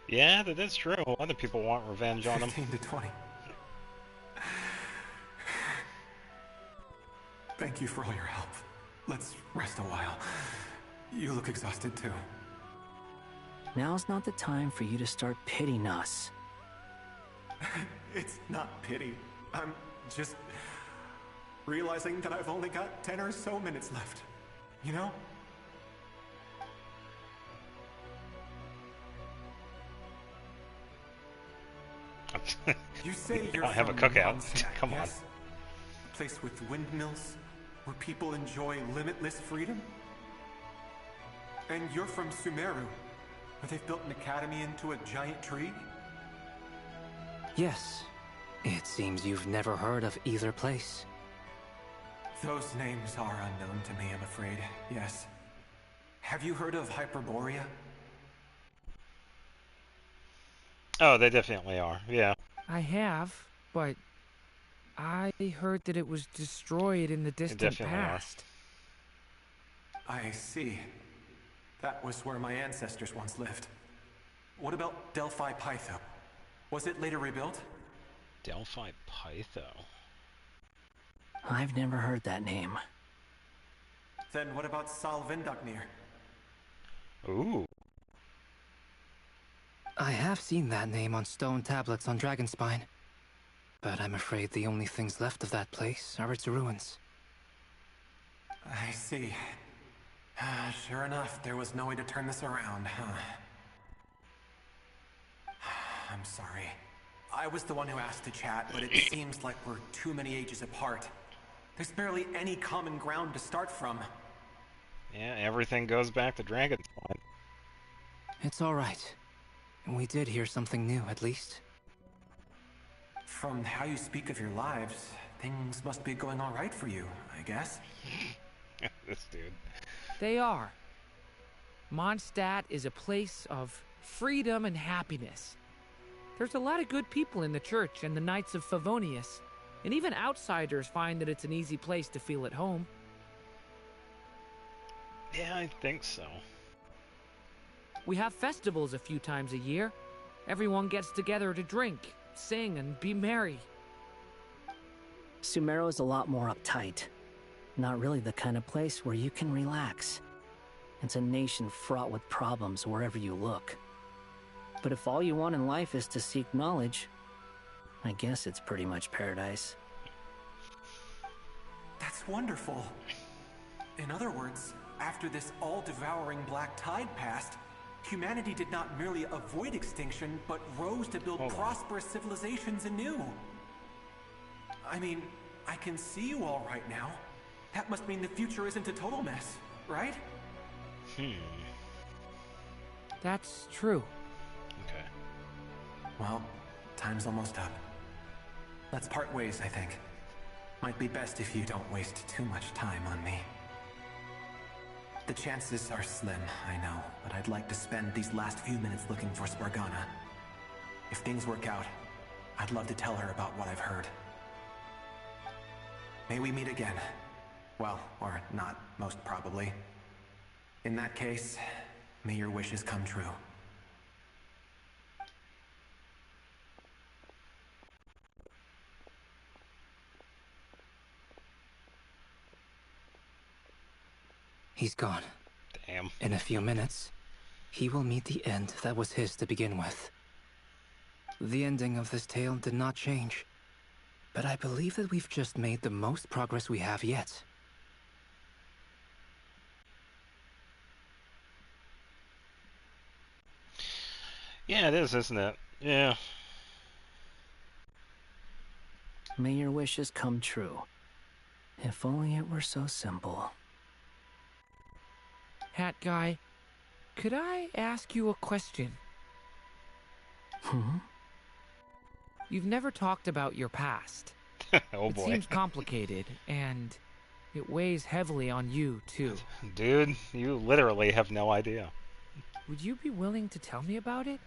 Yeah, that is true. A lot of people want revenge on him. 15 to 20. Thank you for all your help. Let's rest a while. You look exhausted too. Now's not the time for you to start pitying us. It's not pity. I'm just realizing that I've only got 10 or so minutes left. You know? You say you're don't have a from cookout. Mondstadt, Come on. yes? A place with windmills, where people enjoy limitless freedom? And you're from Sumeru, where they've built an academy into a giant tree? Yes. It seems you've never heard of either place. Those names are unknown to me, I'm afraid. Yes. Have you heard of Hyperborea? Oh, they definitely are. Yeah. I have, but I heard that it was destroyed in the distant past. I see. That was where my ancestors once lived. What about Delphi Pytho? Was it later rebuilt? Delphi Pytho? I've never heard that name. Then what about Salvindaknir? Ooh. I have seen that name on stone tablets on Dragonspine. But I'm afraid the only things left of that place are its ruins. I see. Sure enough, there was no way to turn this around, huh? I'm sorry. I was the one who asked to chat, but it seems like we're too many ages apart. There's barely any common ground to start from. Yeah, everything goes back to Dragonspine. It's alright. We did hear something new, at least. From how you speak of your lives, things must be going alright for you, I guess. This dude. They are. Mondstadt is a place of freedom and happiness. There's a lot of good people in the church and the Knights of Favonius, and even outsiders find that it's an easy place to feel at home. Yeah, I think so. We have festivals a few times a year. Everyone gets together to drink, sing, and be merry. Sumeru is a lot more uptight. Not really the kind of place where you can relax. It's a nation fraught with problems wherever you look. But if all you want in life is to seek knowledge, I guess it's pretty much paradise. That's wonderful. In other words, after this all-devouring black tide passed, humanity did not merely avoid extinction, but rose to build prosperous civilizations anew. I mean, I can see you all right now. That must mean the future isn't a total mess, right? That's true. Okay. Well, time's almost up. Let's part ways, I think. Might be best if you don't waste too much time on me. The chances are slim, I know, but I'd like to spend these last few minutes looking for Spargana. If things work out, I'd love to tell her about what I've heard. May we meet again. Well, or not, most probably. In that case, may your wishes come true. He's gone. Damn. In a few minutes, he will meet the end that was his to begin with. The ending of this tale did not change, but I believe that we've just made the most progress we have yet. Yeah, it is, isn't it? Yeah. May your wishes come true. If only it were so simple. Hat guy, could I ask you a question? You've never talked about your past. Oh boy. It seems complicated, and it weighs heavily on you, too. Dude, you literally have no idea. Would you be willing to tell me about it?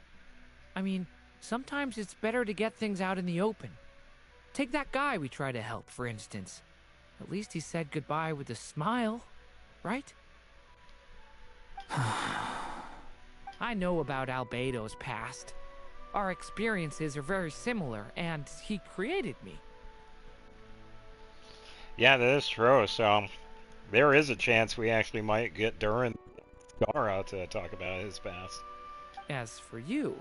I mean, sometimes it's better to get things out in the open. Take that guy we try to help, for instance. At least he said goodbye with a smile, right? I know about Albedo's past. Our experiences are very similar, and he created me. Yeah, that is true. So there is a chance we actually might get Duran Scar to talk about his past. As for you,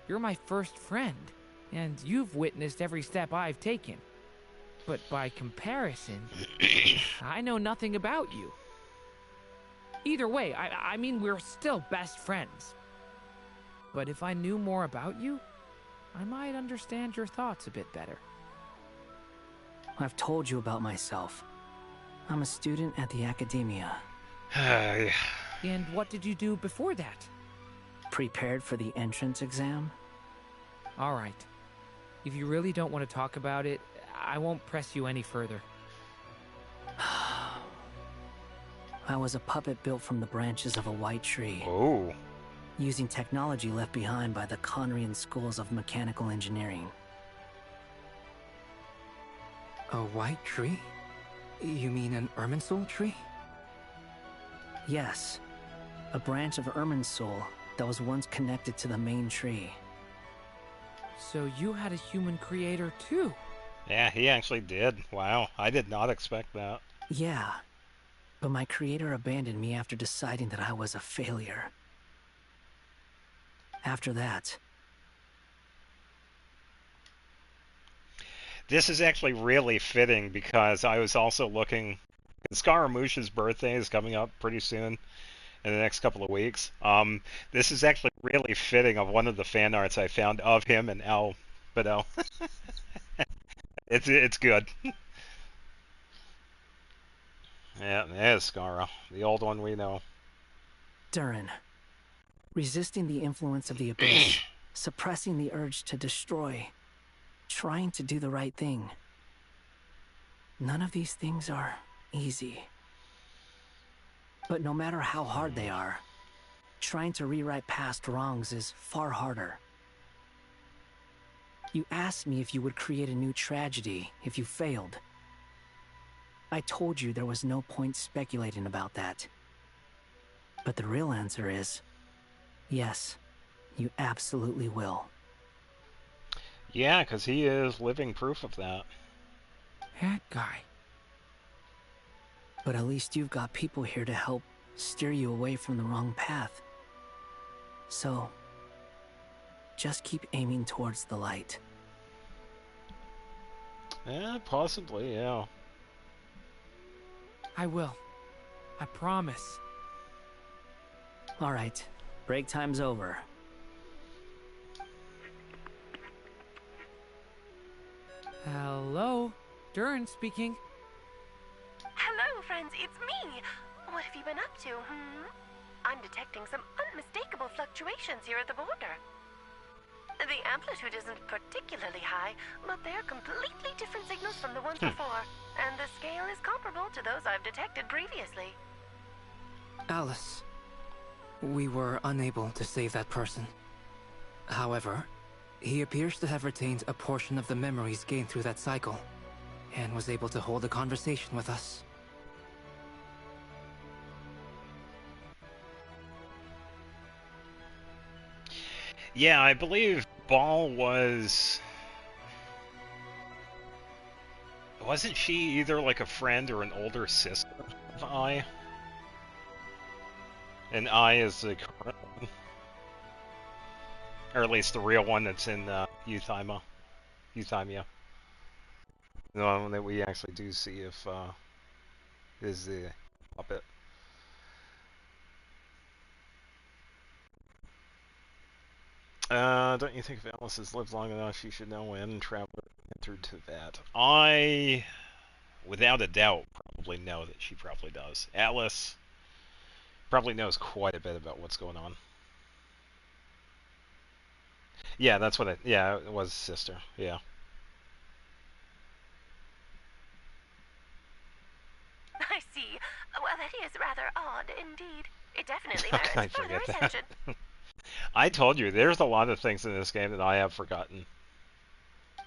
you're my first friend, and you've witnessed every step I've taken. But by comparison, I know nothing about you. Either way, I mean, we're still best friends. But if I knew more about you, I might understand your thoughts a bit better. I've told you about myself. I'm a student at the Academia. And what did you do before that? Prepared for the entrance exam? All right. If you really don't want to talk about it, I won't press you any further. I was a puppet built from the branches of a white tree. Oh. Using technology left behind by the Conrian schools of mechanical engineering. A white tree? You mean an Irminsul tree? Yes. A branch of Irminsul that was once connected to the main tree. So you had a human creator too? Yeah, he actually did. Wow, I did not expect that. Yeah. But my creator abandoned me after deciding that I was a failure. After that... This is actually really fitting because I was also looking... Scaramouche's birthday is coming up pretty soon, in the next couple of weeks. This is actually really fitting of one of the fan arts I found of him and Albedo. It's good. Yeah, there's Scara, the old one we know. Duran. Resisting the influence of the Abyss, suppressing the urge to destroy, trying to do the right thing. None of these things are easy. But no matter how hard they are, trying to rewrite past wrongs is far harder. You asked me if you would create a new tragedy if you failed. I told you there was no point speculating about that. But the real answer is, yes, you absolutely will. Yeah, because he is living proof of that. That guy. But at least you've got people here to help steer you away from the wrong path. So, just keep aiming towards the light. Yeah, possibly, yeah. I will. I promise. All right, break time's over. Hello? Duran speaking. Hello, friends, it's me. What have you been up to, I'm detecting some unmistakable fluctuations here at the border. The amplitude isn't particularly high, but they're completely different signals from the ones before, and the scale is comparable to those I've detected previously. Alice, we were unable to save that person. However, he appears to have retained a portion of the memories gained through that cycle, and was able to hold a conversation with us. Yeah, I believe Ball was... Wasn't she either like a friend or an older sister of I? And I is the current one. Or at least the real one that's in Euthymia. The one that we actually do see if is the puppet. Don't you think if Alice has lived long enough, she should know when Traveler entered to that? I, without a doubt, probably know that she probably does. Alice probably knows quite a bit about what's going on. Yeah, that's what yeah, it was sister, yeah. I see. Well, that is rather odd indeed. It definitely merits I further forget attention. that. I told you, there's a lot of things in this game that I have forgotten.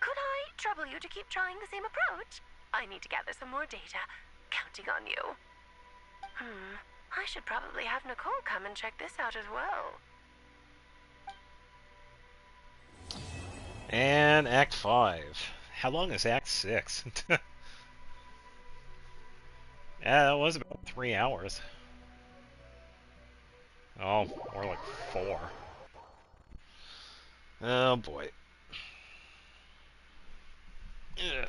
Could I trouble you to keep trying the same approach? I need to gather some more data. Counting on you. I should probably have Nicole come and check this out as well. And Act 5. How long is Act 6? Yeah, that was about 3 hours. Oh, more like 4. Oh boy. Yeah.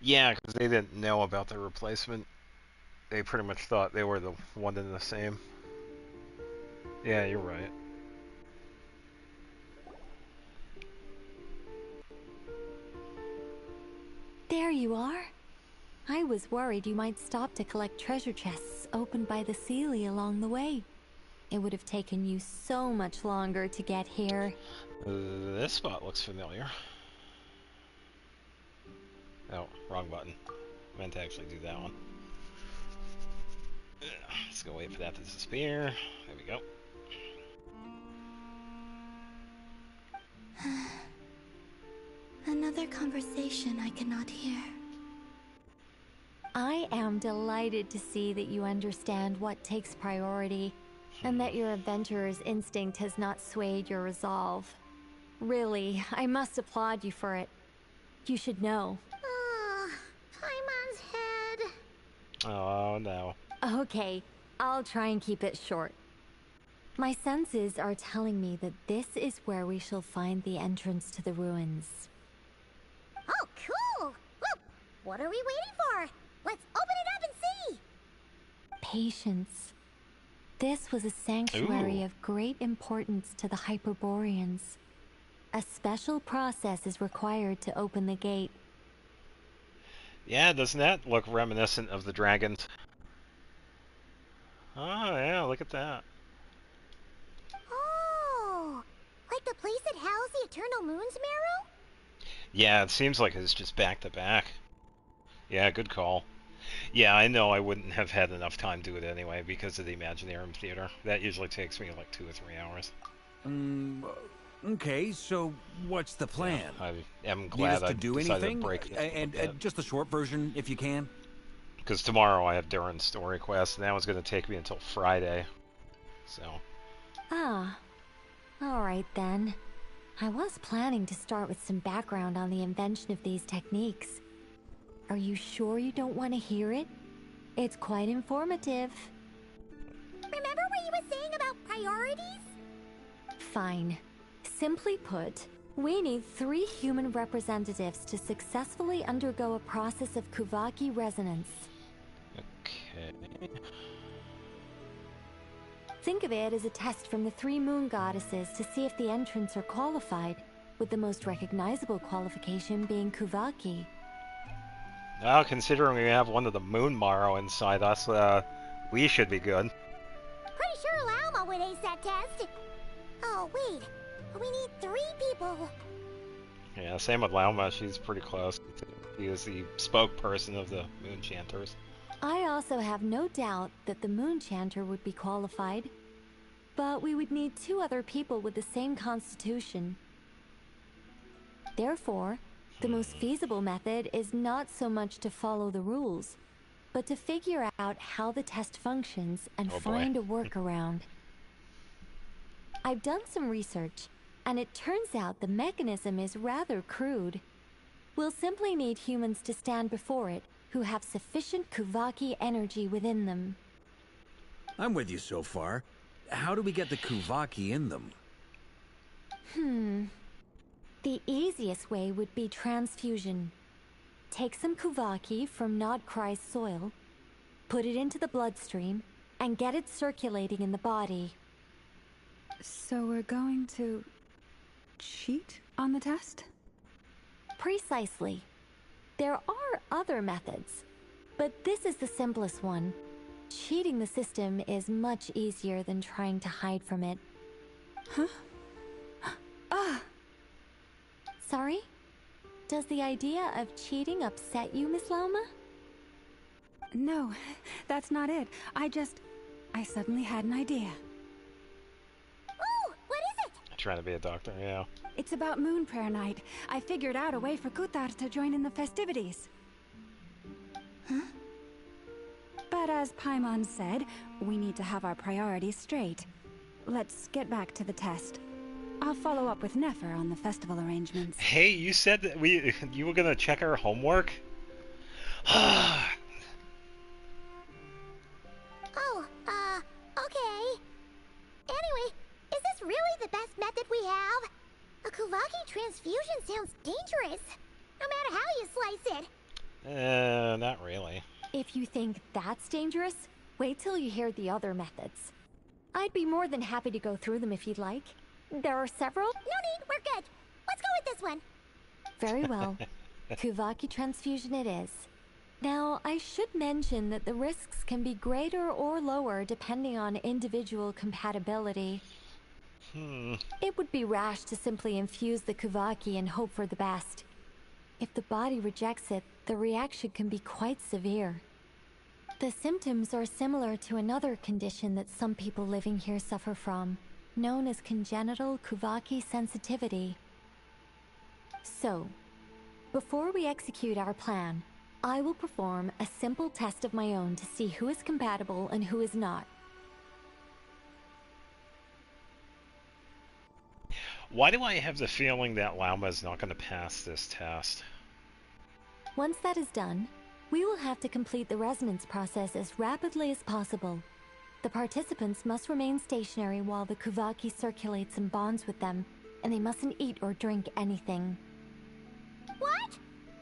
Yeah, because they didn't know about the replacement. They pretty much thought they were the one and the same. Yeah, you're right. There you are. I was worried you might stop to collect treasure chests opened by the Seelie along the way. It would have taken you so much longer to get here. This spot looks familiar. Oh, wrong button. Meant to actually do that one. Let's go wait for that to disappear. There we go. Another conversation I cannot hear. I am delighted to see that you understand what takes priority, and that your adventurer's instinct has not swayed your resolve. Really, I must applaud you for it. You should know. Paimon's head. Oh no. Okay, I'll try and keep it short. My senses are telling me that this is where we shall find the entrance to the ruins. Oh, cool! Well, what are we waiting for? Let's open it up and see! Patience. This was a sanctuary Ooh. of great importance to the Hyperboreans. A special process is required to open the gate. Yeah, doesn't that look reminiscent of the dragons? Oh yeah, look at that. Oh! Like the place that housed the Eternal Moon's Marrow? Yeah, it seems like it's just back to back. Yeah, good call. Yeah, I know I wouldn't have had enough time to do it anyway because of the Imaginarium Theater. That usually takes me like 2 or 3 hours. Okay, so what's the plan? Yeah, I am Need glad us I to do decided anything? to break this And just the short version, if you can. Because tomorrow I have Duran's story quest, and that was going to take me until Friday. So. Ah, alright then. I was planning to start with some background on the invention of these techniques. Are you sure you don't want to hear it? It's quite informative. Remember what you were saying about priorities? Fine. Simply put, we need 3 human representatives to successfully undergo a process of Kuvaki resonance. Okay. Think of it as a test from the 3 moon goddesses to see if the entrants are qualified, with the most recognizable qualification being Kuvaki. Well, considering we have one of the Moon Morrow inside us, we should be good. Pretty sure Lauma would ace that test. Oh, wait. We need 3 people. Yeah, same with Lauma. She's pretty close. She is the spokesperson of the Moon Chanters. I also have no doubt that the Moon Chanter would be qualified. But we would need 2 other people with the same constitution. Therefore, the most feasible method is not so much to follow the rules, but to figure out how the test functions and find a workaround. I've done some research, and it turns out the mechanism is rather crude. We'll simply need humans to stand before it who have sufficient Kuvaki energy within them. I'm with you so far. How do we get the Kuvaki in them? The easiest way would be transfusion. Take some Kuvaki from Nodkrai's soil, put it into the bloodstream, and get it circulating in the body. So we're going to cheat on the test? Precisely. There are other methods, but this is the simplest one. Cheating the system is much easier than trying to hide from it. Huh? Sorry? Does the idea of cheating upset you, Miss Lauma? No, that's not it. I suddenly had an idea. Ooh, what is it? Trying to be a doctor, yeah. It's about Moon Prayer Night. I figured out a way for Kuthar to join in the festivities. Huh? But as Paimon said, we need to have our priorities straight. Let's get back to the test. I'll follow up with Nefer on the festival arrangements. Hey, you said that you were gonna check our homework? Okay. Anyway, is this really the best method we have? A Kuvaki transfusion sounds dangerous, no matter how you slice it. Not really. If you think that's dangerous, wait till you hear the other methods. I'd be more than happy to go through them if you'd like. There are several. No need, we're good. Let's go with this one. Very well. Kuvaki transfusion it is. Now, I should mention that the risks can be greater or lower depending on individual compatibility. It would be rash to simply infuse the Kuvaki and hope for the best. If the body rejects it, the reaction can be quite severe. The symptoms are similar to another condition that some people living here suffer from, known as congenital Kuvaki sensitivity. So, before we execute our plan, I will perform a simple test of my own to see who is compatible and who is not. Why do I have the feeling that Lauma is not going to pass this test? Once that is done, we will have to complete the resonance process as rapidly as possible. The participants must remain stationary while the Kuvaki circulates and bonds with them, and they mustn't eat or drink anything. What?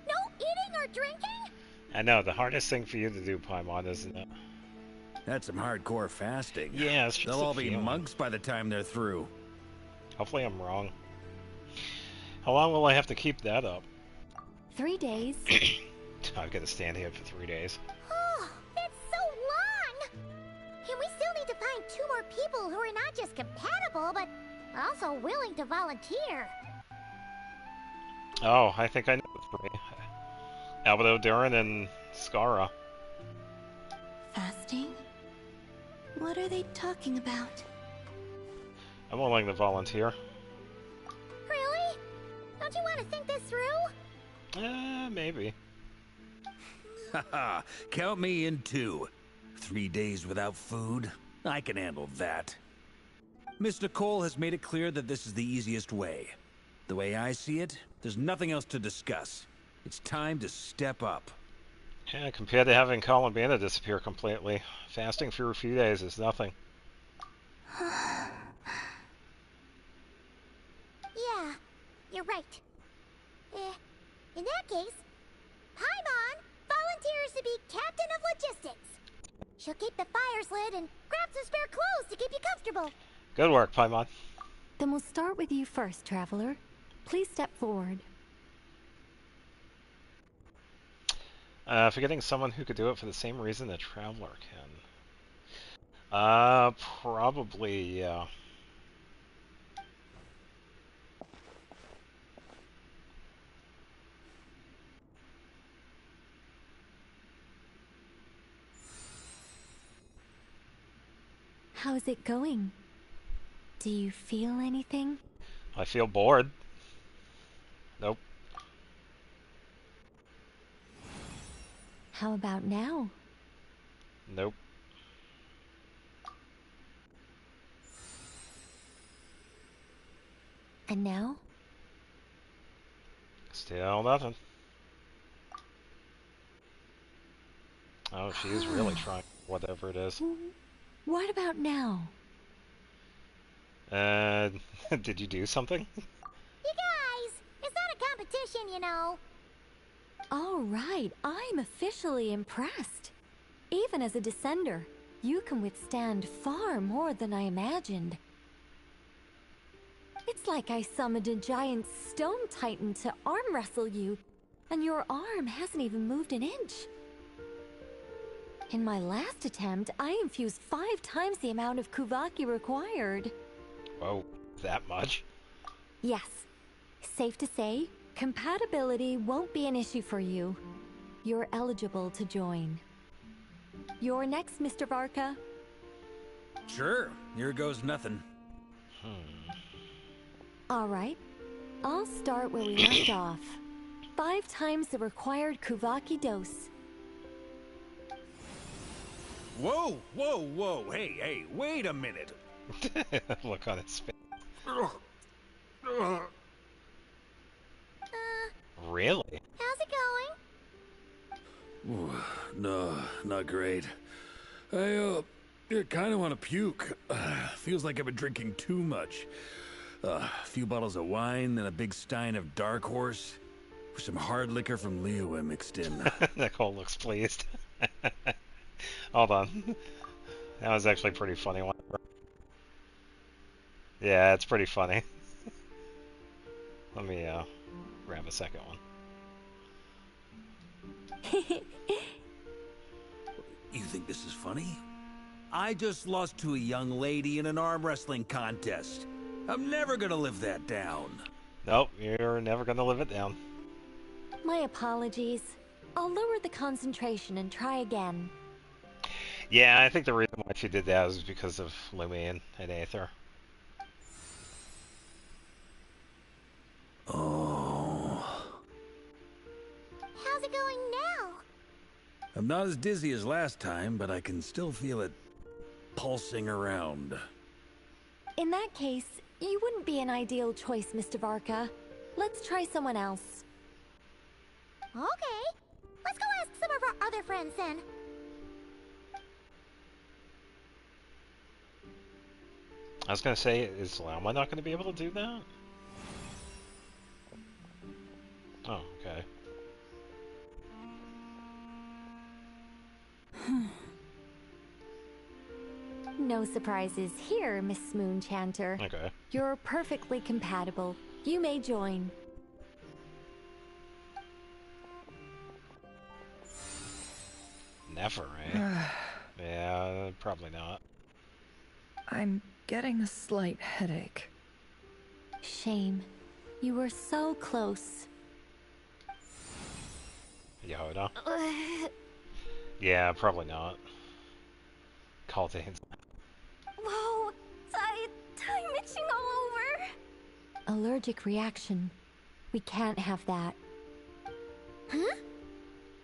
No eating or drinking? I know, the hardest thing for you to do, Paimon, isn't it? That's some hardcore fasting. Yeah, it's just They'll all be feeling. monks by the time they're through. Hopefully I'm wrong. How long will I have to keep that up? 3 days. I've got to stand here for 3 days. Oh, that's so long! And we still need to find 2 more people who are not just compatible, but also willing to volunteer. Oh, I think I know the 3. Albedo, Durin, and Skara. Fasting? What are they talking about? I'm willing to volunteer. Really? Don't you want to think this through? Maybe. Haha, count me in too. 3 days without food? I can handle that. Miss Nicole has made it clear that this is the easiest way. The way I see it, there's nothing else to discuss. It's time to step up. Yeah, compared to having Colin Bandit disappear completely, fasting for a few days is nothing. Yeah, you're right. In that case, Paimon volunteers to be captain of logistics. She'll keep the fires lit and grab some spare clothes to keep you comfortable. Good work, Paimon. Then we'll start with you first, Traveler. Please step forward. Forgetting someone who could do it for the same reason a traveler can. Probably, yeah. How's it going? Do you feel anything? I feel bored. Nope. How about now? Nope. And now? Still nothing. Oh, she's really trying, whatever it is. What about now? Did you do something? You guys, it's not a competition, you know. All right, I'm officially impressed. Even as a descender, you can withstand far more than I imagined. It's like I summoned a giant stone titan to arm wrestle you, and your arm hasn't even moved an inch. In my last attempt, I infused 5 times the amount of Kuvaki required. Whoa, that much? Yes. Safe to say, compatibility won't be an issue for you. You're eligible to join. You're next, Mr. Varka. Sure, here goes nothing. All right. I'll start where we left off. 5 times the required Kuvaki dose. Whoa, whoa, whoa, hey, wait a minute. Look on his face. Really? How's it going? Ooh, no, not great. I kind of want to puke. Feels like I've been drinking too much. A few bottles of wine, then a big stein of Dark Horse, with some hard liquor from Liyue mixed in. Nicole looks pleased. Hold on. That was actually pretty funny. Yeah, it's pretty funny. Let me grab a second one. You think this is funny? I just lost to a young lady in an arm wrestling contest. I'm never gonna live that down. Nope, you're never gonna live it down. My apologies. I'll lower the concentration and try again. Yeah, I think the reason why she did that was because of Lumion and Aether. Oh. How's it going now? I'm not as dizzy as last time, but I can still feel it pulsing around. In that case, you wouldn't be an ideal choice, Mr. Varka. Let's try someone else. Okay. Let's go ask some of our other friends then. I was gonna say, is Lauma not gonna be able to do that? Oh, okay. No surprises here, Miss Moonchanter. Okay. You're perfectly compatible. You may join. Never, eh? Yeah, probably not. I'm getting a slight headache. Shame. You were so close. Yehoda? Yeah, probably not. Caldane's. Whoa! I'm itching all over! Allergic reaction. We can't have that. Huh?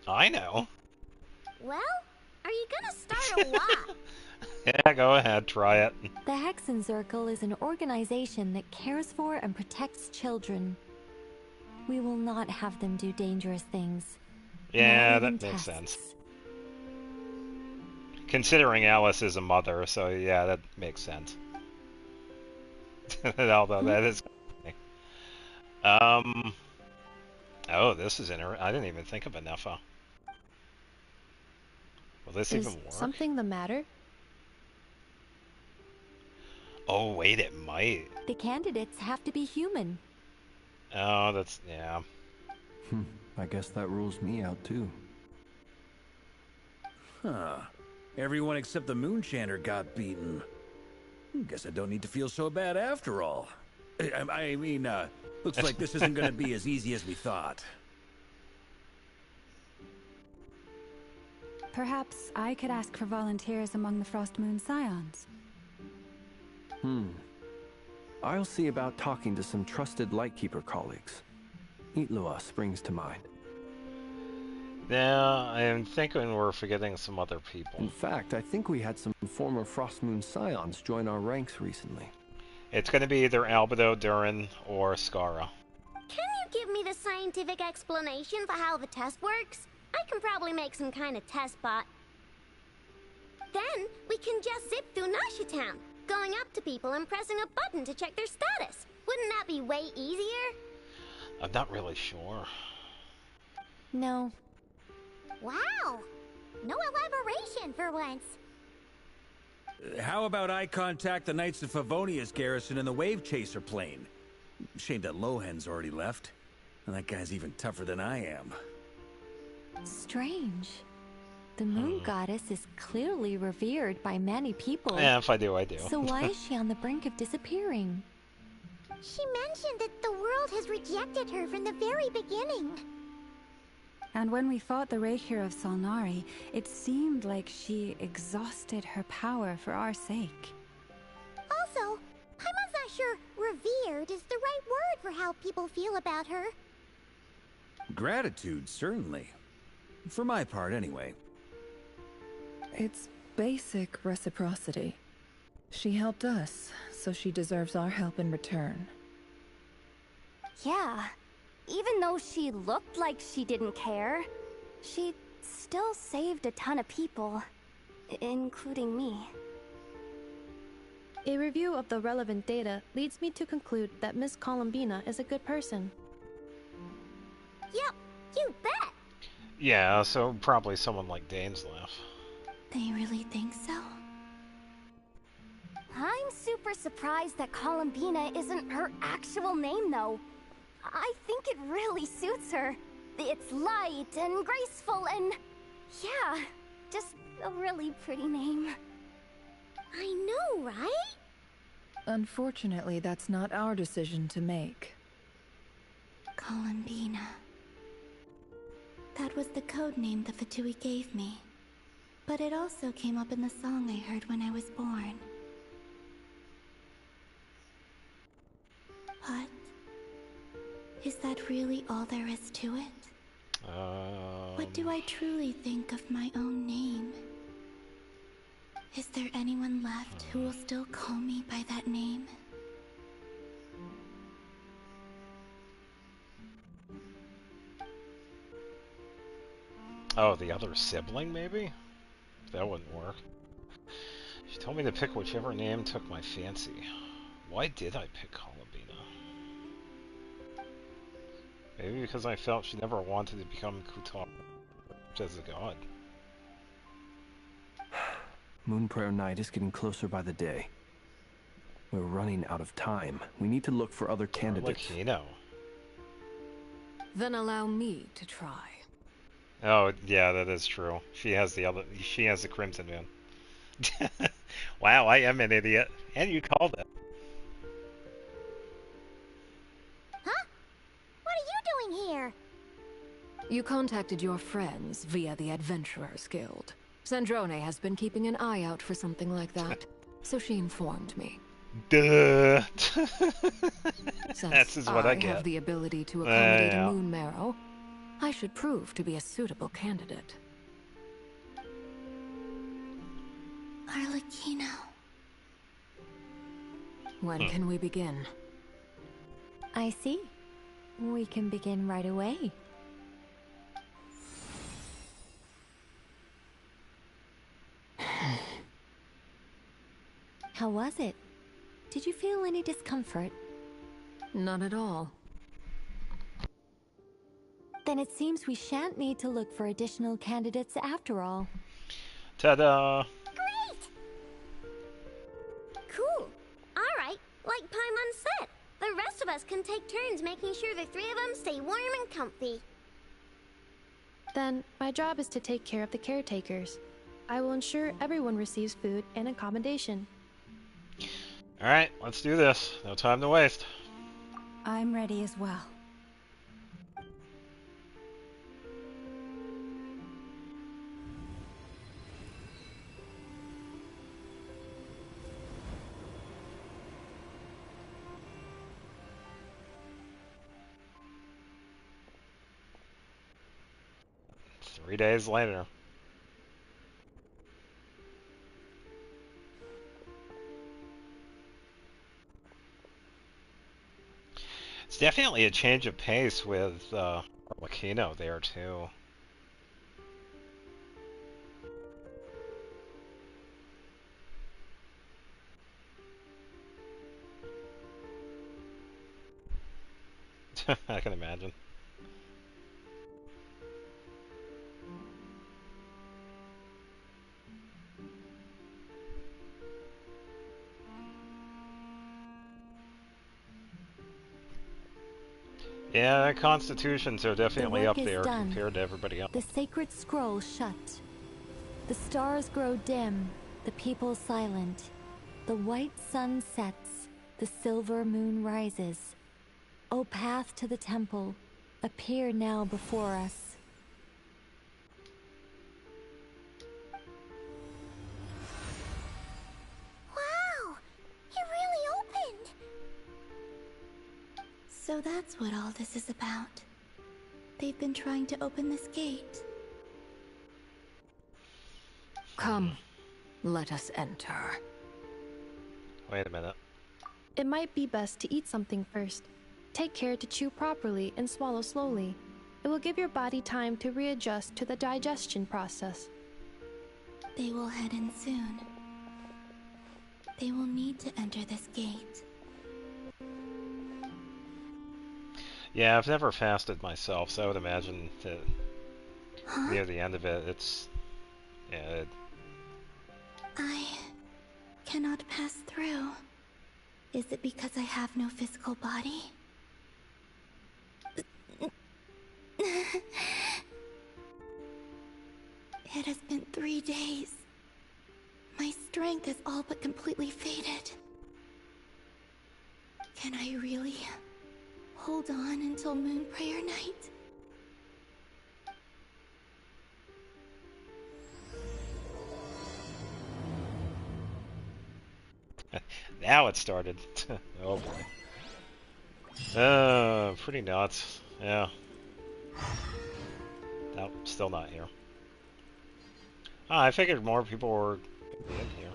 I know. Well, are you gonna start a what? Yeah, go ahead, try it. The Hexenzirkel is an organization that cares for and protects children. We will not have them do dangerous things. Yeah, Not that even makes tests. sense. Considering Alice is a mother, so yeah, that makes sense. Although that is funny. Oh, this is I didn't even think of Anefa. Will this Is even work? something the matter? Oh, wait, it might. The candidates have to be human. Oh, that's, yeah. I guess that rules me out too. Huh. Everyone except the Moonchanter got beaten. Guess I don't need to feel so bad after all. I mean, looks like this isn't gonna be as easy as we thought. Perhaps I could ask for volunteers among the Frost Moon Scions. I'll see about talking to some trusted Lightkeeper colleagues. Itlua springs to mind. Yeah, I'm thinking we're forgetting some other people. In fact, I think we had some former Frost Moon Scions join our ranks recently. It's going to be either Albedo, Durin, or Skara. Can you give me the scientific explanation for how the test works? I can probably make some kind of test bot. Then we can just zip through Nasha Town, going up to people and pressing a button to check their status. Wouldn't that be way easier? I'm not really sure. No. Wow! No elaboration for once. How about I contact the Knights of Favonia's garrison in the Wave Chaser plane? Shame that Lohan's already left. And that guy's even tougher than I am. Strange. The moon goddess is clearly revered by many people. Yeah, if I do, I do. So why is she on the brink of disappearing? She mentioned that the world has rejected her from the very beginning. And when we fought the Rakier of Solnari, it seemed like she exhausted her power for our sake. Also, Paimon's not sure revered is the right word for how people feel about her. Gratitude, certainly. For my part, anyway. It's basic reciprocity. She helped us, so she deserves our help in return. Yeah. Even though she looked like she didn't care, she still saved a ton of people, including me. A review of the relevant data leads me to conclude that Miss Columbina is a good person. Yep, you bet! Yeah, so probably someone like Dainsleif. They really think so? I'm super surprised that Columbina isn't her actual name, though. I think it really suits her. It's light and graceful and... yeah, just a really pretty name. I know, right? Unfortunately, that's not our decision to make. Columbina. That was the code name the Fatui gave me. But it also came up in the song I heard when I was born. What? Is that really all there is to it? What do I truly think of my own name? Is there anyone left who will still call me by that name? Oh, the other sibling, maybe? That wouldn't work. She told me to pick whichever name took my fancy. Why did I pick Columbina? Maybe because I felt she never wanted to become Kutar as a god. Moon Prayer Night is getting closer by the day. We're running out of time. We need to look for other candidates. Then allow me to try. Oh, yeah, that is true. She has the Crimson Moon. Wow, I am an idiot. And you called it. Huh? What are you doing here? You contacted your friends via the Adventurers Guild. Sandrone has been keeping an eye out for something like that, so she informed me. Duh. Since That's what I get. have the ability to accommodate a moon marrow, I should prove to be a suitable candidate. Arlecchino. When can we begin? I see. We can begin right away. How was it? Did you feel any discomfort? Not at all. Then it seems we shan't need to look for additional candidates after all. Ta-da! Great! Cool. Alright, like Paimon said, the rest of us can take turns making sure the three of them stay warm and comfy. Then, my job is to take care of the caretakers. I will ensure everyone receives food and accommodation. Alright, let's do this. No time to waste. I'm ready as well. Three days later. It's definitely a change of pace with Arlecchino there too. I can imagine. Yeah, constitutions are definitely The up work is there done. compared to everybody else. The sacred scroll shut. The stars grow dim, the people silent. The white sun sets, the silver moon rises. O path to the temple, appear now before us. Wow! It really opened! So that's what all this is about. They've been trying to open this gate. Come, let us enter. Wait a minute. It might be best to eat something first. Take care to chew properly and swallow slowly. It will give your body time to readjust to the digestion process. They will head in soon. They will need to enter this gate. Yeah, I've never fasted myself, so I would imagine that near the end of it, it's... yeah, I cannot pass through. Is it because I have no physical body? It has been 3 days. My strength is all but completely faded. Can I really hold on until Moon Prayer Night? now it started. Oh boy. Pretty nuts. Yeah. Nope, still not here. Oh, I figured more people were gonna be in here.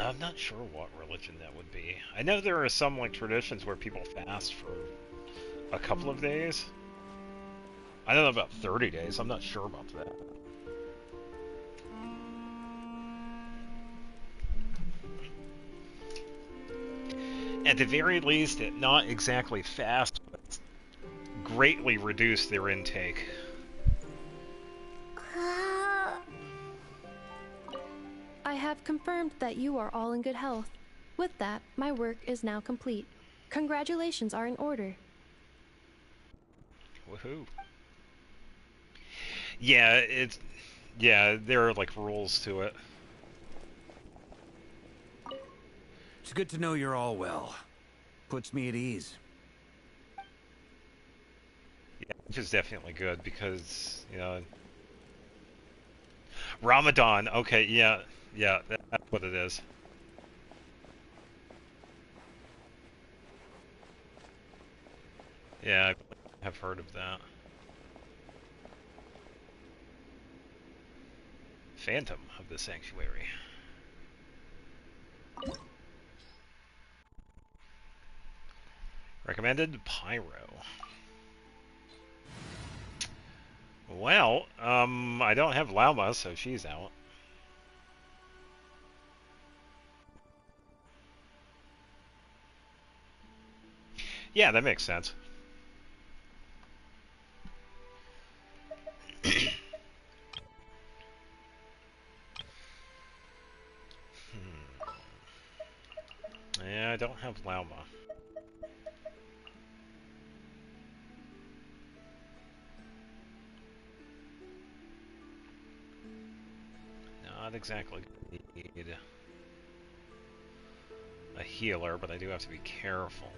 I'm not sure what religion that would be. I know there are some like traditions where people fast for a couple of days. I don't know about 30 days. I'm not sure about that. At the very least, it not exactly fast, but greatly reduce their intake. I have confirmed that you are all in good health. With that, my work is now complete. Congratulations are in order. Woohoo. Yeah, there are like rules to it. It's good to know you're all well. Puts me at ease. Yeah, which is definitely good because, you know, Ramadan. Okay, yeah, that's what it is. Yeah, I have heard of that. Phantom of the Sanctuary. Recommended Pyro. Well, I don't have Lauma, so she's out. Yeah, that makes sense. don't have Lauma. Not exactly need a healer, but I do have to be careful.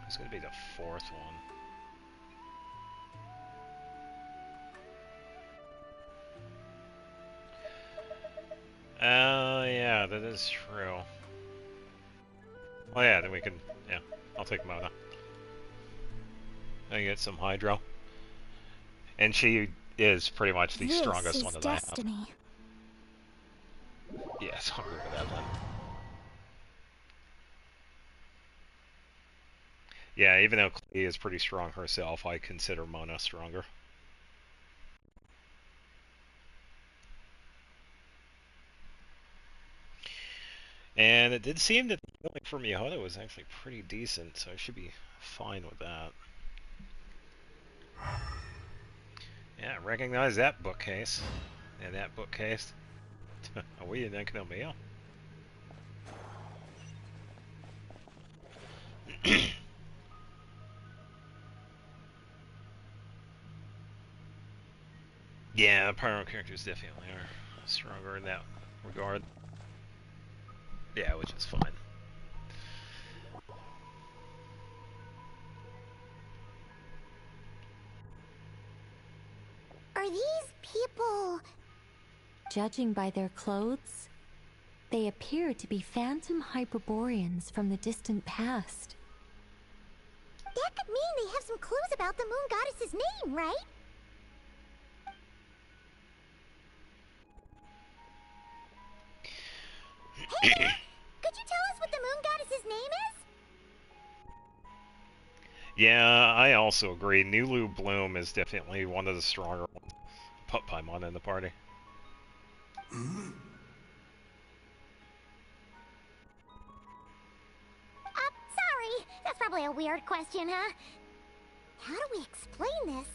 It's going to be the fourth one. Yeah, that is true. Oh yeah, then we can, yeah, I'll take Mona. I get some Hydro. And she is pretty much the strongest one that I have. Yes, I'll go with that then. Yeah, even though Klee is pretty strong herself, I consider Mona stronger. And it did seem that the healing from Yehoda was actually pretty decent, so I should be fine with that. Yeah, recognize that bookcase. And that bookcase. Are we in Economia? Yeah, Pyro characters definitely are stronger in that regard. Yeah, which is fine. Are these people... Judging by their clothes, they appear to be phantom Hyperboreans from the distant past. That could mean they have some clues about the moon goddess's name, right? Hey there! Could you tell us what the moon goddess's name is? Yeah, I also agree. Nulu Bloom is definitely one of the stronger ones. Put Paimon in the party. Sorry. That's probably a weird question, huh? How do we explain this?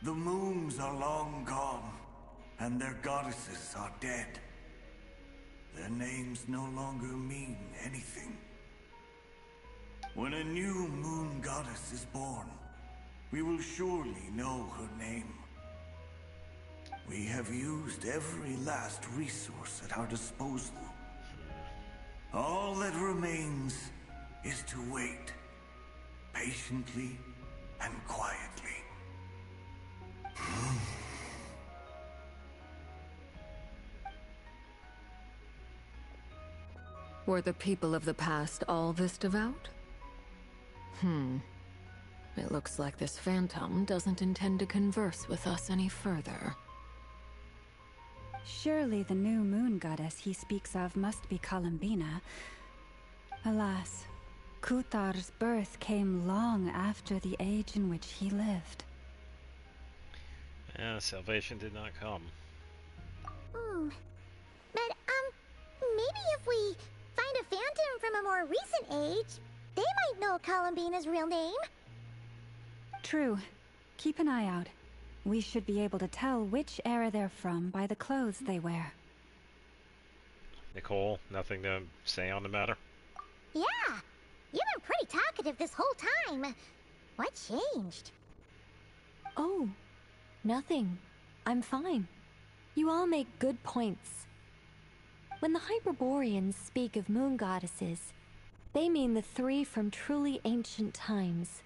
The moons are long gone, and their goddesses are dead. Their names no longer mean anything. When a new moon goddess is born, we will surely know her name. We have used every last resource at our disposal. All that remains is to wait, patiently and quietly. Were the people of the past all this devout? It looks like this phantom doesn't intend to converse with us any further. Surely the new moon goddess he speaks of must be Columbina. Alas, Kuthar's birth came long after the age in which he lived. Yeah, salvation did not come. But, maybe if we find a phantom from a more recent age, they might know Columbina's real name. True. Keep an eye out. We should be able to tell which era they're from by the clothes they wear. Nicole, nothing to say on the matter? Yeah, you've been pretty talkative this whole time. What changed? Oh, nothing. I'm fine. You all make good points. When the Hyperboreans speak of moon goddesses, they mean the three from truly ancient times.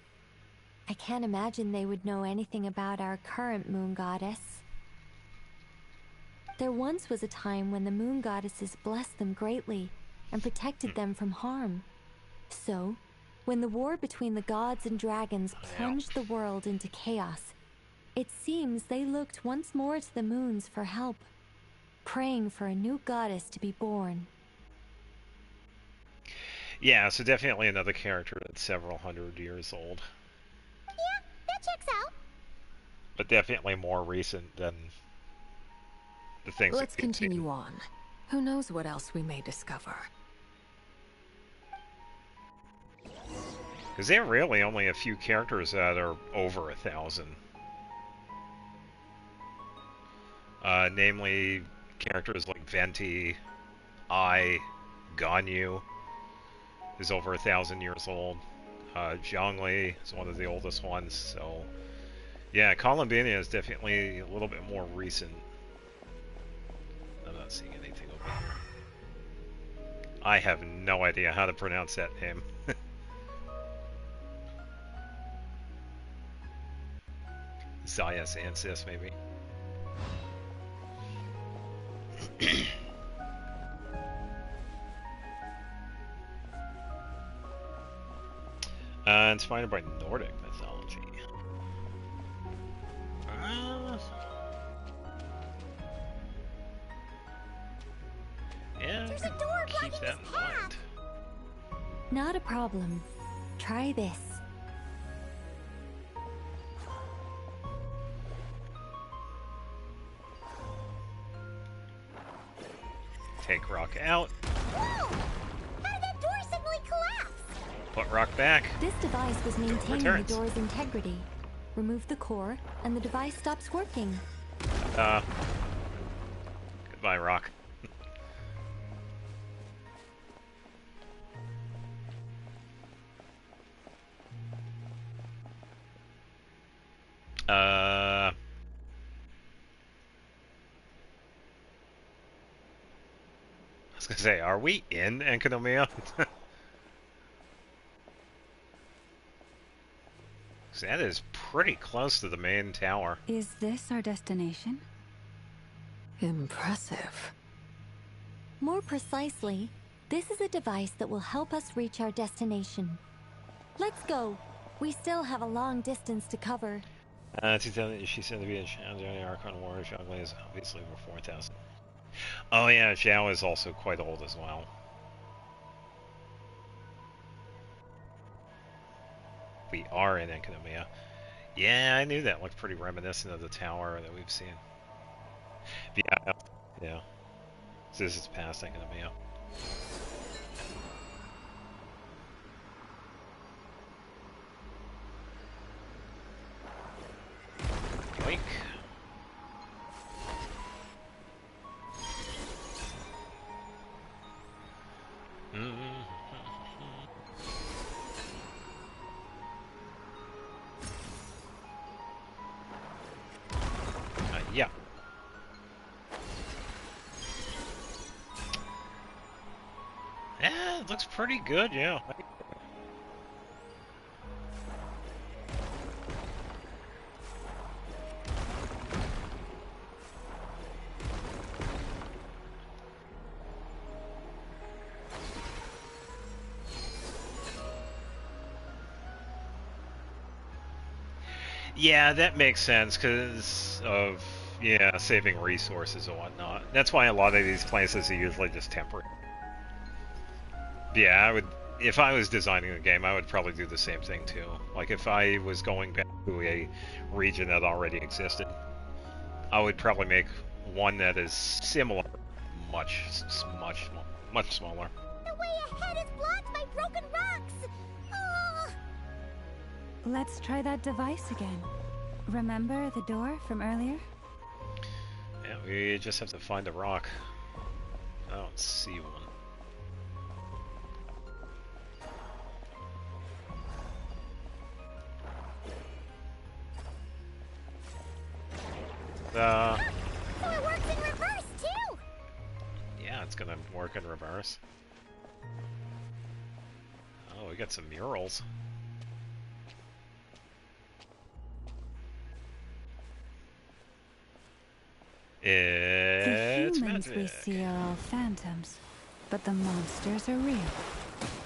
I can't imagine they would know anything about our current moon goddess. There once was a time when the moon goddesses blessed them greatly and protected them from harm. So, when the war between the gods and dragons plunged the world into chaos, it seems they looked once more to the moons for help, praying for a new goddess to be born. Yeah, so definitely another character that's several hundred years old. Yeah, that checks out. But definitely more recent than the things. Let's continue on. Who knows what else we may discover? Because there are really only a few characters that are over 1,000. Namely, characters like Venti, Ganyu is over 1,000 years old. Zhongli is one of the oldest ones, so... Yeah, Columbania is definitely a little bit more recent. I'm not seeing anything over here. I have no idea how to pronounce that name. Zayas Ansis, maybe. Inspired by Nordic mythology. Yeah, There's a door keep blocking that his in path. mind. Not a problem. Try this. Take rock out. Whoa! How did that door suddenly collapse? Put rock back. This device was maintaining the Returns. door's integrity. Remove the core, and the device stops working. Goodbye, rock. I was gonna say, are we in Enkanomiya? That is pretty close to the main tower. Is this our destination? Impressive. More precisely, this is a device that will help us reach our destination. Let's go. We still have a long distance to cover. 2000, she said to be a Shandong Archon Warrior. Zhongli is obviously over 4,000. Oh yeah, Zhao is also quite old as well. We are in Enkanomiya. Yeah, I knew that looked pretty reminiscent of the tower that we've seen. Yeah, yeah. So this is past Enkanomiya. Yoink. Yeah. Yeah, it looks pretty good, yeah. Yeah, that makes sense because of, yeah, saving resources and whatnot. That's why a lot of these places are usually just temporary. Yeah, I would, if I was designing the game, I would probably do the same thing too. Like if I was going back to a region that already existed, I would probably make one that is similar, much smaller. The way ahead is blocked by broken rocks. Oh. Let's try that device again. Remember the door from earlier? Yeah, we just have to find a rock. I don't see one. So it works in reverse too. Yeah, it's gonna work in reverse. Oh, we got some murals. It's the humans magic. we see are all phantoms, but the monsters are real.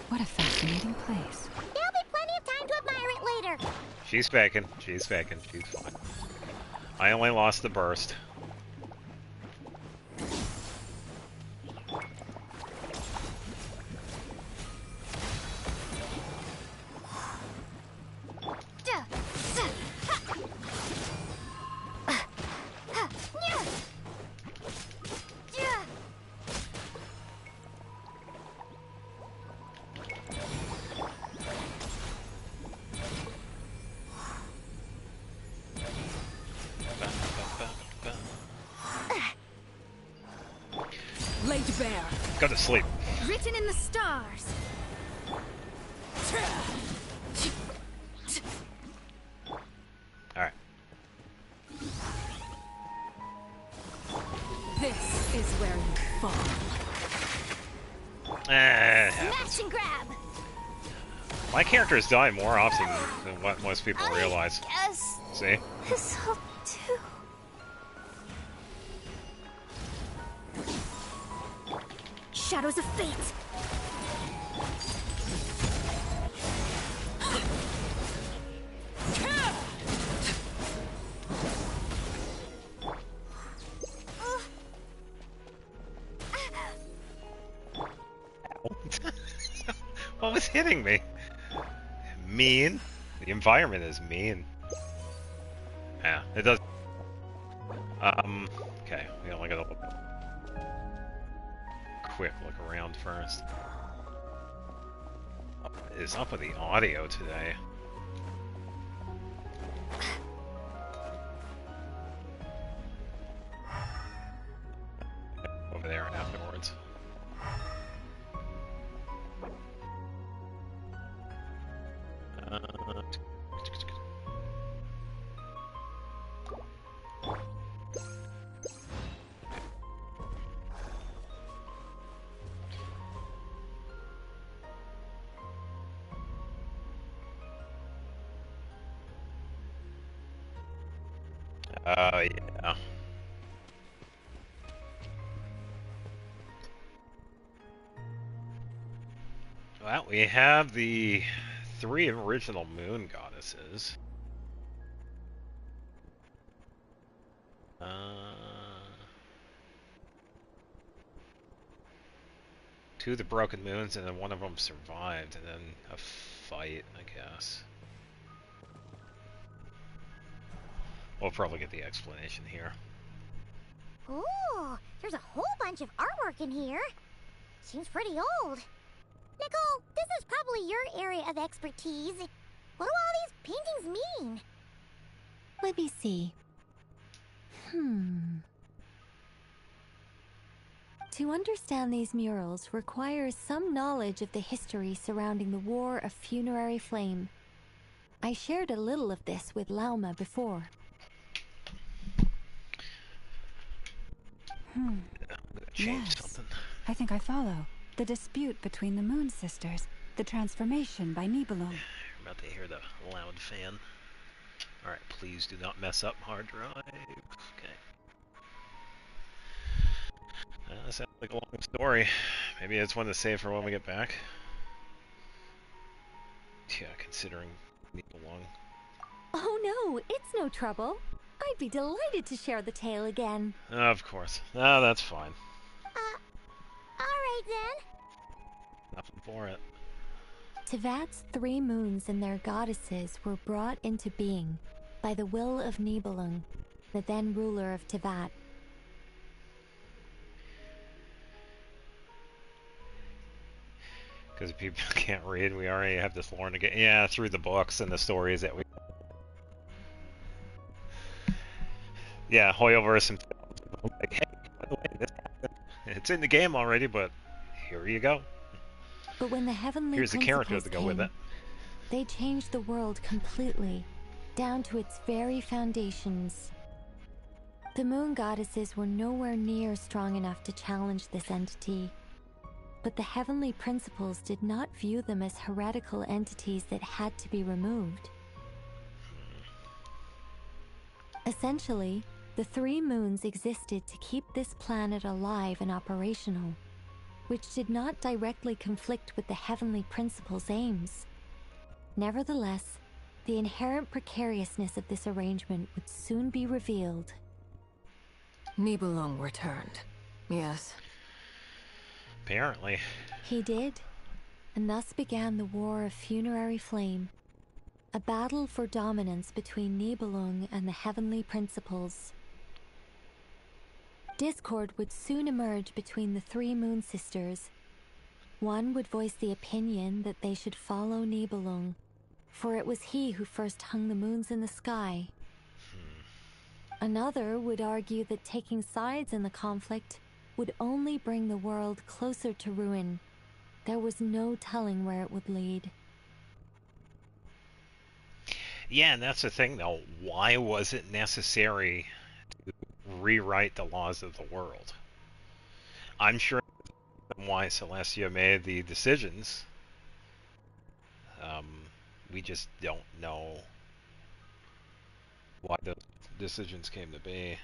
What a fascinating place. There'll be plenty of time to admire it later. She's faking. She's faking. She's fine. I only lost the burst. bugbear. Go to sleep. Written in the stars. Alright. This is where you fall. Smash and grab. My characters die more often than what most people realize. Yes. See? This'll do. Shadows of fate. What was hitting me? Mean. The environment is mean. Yeah, it does. Okay, we only got a quick look around first. What is up with the audio today? Over there afterwards. Yeah. Well, we have the 3 original moon goddesses. Two of the broken moons, and then one of them survived, and then a fight, I guess. We'll probably get the explanation here. Ooh, there's a whole bunch of artwork in here. Seems pretty old. Nicole, this is probably your area of expertise. What do all these paintings mean? Let me see. To understand these murals requires some knowledge of the history surrounding the War of Funerary Flame. I shared a little of this with Lauma before. Yes, I think I follow. The dispute between the Moon Sisters, the transformation by Nibelung. You're about to hear the loud fan. Alright, please do not mess up hard drive. Okay. That sounds like a long story. Maybe it's one to save for when we get back. Yeah, considering Nibelung. Oh no, it's no trouble. I'd be delighted to share the tale again. Of course. No, that's fine. Alright then. Nothing for it. Tevat's 3 moons and their goddesses were brought into being by the will of Nibelung, the then ruler of Tevat. Because people can't read, we already have this lore to get. Yeah, through the books and the stories that we. Yeah, Hoyoverse and like, hey, by the way, this happened. It's in the game already, but here you go. But when the heavenly Here's the character principles to go with it. they changed the world completely, down to its very foundations. The moon goddesses were nowhere near strong enough to challenge this entity. But the heavenly principles did not view them as heretical entities that had to be removed. Essentially, the 3 moons existed to keep this planet alive and operational, which did not directly conflict with the heavenly principles' aims. Nevertheless, the inherent precariousness of this arrangement would soon be revealed. Nibelung returned. Yes. Apparently. He did, and thus began the War of Funerary Flame, a battle for dominance between Nibelung and the heavenly principles. Discord would soon emerge between the 3 moon sisters. One would voice the opinion that they should follow Nibelung, for it was he who first hung the moons in the sky. Another would argue that taking sides in the conflict would only bring the world closer to ruin. There was no telling where it would lead. Yeah, and that's the thing, though. Why was it necessary to rewrite the laws of the world? I'm sure why Celestia made the decisions. We just don't know why those decisions came to be.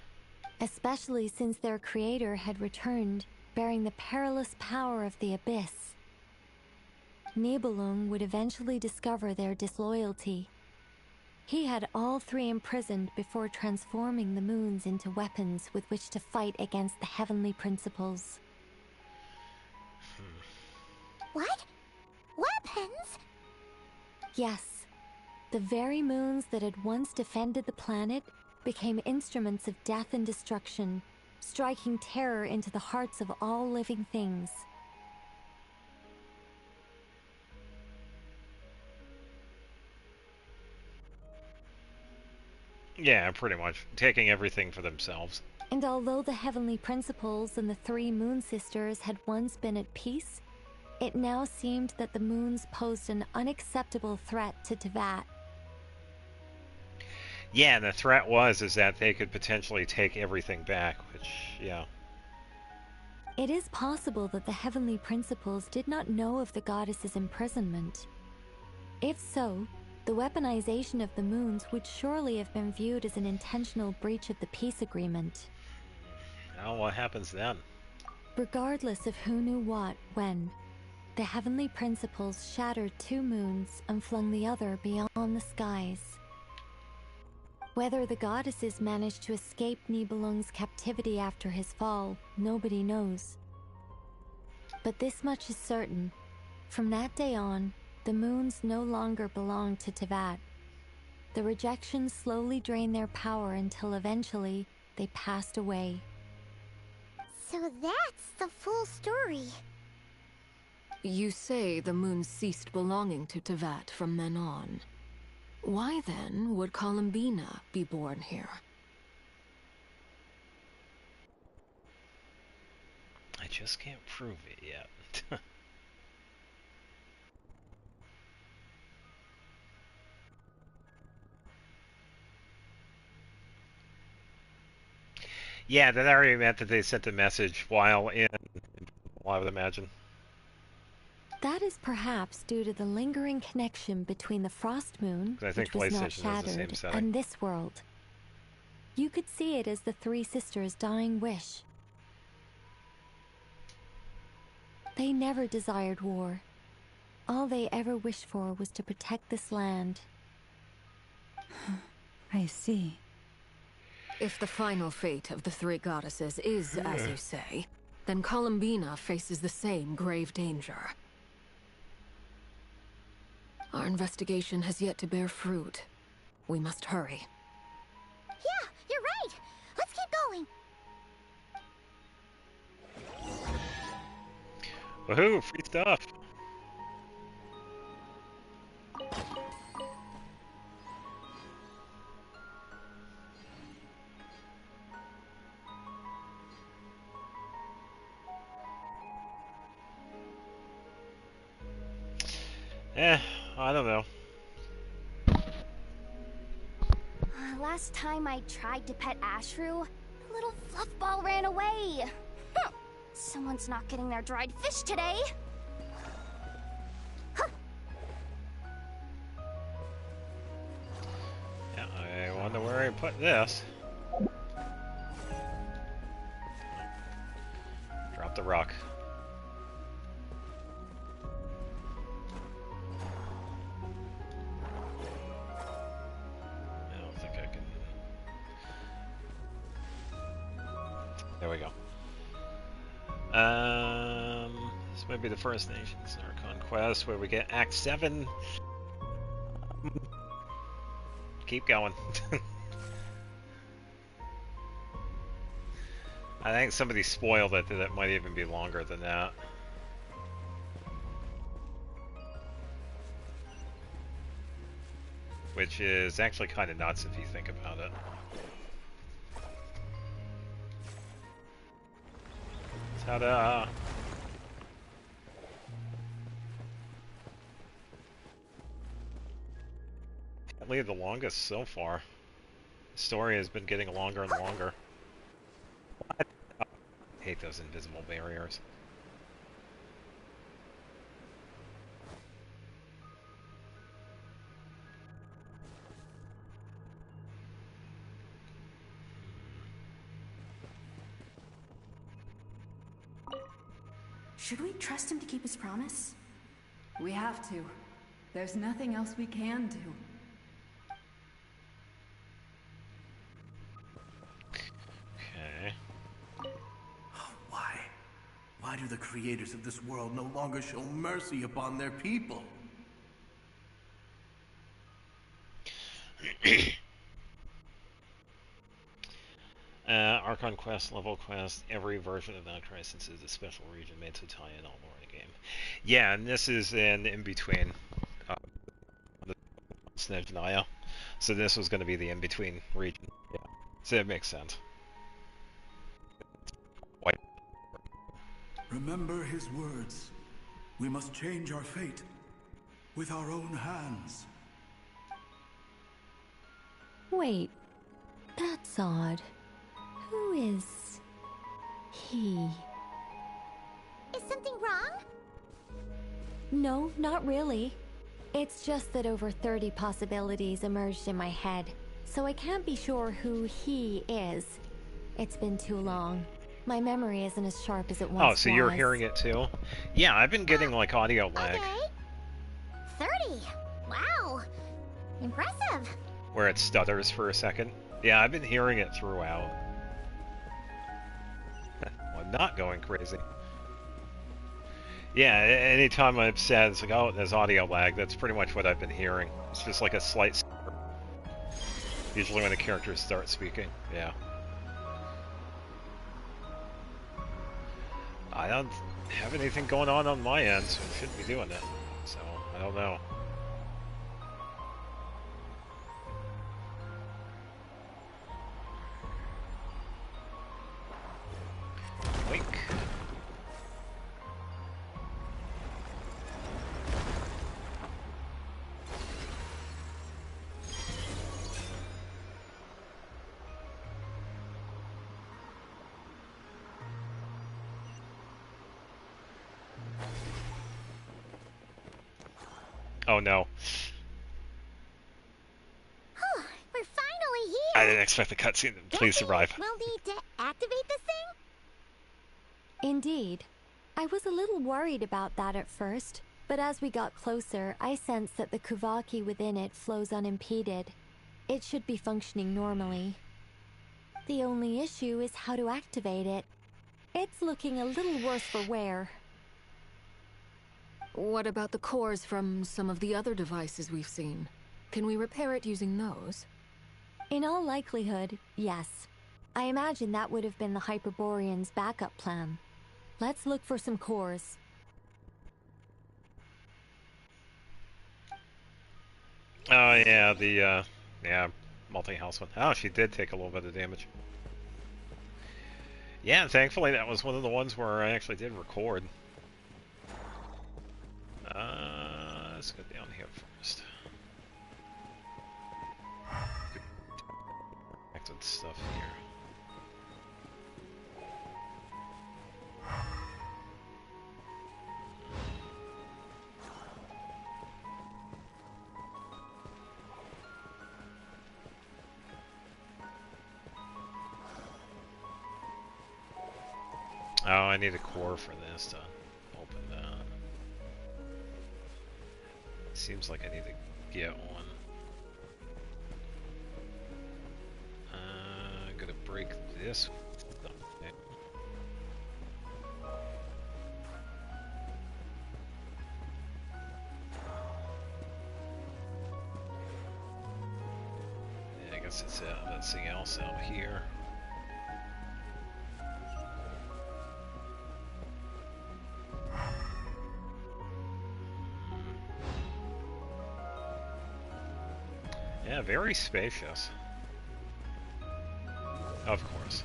Especially since their creator had returned, bearing the perilous power of the Abyss. Nibelung would eventually discover their disloyalty. He had all three imprisoned before transforming the moons into weapons with which to fight against the heavenly principles. What? Weapons? Yes. The very moons that had once defended the planet became instruments of death and destruction, striking terror into the hearts of all living things. Yeah, pretty much. Taking everything for themselves. And although the heavenly principles and the three moon sisters had once been at peace, it now seemed that the moons posed an unacceptable threat to Teyvat. Yeah, and the threat is that they could potentially take everything back, which, yeah. It is possible that the heavenly principles did not know of the goddess's imprisonment. If so, the weaponization of the moons would surely have been viewed as an intentional breach of the peace agreement. Now what happens then? Regardless of who knew what, when, the heavenly principles shattered two moons and flung the other beyond the skies. Whether the goddesses managed to escape Nibelung's captivity after his fall, nobody knows. But this much is certain. From that day on, the moons no longer belonged to Teyvat. The rejections slowly drained their power until eventually they passed away. So that's the full story. You say the moons ceased belonging to Teyvat from then on. Why then would Columbina be born here? I just can't prove it yet. Yeah, that already meant that they sent a message while in, I would imagine. That is perhaps due to the lingering connection between the Frost Moon, which was not shattered, and this world. You could see it as the three sisters' dying wish. They never desired war. All they ever wished for was to protect this land. I see. If the final fate of the three goddesses is, as you say, then Columbina faces the same grave danger. Our investigation has yet to bear fruit. We must hurry. Yeah, you're right. Let's keep going. Woohoo, free stuff. I don't know. Last time I tried to pet Ashru, the little fluffball ran away. Someone's not getting their dried fish today. Yeah, I wonder where I put this. Drop the rock. There we go. This might be the First Nations Archon Quest where we get Act 7. Keep going. I think somebody spoiled it that it might even be longer than that. Which is actually kind of nuts if you think about it. Ta-da! Apparently the longest so far. The story has been getting longer and longer. What? Oh, I hate those invisible barriers. Should we trust him to keep his promise? We have to. There's nothing else we can do. Okay. Why? Why do the creators of this world no longer show mercy upon their people? Archon Quest, level quest, every version of that Crisis is a special region made to tie in all more in the game. Yeah, and this is an in-between. Snezhnaya. So this was going to be the in-between region. Yeah. So it makes sense. White. Remember his words. We must change our fate with our own hands. Wait, that's odd. Who is he? Is something wrong? No, not really. It's just that over 30 possibilities emerged in my head, so I can't be sure who he is. It's been too long. My memory isn't as sharp as it once was. Oh, so you're hearing it too? Yeah, I've been getting like audio lag. Okay. 30. Wow. Impressive. Where it stutters for a second. Yeah, I've been hearing it throughout. I'm not going crazy. Yeah, anytime I'm sad, it's like, oh, there's audio lag. That's pretty much what I've been hearing. It's just like a slight stutter. Usually when the characters start speaking. Yeah. I don't have anything going on my end, so I shouldn't be doing it. So, I don't know. Wink. Oh no. We're finally here. I didn't expect the cutscene. Please survive. We'll need to activate this thing? Indeed. I was a little worried about that at first, but as we got closer, I sensed that the Kuvaki within it flows unimpeded. It should be functioning normally. The only issue is how to activate it. It's looking a little worse for wear. What about the cores from some of the other devices we've seen? Can we repair it using those? In all likelihood, yes. I imagine that would have been the Hyperborean's backup plan. Let's look for some cores. Oh yeah, the multi-house one. Oh, she did take a little bit of damage. Yeah, thankfully that was one of the ones where I actually did record. Let's go down here first. Connected stuff here. Oh, I need a core for this to open that. Seems like I need to get one. I'm gonna break this. Yeah, I guess it's something else out here. Yeah, very spacious. Of course.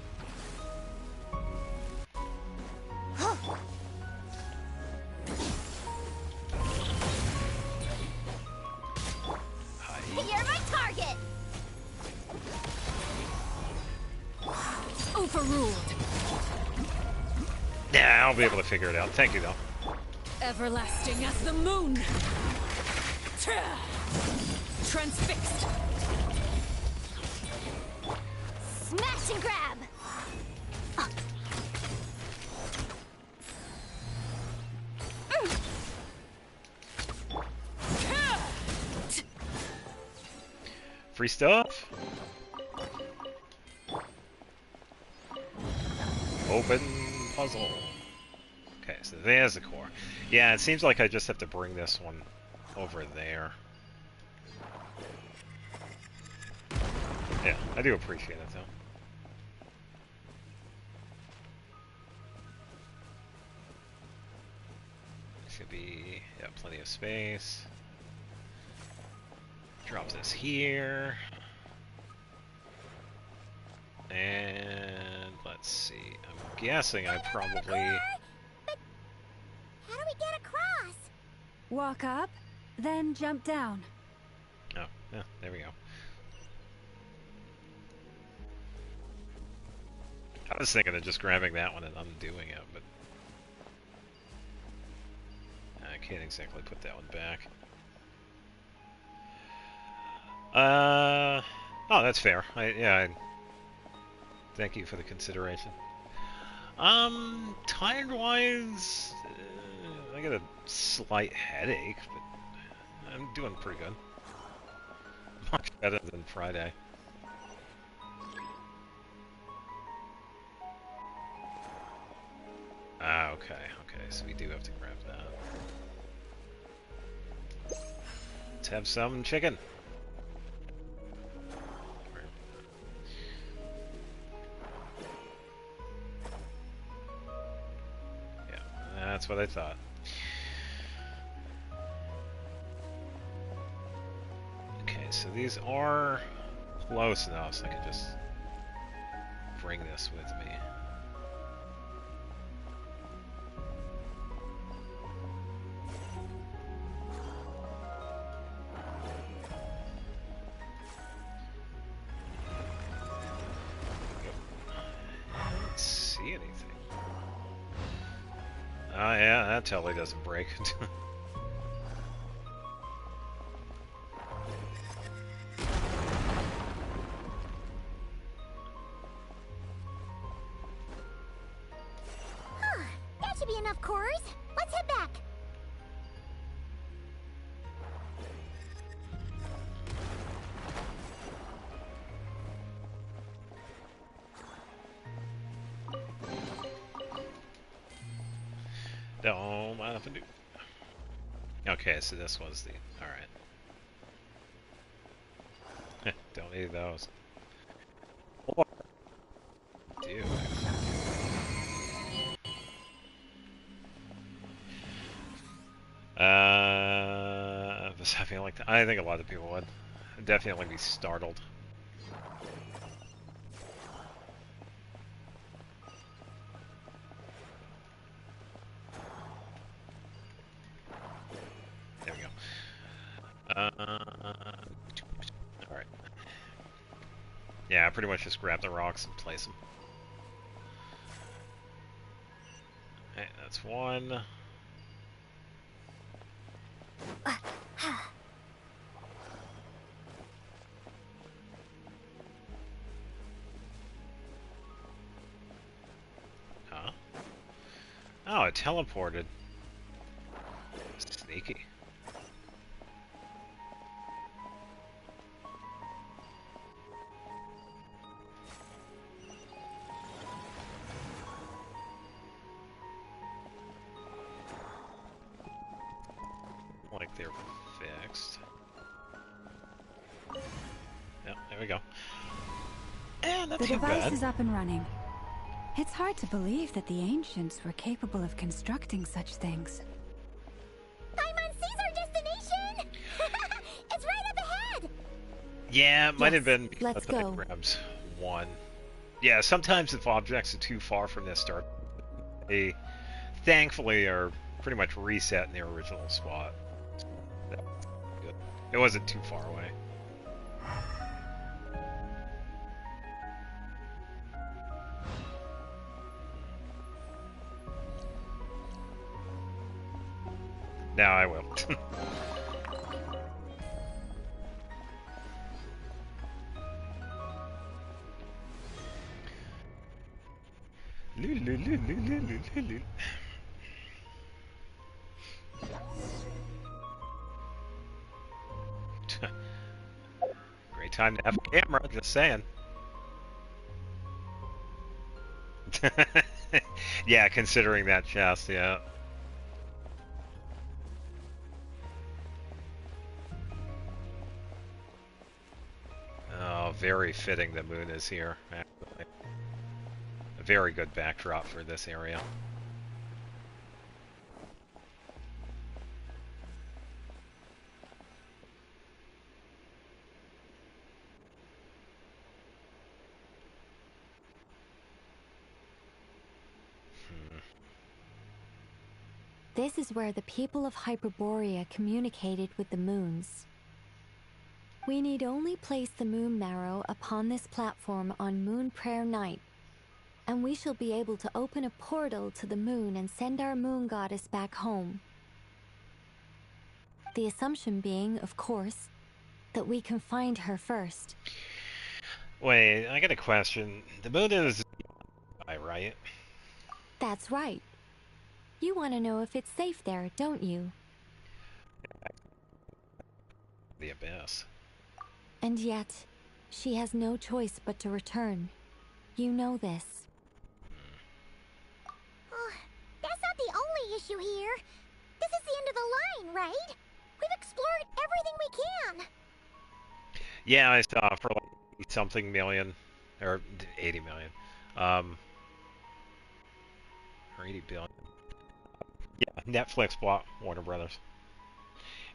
Overruled. Yeah, I'll be able to figure it out. Thank you, though. Everlasting as the moon. Transfixed. Smash and grab! Free stuff. Open puzzle. Okay, so there's the core. Yeah, it seems like I just have to bring this one over there. Yeah, I do appreciate it, though. Should be, yeah, plenty of space. Drop this here. And let's see. I'm guessing I probably... But how do we get across? Walk up, then jump down. Oh, yeah, there we go. I was thinking of just grabbing that one and undoing it, but I can't exactly put that one back. Oh, that's fair. Thank you for the consideration. Tired-wise, I got a slight headache, but I'm doing pretty good. Much better than Friday. Ah, okay, so we do have to grab that. Let's have some chicken. Yeah, that's what I thought. Okay, so these are close enough, so I can just bring this with me. Oh yeah, that totally doesn't break. That should be enough cores. Let's head back. Don't mind if I do. Okay, so this was the... Alright. Don't need those. Or... do. Does that feel like that? I think a lot of people would. I'd definitely be startled. There we go. Alright. Yeah, I pretty much just grab the rocks and place them. Okay, that's one. Huh? Oh, it teleported. Sneaky. Like they're fixed. Yep, there we go. And that's The too device bad. is up and running. It's hard to believe that the ancients were capable of constructing such things. Paimon sees our destination! It's right up ahead! Yeah, it might have been let's because go. it grabs one. Yeah, sometimes if objects are too far from their start, they thankfully are pretty much reset in their original spot. That was good. It wasn't too far away. No, I will. Great time to have a camera, just saying. Yeah, considering that chest, yeah. Oh, very fitting the moon is here, actually. A very good backdrop for this area. This is where the people of Hyperborea communicated with the moons. We need only place the moon marrow upon this platform on Moon Prayer Night, and we shall be able to open a portal to the moon and send our moon goddess back home. The assumption being, of course, that we can find her first. Wait, I got a question. The moon is right? That's right. You want to know if it's safe there, don't you? The abyss. And yet, she has no choice but to return. You know this. That's not the only issue here. This is the end of the line, right? We've explored everything we can. Yeah, I saw for like something million, or 80 million, or 80 billion. Yeah, Netflix bought Warner Brothers.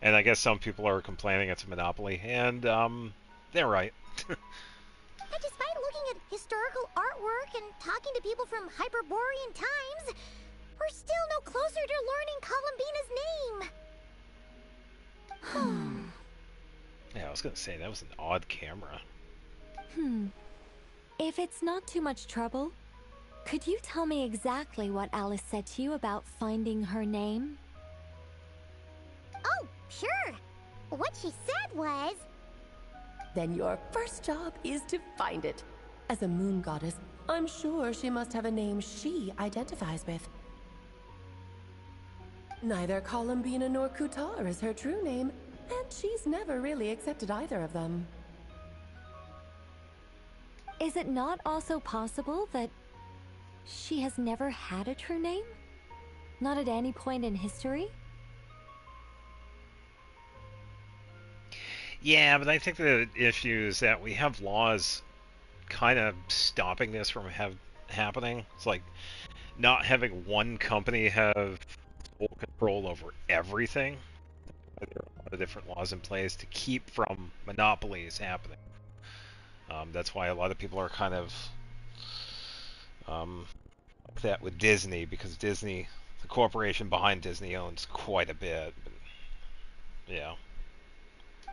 And I guess some people are complaining it's a monopoly, and they're right. And despite looking at historical artwork and talking to people from Hyperborean times, we're still no closer to learning Columbina's name. Yeah, I was gonna say, that was an odd camera. If it's not too much trouble, could you tell me exactly what Alice said to you about finding her name? Oh, sure. What she said was... Then your first job is to find it. As a moon goddess, I'm sure she must have a name she identifies with. Neither Columbina nor Kutar is her true name, and she's never really accepted either of them. Is it not also possible that she has never had a true name? Not at any point in history? Yeah, but I think the issue is that we have laws kind of stopping this from happening. It's like not having one company have full control over everything. There are a lot of different laws in place to keep from monopolies happening. That's why a lot of people are kind of that with Disney, because Disney, the corporation behind Disney, owns quite a bit. But, yeah.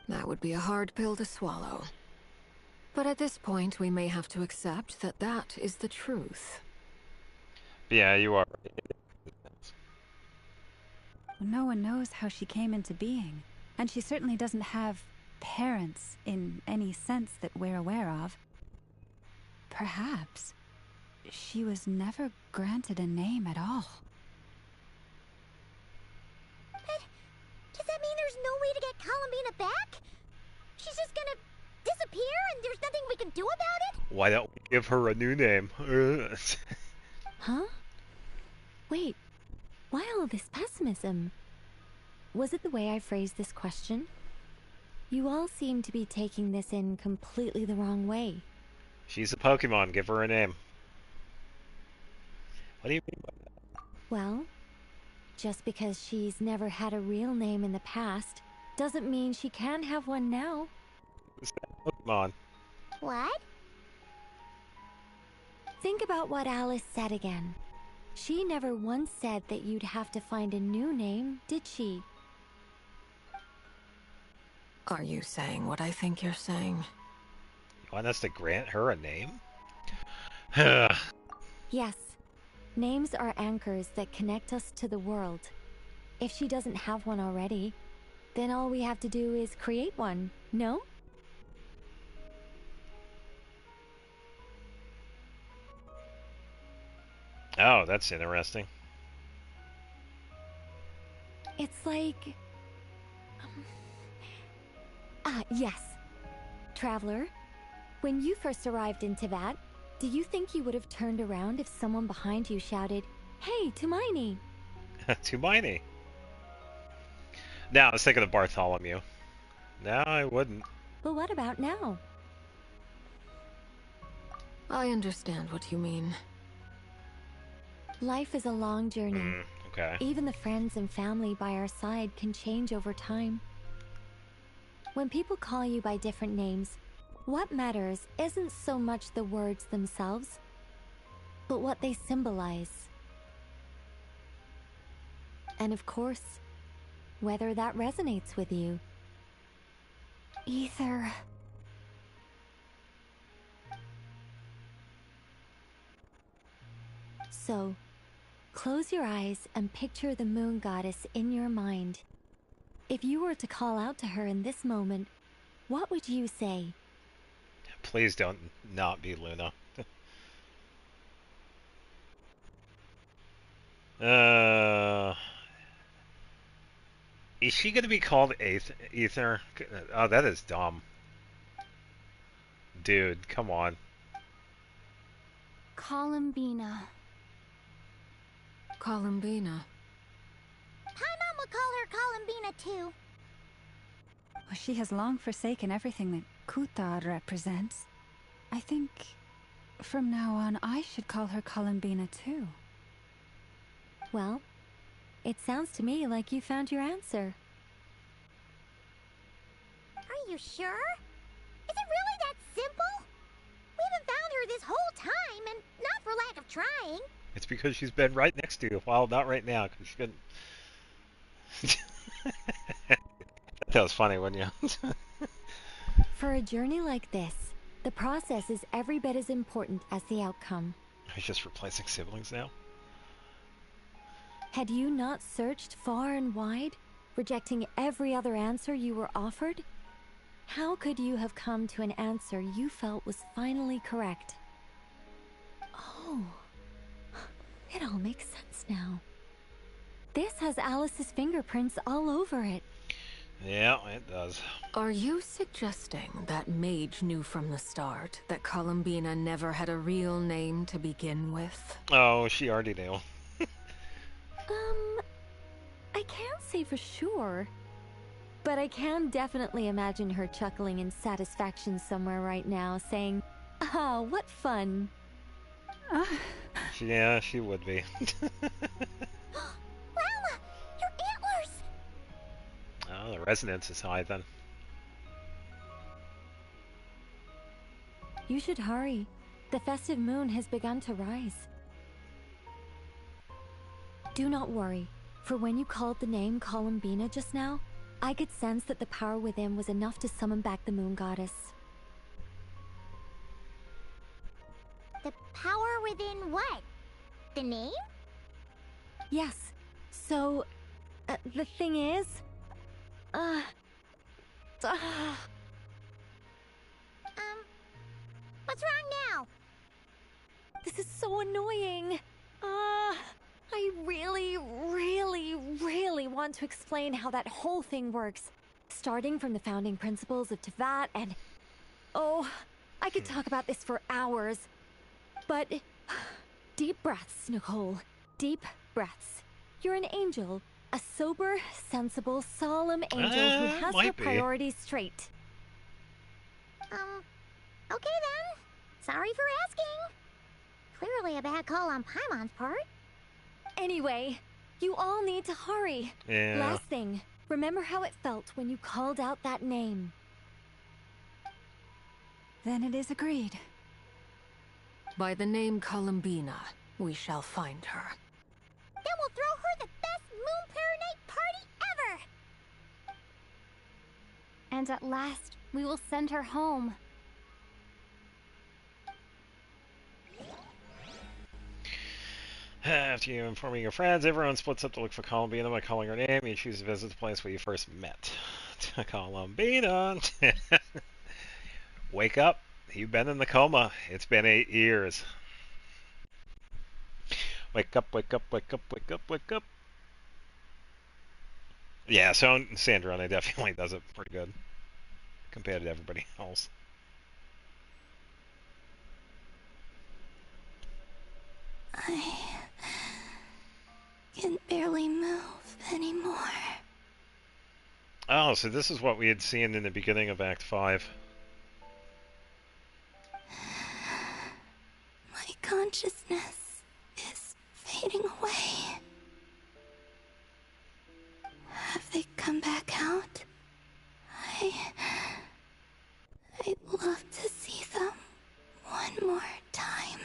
That would be a hard pill to swallow. But at this point, we may have to accept that that is the truth. Yeah, you are. No one knows how she came into being, and she certainly doesn't have parents in any sense that we're aware of. Perhaps she was never granted a name at all. But does that mean there's no way to get Columbina back? She's just gonna disappear and there's nothing we can do about it? Why don't we give her a new name? Huh? Wait, why all this pessimism? Was it the way I phrased this question? You all seem to be taking this in completely the wrong way. She's a Pokemon. Give her a name. What do you mean by that? Well, just because she's never had a real name in the past doesn't mean she can have one now. Pokemon. What? Think about what Alice said again. She never once said that you'd have to find a new name, did she? Are you saying what I think you're saying? You want us to grant her a name? Yes. Names are anchors that connect us to the world. If she doesn't have one already, then all we have to do is create one, no? Oh, that's interesting. It's like... yes. Traveler, when you first arrived in Teyvat, do you think you would have turned around if someone behind you shouted, "Hey, Tumaini"? Tumaini. Now I was thinking of Bartholomew. No, I wouldn't. But what about now? I understand what you mean. Life is a long journey. Okay. Even the friends and family by our side can change over time. When people call you by different names, what matters isn't so much the words themselves, but what they symbolize. And of course, whether that resonates with you. Ether. So, close your eyes and picture the moon goddess in your mind. If you were to call out to her in this moment, what would you say? Please don't not be Luna. Is she going to be called Ether? Oh, that is dumb. Dude, come on. Columbina. Columbina. Paimon would call her Columbina too. Well, she has long forsaken everything that Kuthar represents. I think from now on I should call her Columbina too. Well, it sounds to me like you found your answer. Are you sure? Is it really that simple? We haven't found her this whole time, and not for lack of trying. It's because she's been right next to you. Well, not right now, because she's been... That was funny, wasn't you? For a journey like this, the process is every bit as important as the outcome. Are you just replacing siblings now? Had you not searched far and wide, rejecting every other answer you were offered? How could you have come to an answer you felt was finally correct? Oh, it all makes sense now. This has Alice's fingerprints all over it. Yeah, it does. Are you suggesting that Mage knew from the start that Columbina never had a real name to begin with? Oh, she already knew. I can't say for sure, but I can definitely imagine her chuckling in satisfaction somewhere right now, saying, "Ah, what fun." Yeah, she would be. Llama, your antlers! Oh, the resonance is high then. You should hurry. The festive moon has begun to rise. Do not worry, for when you called the name Columbina just now, I could sense that the power within was enough to summon back the moon goddess. The power within what? The name? Yes. So, the thing is... What's wrong now? This is so annoying. I really want to explain how that whole thing works. Starting from the founding principles of Teyvat and... Oh, I could talk about this for hours. But... Deep breaths, Nicole. Deep breaths. You're an angel. A sober, sensible, solemn angel who has her priorities straight. Okay then. Sorry for asking. Clearly a bad call on Paimon's part. Anyway, you all need to hurry. Yeah. Last thing, remember how it felt when you called out that name. Then it is agreed. By the name Columbina, we shall find her. Then we'll throw her the best Moon Pair Night party ever! And at last, we will send her home. After you informing your friends, everyone splits up to look for Columbina by calling her name. You choose to visit the place where you first met. Columbina! Wake up. You've been in the coma. It's been 8 years. Wake up, wake up, wake up, wake up, wake up. Yeah, so Sandrone definitely does it pretty good compared to everybody else. I can barely move anymore. Oh, so this is what we had seen in the beginning of Act 5. My consciousness is fading away. Have they come back out? I'd love to see them one more time.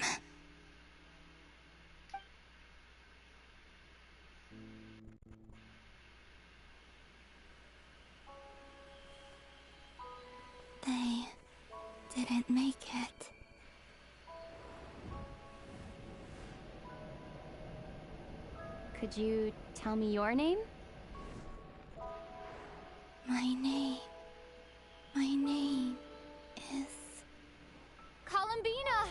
They didn't make it. Could you tell me your name? My name is... Columbina!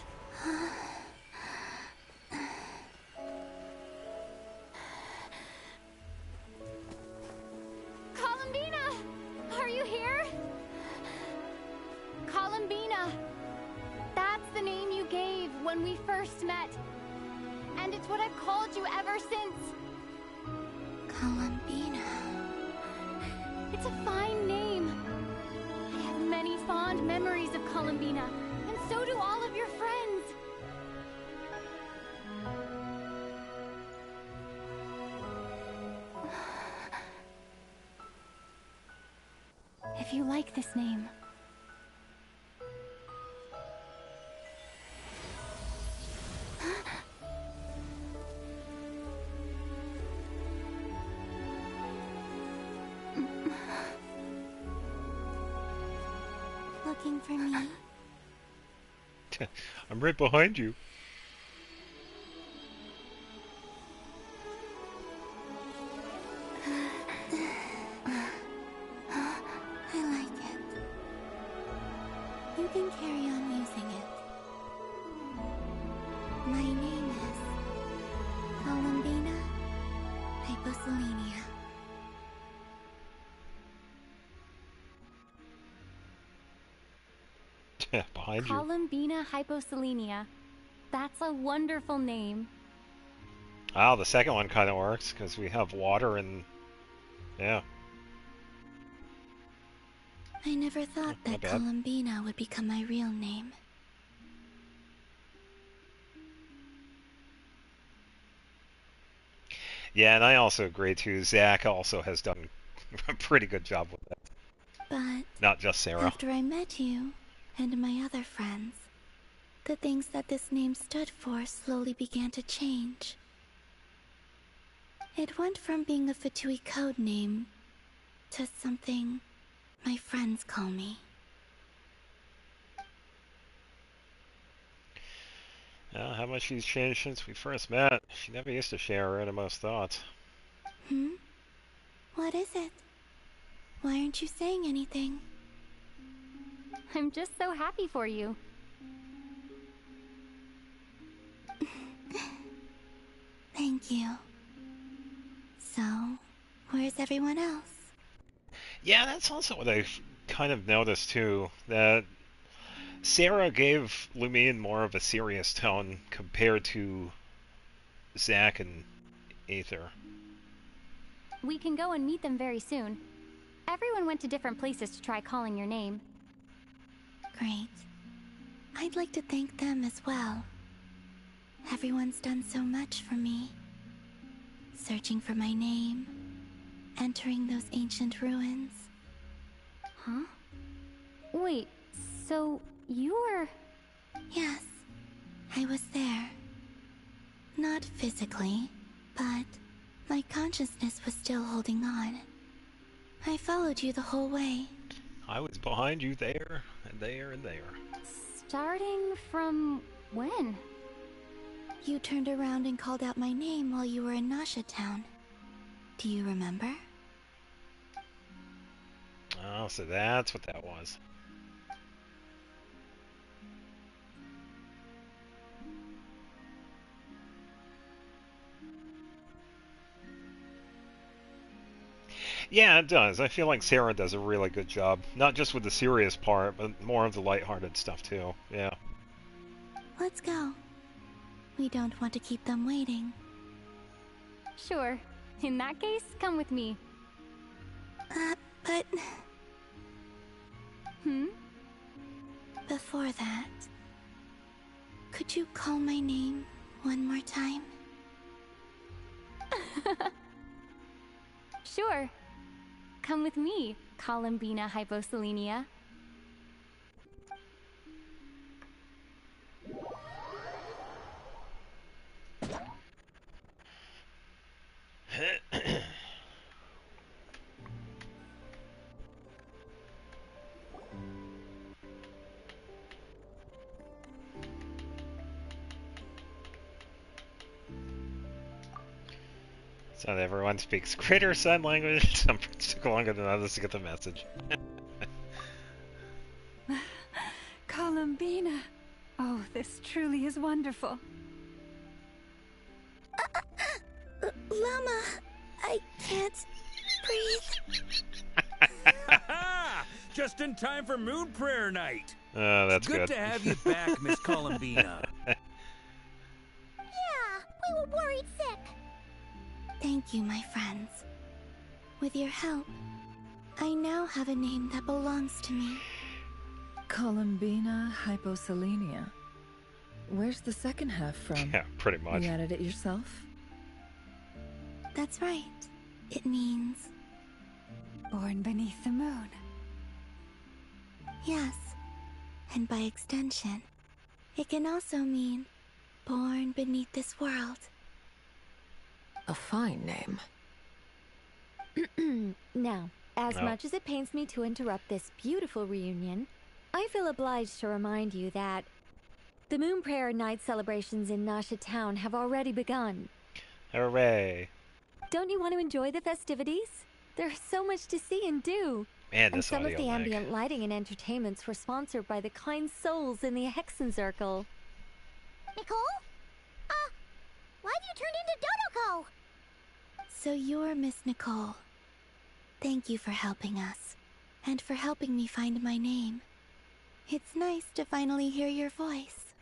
Columbina! Are you here? Columbina! That's the name you gave when we first met. And it's what I've called you ever since. Columbina. It's a fine name. I have many fond memories of Columbina, and so do all of your friends. If you like this name, looking for me? I'm right behind you. I like it. You can carry on using it. My name is Columbina Hyposelenia. Behind you. Columbina Hyposelenia. That's a wonderful name. Oh, the second one kind of works because we have water and yeah. I never thought that Columbina would become my real name. Yeah, and I also agree too. Zach also has done a pretty good job with it. But Not just Sarah. after I met you and my other friends, the things that this name stood for slowly began to change. It went from being a Fatui code name to something my friends call me. How much she's changed since we first met. She never used to share her innermost thoughts. What is it? Why aren't you saying anything? I'm just so happy for you. Thank you. So, where's everyone else? Yeah, that's also what I've kind of noticed too, that Sarah gave Lumine more of a serious tone compared to Zack and Aether. We can go and meet them very soon. Everyone went to different places to try calling your name. Great. I'd like to thank them as well. Everyone's done so much for me. Searching for my name, entering those ancient ruins. Huh? Wait, so you were... Yes, I was there. Not physically, but my consciousness was still holding on. I followed you the whole way. I was behind you there, and there, and there. Starting from when? You turned around and called out my name while you were in Nasha Town. Do you remember? Oh, so that's what that was. Yeah, it does. I feel like Sarah does a really good job. Not just with the serious part, but more of the lighthearted stuff, too. Yeah. Let's go. We don't want to keep them waiting. Sure. In that case, come with me. But... Hmm? Before that, could you call my name one more time? Sure. Come with me, Columbina Hyposelenia. So not everyone speaks greater sign language. Some took longer than others to get the message. Columbina. Oh, this truly is wonderful. Llama, I can't breathe. Just in time for Moon Prayer Night. Oh, that's good. good. To have you back, Miss Columbina. Yeah, we were worried sick. Thank you, my friends. With your help, I now have a name that belongs to me. Columbina Hyposelenia. Where's the second half from? Yeah, pretty much. You added it yourself? That's right. It means... Born beneath the moon. Yes. And by extension, it can also mean born beneath this world. A fine name. Now, as No. much as it pains me to interrupt this beautiful reunion, I feel obliged to remind you that the Moon Prayer Night celebrations in Nasha Town have already begun. Hooray. Don't you want to enjoy the festivities? There's so much to see and do. Man, And this some of audio the lag. ambient lighting and entertainments were sponsored by the kind souls in the Hexencircle. Nicole? Why have you turned into Dodoko? So you're Miss Nicole. Thank you for helping us, and for helping me find my name. It's nice to finally hear your voice.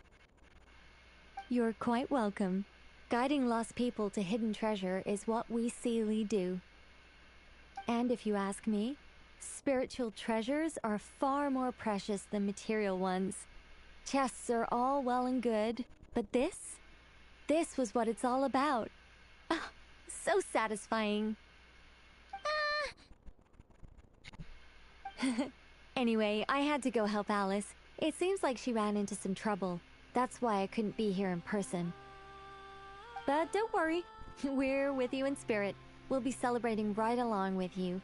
You're quite welcome. Guiding lost people to hidden treasure is what we Seelie do. And if you ask me, spiritual treasures are far more precious than material ones. Chests are all well and good, but this was what it's all about. Ah, so satisfying. Anyway, I had to go help Alice. It seems like she ran into some trouble. That's why I couldn't be here in person. But don't worry, we're with you in spirit. We'll be celebrating right along with you.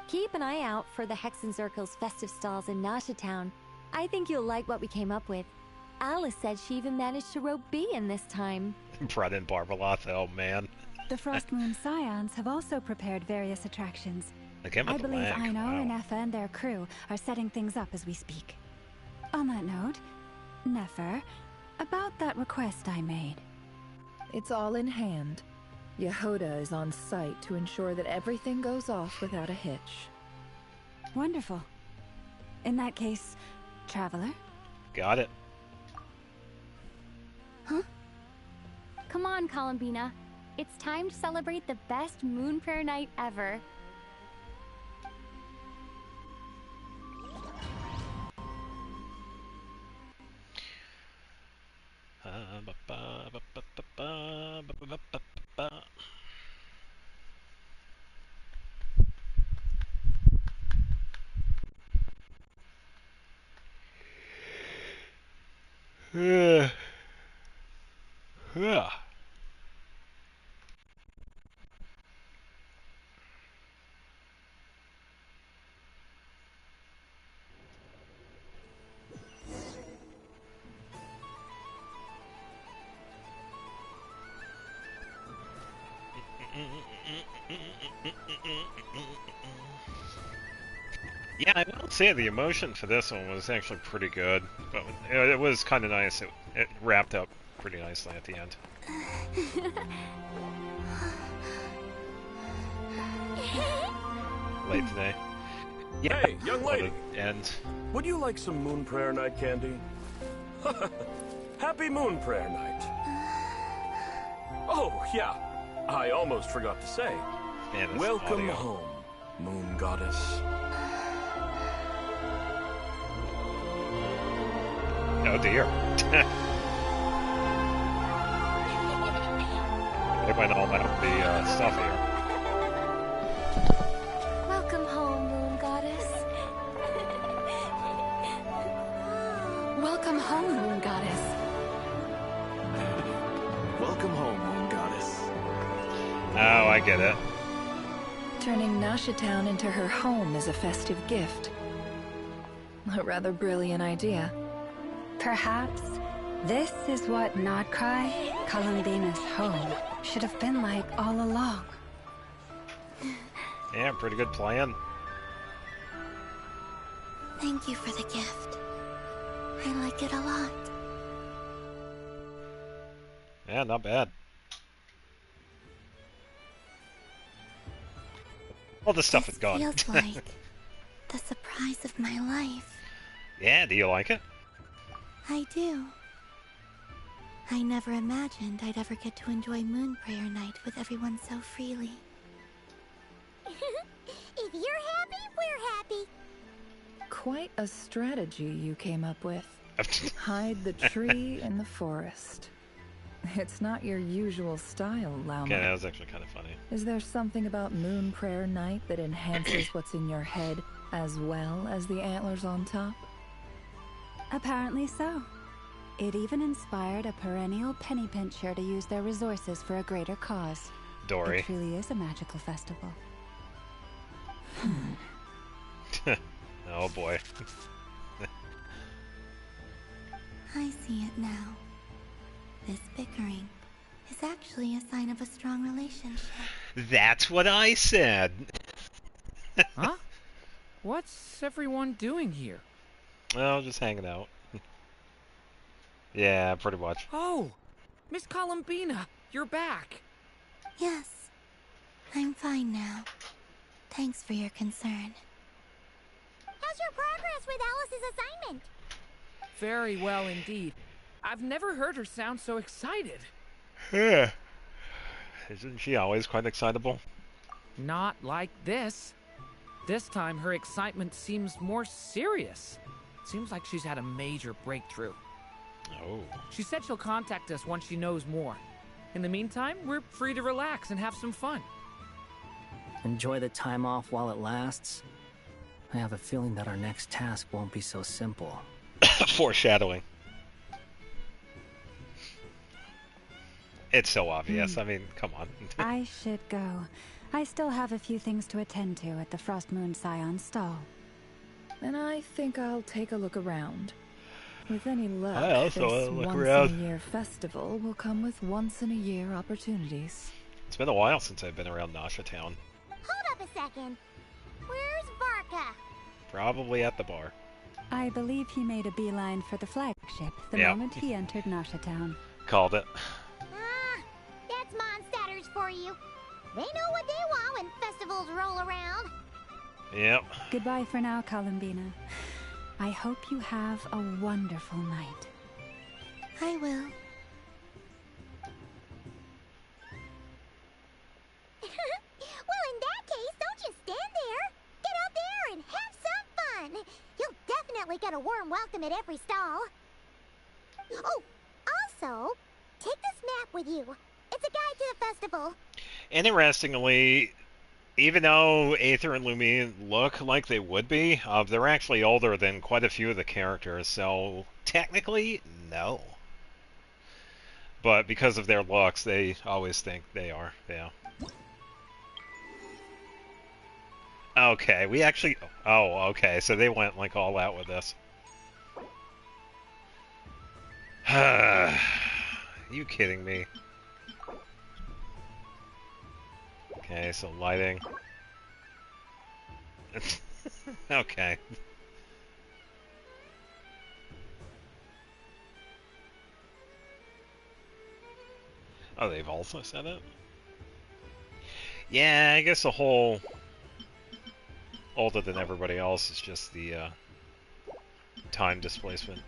Keep an eye out for the Hexencircle's festive stalls in Nasha Town. I think you'll like what we came up with. Alice said she even managed to rope B in this time. Brought in Barbaloth, oh man. The Frost Moon Scions have also prepared various attractions. They came I with the believe lag. Ino Wow. and Effa and their crew are setting things up as we speak. On that note, Nefer, about that request I made. It's all in hand. Yehoda is on site to ensure that everything goes off without a hitch. Wonderful. In that case, Traveler? Got it. Huh? Come on, Columbina. It's time to celebrate the best Moon Prayer Night ever. Yeah. Yeah, I will say the emotion for this one was actually pretty good, but it was kind of nice. It wrapped up pretty nicely at the end. Late today. Yeah, hey, young lady. And would you like some Moon Prayer Night candy? Happy Moon Prayer Night. Oh, yeah. I almost forgot to say. Man, welcome audio. home, Moon Goddess. Oh dear. They went all out the stuff here. Welcome home, Moon Goddess. Welcome home, Moon Goddess. Welcome home, Moon Goddess. Oh, I get it. Turning Nasha Town into her home is a festive gift. A rather brilliant idea. Perhaps this is what Nodcry, Columbina's home, should have been like all along. Yeah, pretty good plan. Thank you for the gift. I like it a lot. Yeah, not bad. All the stuff is gone. Feels like the surprise of my life. Yeah, do you like it? I do. I never imagined I'd ever get to enjoy Moon Prayer Night with everyone so freely. If you're happy, we're happy. Quite a strategy you came up with. Hide the tree in the forest. It's not your usual style, Lauma. Okay, that was actually kind of funny. Is there something about Moon Prayer Night that enhances what's in your head as well as the antlers on top? Apparently so. It even inspired a perennial penny pincher to use their resources for a greater cause. Dory. It truly is a magical festival. Oh boy. I see it now. This bickering is actually a sign of a strong relationship. That's what I said. Huh? What's everyone doing here? Well, just hanging out. Yeah, pretty much. Oh, Miss Columbina, you're back. Yes, I'm fine now. Thanks for your concern. How's your progress with Alice's assignment? Very well indeed. I've never heard her sound so excited. Yeah. Isn't she always quite excitable? Not like this. This time her excitement seems more serious. Seems like she's had a major breakthrough. Oh. She said she'll contact us once she knows more. In the meantime, we're free to relax and have some fun. Enjoy the time off while it lasts. I have a feeling that our next task won't be so simple. Foreshadowing. It's so obvious. I mean, come on. I should go. I still have a few things to attend to at the Frost Moon Scion's stall. And I think I'll take a look around. With any luck, I also this look around. once-in-a-year festival will come with once-in-a-year opportunities. It's been a while since I've been around Nasha Town. Hold up a second. Where's Varka? Probably at the bar. I believe he made a beeline for the flagship the Yeah. moment he entered Nasha Town. Called it. Ah, that's Mondstadters for you. They know what they want when festivals roll around. Yep. Goodbye for now, Columbina. I hope you have a wonderful night. I will. Well, in that case, don't just stand there. Get out there and have some fun. You'll definitely get a warm welcome at every stall. Oh, also, take this map with you. It's a guide to the festival. Interestingly, even though Aether and Lumine look like they would be, they're actually older than quite a few of the characters, so technically, no. But because of their looks, they always think they are, yeah. Okay, we actually... Oh, okay, so they went, like, all out with this. You kidding me? Okay, so lighting. Okay. Oh, they've also said it? Yeah, I guess the whole older than everybody else is just the time displacement.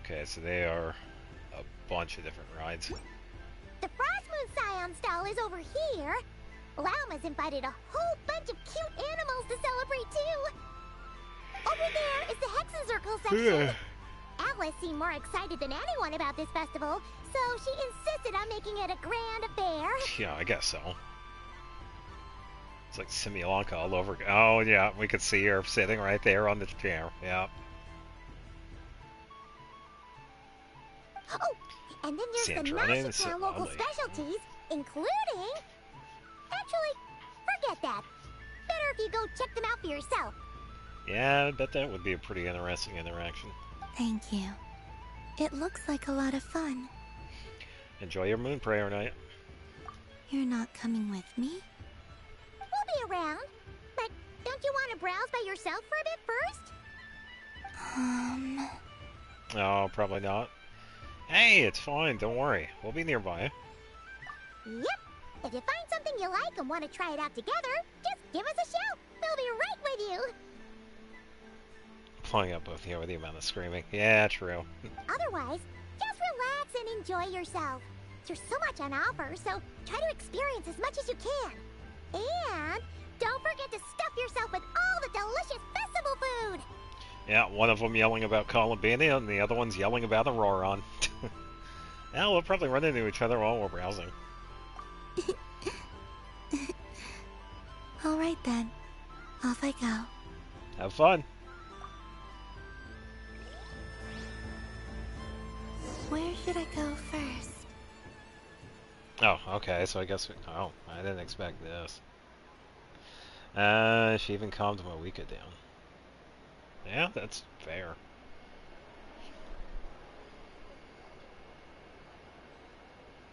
Okay, so they are a bunch of different rides. The Frostmoon Scion stall is over here. Lauma's invited a whole bunch of cute animals to celebrate too. Over there is the Hexen section. Alice seemed more excited than anyone about this festival, so she insisted on making it a grand affair. Yeah, I guess so. It's like Simulanka all over. Oh, yeah, we could see her sitting right there on the chair. Yeah. Oh, and then there's the massive town local specialties, including... Actually, forget that. Better if you go check them out for yourself. Yeah, I bet that would be a pretty interesting interaction. Thank you. It looks like a lot of fun. Enjoy your moon prayer night. You're not coming with me? We'll be around. But don't you want to browse by yourself for a bit first? Oh, probably not. Hey, it's fine. Don't worry. We'll be nearby. Yep. If you find something you like and want to try it out together, just give us a shout. We'll be right with you. Pulling up both here with the amount of screaming. Yeah, true. Otherwise, just relax and enjoy yourself. There's so much on offer, so try to experience as much as you can. And don't forget to stuff yourself with all the delicious festival food. Yeah, one of them yelling about Columbania and the other one's yelling about Auroron. Yeah, we'll probably run into each other while we're browsing. Alright then. Off I go. Have fun. Where should I go first? Oh, okay, so I guess oh, I didn't expect this. She even calmed Moeka down. Yeah, that's fair.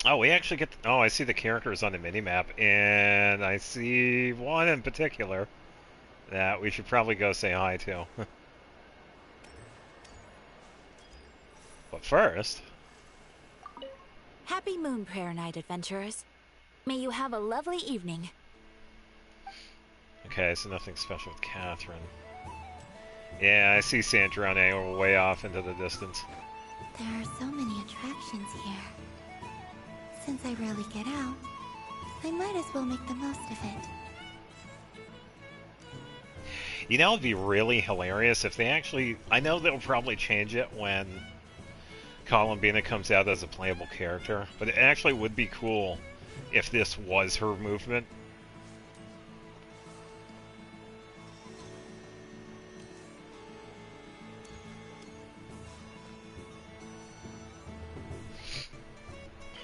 Oh, we actually get... Oh, I see the characters on the minimap, and I see one in particular that we should probably go say hi to. But first... Happy Moon Prayer Night, adventurers. May you have a lovely evening. Okay, so nothing special with Catherine. Yeah, I see Sandrone way off into the distance. There are so many attractions here. Since I rarely get out, I might as well make the most of it. You know, it'd be really hilarious if they actually... I know they'll probably change it when Columbina comes out as a playable character, but it actually would be cool if this was her movement.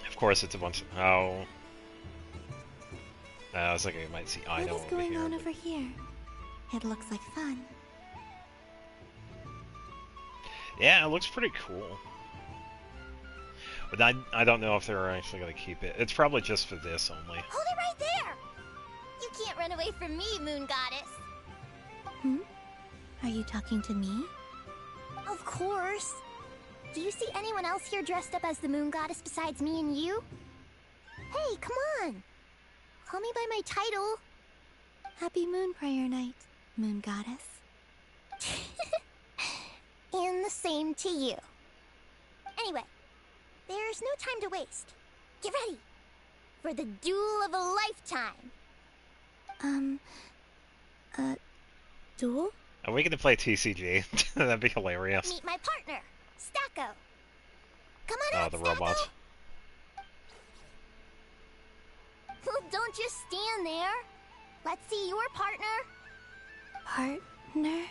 Of course, it's a bunch of... Oh. I was thinking you might see Ino What is over going here. on over here? It looks like fun. Yeah, it looks pretty cool. But I don't know if they're actually going to keep it. It's probably just for this only. Hold it right there! You can't run away from me, Moon Goddess. Hmm? Are you talking to me? Of course. Do you see anyone else here dressed up as the Moon Goddess besides me and you? Hey, come on! Call me by my title. Happy Moon Prayer Night, Moon Goddess. And the same to you. Anyway, there's no time to waste. Get ready for the duel of a lifetime. Duel? Are we going to play TCG? That'd be hilarious. Meet my partner, Stacko. Come on out, The Stacko. robots. Don't just stand there. Let's see your partner. Partner?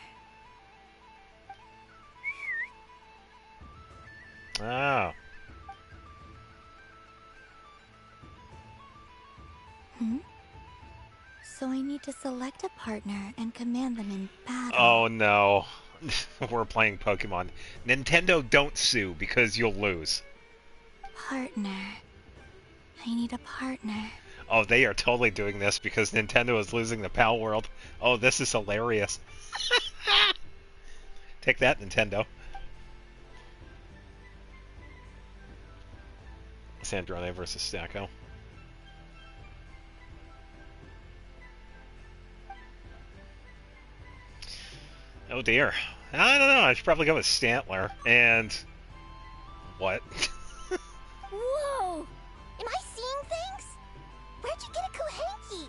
Oh. Hmm? So I need to select a partner and command them in battle. Oh no. We're playing Pokemon. Nintendo, don't sue because you'll lose. Partner. I need a partner. Oh, they are totally doing this because Nintendo is losing the PAL world. Oh, this is hilarious. Take that, Nintendo. Sandrone versus Stacko. Oh dear. I don't know. I should probably go with Stantler. And... what? Whoa! Am I seeing things? Where'd you get a Kuhenki?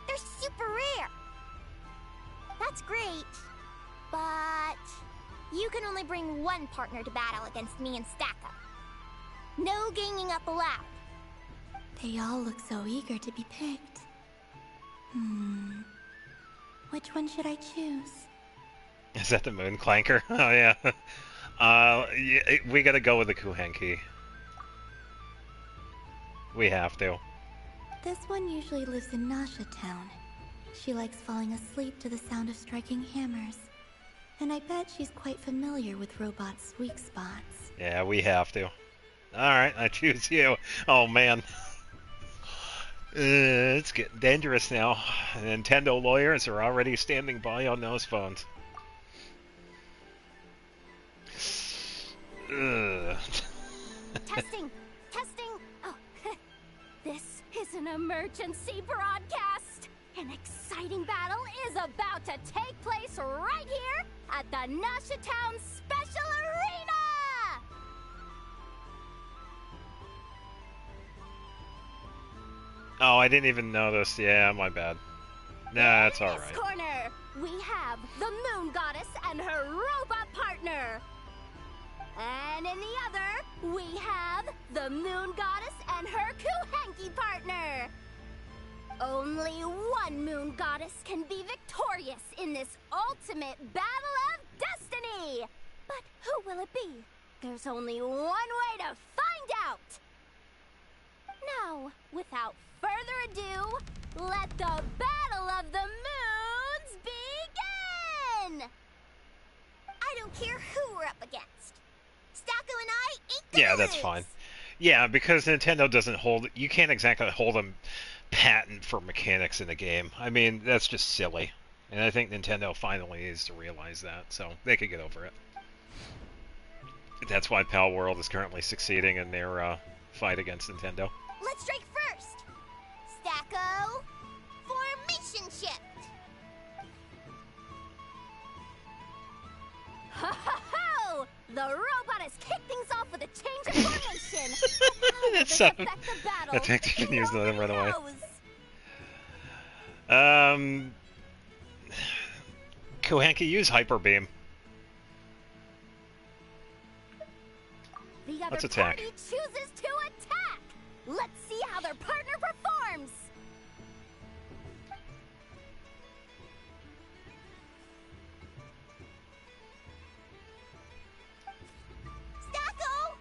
They're super rare. That's great, but you can only bring one partner to battle against me and Stacko. No ganging up allowed. They all look so eager to be picked. Which one should I choose? Is that the Moon Clanker? Oh, yeah. Yeah, we gotta go with the Kuhenki. We have to. This one usually lives in Nasha Town. She likes falling asleep to the sound of striking hammers. And I bet she's quite familiar with robots' weak spots. Yeah, we have to. Alright, I choose you. Oh, man. It's getting dangerous now. Nintendo lawyers are already standing by on those phones. Testing! Testing! Oh, this is an emergency broadcast! An exciting battle is about to take place right here at the Nasha Town Special Arena! Oh, I didn't even notice. Yeah, my bad. Nah, it's alright. In this corner, we have the Moon Goddess and her robot partner. And in the other, we have the Moon Goddess and her Kuhenki partner. Only one Moon Goddess can be victorious in this ultimate battle of destiny. But who will it be? There's only one way to find out. Now, without further ado, let the Battle of the Moons begin! I don't care who we're up against. Stacko and I ain't gonna Yeah, that's lose. fine. Yeah, because Nintendo doesn't hold... You can't exactly hold a patent for mechanics in a game. I mean, that's just silly. And I think Nintendo finally needs to realize that, so they could get over it. That's why PAL World is currently succeeding in their fight against Nintendo. Let's strike first. Stacko, formation shift. Ho ho ho! The robot has kicked things off with a change of formation. That's so... That tactic can use them right away. Kuhenki, use Hyper Beam. The other Let's attack. party chooses to attack. Let's see how their partner performs. Stacko!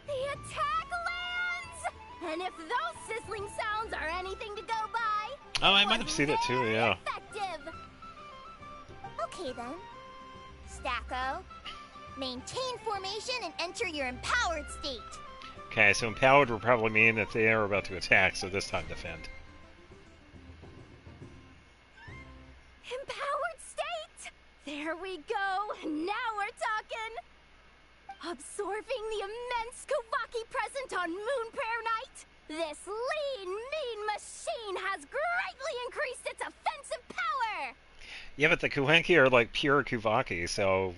The attack lands! And if those sizzling sounds are anything to go by... Oh, I might have seen it too, yeah. Effective! Okay then. Stacko, maintain formation and enter your empowered state. Okay, so empowered will probably mean that they are about to attack, so this time defend. Empowered state! There we go! Now we're talking! Absorbing the immense Kuvaki present on Moon Prayer Night, this lean, mean machine has greatly increased its offensive power! Yeah, but the Kuhenki are like pure Kuvaki, so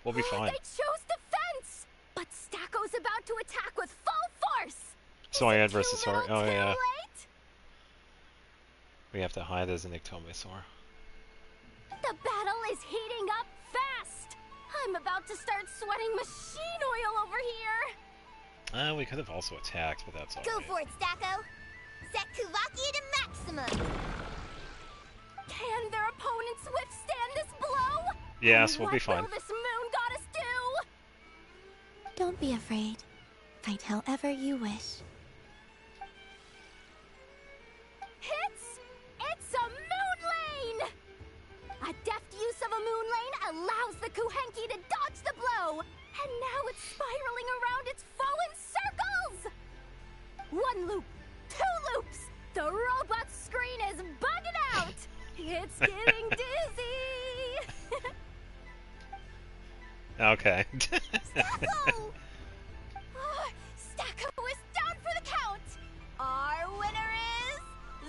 we'll be fine. They chose defense! But Stacko's about to attack with full force! Soyan versus Sora. Oh, yeah. Late? We have to hide as an Ectomosaur. The battle is heating up fast! I'm about to start sweating machine oil over here! We could have also attacked, but that's all Go right. for it, Stacko. Set Kuvaki to maximum. Can their opponents withstand this blow? Yes, And we'll be what fine. will this Moon Goddess do? Don't be afraid. Fight however you wish. It's a moon lane! A deft use of a moon lane allows the Kuhenki to dodge the blow, and now it's spiraling around its foe in circles! 1 loop, 2 loops. The robot screen is bugging out. It's getting dizzy. Okay. Stacko! Stacko is down for the count. Our winner is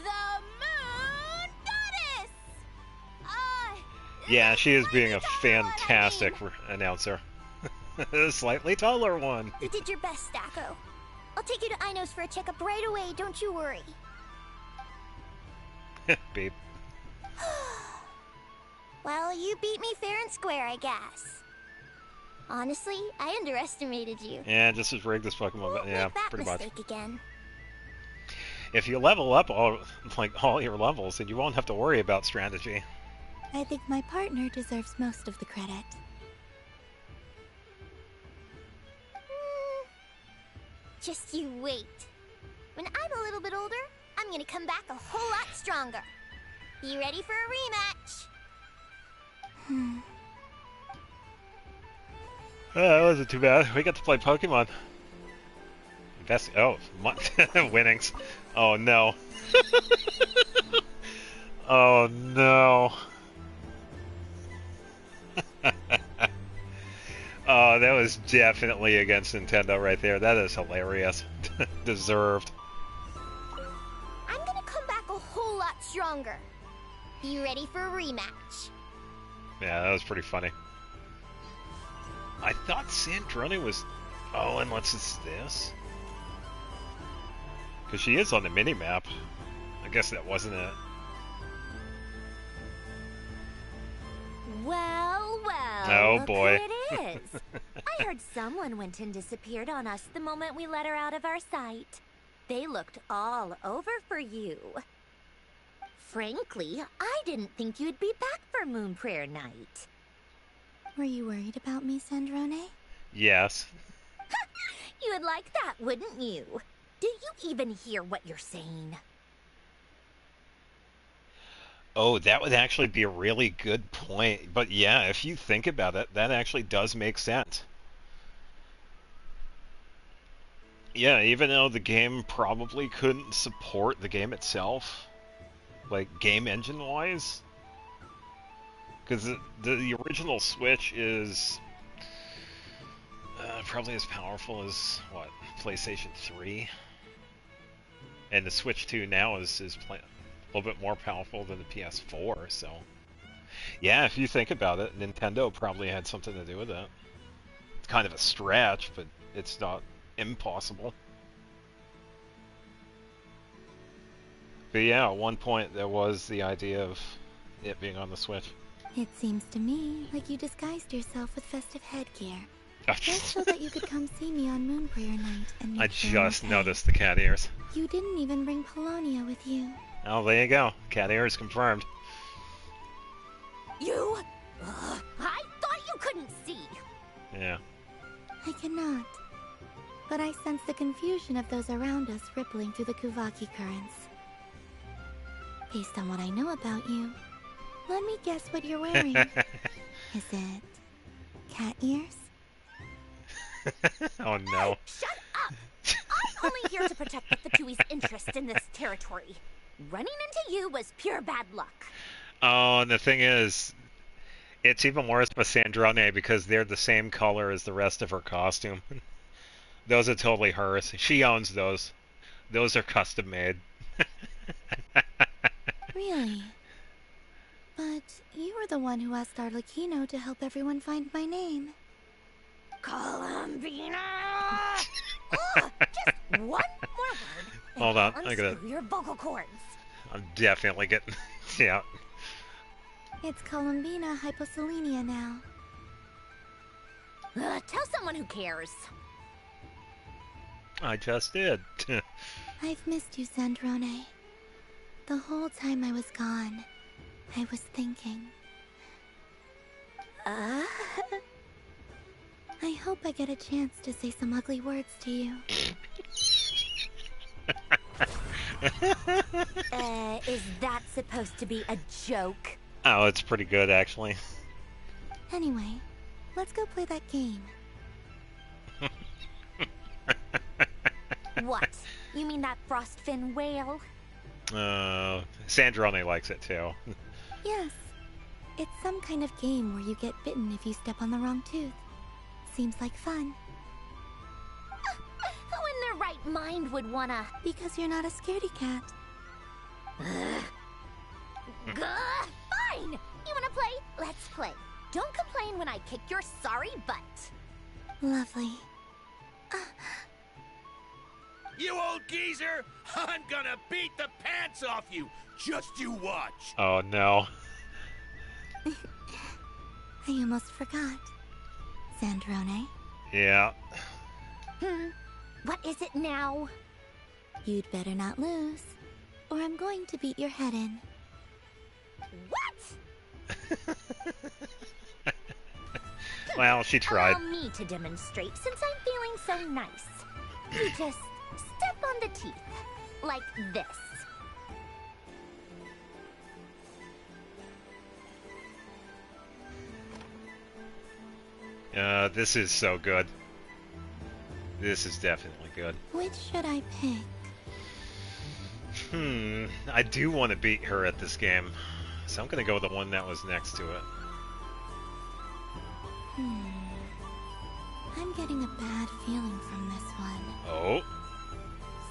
the Moon Goddess. Yeah, she is being a fantastic announcer. A slightly taller one. You did your best, Stacko. I'll take you to Inos for a checkup right away, don't you worry. Beep. Well, you beat me fair and square, I guess. Honestly, I underestimated you. Yeah, just as rigged as Pokemon. Won't Yeah, make that pretty much. mistake again. If you level up all your levels, then you won't have to worry about strategy. I think my partner deserves most of the credit. Just you wait. When I'm a little bit older, I'm gonna come back a whole lot stronger. You ready for a rematch? That wasn't too bad. We got to play Pokemon. Best. Oh, winnings. Oh no. Oh no. Oh, that was definitely against Nintendo right there. That is hilarious. Deserved. I'm gonna come back a whole lot stronger. You ready for a rematch? Yeah, that was pretty funny. I thought Sandrone was... Oh, unless it's this? Because she is on the mini-map. I guess that wasn't it. Well, Oh, look boy. who it is. I heard someone went and disappeared on us the moment we let her out of our sight. They looked all over for you. Frankly, I didn't think you'd be back for Moon Prayer Night. Were you worried about me, Sandrone? Yes. You would like that, wouldn't you? Do you even hear what you're saying? Oh, that would actually be a really good point. But yeah, if you think about it, that actually does make sense. Yeah, even though the game probably couldn't support the game itself, like game engine-wise, because the original Switch is probably as powerful as, what, PlayStation 3? And the Switch 2 now is a little bit more powerful than the PS4, so... Yeah, if you think about it, Nintendo probably had something to do with it. It's kind of a stretch, but it's not impossible. But yeah, at one point there was the idea of it being on the Switch. It seems to me like you disguised yourself with festive headgear. Just so that you could come see me on Moon Prayer Night and make I sure just I'm okay. noticed the cat ears. You didn't even bring Polonia with you. Oh, there you go. Cat ears confirmed. You? I thought you couldn't see. Yeah. I cannot. But I sense the confusion of those around us rippling through the Kuvaki currents. Based on what I know about you, let me guess what you're wearing. Is it cat ears? Oh no. Shut up! I'm only here to protect the Fatui's interest in this territory. Running into you was pure bad luck. Oh, and the thing is, it's even worse with Sandrone because they're the same color as the rest of her costume. Those are totally hers. She owns those. Those are custom made. Really? But you were the one who asked Arlecchino to help everyone find my name. Columbina! Just one more word. Hold on, and I gotta... unscrew your vocal cords. I'm definitely getting... Yeah. It's Columbina hyposelenia now. Tell someone who cares. I just did. I've missed you, Sandrone. The whole time I was gone, I was thinking. I hope I get a chance to say some ugly words to you. Is that supposed to be a joke? Oh, it's pretty good, actually. Anyway, let's go play that game. What? You mean that frostfin whale? Sandrone likes it too. Yes. It's some kind of game where you get bitten if you step on the wrong tooth. Seems like fun. Who in their right mind would wanna? Because you're not a scaredy cat. Fine! You wanna play? Let's play. Don't complain when I kick your sorry butt. Lovely. You old geezer! I'm gonna beat the pants off you! Just you watch! Oh no. I almost forgot. Sandrone? Yeah. What is it now? You'd better not lose, or I'm going to beat your head in. What? Well, she tried. Allow me to demonstrate since I'm feeling so nice. You just step on the teeth, like this. This is so good. This is definitely good. Which should I pick? I do want to beat her at this game, so I'm gonna go with the one that was next to it. I'm getting a bad feeling from this one. Oh.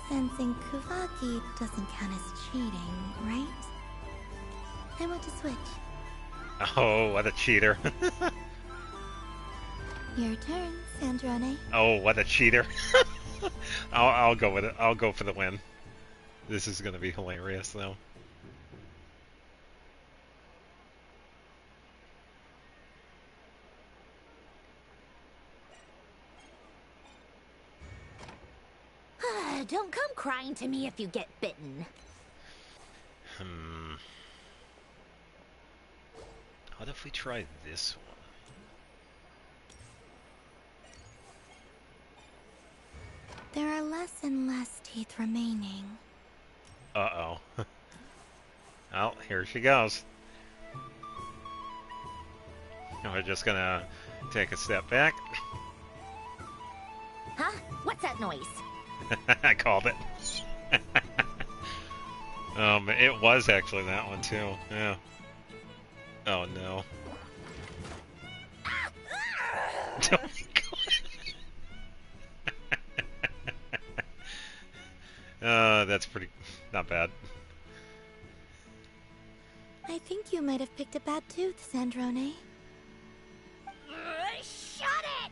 Sensing Kuvaki doesn't count as cheating, right? I want to switch. Oh, what a cheater. Your turn, Sandrone. Oh, what a cheater. I'll go with it. I'll go for the win. This is gonna be hilarious, though. Don't come crying to me if you get bitten. What if we try this one? There are less and less teeth remaining. Uh-oh. Well, here she goes. We're just gonna take a step back. Huh? What's that noise? I called it. It was actually that one too. Yeah. Oh no. That's pretty not bad. I think you might have picked a bad tooth, Sandrone. Shut it!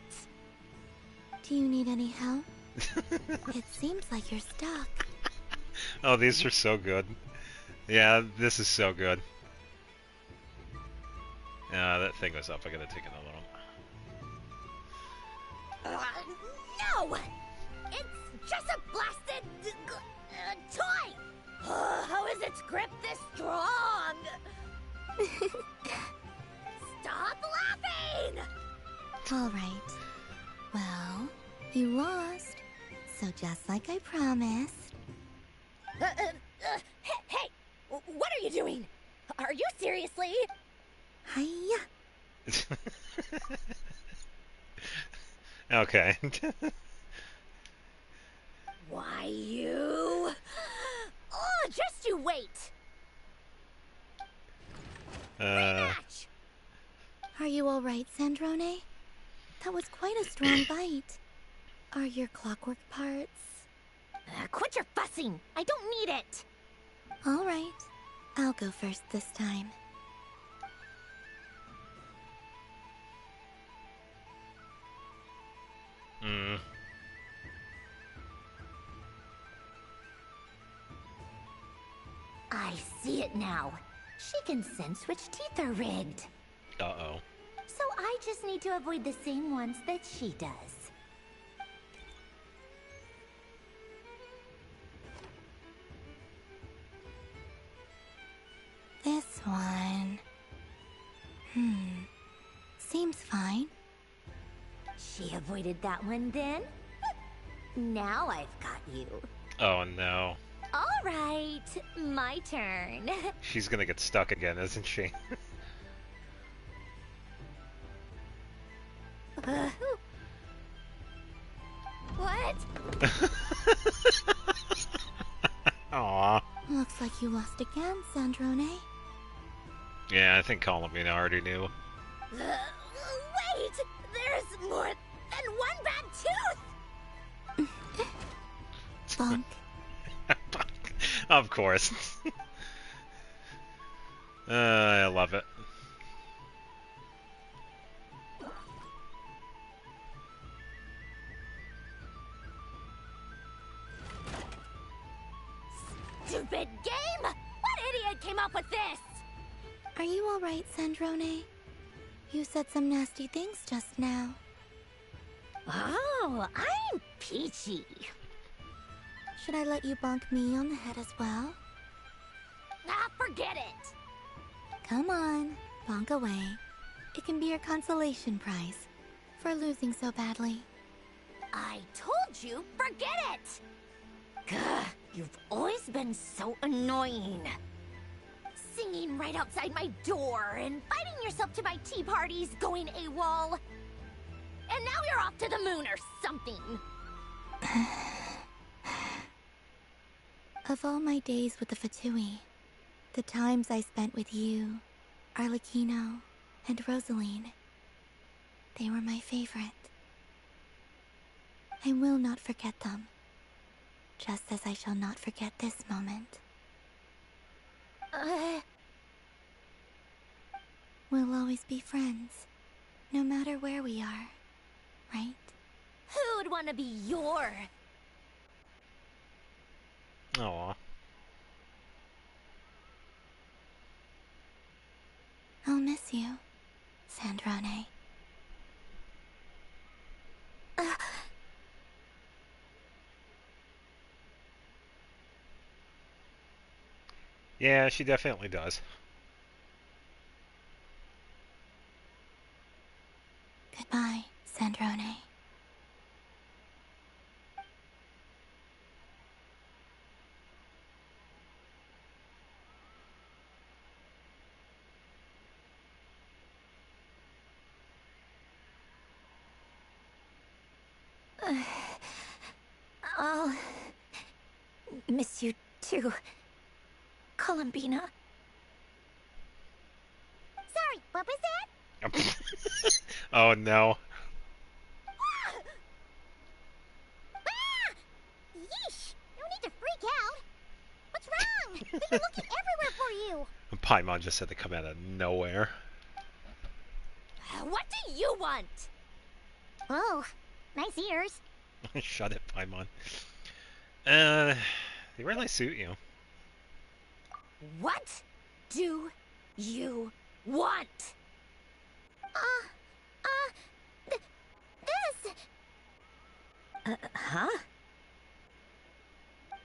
Do you need any help? It seems like you're stuck. Oh, these are so good. Yeah, this is so good. That thing was up. I gotta take another one. No! It's just a blasted toy! How is its grip this strong? Stop laughing! All right. Well, you lost. So just like I promised. Hey! What are you doing? Are you seriously? Hiya. Okay. Why, you... Oh, just you wait! Are you all right, Sandrone? That was quite a strong bite. Are your clockwork parts? Quit your fussing! I don't need it! All right. I'll go first this time. I see it now. She can sense which teeth are rigged. Uh-oh. So I just need to avoid the same ones that she does. This one... Seems fine. She avoided that one then? Now I've got you. Oh no. All right, my turn. She's gonna get stuck again, isn't she? What? Looks like you lost again, Sandrone. Yeah, I think Columbine already knew. Wait! There's more than one bad tooth! Bonk. Of course. I love it. Stupid game! What idiot came up with this? Are you alright, Sandrone? You said some nasty things just now. Oh, I'm peachy. Should I let you bonk me on the head as well? Ah, forget it! Come on, bonk away. It can be your consolation prize for losing so badly. I told you, forget it! Gah, you've always been so annoying. Singing right outside my door and inviting yourself to my tea parties, going AWOL. And now you're off to the moon or something. Of all my days with the Fatui, the times I spent with you, Arlecchino, and Rosaline, they were my favorite. I will not forget them, just as I shall not forget this moment. We'll always be friends, no matter where we are, right? Who'd want to be your... Aw. I'll miss you, Sandrone. Yeah, she definitely does. Goodbye, Sandrone. I'll miss you too, Columbina. Sorry, what was that? Oh no. Yeesh! No need to freak out. What's wrong? We've been looking everywhere for you. Paimon just had to come out of nowhere. What do you want? Oh, nice ears. Shut it, Paimon. They really suit you. What do you want? This. Huh?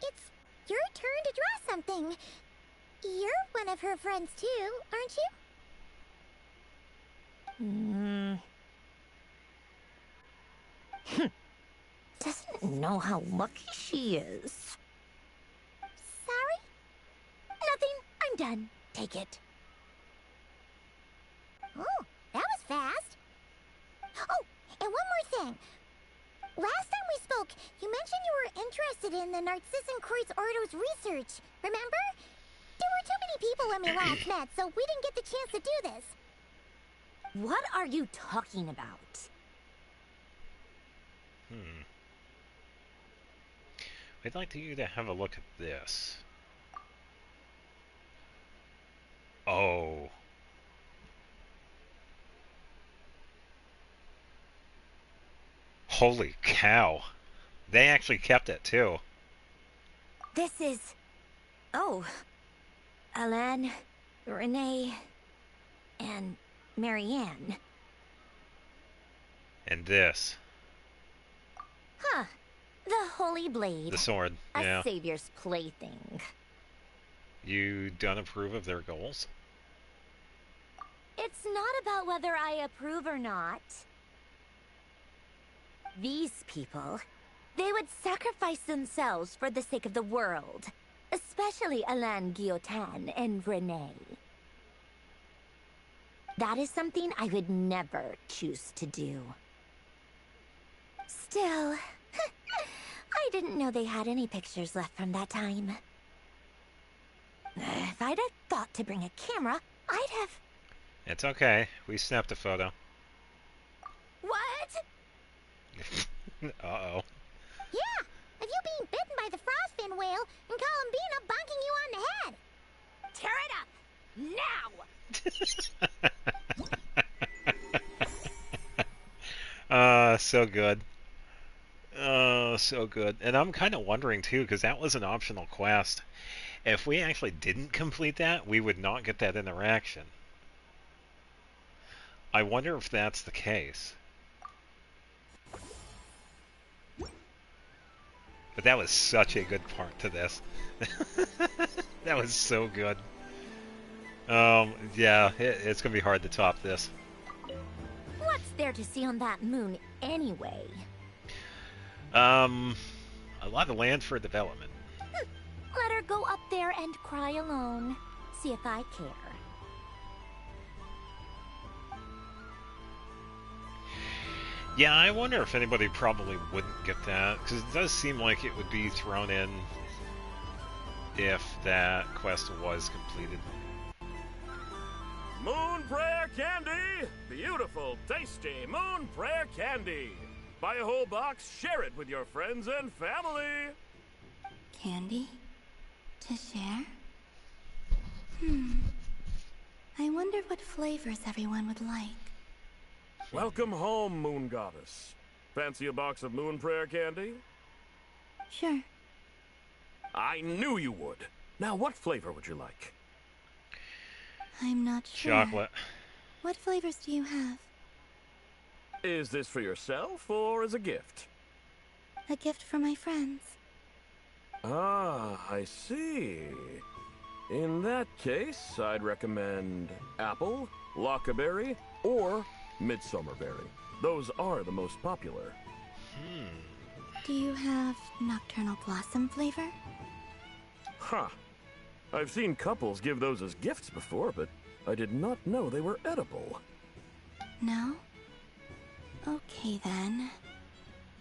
It's your turn to draw something. You're one of her friends too, aren't you? Doesn't know how lucky she is. Sorry? Nothing. I'm done. Take it. Oh, that was fast. Oh, and one more thing. Last time we spoke, you mentioned you were interested in the Narcissan Kreuz Ordo's research, remember? There were too many people when we last met, so we didn't get the chance to do this. What are you talking about? I'd like you to have a look at this. Oh. Holy cow. They actually kept it too. This is... Oh. Alain, Renee, and Marianne. And this. Huh. The Holy Blade. The sword, yeah. A savior's plaything. You don't approve of their goals? It's not about whether I approve or not. These people, they would sacrifice themselves for the sake of the world. Especially Alain Guillotin and Renee. That is something I would never choose to do. Still, I didn't know they had any pictures left from that time. If I'd have thought to bring a camera, I'd have... It's okay. We snapped a photo. What? Uh-oh. Yeah, if you being bitten by the frostfin whale and Columbina bonking you on the head. Tear it up! Now! So good. Oh, so good. And I'm kind of wondering, too, because that was an optional quest. If we actually didn't complete that, we would not get that interaction. I wonder if that's the case. But that was such a good part to this. That was so good. Yeah, it's going to be hard to top this. What's there to see on that moon anyway? A lot of land for development. Let her go up there and cry alone. See if I care. Yeah, I wonder if anybody probably wouldn't get that, because it does seem like it would be thrown in if that quest was completed. Moon Prayer Candy! Beautiful, tasty Moon Prayer Candy! Buy a whole box, share it with your friends and family! Candy? To share? I wonder what flavors everyone would like. Welcome home, Moon Goddess. Fancy a box of Moon Prayer Candy? Sure. I knew you would. Now, what flavor would you like? I'm not sure. Chocolate. What flavors do you have? Is this for yourself or as a gift? A gift for my friends. Ah, I see. In that case, I'd recommend apple, lockaberry, or midsummerberry. Those are the most popular. Do you have nocturnal blossom flavor? Huh. I've seen couples give those as gifts before, but I did not know they were edible. No? Okay then.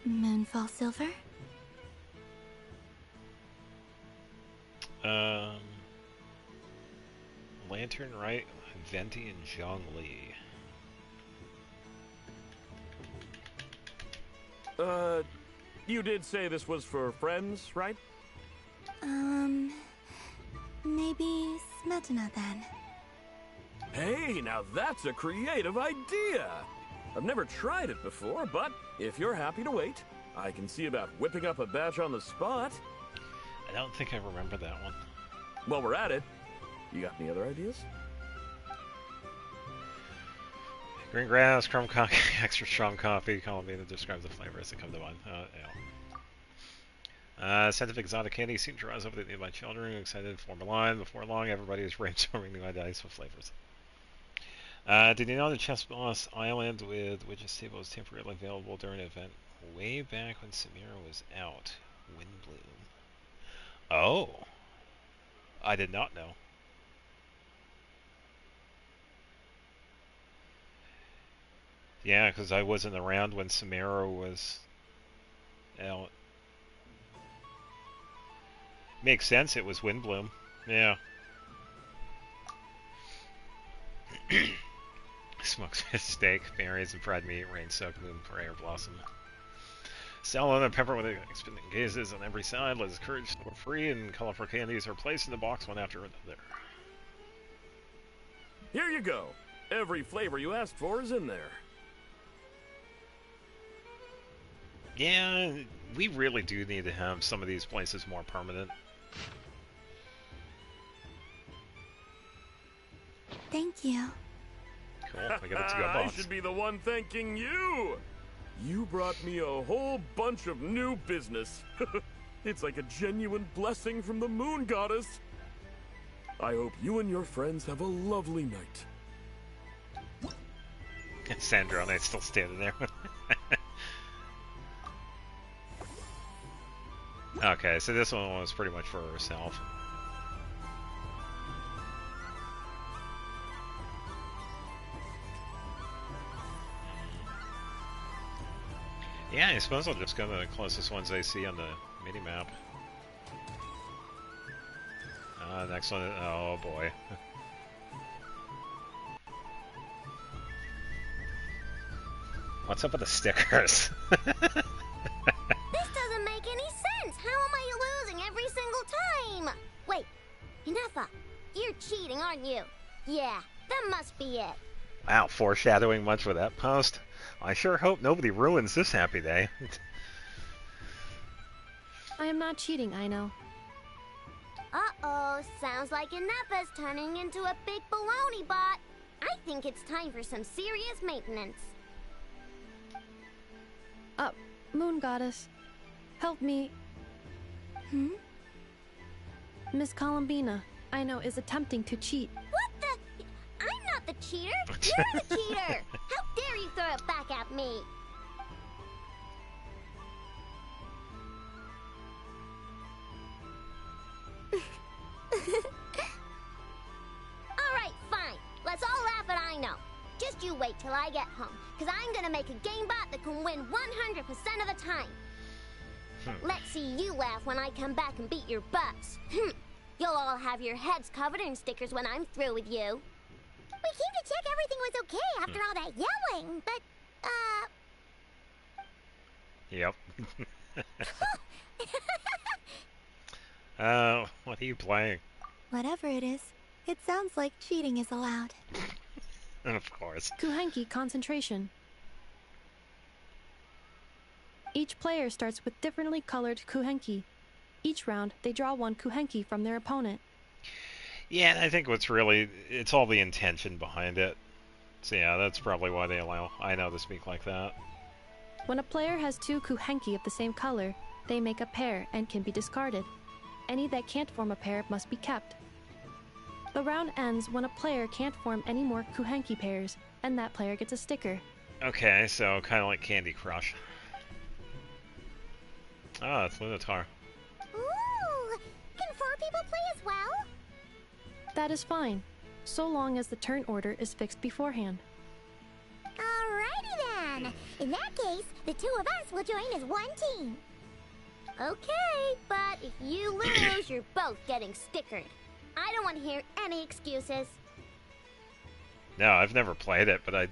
Moonfall silver? Lantern Right, Venti, and Zhongli. You did say this was for friends, right? Maybe Smetana then. Hey, now that's a creative idea! I've never tried it before, but if you're happy to wait, I can see about whipping up a batch on the spot. I don't think I remember that one. While we're at it, you got any other ideas? Green grass, chrome coffee, extra strong coffee. Columbina describes the flavor as they come to mind. Scent of exotic candy seemed to rise over the nearby children, excited to form a line. Before long, everybody was brainstorming new ideas for flavors. Did you know the Chess Boss Island with Witch's Table was temporarily available during an event way back when Samira was out? Windbloom. Oh. I did not know. Yeah, because I wasn't around when Samira was out. Makes sense, it was Windbloom. Yeah. Smoked fish steak, berries, and fried meat, rain-soaked moon prayer blossom. Salad and pepper with expanding gazes on every side. Let his courage soar free, and colorful candies are placed in the box one after another. Here you go. Every flavor you asked for is in there. Yeah, we really do need to have some of these places more permanent. Thank you. Cool, we got a to-go I box. should be the one thanking you. You brought me a whole bunch of new business. It's like a genuine blessing from the Moon Goddess. I hope you and your friends have a lovely night. Sandra and I still standing there. Okay, so this one was pretty much for herself. Yeah, I suppose I'll just go to the closest ones I see on the mini-map. Next one. Oh boy. What's up with the stickers? This doesn't make any sense. How am I losing every single time? Wait, Inefa, you're cheating, aren't you? Yeah, that must be it. Wow, foreshadowing much with that post. I sure hope nobody ruins this happy day. I am not cheating, I know. Uh-oh, sounds like Inefa's turning into a big baloney bot. I think it's time for some serious maintenance. Moon Goddess, help me. Miss Columbina, I know, is attempting to cheat. What the? I'm not the cheater. You're the cheater. How dare you throw it back at me? Alright, fine. Let's all laugh at I know. Just you wait till I get home, because I'm gonna make a game bot that can win 100% of the time. Let's see you laugh when I come back and beat your butts. You'll all have your heads covered in stickers when I'm through with you. We came to check everything was okay after all that yelling, but, Yep. What are you playing? Whatever it is, it sounds like cheating is allowed. Of course. Kuhenki concentration. Each player starts with differently colored Kuhenki. Each round, they draw one Kuhenki from their opponent. Yeah, I think it's all the intention behind it. So yeah, that's probably why they allow I know to speak like that. When a player has two Kuhenki of the same color, they make a pair and can be discarded. Any that can't form a pair must be kept. The round ends when a player can't form any more Kuhenki pairs, and that player gets a sticker. Okay, so kind of like Candy Crush. Oh, it's Lunatar. ooh, can 4 people play as well? That is fine, so long as the turn order is fixed beforehand. Alrighty then. In that case, the 2 of us will join as one team. Okay, but if you lose, you're both getting stickered. I don't want to hear any excuses. No, I've never played it, but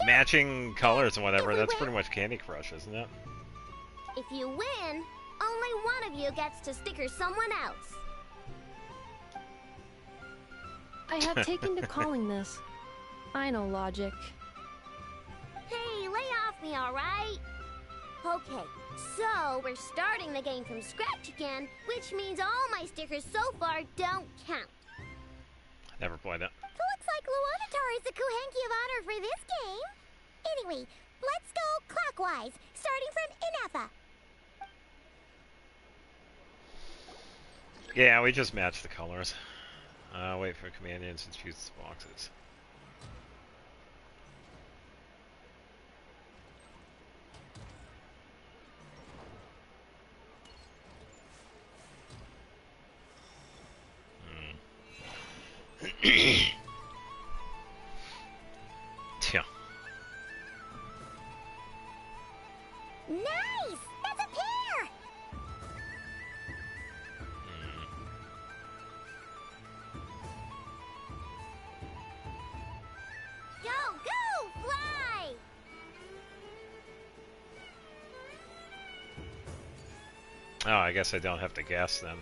matching colors and whatever, that's pretty much Candy Crush, isn't it? If you win, only one of you gets to sticker someone else. I have taken to calling this. I know logic. Hey, lay off me, alright? Okay, so we're starting the game from scratch again, which means all my stickers so far don't count. Never played it. Looks like Luanatar is the Kuhenki of honor for this game. Anyway, let's go clockwise, starting from Inefa. Yeah, we just match the colors. Wait for companions and choose boxes. Yeah. Nice! That's a pair! Go, fly! Oh, I guess I don't have to guess then.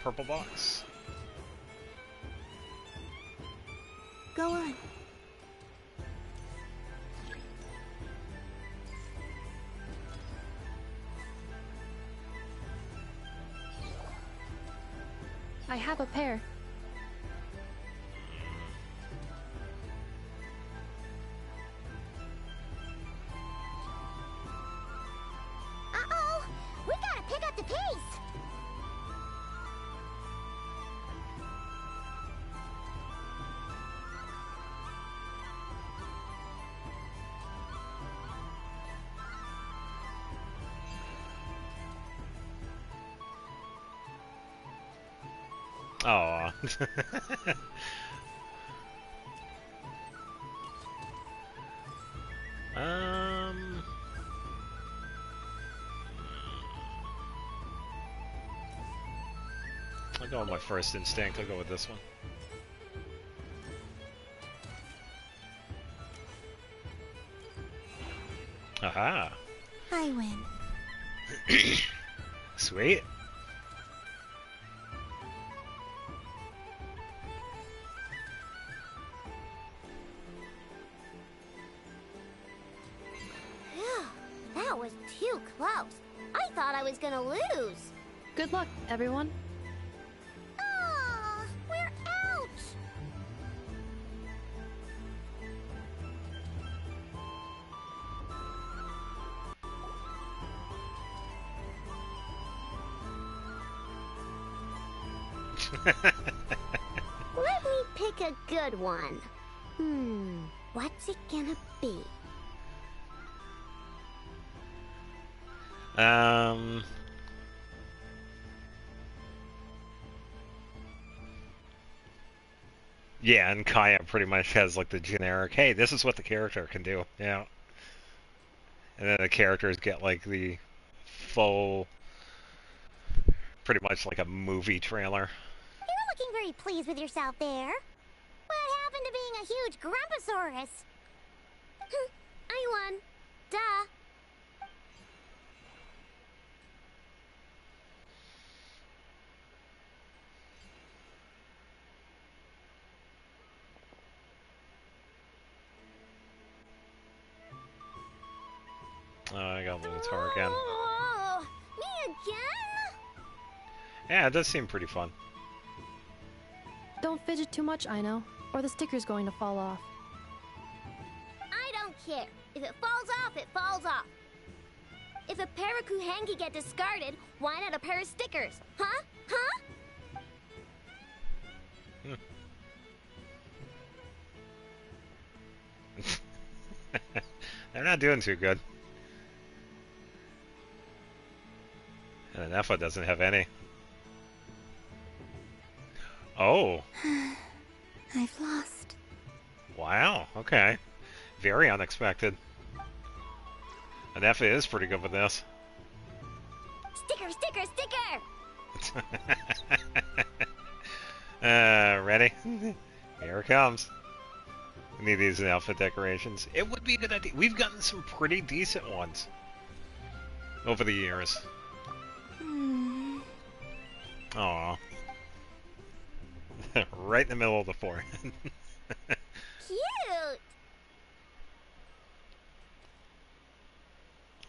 Purple box. Go on. I have a pair. Uh-oh! We gotta pick up the pace! Oh. I'll go with my first instinct. I'll go with this one. Aha! I win. Sweet. Phew, that was too close. I thought I was gonna lose. Good luck, everyone. Aw, we're out. Let me pick a good one. What's it gonna be? Yeah, and Kaya pretty much has like the generic, hey, this is what the character can do. Yeah. And then the characters get like the full, pretty much like a movie trailer. You're not looking very pleased with yourself there. What happened to being a huge Grumposaurus? I won. Duh. Oh, I got Lunatar again. Oh, me again? Yeah, it does seem pretty fun. Don't fidget too much, Ino, or the sticker's going to fall off. I don't care. If it falls off, it falls off. If a pair of Kuhengi get discarded, why not a pair of stickers? Huh? Huh? They're not doing too good. And Efa doesn't have any. Oh. I've lost. Wow, okay. Very unexpected. And Efa is pretty good with this. Sticker, sticker, sticker! Ready? Here it comes. We need these in outfit decorations. It would be a good idea. We've gotten some pretty decent ones over the years. Aww. Right in the middle of the forehead. Cute!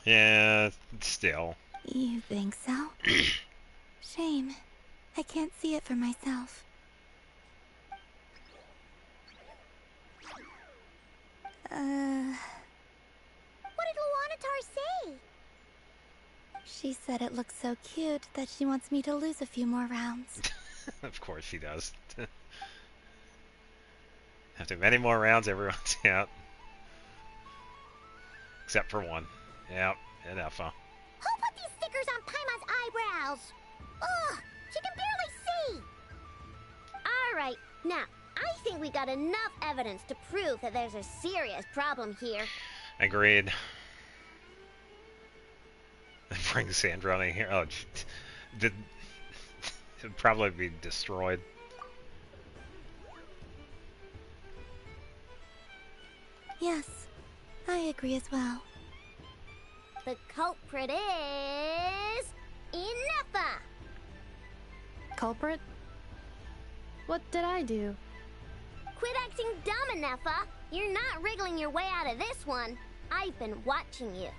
Yeah, still. You think so? Shame. I can't see it for myself. What did Luanatar say? She said it looks so cute that she wants me to lose a few more rounds. Of course she does. After many more rounds, everyone's out. Except for one. Yep, and Efa. Who put these stickers on Paimon's eyebrows? Ugh, she can barely see. Alright, now, I think we got enough evidence to prove that there's a serious problem here. Agreed. Bring Sandra in here. Oh, it'd probably be destroyed. Yes, I agree as well. The culprit is... Inefa! Culprit? What did I do? Quit acting dumb, Inefa! You're not wriggling your way out of this one. I've been watching you.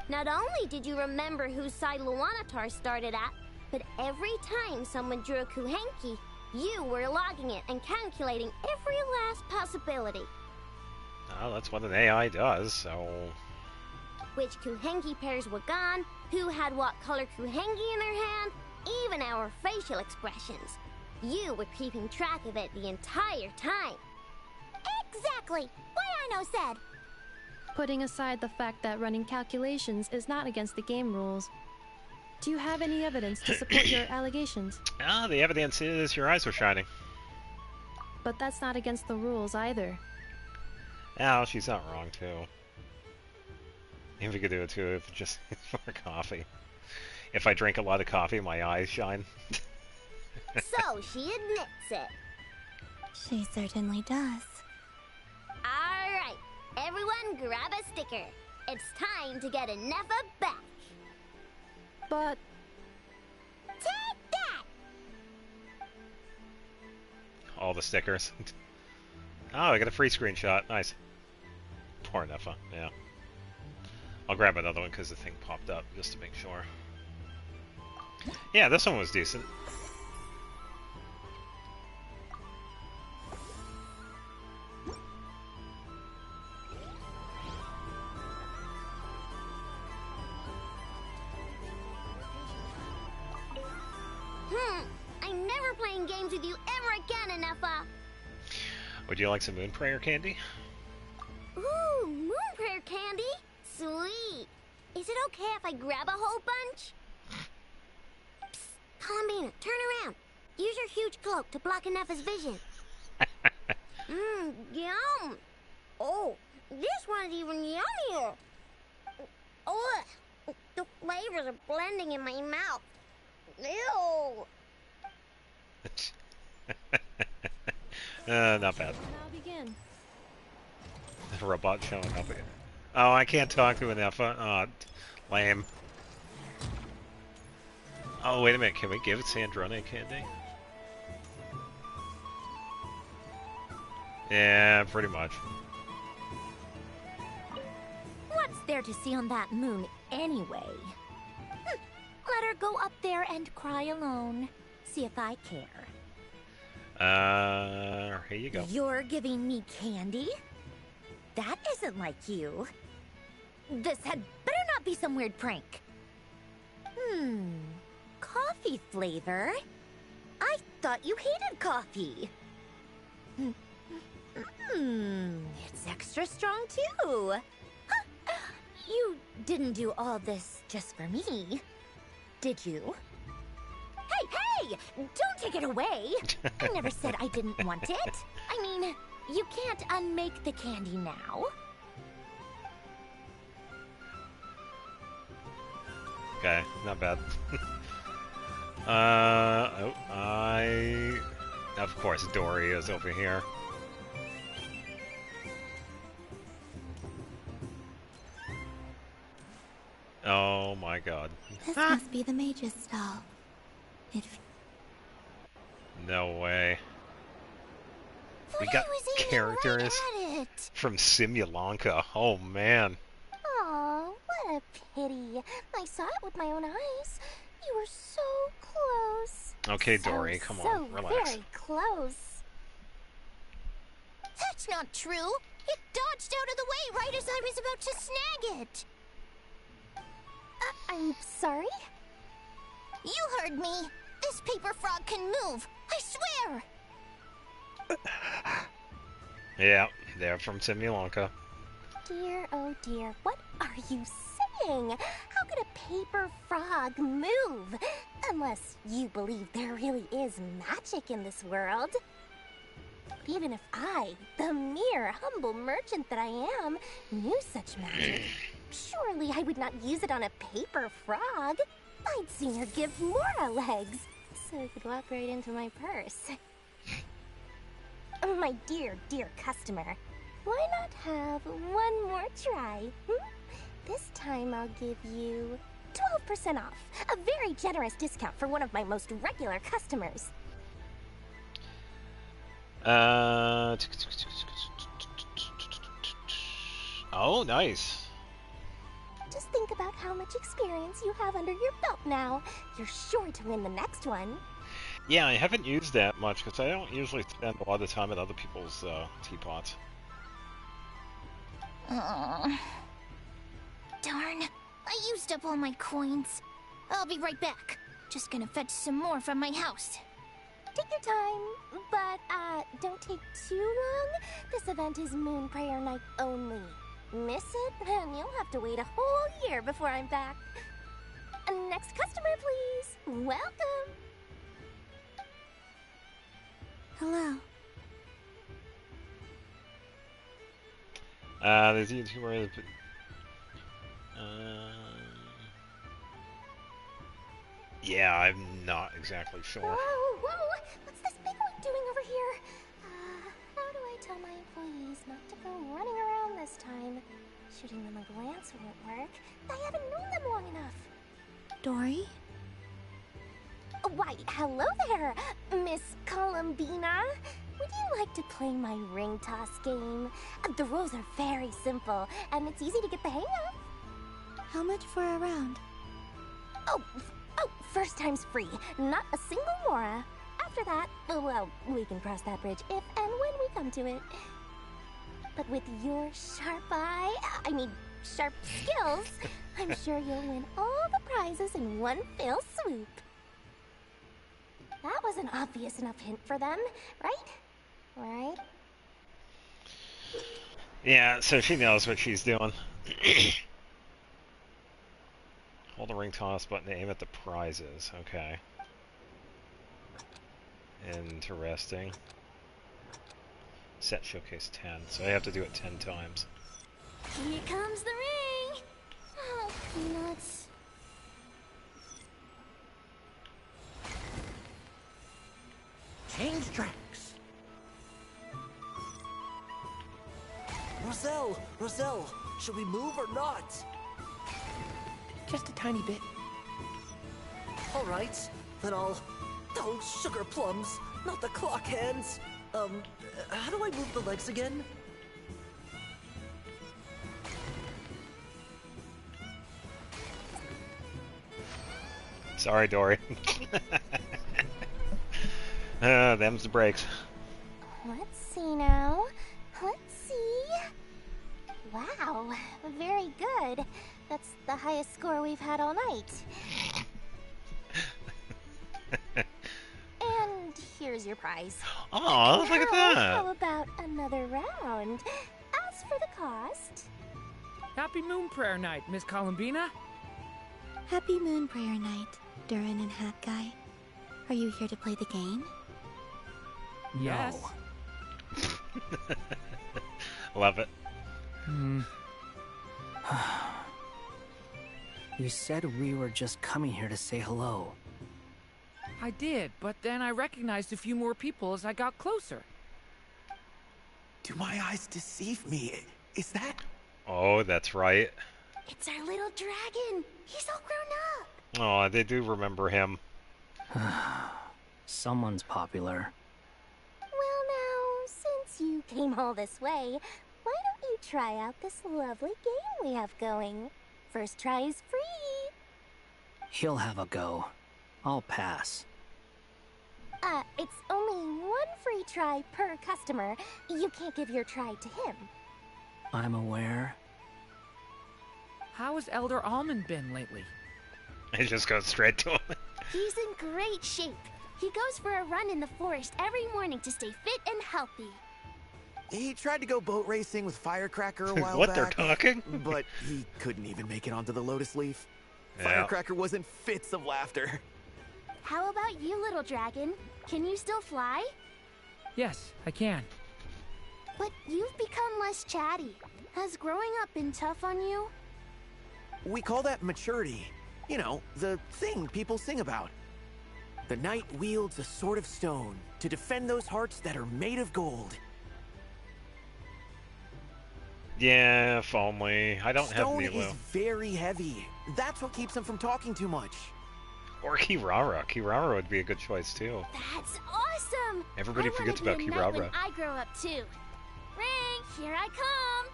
Not only did you remember whose side Luanatar started at, but every time someone drew a Kuhenki, you were logging it and calculating every last possibility. Oh, that's what an AI does, so... Which Kuhenki pairs were gone, who had what color Kuhenki in their hand, even our facial expressions. You were keeping track of it the entire time. Exactly! What Ino said! Putting aside the fact that running calculations is not against the game rules, do you have any evidence to support your allegations? Ah, the evidence is your eyes were shining. But that's not against the rules either. Oh, she's not wrong, too. If we could do it, too, if just for coffee. If I drink a lot of coffee, my eyes shine. So she admits it. She certainly does. Alright, everyone grab a sticker. It's time to get Nefa back. But... Take that! All the stickers. Oh, I got a free screenshot. Nice. Poor Nefa, yeah. I'll grab another one because the thing popped up just to make sure. Yeah, this one was decent. I'm never playing games with you ever again, Nefa. Would you like some moon prayer candy? Ooh, moon prayer candy? Sweet. Is it okay if I grab a whole bunch? Psst, Columbina, turn around. Use your huge cloak to block Nefa's vision. Yum. Oh, this one's even yummier. Oh, the flavors are blending in my mouth. Ew. Not bad. Now begin. The robot showing up again. Oh, I can't talk to an Nefa. Oh, lame. Oh, wait a minute. Can we give Sandrone candy? Yeah, pretty much. What's there to see on that moon anyway? Let her go up there and cry alone. See if I care. Here you go. You're giving me candy? That isn't like you. This had better not be some weird prank. Coffee flavor? I thought you hated coffee. It's extra strong too. Huh. You didn't do all this just for me, did you? Hey! Don't take it away! I never said I didn't want it. I mean, you can't unmake the candy now. Okay, not bad. Of course, Dory is over here. Oh my god. This must be the mage's stall. No way. We got characters from Simulanka. Oh man. Aw, what a pity. I saw it with my own eyes. You were so close. Okay, Dory, come on, relax. Very close. That's not true. It dodged out of the way right as I was about to snag it. I'm sorry? You heard me. This paper frog can move. I swear. Yeah, they're from Simulanka. Dear, oh dear, what are you saying? How could a paper frog move? Unless you believe there really is magic in this world. But even if I, the mere humble merchant that I am, knew such magic, surely I would not use it on a paper frog. I'd sooner give Mora legs, so it could walk right into my purse. My dear, dear customer, why not have one more try? This time I'll give you 12% off. A very generous discount for one of my most regular customers. Oh, nice. Just think about how much experience you have under your belt now. You're sure to win the next one. Yeah, I haven't used that much because I don't usually spend a lot of time at other people's teapots. Darn. I used up all my coins. I'll be right back. Just gonna fetch some more from my house. Take your time, but don't take too long. This event is Moon Prayer Night only. Miss it, and you'll have to wait a whole year before I'm back. Next customer, please. Welcome. Hello. There's a YouTuber. Yeah, I'm not exactly sure. Whoa, whoa! What's this big one doing over here? How do I tell my employees not to go running around this time? Shooting them a glance won't work. I haven't known them long enough. Dory? Why, hello there, Miss Columbina. Would you like to play my ring toss game? The rules are very simple, and it's easy to get the hang of. How much for a round? Oh, first time's free. Not a single mora. After that, well, we can cross that bridge if and when we come to it. But with your sharp sharp skills, I'm sure you'll win all the prizes in one fell swoop. That was an obvious enough hint for them, right? Right? Yeah, so she knows what she's doing. Hold the ring toss button to aim at the prizes. Okay. Interesting. Set showcase 10, so I have to do it 10 times. Here comes the ring! Oh, peanuts. Change tracks. Roselle, should we move or not? Just a tiny bit. All right, then I'll... Oh, sugar plums, not the clock hands. How do I move the legs again? Sorry, Dory. Them's the breaks. Let's see now. Let's see. Wow, very good. That's the highest score we've had all night. And here's your prize. Oh, look at that. How about another round? As for the cost... Happy Moon Prayer Night, Miss Columbina. Happy Moon Prayer Night, Durin and Hat Guy. Are you here to play the game? Yes. No. Love it. You said we were just coming here to say hello. I did, but then I recognized a few more people as I got closer. Do my eyes deceive me? Is that... Oh, that's right. It's our little dragon. He's all grown up. Oh, they do remember him. Someone's popular. Well now, since you came all this way, why don't you try out this lovely game we have going? First try is free. He'll have a go. I'll pass. It's only one free try per customer. You can't give your try to him. I'm aware. How has Elder Almond been lately? I just go straight to him. He's in great shape. He goes for a run in the forest every morning to stay fit and healthy. He tried to go boat racing with Firecracker a while What, back. they're talking? But he couldn't even make it onto the Lotus Leaf. Yeah. Firecracker was in fits of laughter. How about you, little dragon? Can you still fly? Yes, I can. But you've become less chatty. Has growing up been tough on you? We call that maturity. You know, the thing people sing about. The knight wields a sword of stone to defend those hearts that are made of gold. Yeah, if only. I don't Stone have Milo. is very heavy. That's what keeps him from talking too much. Or Kirara. Kirara would be a good choice, too. That's awesome! Everybody I forgets wanna about be a knight when Kirara. I grow up too. Ring, here I come!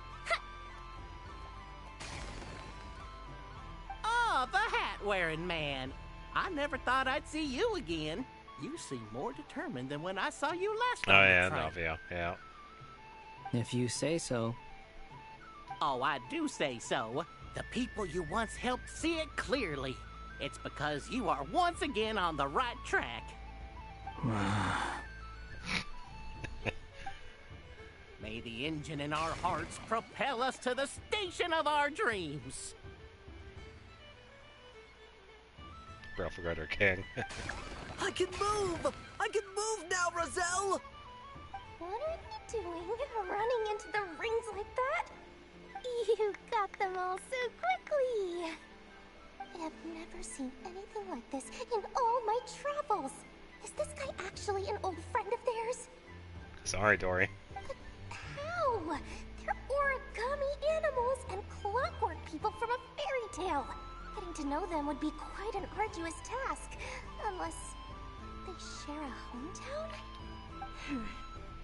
Oh, the hat-wearing man. I never thought I'd see you again. You seem more determined than when I saw you last Oh, on the yeah, train. Navia. Yeah. If you say so. Oh, I do say so. The people you once helped see it clearly. It's because you are once again on the right track. May the engine in our hearts propel us to the station of our dreams. Bro forgot her king. I can move! I can move now, Roselle! What are you doing? Running into the rings like that? You got them all so quickly. I have never seen anything like this in all my travels. Is this guy actually an old friend of theirs? Sorry, Dory. How? They're origami animals and clockwork people from a fairy tale. Getting to know them would be quite an arduous task, unless they share a hometown?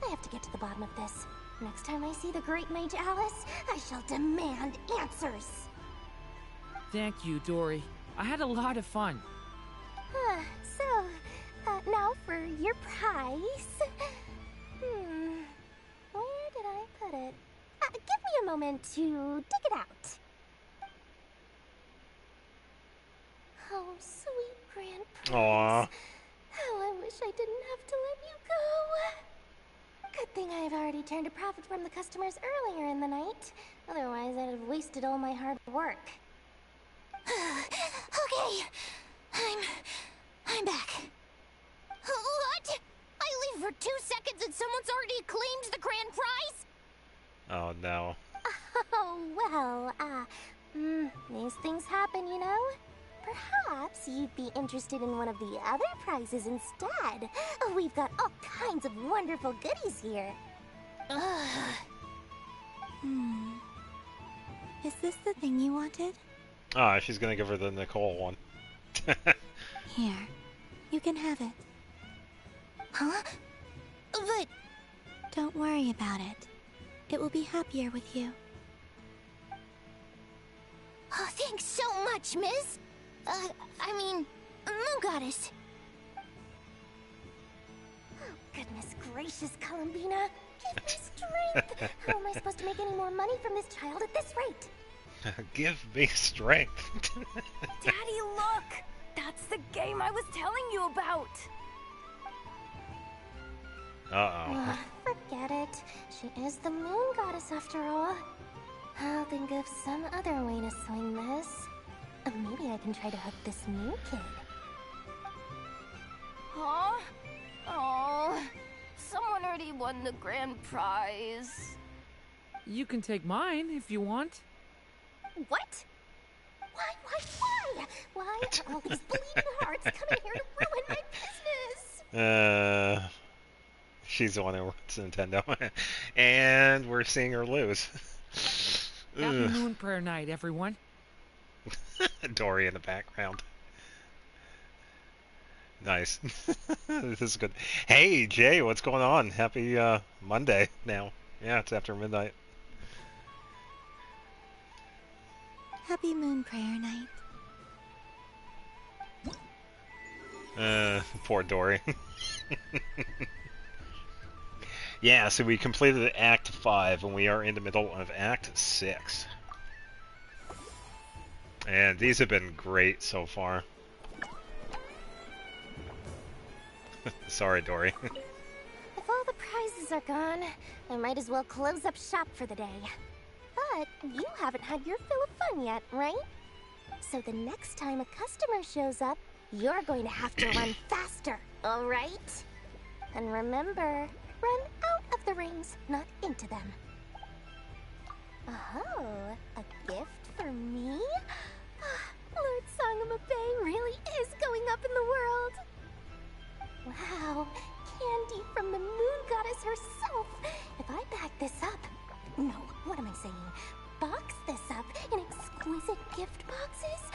I have to get to the bottom of this. Next time I see the Great Mage Alice, I shall demand answers. Thank you, Dory. I had a lot of fun. Now for your prize. Where did I put it? Give me a moment to dig it out. Oh, sweet grand prize. Aww. How I wish I didn't have to let you go. Good thing I've already turned a profit from the customers earlier in the night. Otherwise, I'd have wasted all my hard work. Okay, I'm back. What? I leave for 2 seconds and someone's already claimed the grand prize? Oh no. Oh, well, these things happen, you know? Perhaps you'd be interested in one of the other prizes instead. We've got all kinds of wonderful goodies here. Is this the thing you wanted? Ah, she's gonna give her the Nicole one. Here, you can have it. Huh? But... Don't worry about it. It will be happier with you. Oh, thanks so much, Miss. Moon Goddess. Oh, goodness gracious, Columbina. Give me strength. How am I supposed to make any more money from this child at this rate? Give me strength. Daddy, look! That's the game I was telling you about! Uh-oh. Forget it. She is the Moon Goddess after all. I'll think of some other way to swing this. Maybe I can try to hook this new kid. Huh? Oh, someone already won the grand prize. You can take mine if you want. What? Why? Why are all these bleeding hearts coming here to ruin my business? She's the one who runs Nintendo. And we're seeing her lose. Happy Moon Prayer Night, everyone. Dory in the background. Nice. This is good. Hey, Jay, what's going on? Happy Monday now. Yeah, it's after midnight. Happy Moon Prayer Night. Poor Dory. Yeah, so we completed Act 5, and we are in the middle of Act 6. And these have been great so far. Sorry, Dory. If all the prizes are gone, I might as well close up shop for the day. But you haven't had your fill of fun yet, right? So the next time a customer shows up, you're going to have to run faster, all right? And remember, run out of the rings, not into them. Oh, a gift for me? Lord Sangamabe really is going up in the world. Wow, candy from the Moon Goddess herself. If I back this up... No, what am I saying? Box this up in exquisite gift boxes?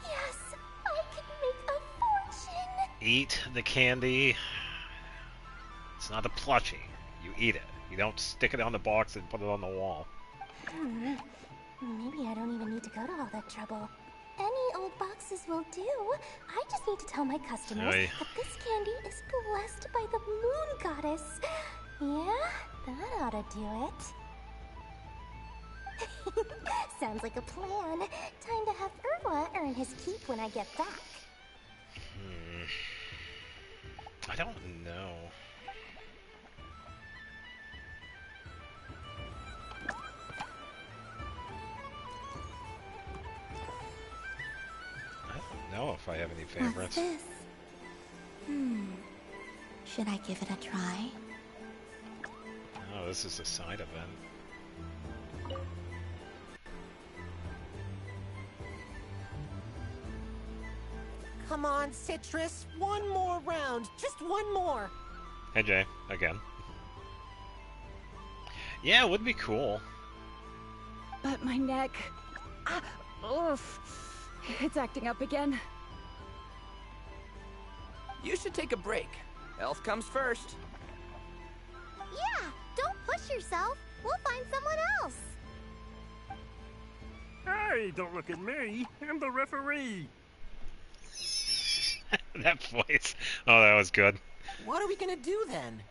Yes, I can make a fortune. Eat the candy. It's not a plushie. You eat it. You don't stick it on the box and put it on the wall. Maybe I don't even need to go to all that trouble. Any old boxes will do. I just need to tell my customers that this candy is blessed by the Moon Goddess. Yeah, that ought to do it. Sounds like a plan. Time to have Irwa earn his keep when I get back. I don't know. I don't know if I have any favorites. What's this? Should I give it a try? Oh, this is a side event. Come on, Citrus. One more round. Just one more. Hey, Jay. Again. Yeah, it would be cool. But my neck... oof. It's acting up again. You should take a break. Health comes first. Yeah, don't push yourself. We'll find someone else. Hey, don't look at me. I'm the referee. That voice. Oh, that was good. What are we gonna do then?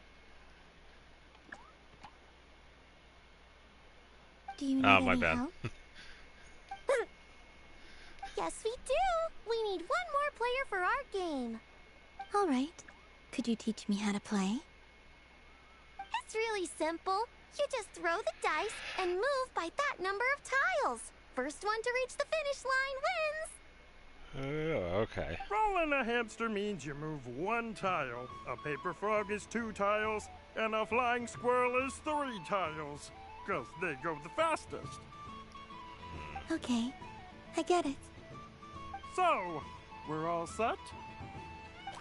Do you need my any bad. help? Yes, we do. We need one more player for our game. All right. Could you teach me how to play? It's really simple. You just throw the dice and move by that number of tiles. First one to reach the finish line wins. Oh, okay. Rolling a hamster means you move one tile. A paper frog is 2 tiles, and a flying squirrel is 3 tiles. 'Cause they go the fastest. Okay, I get it. So, we're all set?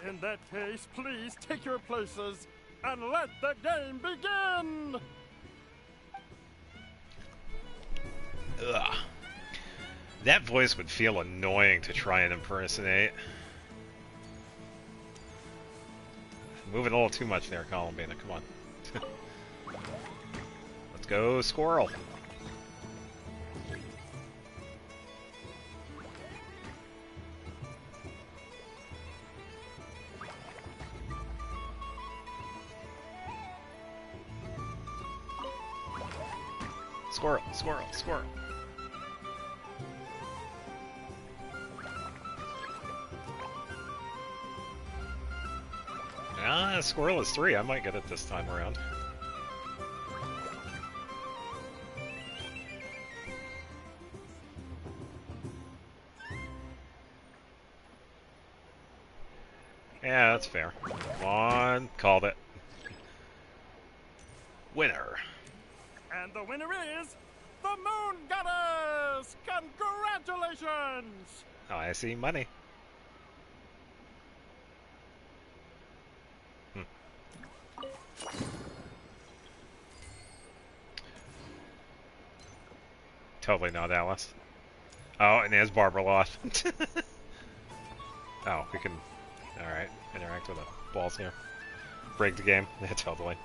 In that case, please take your places and let the game begin! Ugh. That voice would feel annoying to try and impersonate. Moving a little too much there, Columbina. Come on. Let's go, squirrel. Squirrel, squirrel, squirrel. Ah, squirrel is 3. I might get it this time around. Yeah, that's fair. Come on, called it. Winner. And the winner is the Moon Goddess! Congratulations! Oh, I see money. Totally not Alice. Oh, and there's Barbara lost. Oh, we can, alright, interact with the balls here. Break the game. Yeah, totally.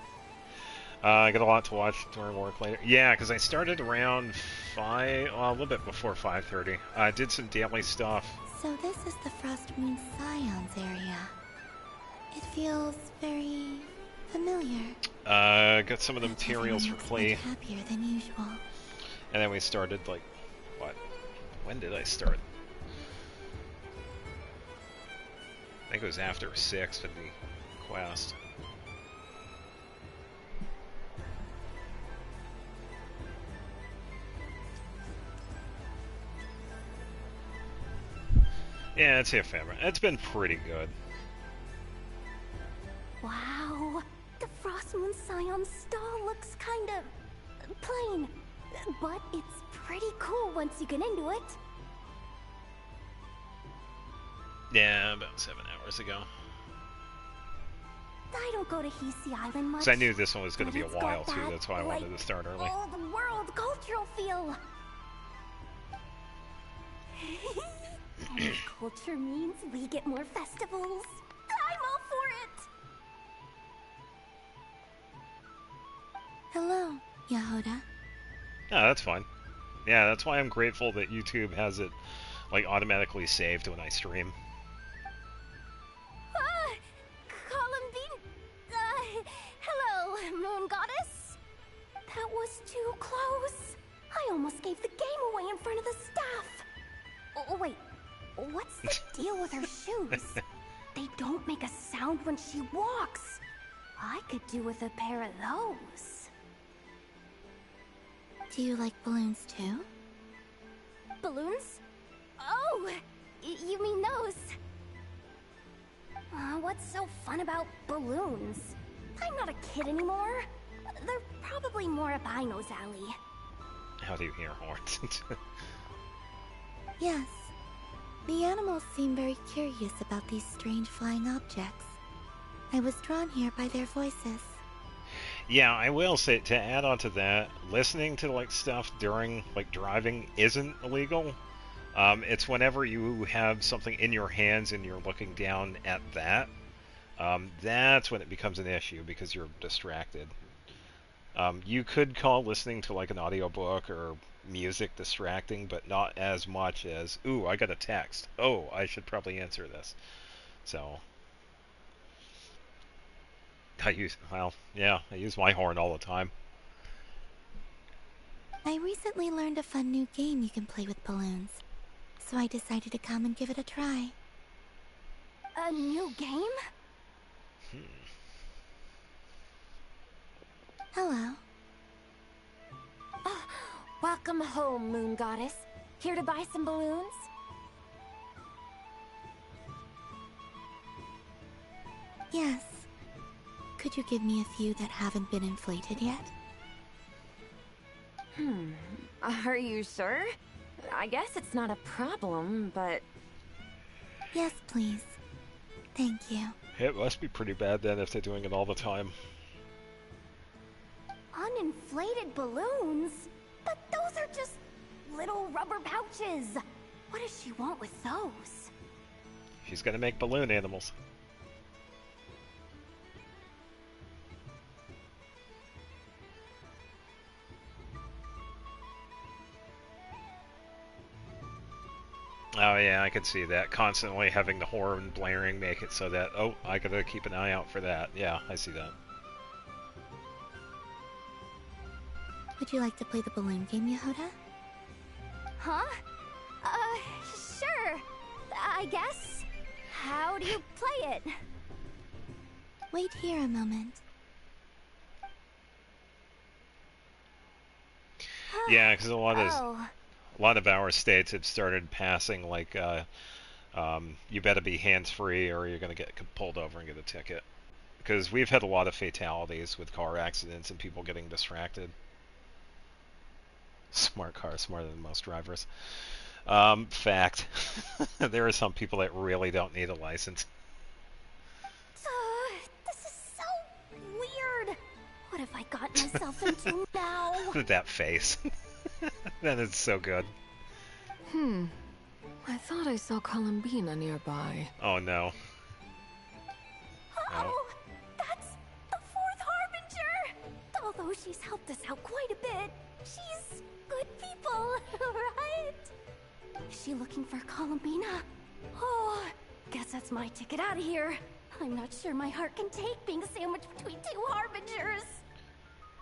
I got a lot to watch during work later. Yeah, because I started around 5, well, a little bit before 5:30. I did some daily stuff. So this is the Frost Moon Scions area. It feels very familiar. Got some of the materials for Klee. Much happier than usual. And then we started, like, what? When did I start? I think it was after 6 for the quest. Yeah, it's a favorite. It's been pretty good. Wow, the Frost Moon Scion stall looks kind of plain, but it's pretty cool once you get into it. Yeah, about 7 hours ago. I don't go to Hisi Island much. Because I knew this one was going to be a but it's while, got too. that, That's why I wanted to start early. Oh, the world cultural feel. And culture means we get more festivals. I'm all for it. Hello, Yahoda. Yeah, that's fine. Yeah, that's why I'm grateful that YouTube has it, like, automatically saved when I stream. Columbine. Hello, Moon Goddess. That was too close. I almost gave the game away in front of the staff. Oh, wait. What's the deal with her shoes? They don't make a sound when she walks. I could do with a pair of those. Do you like balloons too? Balloons? Oh, you mean those? What's so fun about balloons? I'm not a kid anymore. They're probably more up Aino's alley. How do you hear horns? Yes. The animals seem very curious about these strange flying objects. I was drawn here by their voices. Yeah, I will say, to add on to that, listening to like stuff during like driving isn't illegal. It's whenever you have something in your hands and you're looking down at that. That's when it becomes an issue because you're distracted. You could call listening to like an audiobook or music distracting, but not as much as, ooh, I got a text. Oh, I should probably answer this. So, I use my horn all the time. I recently learned a fun new game you can play with balloons, so I decided to come and give it a try. A new game? Hello. Welcome home, Moon Goddess. Here to buy some balloons? Yes. Could you give me a few that haven't been inflated yet? Are you sure? I guess it's not a problem, but... Yes, please. Thank you. It must be pretty bad then if they're doing it all the time. Uninflated balloons? But those are just little rubber pouches. What does she want with those? She's gonna make balloon animals. Oh yeah, I could see that. Constantly having the horn blaring make it so that, oh, I gotta keep an eye out for that. Yeah, I see that. Would you like to play the balloon game, Yehoda? Huh? Sure. I guess. How do you play it? Wait here a moment. Yeah, because a lot of our states have started passing like, you better be hands-free or you're gonna get pulled over and get a ticket. Because we've had a lot of fatalities with car accidents and people getting distracted. Smart car, smarter than most drivers. Fact. There are some people that really don't need a license. This is so weird. What have I gotten myself into now? That face. That is so good. I thought I saw Columbina nearby. Oh no. Oh, that's the Fourth Harbinger! Although she's helped us out quite a bit, she's good people, right? Is she looking for Columbina? Oh, guess that's my ticket out of here. I'm not sure my heart can take being sandwiched between two Harbingers.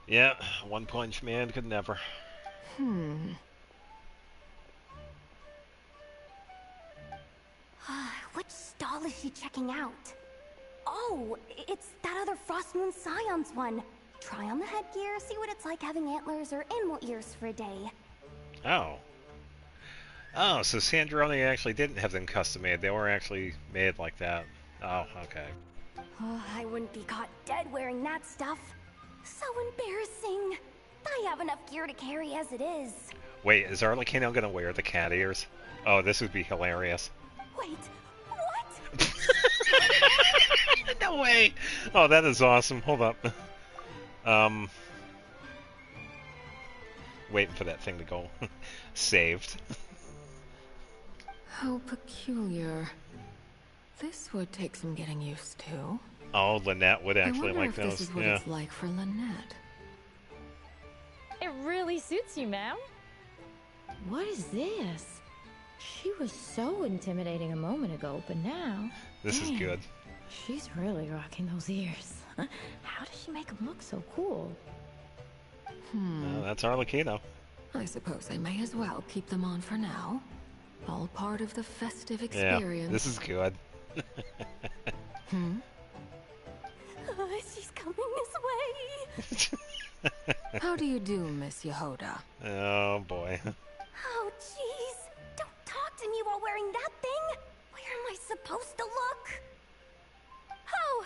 Yeah, One Punch Man could never. Which stall is she checking out? Oh, it's that other Frost Moon Scion's one. Try on the headgear, see what it's like having antlers or animal ears for a day. Oh. Oh, so Sandroni actually didn't have them custom made. They were actually made like that. Oh, okay. Oh, I wouldn't be caught dead wearing that stuff. So embarrassing. I have enough gear to carry as it is. Wait, is Arlecchino gonna wear the cat ears? Oh, this would be hilarious. Wait, what? No way! Oh, that is awesome. Hold up. Waiting for that thing to go. Saved. How peculiar. This would take some getting used to. Oh, Lynette would actually like those. This is what it's like for Lynette. It really suits you, ma'am. What is this? She was so intimidating a moment ago, but now... This is good. She's really rocking those ears. How does she make them look so cool? That's Arlecchino. I suppose I may as well keep them on for now. All part of the festive experience. Yeah, this is good. She's coming this way. How do you do, Miss Yehoda? Oh, boy. Oh, jeez. Don't talk to me while wearing that thing. Where am I supposed to look? Oh,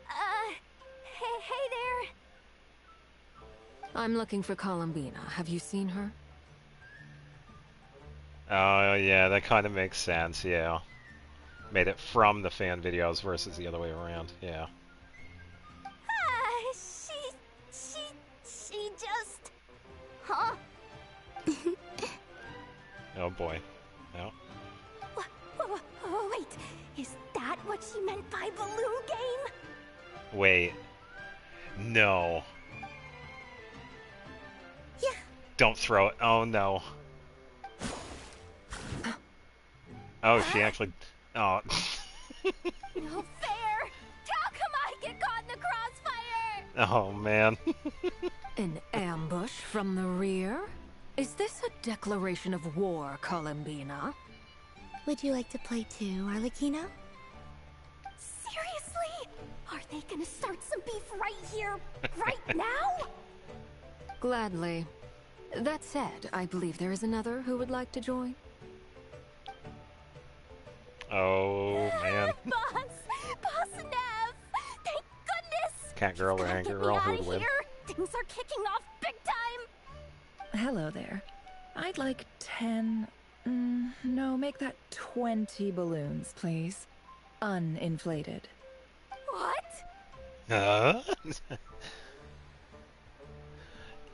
hey there. I'm looking for Columbina. Have you seen her? Oh, yeah, that kind of makes sense, yeah. Made it from the fan videos versus the other way around, yeah. She just... Huh? Oh boy. No. Wait, is that what she meant by balloon game? Wait. No. Yeah. Don't throw it. Oh no. Oh, she actually... Oh. No fair! How come I get caught in the crossfire? Oh, man. An ambush from the rear? Is this a declaration of war, Columbina? Would you like to play too, Arlecchino? Seriously? Are they gonna start some beef right here, right now? Gladly. That said, I believe there is another who would like to join. Oh, man. Boss Nev! Thank goodness! Cat girl or angry girl, who would win? Things are kicking off big time! Hello there. I'd like 10... no, make that 20 balloons, please. Uninflated. What?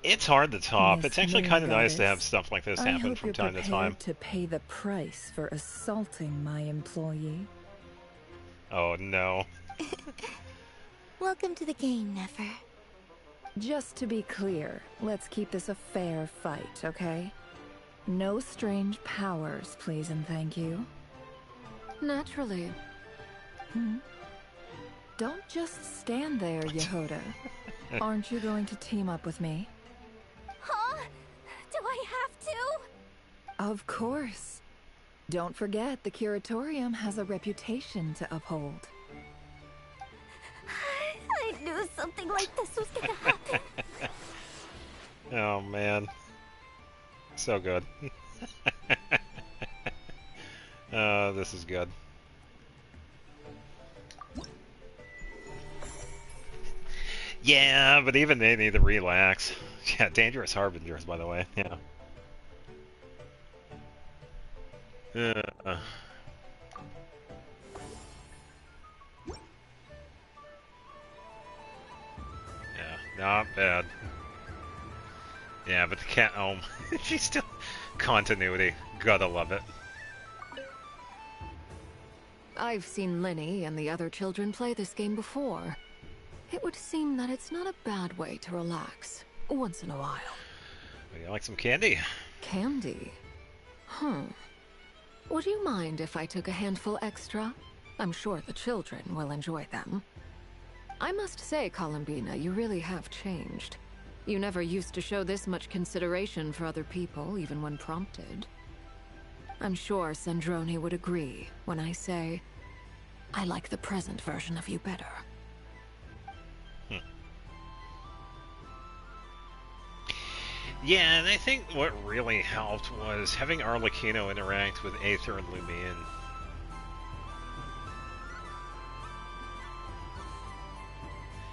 It's hard to top. Miss It's actually Moon kind of nice to Goddess, have stuff like this I happen hope from you're time to time. prepared to pay the price for assaulting my employee. Oh, no. Welcome to the game, Nefer. Just to be clear, let's keep this a fair fight, okay? No strange powers, please and thank you. Naturally. Don't just stand there, Yehoda. Aren't you going to team up with me? Huh? Do I have to? Of course. Don't forget, the Curatorium has a reputation to uphold. I knew something like this was gonna happen. Oh, man. So good. This is good. Yeah, but even they need to relax. Yeah, dangerous harbingers, by the way. Yeah. Yeah, not bad. Yeah, but the cat... Oh, she's still... Continuity. Gotta love it. I've seen Lenny and the other children play this game before. It would seem that it's not a bad way to relax, once in a while. Would you like some candy? Candy? Would you mind if I took a handful extra? I'm sure the children will enjoy them. I must say, Columbina, you really have changed. You never used to show this much consideration for other people, even when prompted. I'm sure Sandrone would agree when I say, I like the present version of you better. Yeah, and I think what really helped was having Arlecchino interact with Aether and Lumine.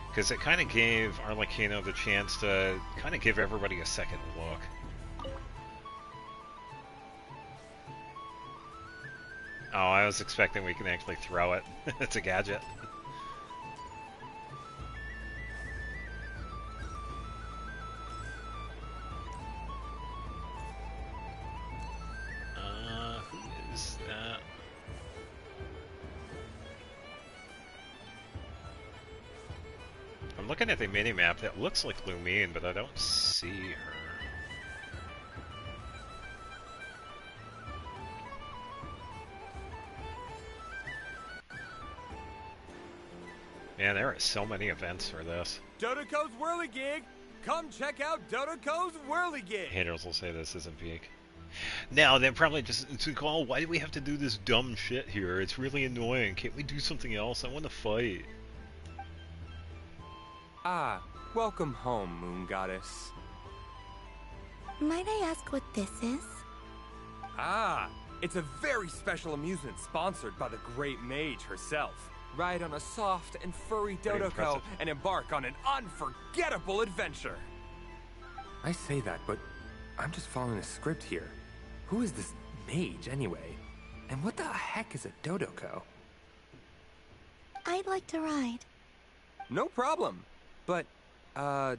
Because it kind of gave Arlecchino the chance to kind of give everybody a second look. Oh, I was expecting we can actually throw it. It's a gadget. Who is that? I'm looking at the mini-map. That looks like Lumine, but I don't see her. Man, there are so many events for this. Dodoco's Whirligig! Come check out Dodoco's Whirligig! Haters will say this isn't peak. Now, they're probably just oh, why do we have to do this dumb shit here? It's really annoying. Can't we do something else? I want to fight. Ah, welcome home, Moon Goddess. Might I ask what this is? Ah, it's a very special amusement sponsored by the great mage herself. Ride on a soft and furry Dodoco and embark on an unforgettable adventure. I say that, but I'm just following a script here. Who is this mage, anyway? And what the heck is a Dodoko? I'd like to ride. No problem. But, are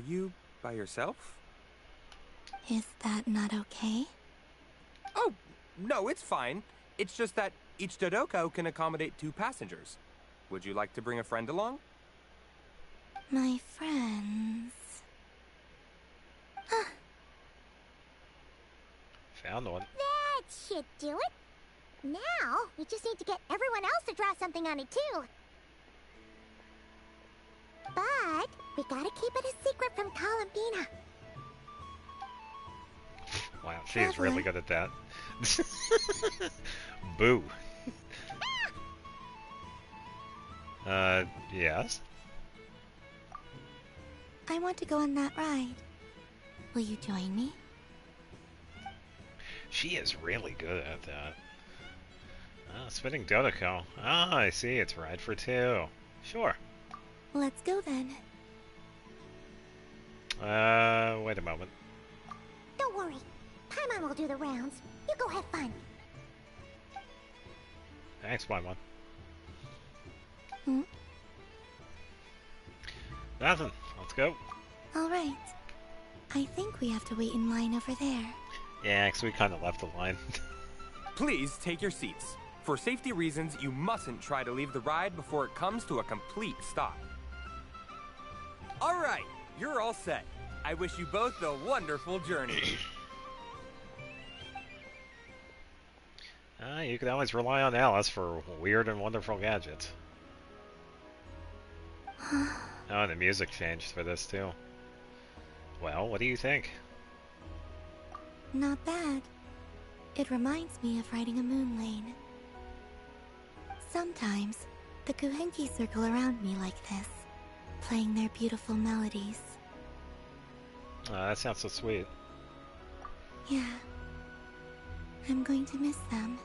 you by yourself? Is that not okay? Oh, no, it's fine. It's just that each Dodoko can accommodate 2 passengers. Would you like to bring a friend along? My friends... Found one. That should do it. Now, we just need to get everyone else to draw something on it, too. But, we gotta keep it a secret from Columbina. Wow, she is really good at that. Boo. Yes? I want to go on that ride. Will you join me? She is really good at that. Spinning Dodoko. Ah, I see. It's ride for 2. Sure. Let's go then. Wait a moment. Don't worry. Paimon will do the rounds. You go have fun. Thanks, Paimon. Hmm? Nothing. Let's go. All right. I think we have to wait in line over there. Yeah, because we kind of left the line. Please take your seats. For safety reasons, you mustn't try to leave the ride before it comes to a complete stop. All right, you're all set. I wish you both a wonderful journey. You can always rely on Alice for weird and wonderful gadgets. Oh, the music changed for this too. Well, what do you think? Not bad. It reminds me of riding a moon lane. Sometimes, the Kuhenki circle around me like this, playing their beautiful melodies. That sounds so sweet. Yeah. I'm going to miss them.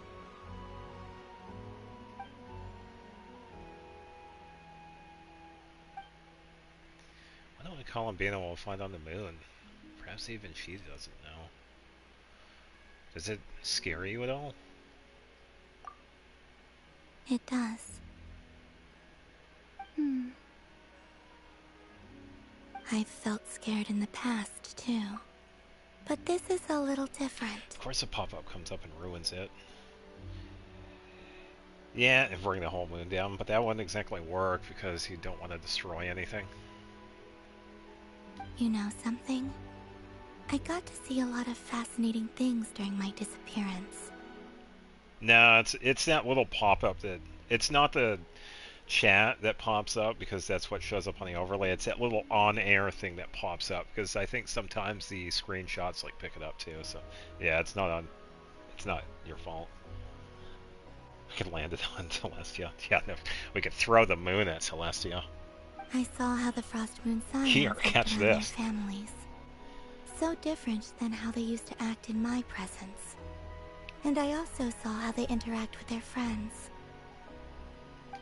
What do we Columbina will find on the moon? Perhaps even she doesn't know. Does it scare you at all? It does. I've felt scared in the past, too. But this is a little different. Of course a pop-up comes up and ruins it. Yeah, and bring the whole moon down, but that wouldn't exactly work because you don't want to destroy anything. You know something? I got to see a lot of fascinating things during my disappearance. No, it's that little pop-up that... It's not the chat that pops up because that's what shows up on the overlay. It's that little on-air thing that pops up because I think sometimes the screenshots like pick it up too. So yeah, it's not your fault. We could land it on Celestia. Yeah, no, we could throw the moon at Celestia. I saw how the Frost Moon Science Here, catch acted on their this. families. So different than how they used to act in my presence. And I also saw how they interact with their friends.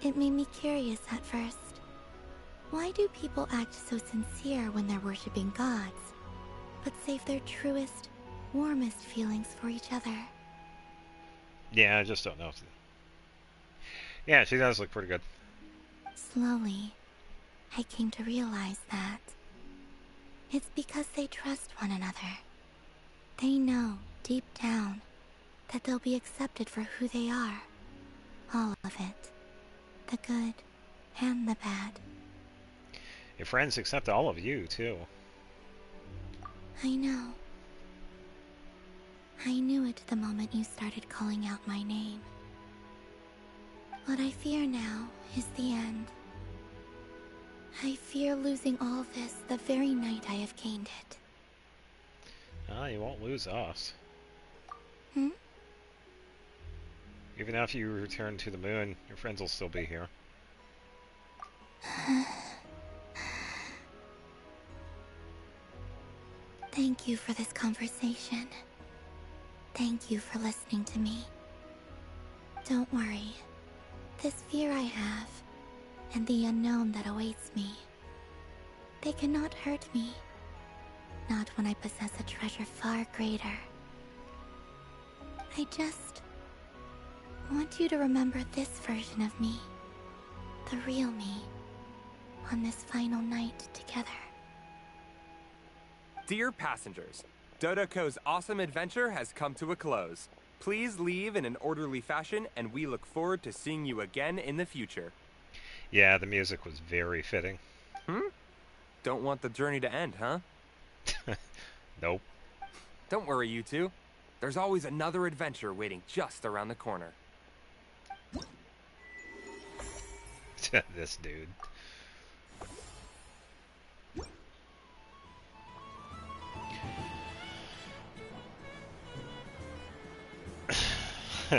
It made me curious at first. Why do people act so sincere when they're worshipping gods, but save their truest, warmest feelings for each other? Yeah, I just don't know. Yeah, she does look pretty good. Slowly, I came to realize that it's because they trust one another. They know, deep down, that they'll be accepted for who they are. All of it. The good and the bad. Your friends accept all of you, too. I know. I knew it the moment you started calling out my name. What I fear now is the end. I fear losing all this the very night I have gained it. You won't lose us. Hmm? Even after you return to the moon, your friends will still be here. Thank you for this conversation. Thank you for listening to me. Don't worry. This fear I have, and the unknown that awaits me, they cannot hurt me. Not when I possess a treasure far greater. I just want you to remember this version of me. The real me. On this final night together. Dear passengers, Dodoko's awesome adventure has come to a close. Please leave in an orderly fashion, and we look forward to seeing you again in the future. Yeah, the music was very fitting. Don't want the journey to end, huh? Nope. Don't worry, you two. There's always another adventure waiting just around the corner. This dude.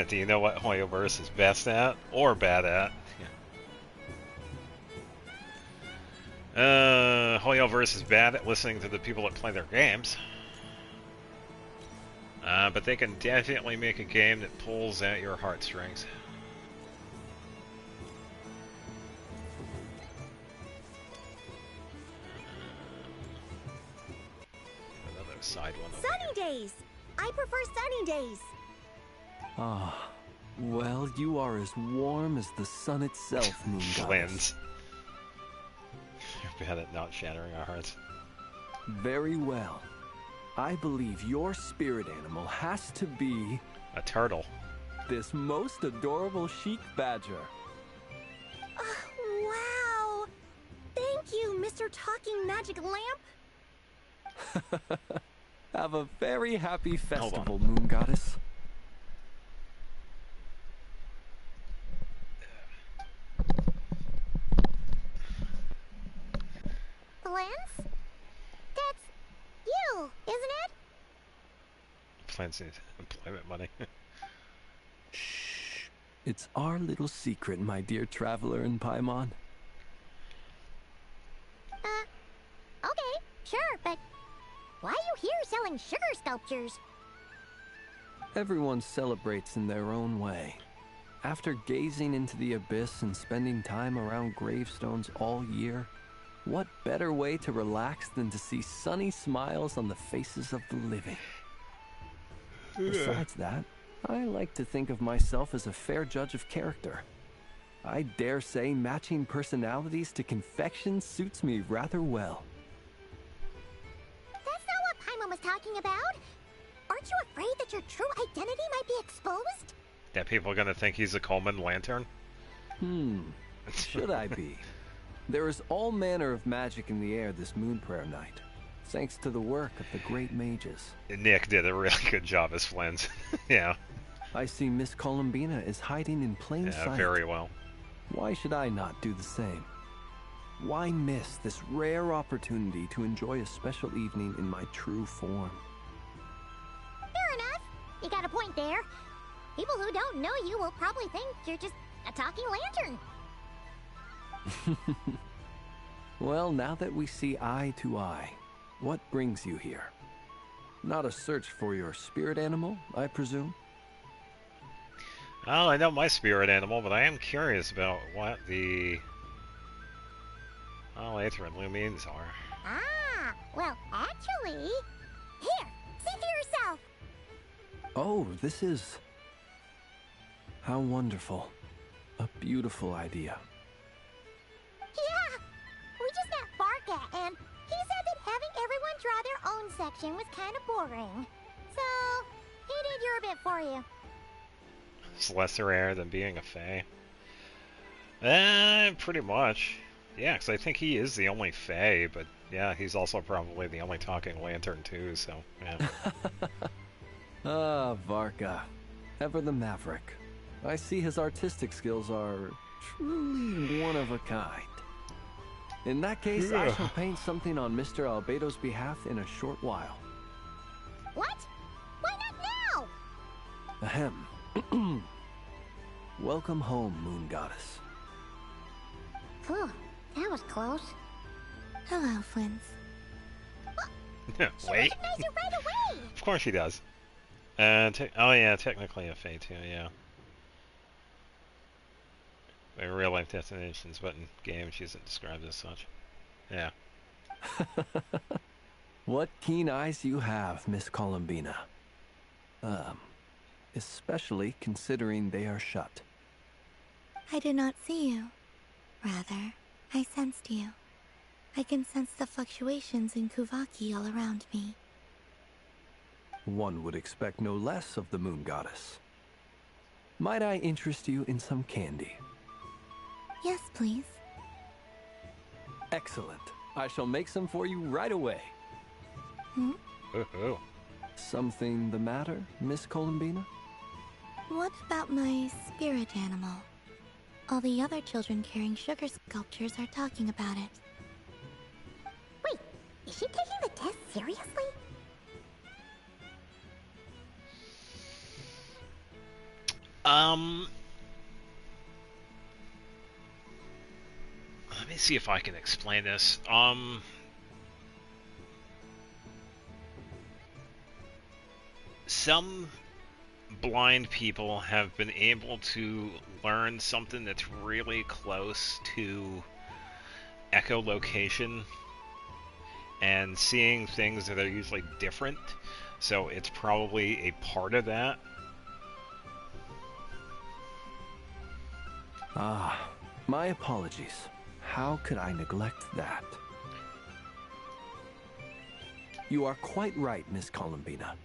Do you know what Hoyoverse is best at or bad at? Hoyoverse is bad at listening to the people that play their games. But they can definitely make a game that pulls at your heartstrings. Another side one. Sunny days! I prefer sunny days. Ah, well, you are as warm as the sun itself, Moon Goddess. You're bad at not shattering our hearts. Very well. I believe your spirit animal has to be... a turtle. This most adorable chic badger. Wow! Thank you, Mr. Talking Magic Lamp. Have a very happy festival, Moon Goddess. Flens? That's you, isn't it? Flens needs employment money. Shh. It's our little secret, my dear traveler in Paimon. Okay, sure, but why are you here selling sugar sculptures? Everyone celebrates in their own way. After gazing into the abyss and spending time around gravestones all year, what better way to relax than to see sunny smiles on the faces of the living? Besides that, I like to think of myself as a fair judge of character. I dare say matching personalities to confection suits me rather well. That's not what Paimon was talking about. Aren't you afraid that your true identity might be exposed? That people are gonna think he's a Coleman Lantern? Should I be? There is all manner of magic in the air this Moon Prayer night, thanks to the work of the great mages. Nick did a really good job as Flens. Yeah. I see Miss Columbina is hiding in plain sight. Yeah, very well. Why should I not do the same? Why miss this rare opportunity to enjoy a special evening in my true form? Fair enough. You got a point there. People who don't know you will probably think you're just a talking lantern. Well, now that we see eye to eye, what brings you here? Not a search for your spirit animal, I presume? Oh, I know my spirit animal, but I am curious about what the Aether and Lumines are. Ah, well, actually... Here, see for yourself! Oh, this is... How wonderful. A beautiful idea. Yeah! We just met Barca, and he said that having everyone draw their own section was kind of boring. So, he did your bit for you. It's lesser rare than being a fae. Pretty much. Yeah, because I think he is the only fae, but yeah, he's also probably the only talking lantern too, so, yeah. Ah, Varka. Ever the maverick. I see his artistic skills are truly one of a kind. In that case, I shall paint something on Mr. Albedo's behalf in a short while. What? Why not now? Ahem. Welcome home, Moon Goddess. Phew, that was close. Hello, Flins. She Wait. recognized you right away! Of course she does. Oh yeah, technically a fae too, yeah. In real life destinations, but in game she's described as such. Yeah. What keen eyes you have, Miss Columbina. especially considering they are shut. I did not see you. Rather, I sensed you. I can sense the fluctuations in Kuvaki all around me. One would expect no less of the moon goddess. Might I interest you in some candy? Yes, please. Excellent. I shall make some for you right away. Something the matter, Miss Columbina? What about my spirit animal? All the other children carrying sugar sculptures are talking about it. Wait, is she taking the test seriously? Let me see if I can explain this. Some blind people have been able to learn something that's really close to echolocation and seeing things that are usually different. So it's probably a part of that. Ah, my apologies. How could I neglect that? You are quite right, Miss Columbina.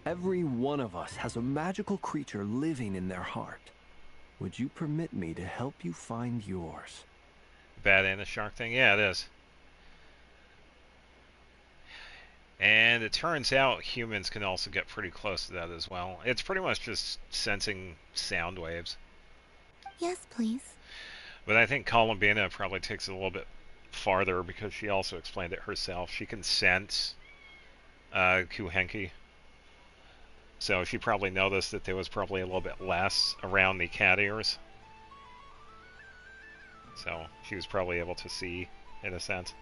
Every one of us has a magical creature living in their heart. Would you permit me to help you find yours? Bad and the shark thing? Yeah, it is. And it turns out humans can also get pretty close to that as well. It's pretty much just sensing sound waves. Yes, please. But I think Columbina probably takes it a little bit farther because she also explained it herself. She can sense Kuhenki. So she probably noticed that there was probably a little bit less around the cat ears. So she was probably able to see, in a sense.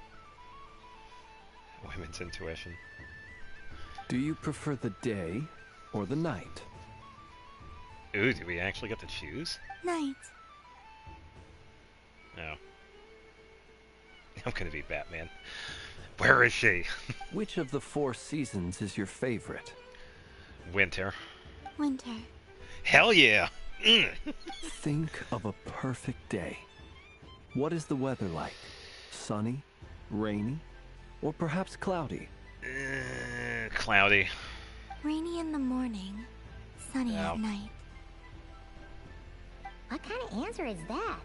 Women's intuition. Do you prefer the day or the night? Ooh, do we actually get to choose? Night. No. I'm gonna be Batman. Where is she? Which of the 4 seasons is your favorite? Winter. Winter. Hell yeah! Think of a perfect day. What is the weather like? Sunny? Rainy? Or perhaps cloudy? Cloudy. Rainy in the morning, sunny at night. What kind of answer is that?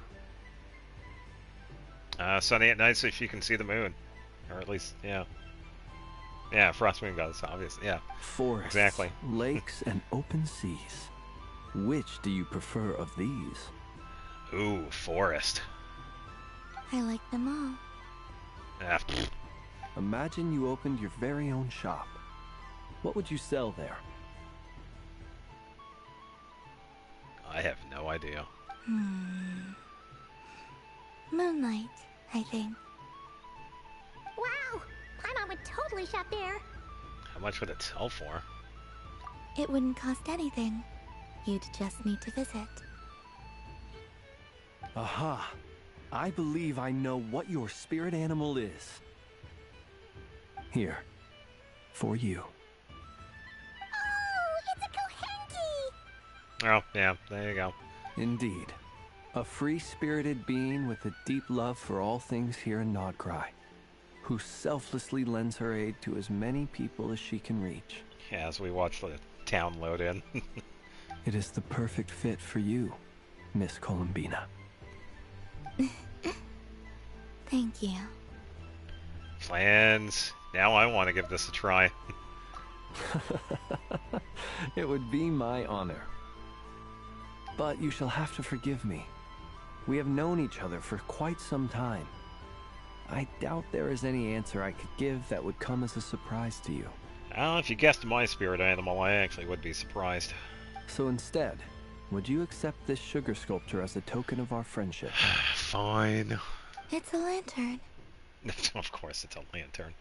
Sunny at night so she can see the moon. Or at least, yeah. Yeah, Frost Moon Goddess, obviously, yeah. Forests, exactly. lakes, and open seas. Which do you prefer of these? Ooh, forest. I like them all. Ah, Imagine you opened your very own shop. What would you sell there? I have no idea. Moonlight, I think. Wow! Paimon would totally shop there. How much would it sell for? It wouldn't cost anything. You'd just need to visit. Aha! I believe I know what your spirit animal is. Here. For you. Oh, it's a Kohenki! Oh, yeah, there you go. Indeed. A free-spirited being with a deep love for all things here in Nodcry, who selflessly lends her aid to as many people as she can reach. Yeah, as we watch the town load in. It is the perfect fit for you, Miss Columbina. Thank you. Plans. Now I want to give this a try. It would be my honor. But you shall have to forgive me. We have known each other for quite some time. I doubt there is any answer I could give that would come as a surprise to you. If you guessed my spirit animal, I actually would be surprised. So instead, would you accept this sugar sculpture as a token of our friendship? Fine. It's a lantern. Of course it's a lantern.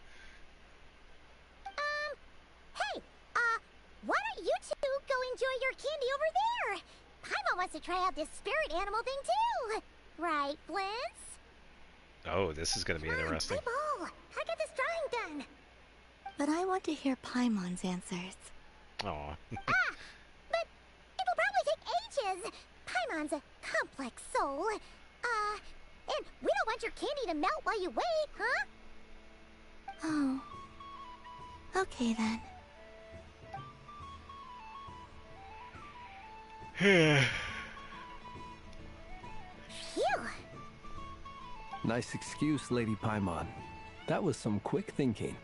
Hey, why don't you two go enjoy your candy over there? Paimon wants to try out this spirit animal thing too. Right, Flint's? Oh, this is going to be interesting. Play ball. I got this drawing done. But I want to hear Paimon's answers. Aw. But Paimon's a complex soul. And we don't want your candy to melt while you wait, huh? Oh. Okay then. Phew. Nice excuse, Lady Paimon. That was some quick thinking.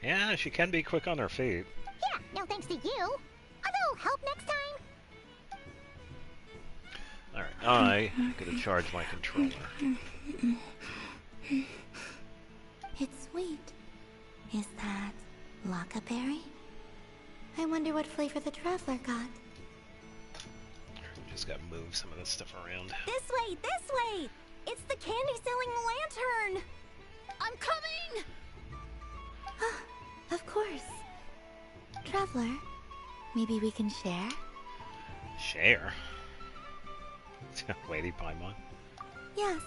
Yeah, she can be quick on her feet. Yeah, no thanks to you. A little help next time? Alright, I'm gonna charge my controller. It's sweet. Is that Lockaberry? I wonder what flavor the traveler got. Just gotta move some of this stuff around. This way, this way! It's the candy-selling lantern! I'm coming! Of course. Traveler, maybe we can share? Share? Lady Paimon? Yes.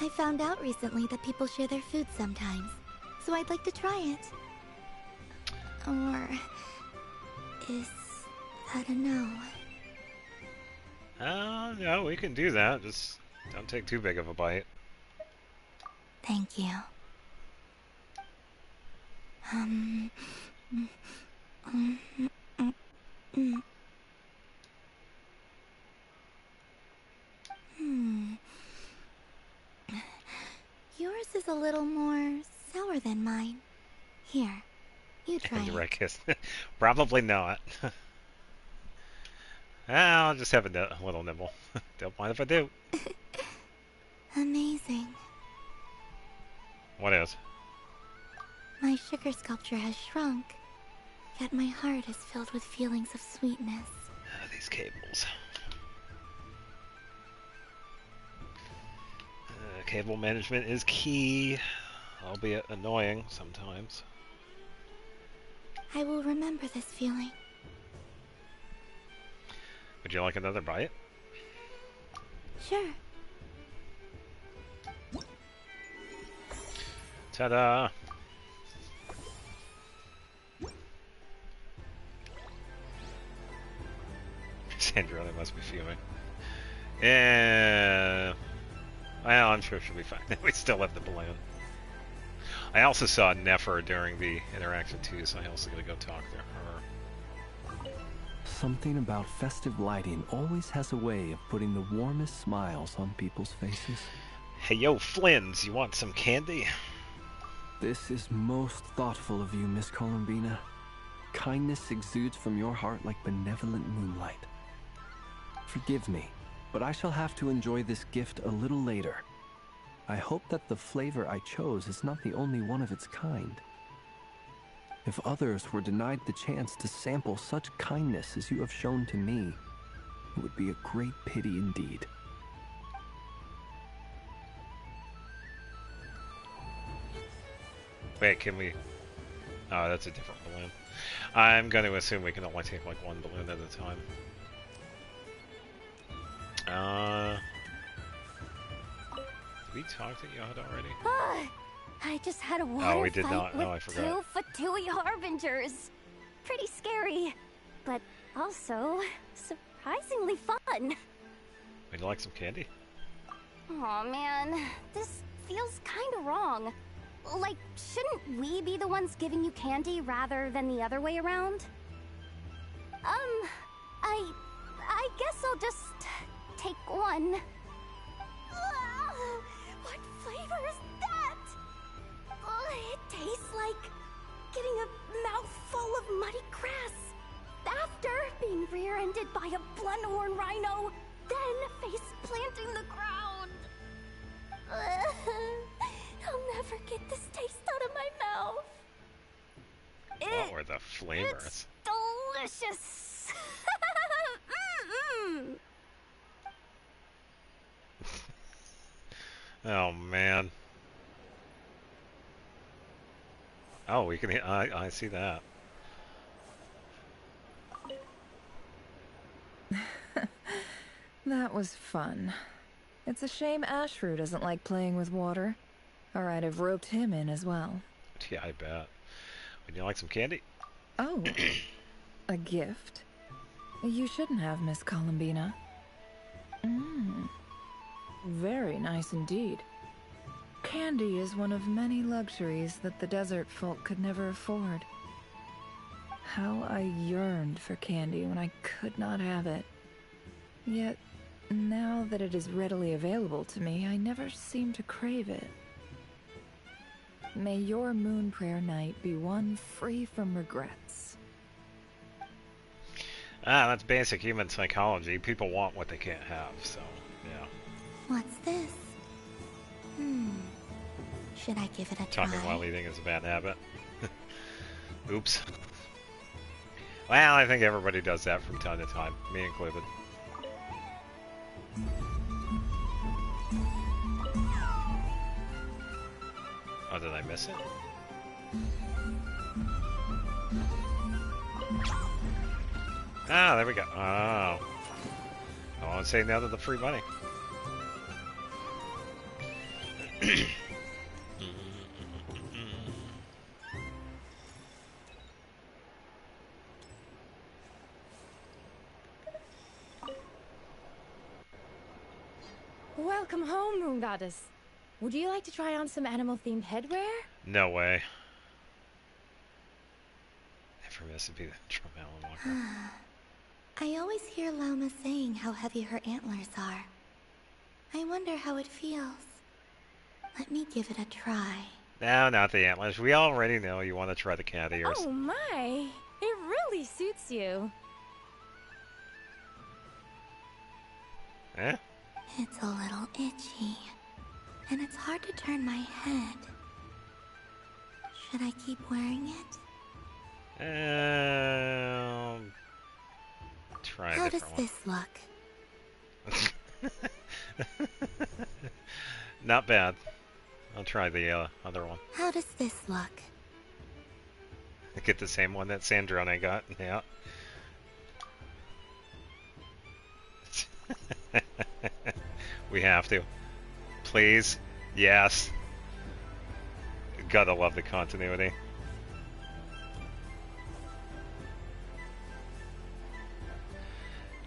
I found out recently that people share their food sometimes, so I'd like to try it. Or... is that a no? No, we can do that. Just don't take too big of a bite. Thank you. Yours is a little more sour than mine. Here, you try it. Direct kiss. Probably not. I'll just have a little nibble. Don't mind if I do. Amazing. What is? My sugar sculpture has shrunk, yet my heart is filled with feelings of sweetness. These cables. Cable management is key, albeit annoying sometimes. I will remember this feeling. Would you like another bite? Sure. Ta-da! Sandra really must be fuming. Yeah. Well, I'm sure she'll be fine. We still have the balloon. I also saw Nefer during the interaction too, so I also gotta go talk to her. Something about festive lighting always has a way of putting the warmest smiles on people's faces. Hey yo, Flins, you want some candy? This is most thoughtful of you, Miss Columbina. Kindness exudes from your heart like benevolent moonlight. Forgive me, but I shall have to enjoy this gift a little later. I hope that the flavor I chose is not the only one of its kind. If others were denied the chance to sample such kindness as you have shown to me, it would be a great pity indeed. Wait, can we... Oh, that's a different balloon. I'm going to assume we can only take like one balloon at a time. Did we talk to Yahad already? I just had a water we did fight not. with No, I forgot. 2 Fatui Harbingers. Pretty scary, but also surprisingly fun. Would you like some candy? Aw, man. This feels kinda wrong. Like, shouldn't we be the ones giving you candy rather than the other way around? I guess I'll just take one. What flavor is that? It tastes like getting a mouthful of muddy grass. After being rear-ended by a blunt-horn rhino, then face-planting the ground. I'll never get this taste out of my mouth. What were the flavors? It's delicious. Oh man. Oh, we can. I see that. That was fun. It's a shame Ashru doesn't like playing with water. Or I'd have roped him in as well. Yeah, I bet. Would you like some candy? Oh. A gift? You shouldn't have, Miss Columbina. Very nice indeed. Candy is one of many luxuries that the desert folk could never afford. How I yearned for candy when I could not have it. Yet, now that it is readily available to me, I never seem to crave it. May your moon prayer night be one free from regrets. That's basic human psychology. People want what they can't have, so, yeah. What's this? Should I give it a try? Talking while eating is a bad habit. Oops. Well, I think everybody does that from time to time, me included. Oh, did I miss it? Ah, there we go. Oh. I won't say no to the free money. Welcome home, Moon Goddess. Would you like to try on some animal-themed headwear? No way. Never miss to be the Trump Walker. I always hear Llama saying how heavy her antlers are. I wonder how it feels. Let me give it a try. No, not the antlers. We already know you want to try the cat ears. Oh my! It really suits you. Eh? It's a little itchy, and it's hard to turn my head. Should I keep wearing it? Try How a does different this look? Not bad. I'll try the other one. How does this look? Get the same one that Sandrone got. Yeah. We have to. Please. Yes. Gotta love the continuity.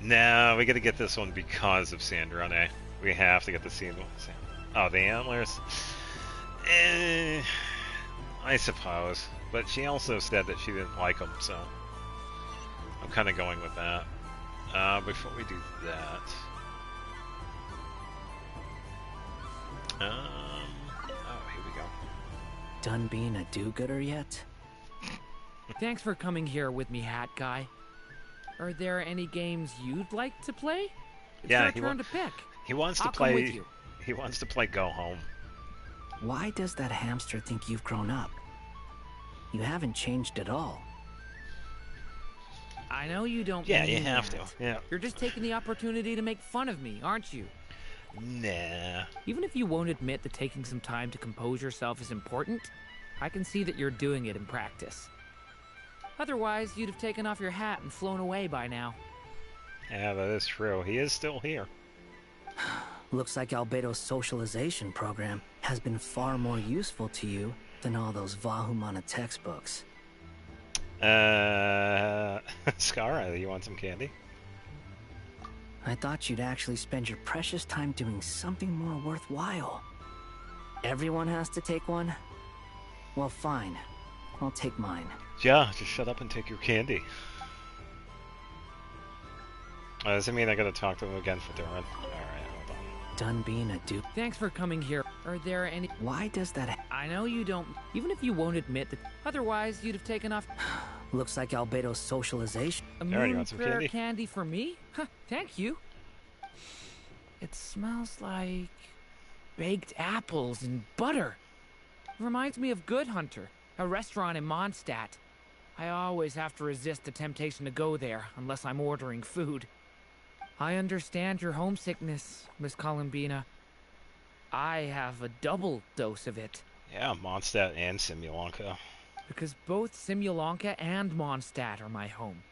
No, we gotta get this one because of Sandrone. We have to get the scene. Oh, the antlers? I suppose. But she also said that she didn't like them, so I'm kind of going with that. Before we do that... oh, here we go. Done being a do-gooder yet? Thanks for coming here with me, Hat Guy. Are there any games you'd like to play? It's Yeah, your turn to pick. He wants to I'll come play. with you. He wants to play Go Home. Why does that hamster think you've grown up? You haven't changed at all. I know you don't. Yeah, you mean have that. to. Yeah. You're just taking the opportunity to make fun of me, aren't you? Nah. Even if you won't admit that taking some time to compose yourself is important, I can see that you're doing it in practice. Otherwise, you'd have taken off your hat and flown away by now. Yeah, that is true. He is still here. Looks like Albedo's socialization program has been far more useful to you than all those Vahumana textbooks. Skara, you want some candy? I thought you'd actually spend your precious time doing something more worthwhile. Everyone has to take one? Well, fine. I'll take mine. Yeah, just shut up and take your candy. Does it mean I gotta talk to him again for Duran? Alright, hold on. Done being a dupe. Thanks for coming here. Are there any... Why does that... I know you don't... Even if you won't admit that... Otherwise, you'd have taken off... Looks like Albedo's socialization... A moon prayer candy for me? Huh, thank you. It smells like... baked apples and butter. Reminds me of Good Hunter, a restaurant in Mondstadt. I always have to resist the temptation to go there, unless I'm ordering food. I understand your homesickness, Miss Columbina. I have a double dose of it. Yeah, Mondstadt and Simulanka. Because both Simulanka and Mondstadt are my home.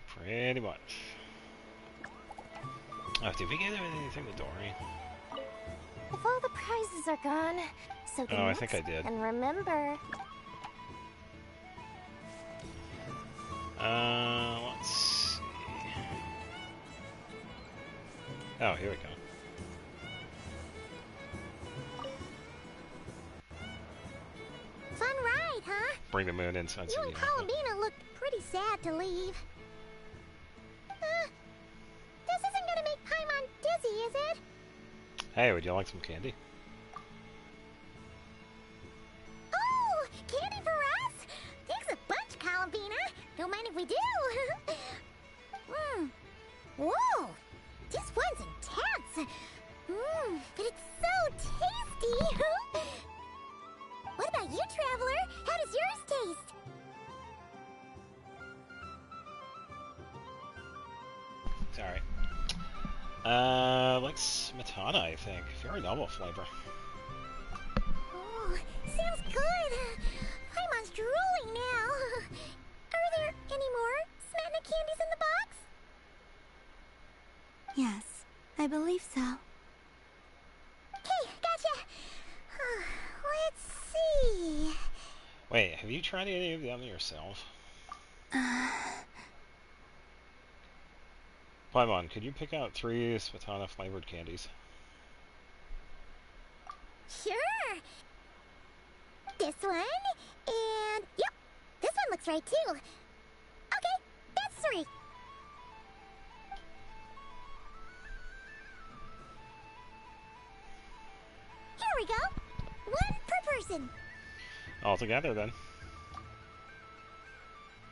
Pretty much. Oh, did we get anything to Dory? If all the prizes are gone, so Oh, I think I did. And remember... Let's see. Oh, here we go. Fun ride, huh? Bring the moon inside. You and Columbina looked pretty sad to leave. This isn't gonna make Paimon dizzy, is it? Hey, would you like some candy? Oh, candy for us? Thanks a bunch, Columbina. Don't mind if we do. Whoa, this one's intense. But it's so tasty. What about you, Traveler? How does yours taste? Sorry. Like smetana, I think. Very novel flavor. Oh, sounds good. Paimon's drooling now. Are there any more smetana candies in the box? Yes, I believe so. Okay, gotcha. Let's see. Wait, have you tried any of them yourself? Paimon, could you pick out 3 smetana flavored candies? Sure. This one, and yep, this one looks right too. Okay, that's 3. Here we go. 1 per person. All together then.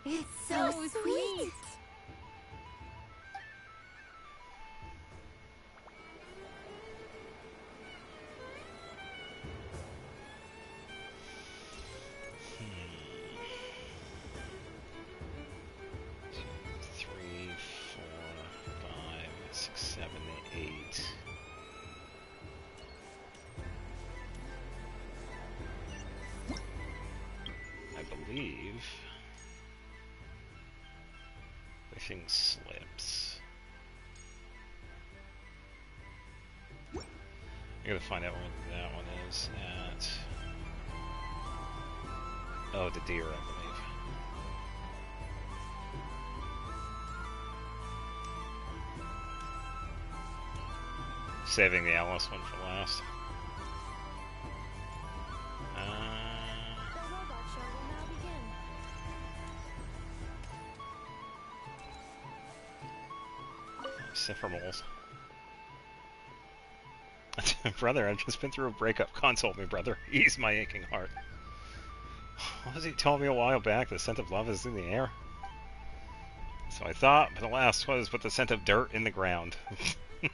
It's so sweet. Wishing slips. I'm gonna find out what that one is at. Oh, the deer, I believe. Saving the Alice one for last. Sephiroth. Brother, I've just been through a breakup. Console me, brother. Ease my aching heart. What was he told me a while back? The scent of love is in the air. So I thought, but alas, was but the scent of dirt in the ground. Oh,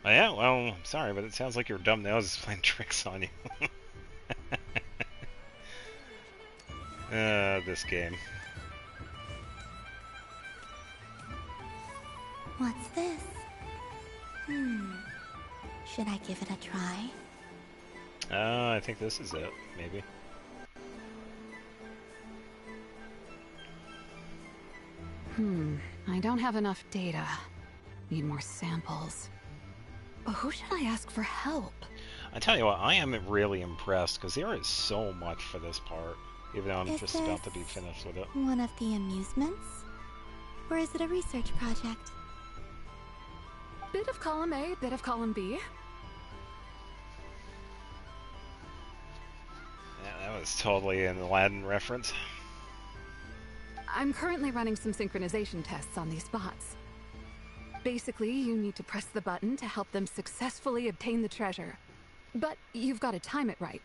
yeah, well, I'm sorry, but it sounds like your dumb nose is playing tricks on you. This game. What's this? Should I give it a try? I think this is it, maybe. I don't have enough data. Need more samples. Who should I ask for help? I tell you what, I am really impressed, because there is so much for this part, even though I'm just about to be finished with it. One of the amusements? Or is it a research project? Bit of column A, bit of column B. Yeah, that was totally an Aladdin reference. I'm currently running some synchronization tests on these bots. Basically, you need to press the button to help them successfully obtain the treasure. But you've got to time it right.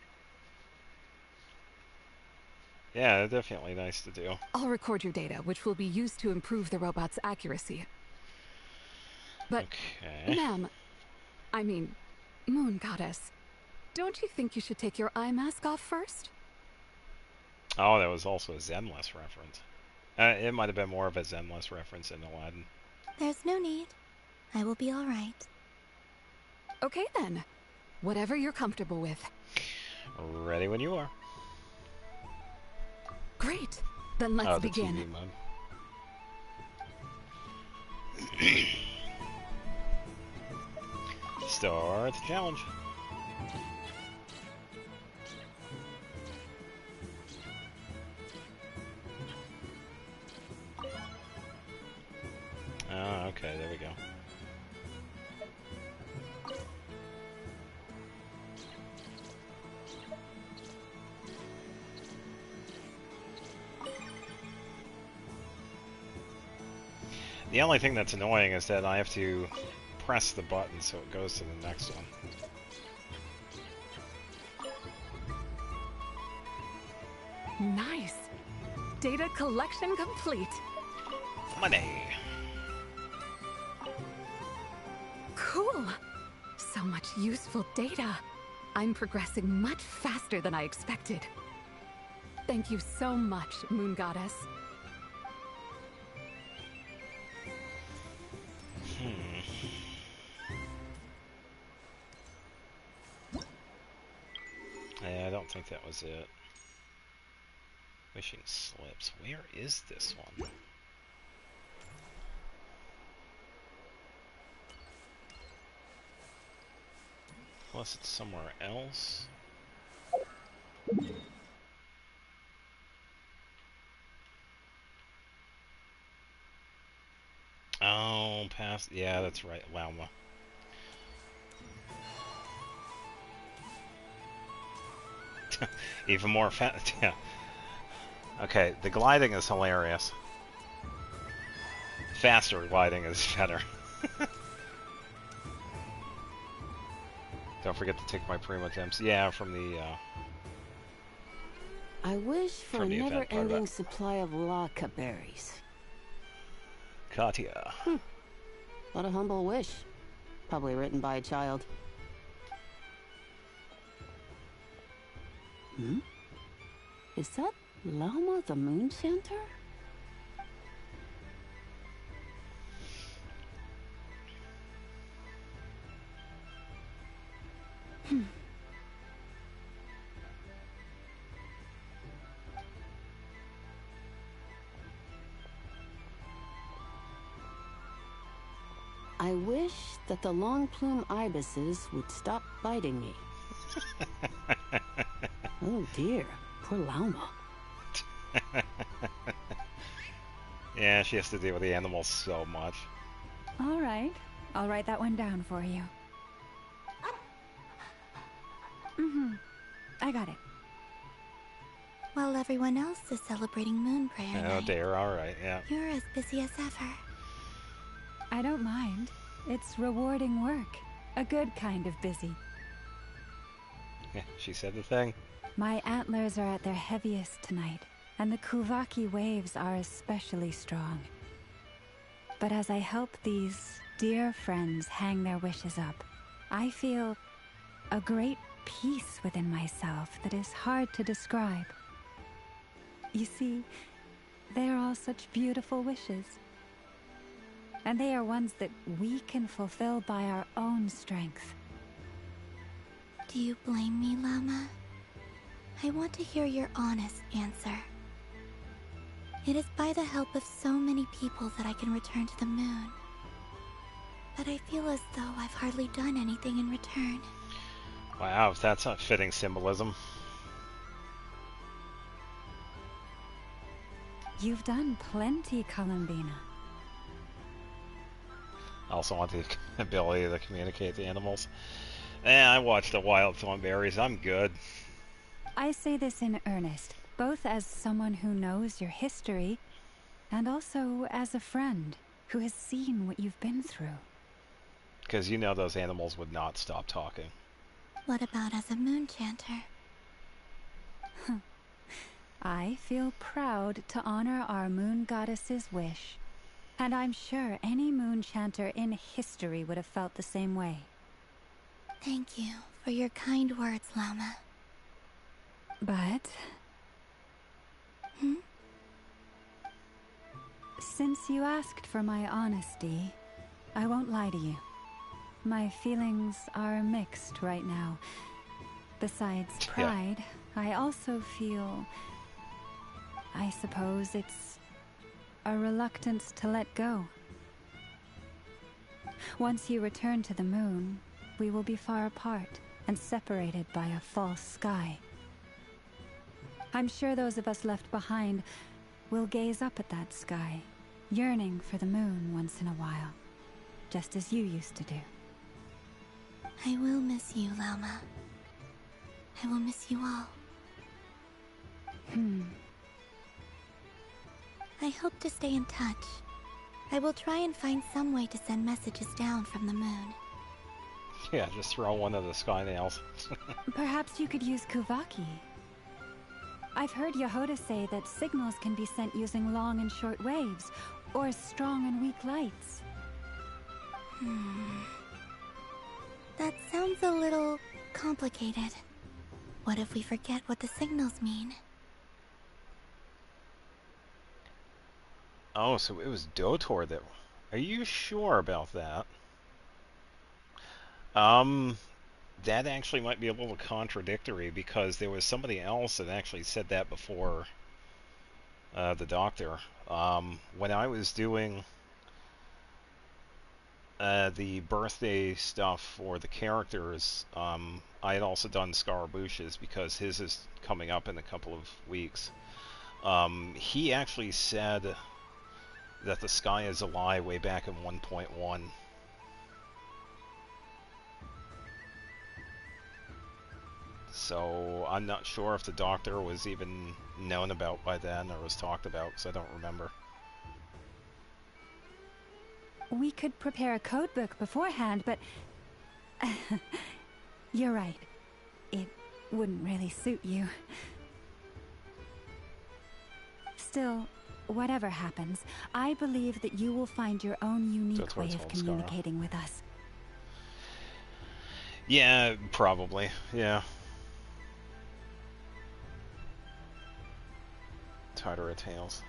Yeah, definitely nice to do. I'll record your data, which will be used to improve the robot's accuracy. But, ma'am, I mean, Moon Goddess, don't you think you should take your eye mask off first? Oh, that was also a Zenless reference. It might have been more of a Zenless reference in Aladdin. There's no need. I will be all right. Okay then. Whatever you're comfortable with. Ready when you are. Great. Then let's begin. TV mode. Start the challenge. The only thing that's annoying is that I have to press the button so it goes to the next one. Nice. Data collection complete. Money. Cool. So much useful data. I'm progressing much faster than I expected. Thank you so much, Moon Goddess. Yeah, I don't think that was it. Wishing slips. Where is this one? Unless it's somewhere else. Oh, past. Yeah, that's right. Lauma. Even more fast. Yeah. Okay, the gliding is hilarious. Faster gliding is better. Don't forget to take my primo gems. Yeah, from the. I wish for a never-ending supply of Laka berries. Katya. What a humble wish. Probably written by a child. Hmm? Is that Lauma the Moon Chanter? I wish that the long plume ibises would stop biting me. Oh dear, poor Lauma. Yeah, she has to deal with the animals so much. All right, I'll write that one down for you. I got it. While everyone else is celebrating Moon Prayer Oh Night, dear, alright, yeah. you're as busy as ever. I don't mind. It's rewarding work. A good kind of busy. Yeah, she said the thing. My antlers are at their heaviest tonight, and the Kuvaki waves are especially strong. But as I help these dear friends hang their wishes up, I feel a great peace within myself that is hard to describe. You see, they are all such beautiful wishes. And they are ones that we can fulfill by our own strength. Do you blame me, Llama? I want to hear your honest answer. It is by the help of so many people that I can return to the moon. But I feel as though I've hardly done anything in return. Wow, that's a fitting symbolism. You've done plenty, Columbina. Also want the ability to communicate to animals. I watched the Wild Thornberries. I'm good. I say this in earnest, both as someone who knows your history, and also as a friend who has seen what you've been through. Because you know those animals would not stop talking. What about as a moon chanter? I feel proud to honor our moon goddess's wish, and I'm sure any moon chanter in history would have felt the same way. Thank you for your kind words, Llama. But... Since you asked for my honesty, I won't lie to you. My feelings are mixed right now. Besides pride, I also feel... I suppose it's a reluctance to let go. Once you return to the moon, we will be far apart and separated by a false sky. I'm sure those of us left behind will gaze up at that sky, yearning for the moon once in a while, just as you used to do. I will miss you, Llama. I will miss you all. I hope to stay in touch. I will try and find some way to send messages down from the moon. Yeah, just throw one of the sky nails. Perhaps you could use Kuvaki. I've heard Yehoda say that signals can be sent using long and short waves, or strong and weak lights. That sounds a little complicated. What if we forget what the signals mean? Oh, so it was Dotor that... Are you sure about that? That actually might be a little contradictory, because there was somebody else that actually said that before the doctor. When I was doing the birthday stuff for the characters, I had also done Scarabush's, because his is coming up in a couple of weeks. He actually said that the sky is a lie way back in 1.1. So I'm not sure if the doctor was even known about by then or was talked about, because I don't remember. We could prepare a codebook beforehand, but... You're right. It wouldn't really suit you. Still, whatever happens, I believe that you will find your own unique way of communicating with us. Yeah, probably. Yeah. Tartara Tales.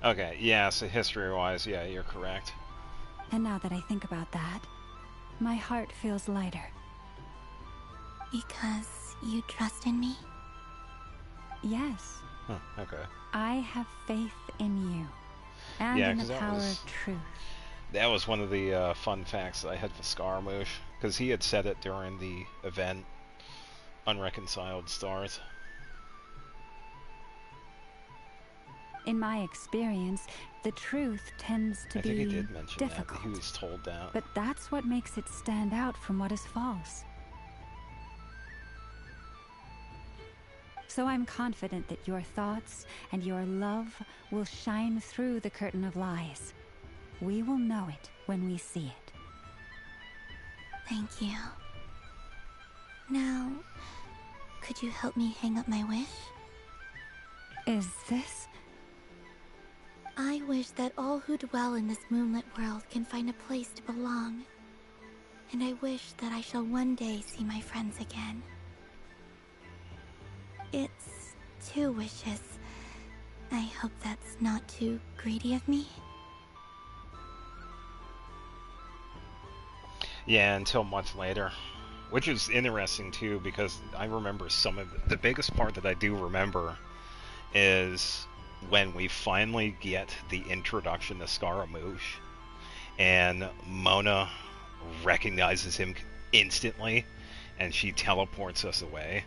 Okay, yeah, so history-wise, yeah, you're correct. And now that I think about that, my heart feels lighter. Because you trust in me? Yes. Huh, okay. I have faith in you. And in the power of truth. That was one of the fun facts that I had for Scaramouche, because he had said it during the event, Unreconciled Stars. In my experience, the truth tends to be I think he did mention difficult. That. He was told that. But that's what makes it stand out from what is false. So I'm confident that your thoughts and your love will shine through the curtain of lies. We will know it when we see it. Thank you. Now, could you help me hang up my wish? Is this? I wish that all who dwell in this moonlit world can find a place to belong. And I wish that I shall one day see my friends again. It's 2 wishes. I hope that's not too greedy of me. Yeah, until much later. Which is interesting, too, because I remember some of the biggest part that I do remember is when we finally get the introduction to Scaramouche, and Mona recognizes him instantly, and she teleports us away.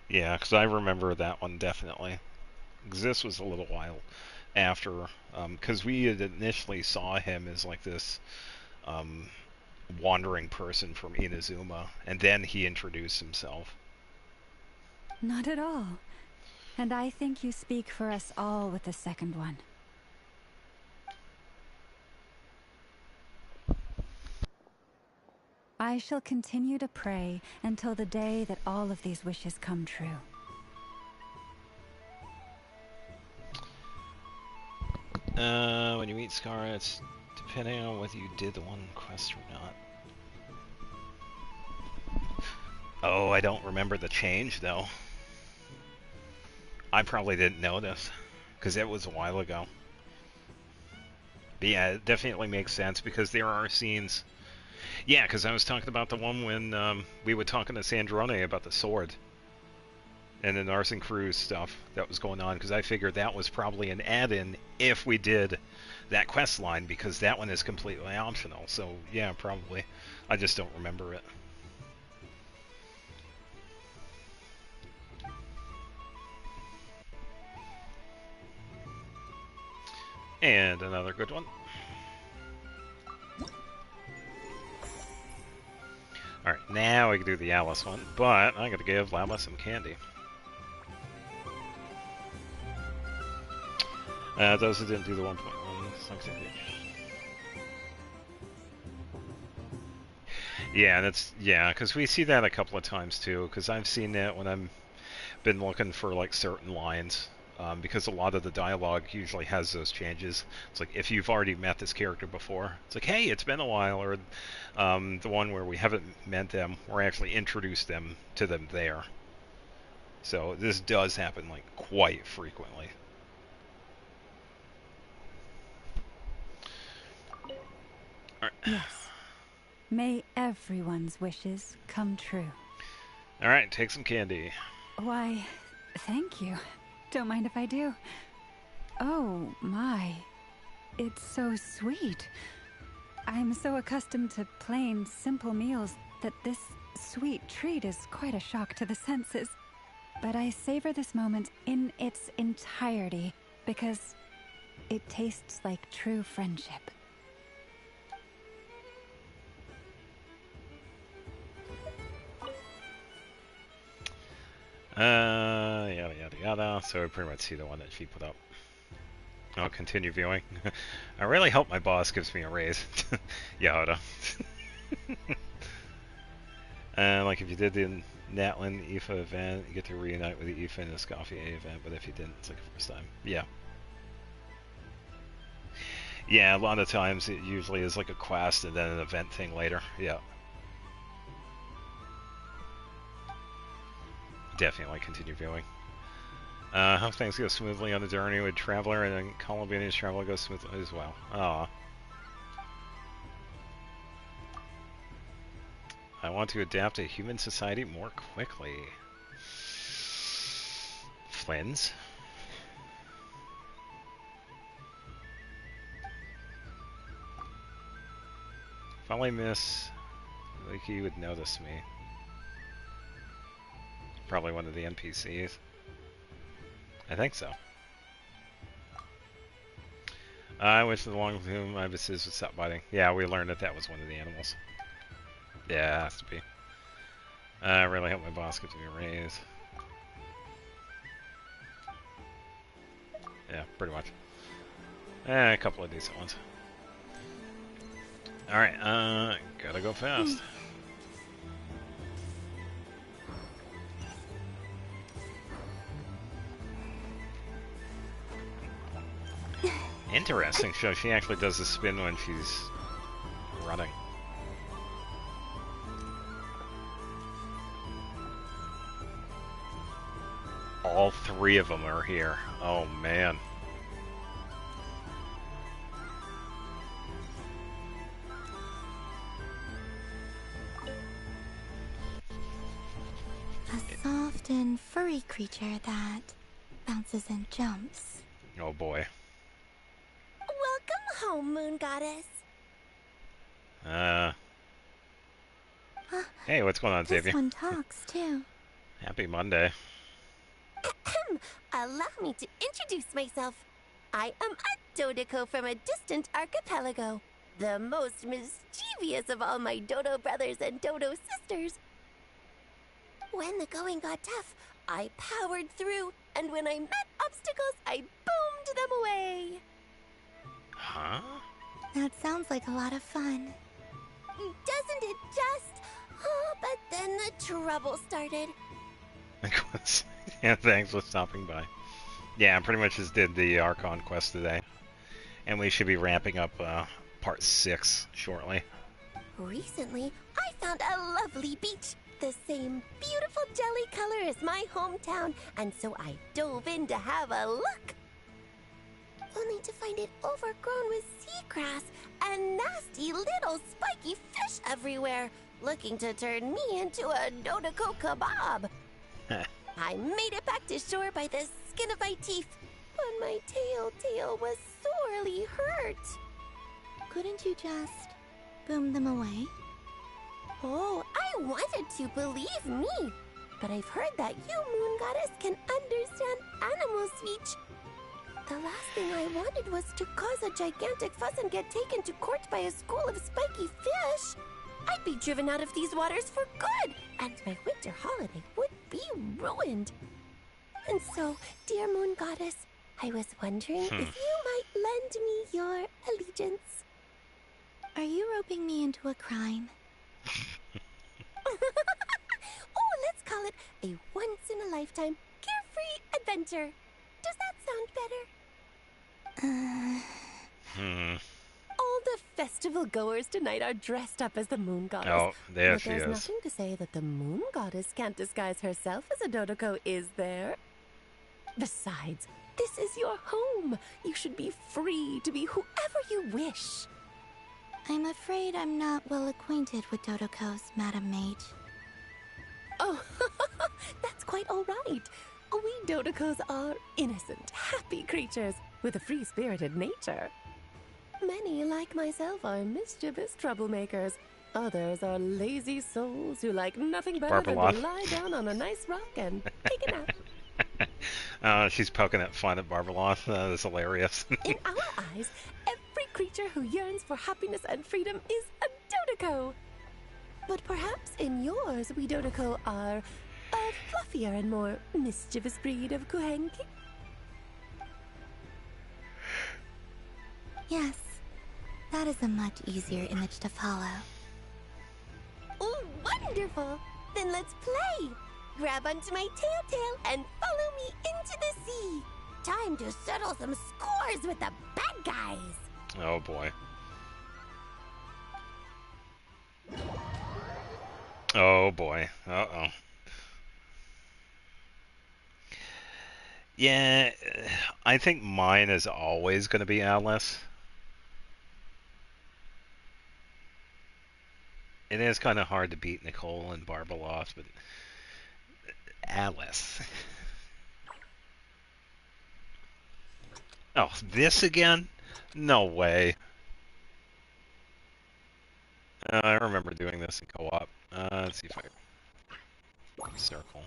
Yeah, because I remember that one definitely. Because this was a little while after, because we had initially saw him as like this wandering person from Inazuma, and then he introduced himself. Not at all. And I think you speak for us all with the second one. I shall continue to pray until the day that all of these wishes come true. When you meet Scar, it's depending on whether you did the one quest or not. Oh, I don't remember the change, though. I probably didn't notice, because it was a while ago. But yeah, it definitely makes sense, because there are scenes... Yeah, because I was talking about the one when we were talking to Sandrone about the sword. And the Narsen Cruise stuff that was going on, because I figured that was probably an add-in if we did that quest line, because that one is completely optional. So, yeah, probably. I just don't remember it. And another good one. Alright, now we can do the Alice one, but I gotta give Lama some candy. Those who didn't do the 1.1, yeah, that's, yeah, because we see that a couple of times too, because I've seen that when I've been looking for like certain lines, because a lot of the dialogue usually has those changes. It's like, if you've already met this character before, it's like, hey, it's been a while, or the one where we haven't met them, we're actually introduced them to them there. So this does happen like quite frequently. All right. Yes. May everyone's wishes come true. All right, take some candy. Why, thank you. Don't mind if I do. Oh, my. It's so sweet. I'm so accustomed to plain, simple meals that this sweet treat is quite a shock to the senses. But I savor this moment in its entirety because it tastes like true friendship. Yada yada yada. So we pretty much see the one that she put up. I'll continue viewing. I really hope my boss gives me a raise. Yada. Like if you did the Natlin IFA event, you get to reunite with the IFA in the Scoffy event, but if you didn't, it's like the first time. Yeah. Yeah, a lot of times it usually is like a quest and then an event thing later. Yeah. Definitely continue viewing. Hope things go smoothly on the journey with Traveler, and then Columbian's Traveler goes smoothly as well. Aw. I want to adapt to human society more quickly. Flynn's? If only Miss Leaky would notice me. Probably one of the NPCs. I think so. I wish the long plume ibises would stop biting. Yeah, we learned that that was one of the animals. Yeah, it has to be. I really hope my boss gives me a raise. Yeah, pretty much. A couple of decent ones. Alright, gotta go fast. Interesting show. She actually does a spin when she's running. All three of them are here. Oh man. A soft and furry creature that bounces and jumps. Oh boy. Welcome home, Moon Goddess. Hey, what's going on, Xavier? This one talks, too. Happy Monday. Allow me to introduce myself. I am a Dodoco from a distant archipelago, the most mischievous of all my Dodo brothers and Dodo sisters. When the going got tough, I powered through, and when I met obstacles, I boomed them away. Huh? That sounds like a lot of fun. Doesn't it just? Oh, but then the trouble started. Yeah, thanks for stopping by. Yeah, I pretty much just did the Archon Quest today. And we should be ramping up part 6 shortly. Recently, I found a lovely beach, the same beautiful jelly color as my hometown, and so I dove in to have a look. Only to find it overgrown with seagrass and nasty little spiky fish everywhere, looking to turn me into a Dodoco kebab. I made it back to shore by the skin of my teeth, but my tail was sorely hurt. Couldn't you just boom them away? Oh, I wanted to, believe me. But I've heard that you, Moon Goddess, can understand animal speech. The last thing I wanted was to cause a gigantic fuss and get taken to court by a school of spiky fish. I'd be driven out of these waters for good, and my winter holiday would be ruined. And so, dear Moon Goddess, I was wondering if you might lend me your allegiance. Are you roping me into a crime? Oh, let's call it a once-in-a-lifetime carefree adventure. Does that sound better? All the festival goers tonight are dressed up as the Moon Goddess. Oh, there but she there's is. nothing to say that the Moon Goddess can't disguise herself as a Dodoko, is there? Besides, this is your home. You should be free to be whoever you wish. I'm afraid I'm not well acquainted with Dodokos, Madam Mage. Oh, that's quite all right. We Dodokos are innocent, happy creatures with a free-spirited nature. Many, like myself, are mischievous troublemakers. Others are lazy souls who like nothing better than to lie down on a nice rock and take a nap. She's poking at fun at Barbalon. That's hilarious. In our eyes, every creature who yearns for happiness and freedom is a Dodoko. But perhaps in yours, we Dodoko are a fluffier and more mischievous breed of Kuhenki? Yes, that is a much easier image to follow. Oh, wonderful! Then let's play! Grab onto my tail and follow me into the sea! Time to settle some scores with the bad guys! Oh boy. Oh boy. Uh-oh. Yeah, I think mine is always going to be Alice. It is kind of hard to beat Nicole and Barbalos, but Alice. Oh, this again? No way. I remember doing this in co-op. Let's see if I circle.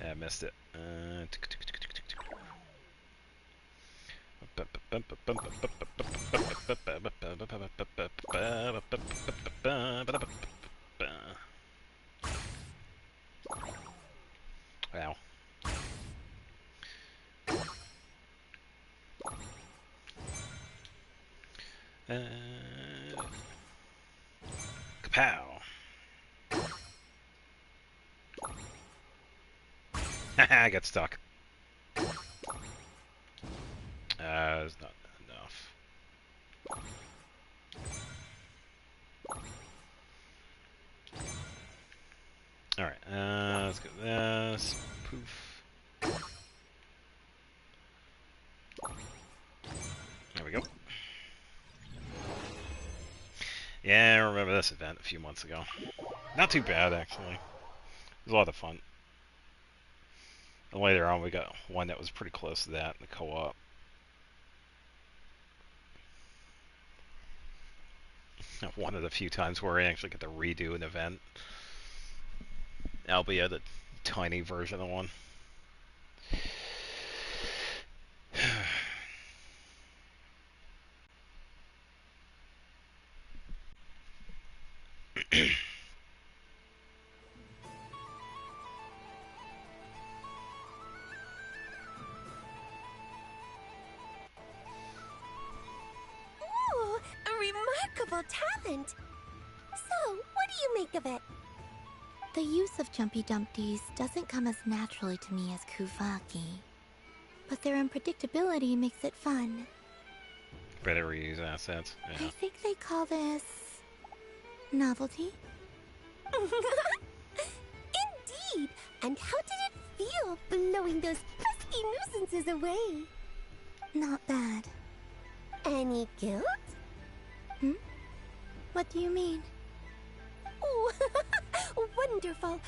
I missed it. Wow. Kapow. I got stuck. It's not enough. Alright, let's go this. Poof. There we go. Yeah, I remember this event a few months ago. Not too bad, actually. It was a lot of fun. And later on, we got one that was pretty close to that in the co-op. One of the few times where I actually get to redo an event. Albeit a tiny version of one. Ooh, a remarkable talent! So, what do you make of it? The use of Jumpy Dumpties doesn't come as naturally to me as Kuvaki. But their unpredictability makes it fun. Better reuse assets. Yeah. I think they call this... novelty? Indeed! And how did it feel blowing those pesky nuisances away? Not bad. Any guilt? Hmm? What do you mean? Oh, wonderful!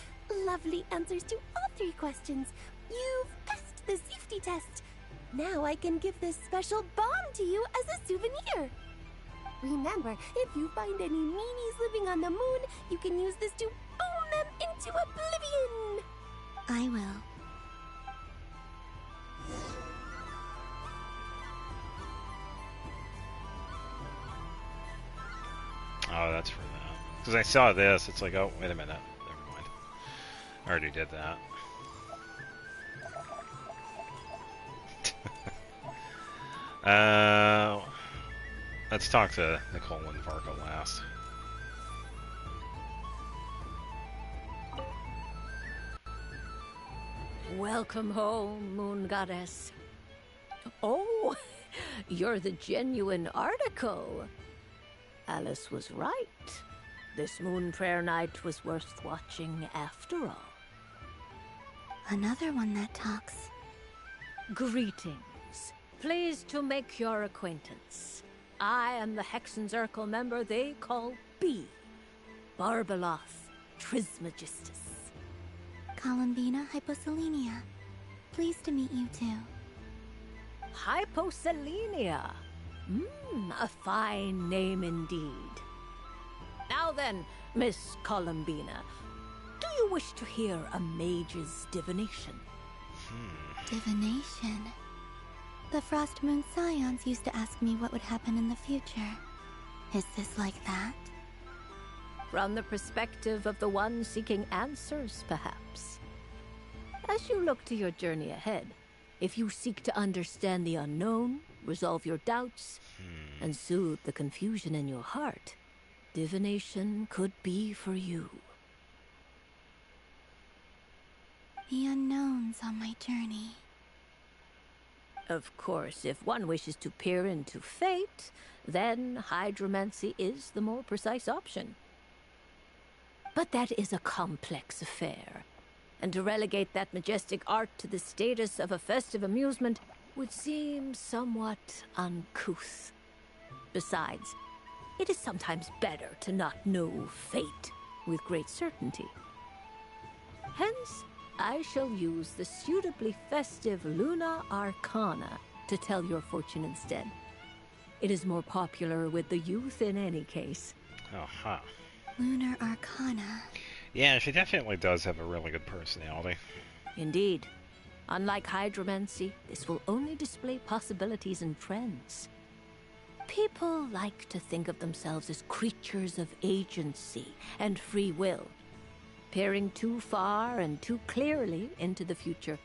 Lovely answers to all 3 questions. You've passed the safety test. Now I can give this special bomb to you as a souvenir. Remember, if you find any meanies living on the moon, you can use this to boom them into oblivion. I will. Because I saw this, it's like, oh, wait a minute. Never mind. I already did that. Let's talk to Nicole and Vargo last. Welcome home, Moon Goddess. Oh, you're the genuine article. Alice was right. This Moon Prayer Night was worth watching after all. Another one that talks. Greetings. Pleased to make your acquaintance. I am the Hexenzirkel member they call B. Barbeloth Trismegistus. Columbina Hyposelenia. Pleased to meet you too. Hyposelenia. A fine name indeed. Now then, Miss Columbina, do you wish to hear a mage's divination? Divination? The Frost Moon Scions used to ask me what would happen in the future. Is this like that? From the perspective of the one seeking answers, perhaps. As you look to your journey ahead, if you seek to understand the unknown, resolve your doubts, and soothe the confusion in your heart, divination could be for you. The unknowns on my journey. Of course, if one wishes to peer into fate, then hydromancy is the more precise option. But that is a complex affair, and to relegate that majestic art to the status of a festive amusement would seem somewhat uncouth. Besides, it is sometimes better to not know fate with great certainty. Hence, I shall use the suitably festive Luna Arcana to tell your fortune instead. It is more popular with the youth in any case. Uh-huh. Lunar Arcana. Yeah, she definitely does have a really good personality. Indeed. Unlike hydromancy, this will only display possibilities and trends. People like to think of themselves as creatures of agency and free will. Peering too far and too clearly into the future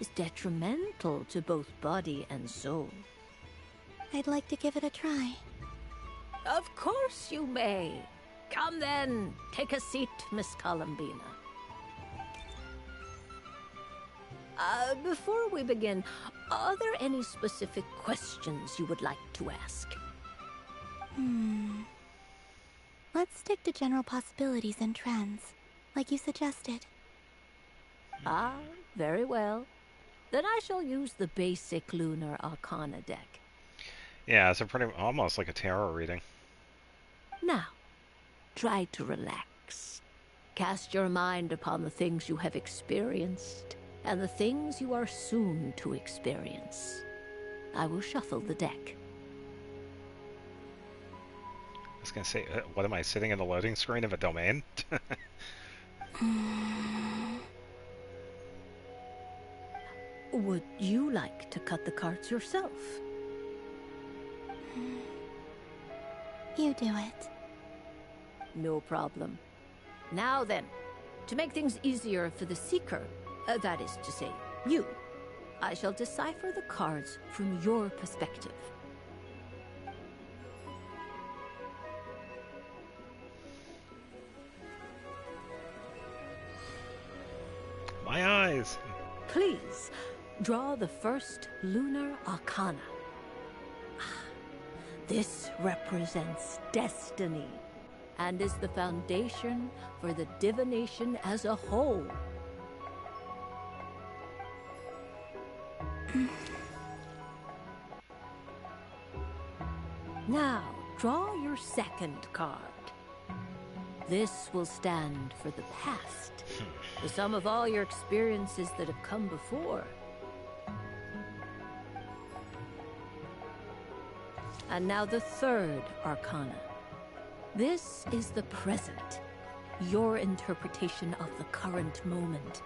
is detrimental to both body and soul. I'd like to give it a try. Of course you may. Come then, take a seat, Miss Columbina. Before we begin, are there any specific questions you would like to ask? Let's stick to general possibilities and trends, like you suggested. Ah, very well. Then I shall use the basic Lunar Arcana deck. Yeah, it's a pretty almost like a tarot reading. Now, try to relax. Cast your mind upon the things you have experienced and the things you are soon to experience. I will shuffle the deck. I was gonna say, what am I, sitting in the loading screen of a domain? Would you like to cut the cards yourself? You do it. No problem. Now then, to make things easier for the seeker, that is to say, you, I shall decipher the cards from your perspective. My eyes! Please, draw the first Lunar Arcana. This represents destiny and is the foundation for the divination as a whole. Now, draw your second card. This will stand for the past, the sum of all your experiences that have come before. And now the third Arcana. This is the present, your interpretation of the current moment.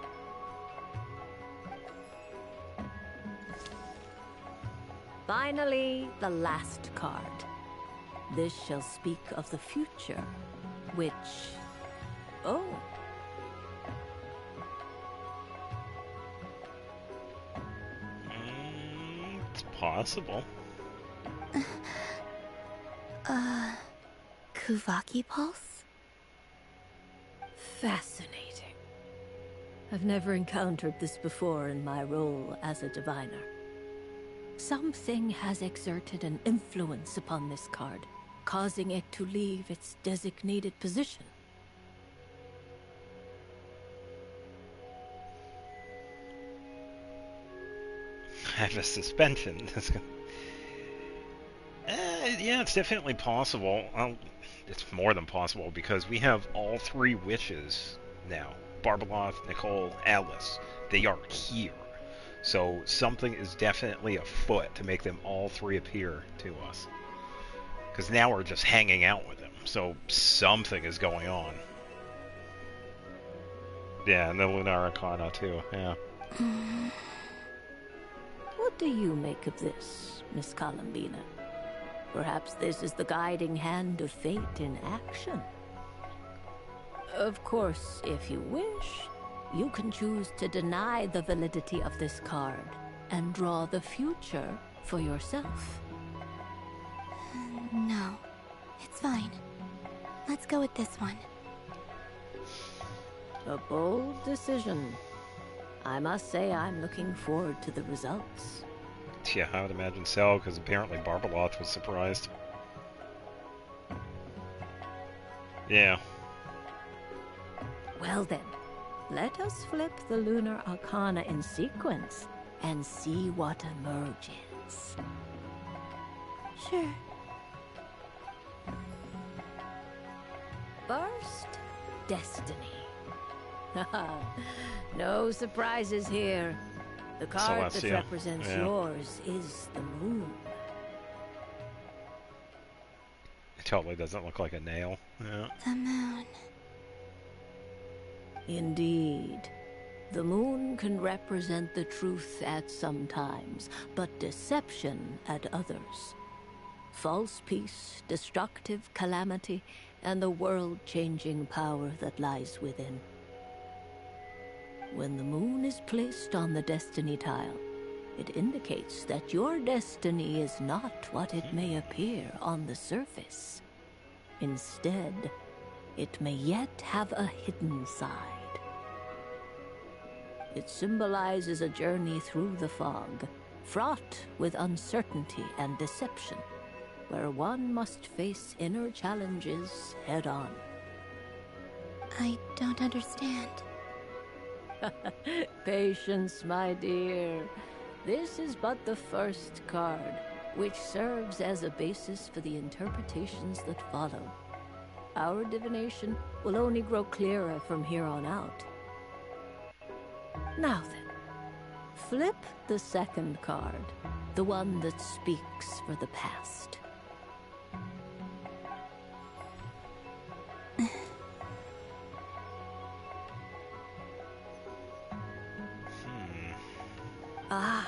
Finally, the last card. This shall speak of the future, Which... oh. It's possible. Kuvaki Pulse? Fascinating. I've never encountered this before in my role as a diviner. Something has exerted an influence upon this card, causing it to leave its designated position. I have a suspension. Yeah, it's definitely possible. It's more than possible because we have all three witches now. Barbeloth, Nicole, Alice. They are here. So something is definitely afoot to make them all three appear to us. Because now we're just hanging out with them. So something is going on. Yeah, and the Lunar Arcana too, yeah. What do you make of this, Miss Columbina? Perhaps this is the guiding hand of fate in action. Of course, if you wish, you can choose to deny the validity of this card and draw the future for yourself. No, it's fine. Let's go with this one. A bold decision. I must say I'm looking forward to the results. Yeah, I would imagine so, because apparently Barbeloth was surprised. Yeah. Well then, let us flip the Lunar Arcana in sequence and see what emerges. Sure. First, Destiny. No surprises here. The card that represents yours is the moon. It totally doesn't look like a nail. Yeah. The moon. Indeed. The moon can represent the truth at some times, but deception at others. False peace, destructive calamity, and the world-changing power that lies within. When the moon is placed on the destiny tile, it indicates that your destiny is not what it may appear on the surface. Instead, it may yet have a hidden side. It symbolizes a journey through the fog, fraught with uncertainty and deception, where one must face inner challenges head-on. I don't understand. Patience, my dear. This is but the first card, which serves as a basis for the interpretations that follow. Our divination will only grow clearer from here on out. Now then, flip the second card, the one that speaks for the past. Ah,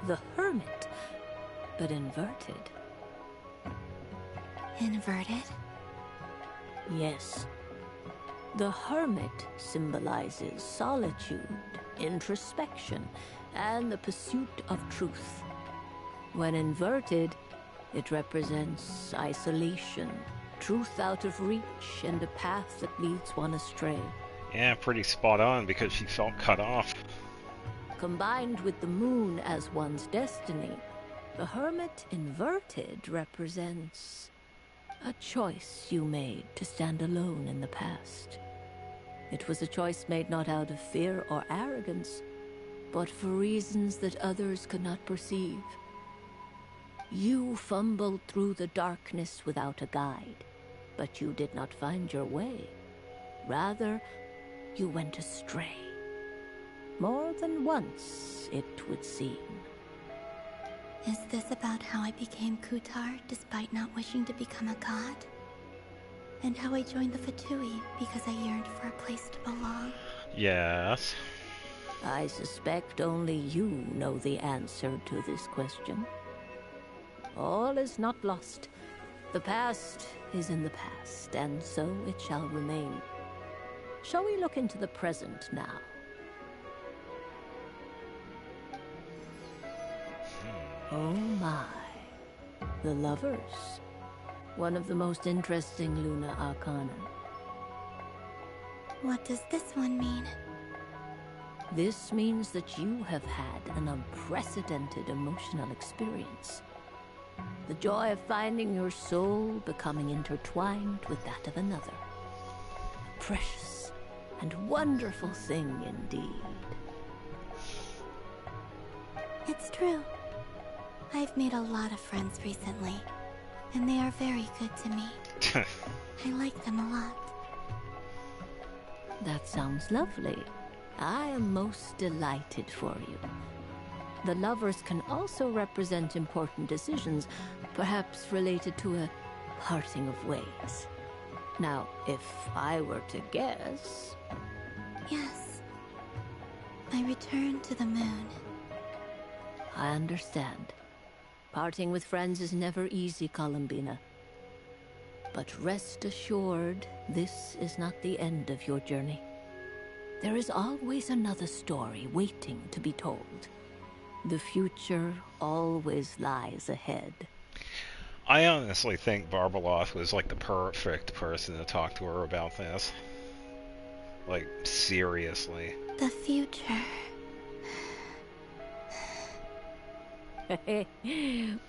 the Hermit, but inverted. Inverted? Yes. The Hermit symbolizes solitude, introspection, and the pursuit of truth. When inverted, it represents isolation, truth out of reach, and a path that leads one astray. Yeah, pretty spot on, because she felt cut off. Combined with the moon as one's destiny, the Hermit inverted represents a choice you made to stand alone in the past. It was a choice made not out of fear or arrogance, but for reasons that others could not perceive. You fumbled through the darkness without a guide, but you did not find your way. Rather, you went astray. More than once, it would seem. Is this about how I became Kutar despite not wishing to become a god? And how I joined the Fatui because I yearned for a place to belong? Yes. I suspect only you know the answer to this question. All is not lost. The past is in the past, and so it shall remain. Shall we look into the present now? Oh my. The lovers. One of the most interesting Luna Arcana. What does this one mean? This means that you have had an unprecedented emotional experience. The joy of finding your soul becoming intertwined with that of another. A precious and wonderful thing indeed. It's true. I've made a lot of friends recently, and they are very good to me. I like them a lot. That sounds lovely. I am most delighted for you. The lovers can also represent important decisions, perhaps related to a parting of ways. Now, if I were to guess... Yes. I return to the moon. I understand. Parting with friends is never easy, Columbina. But rest assured, this is not the end of your journey. There is always another story waiting to be told. The future always lies ahead. I honestly think Barbeloth was like the perfect person to talk to her about this. Like, seriously. The future.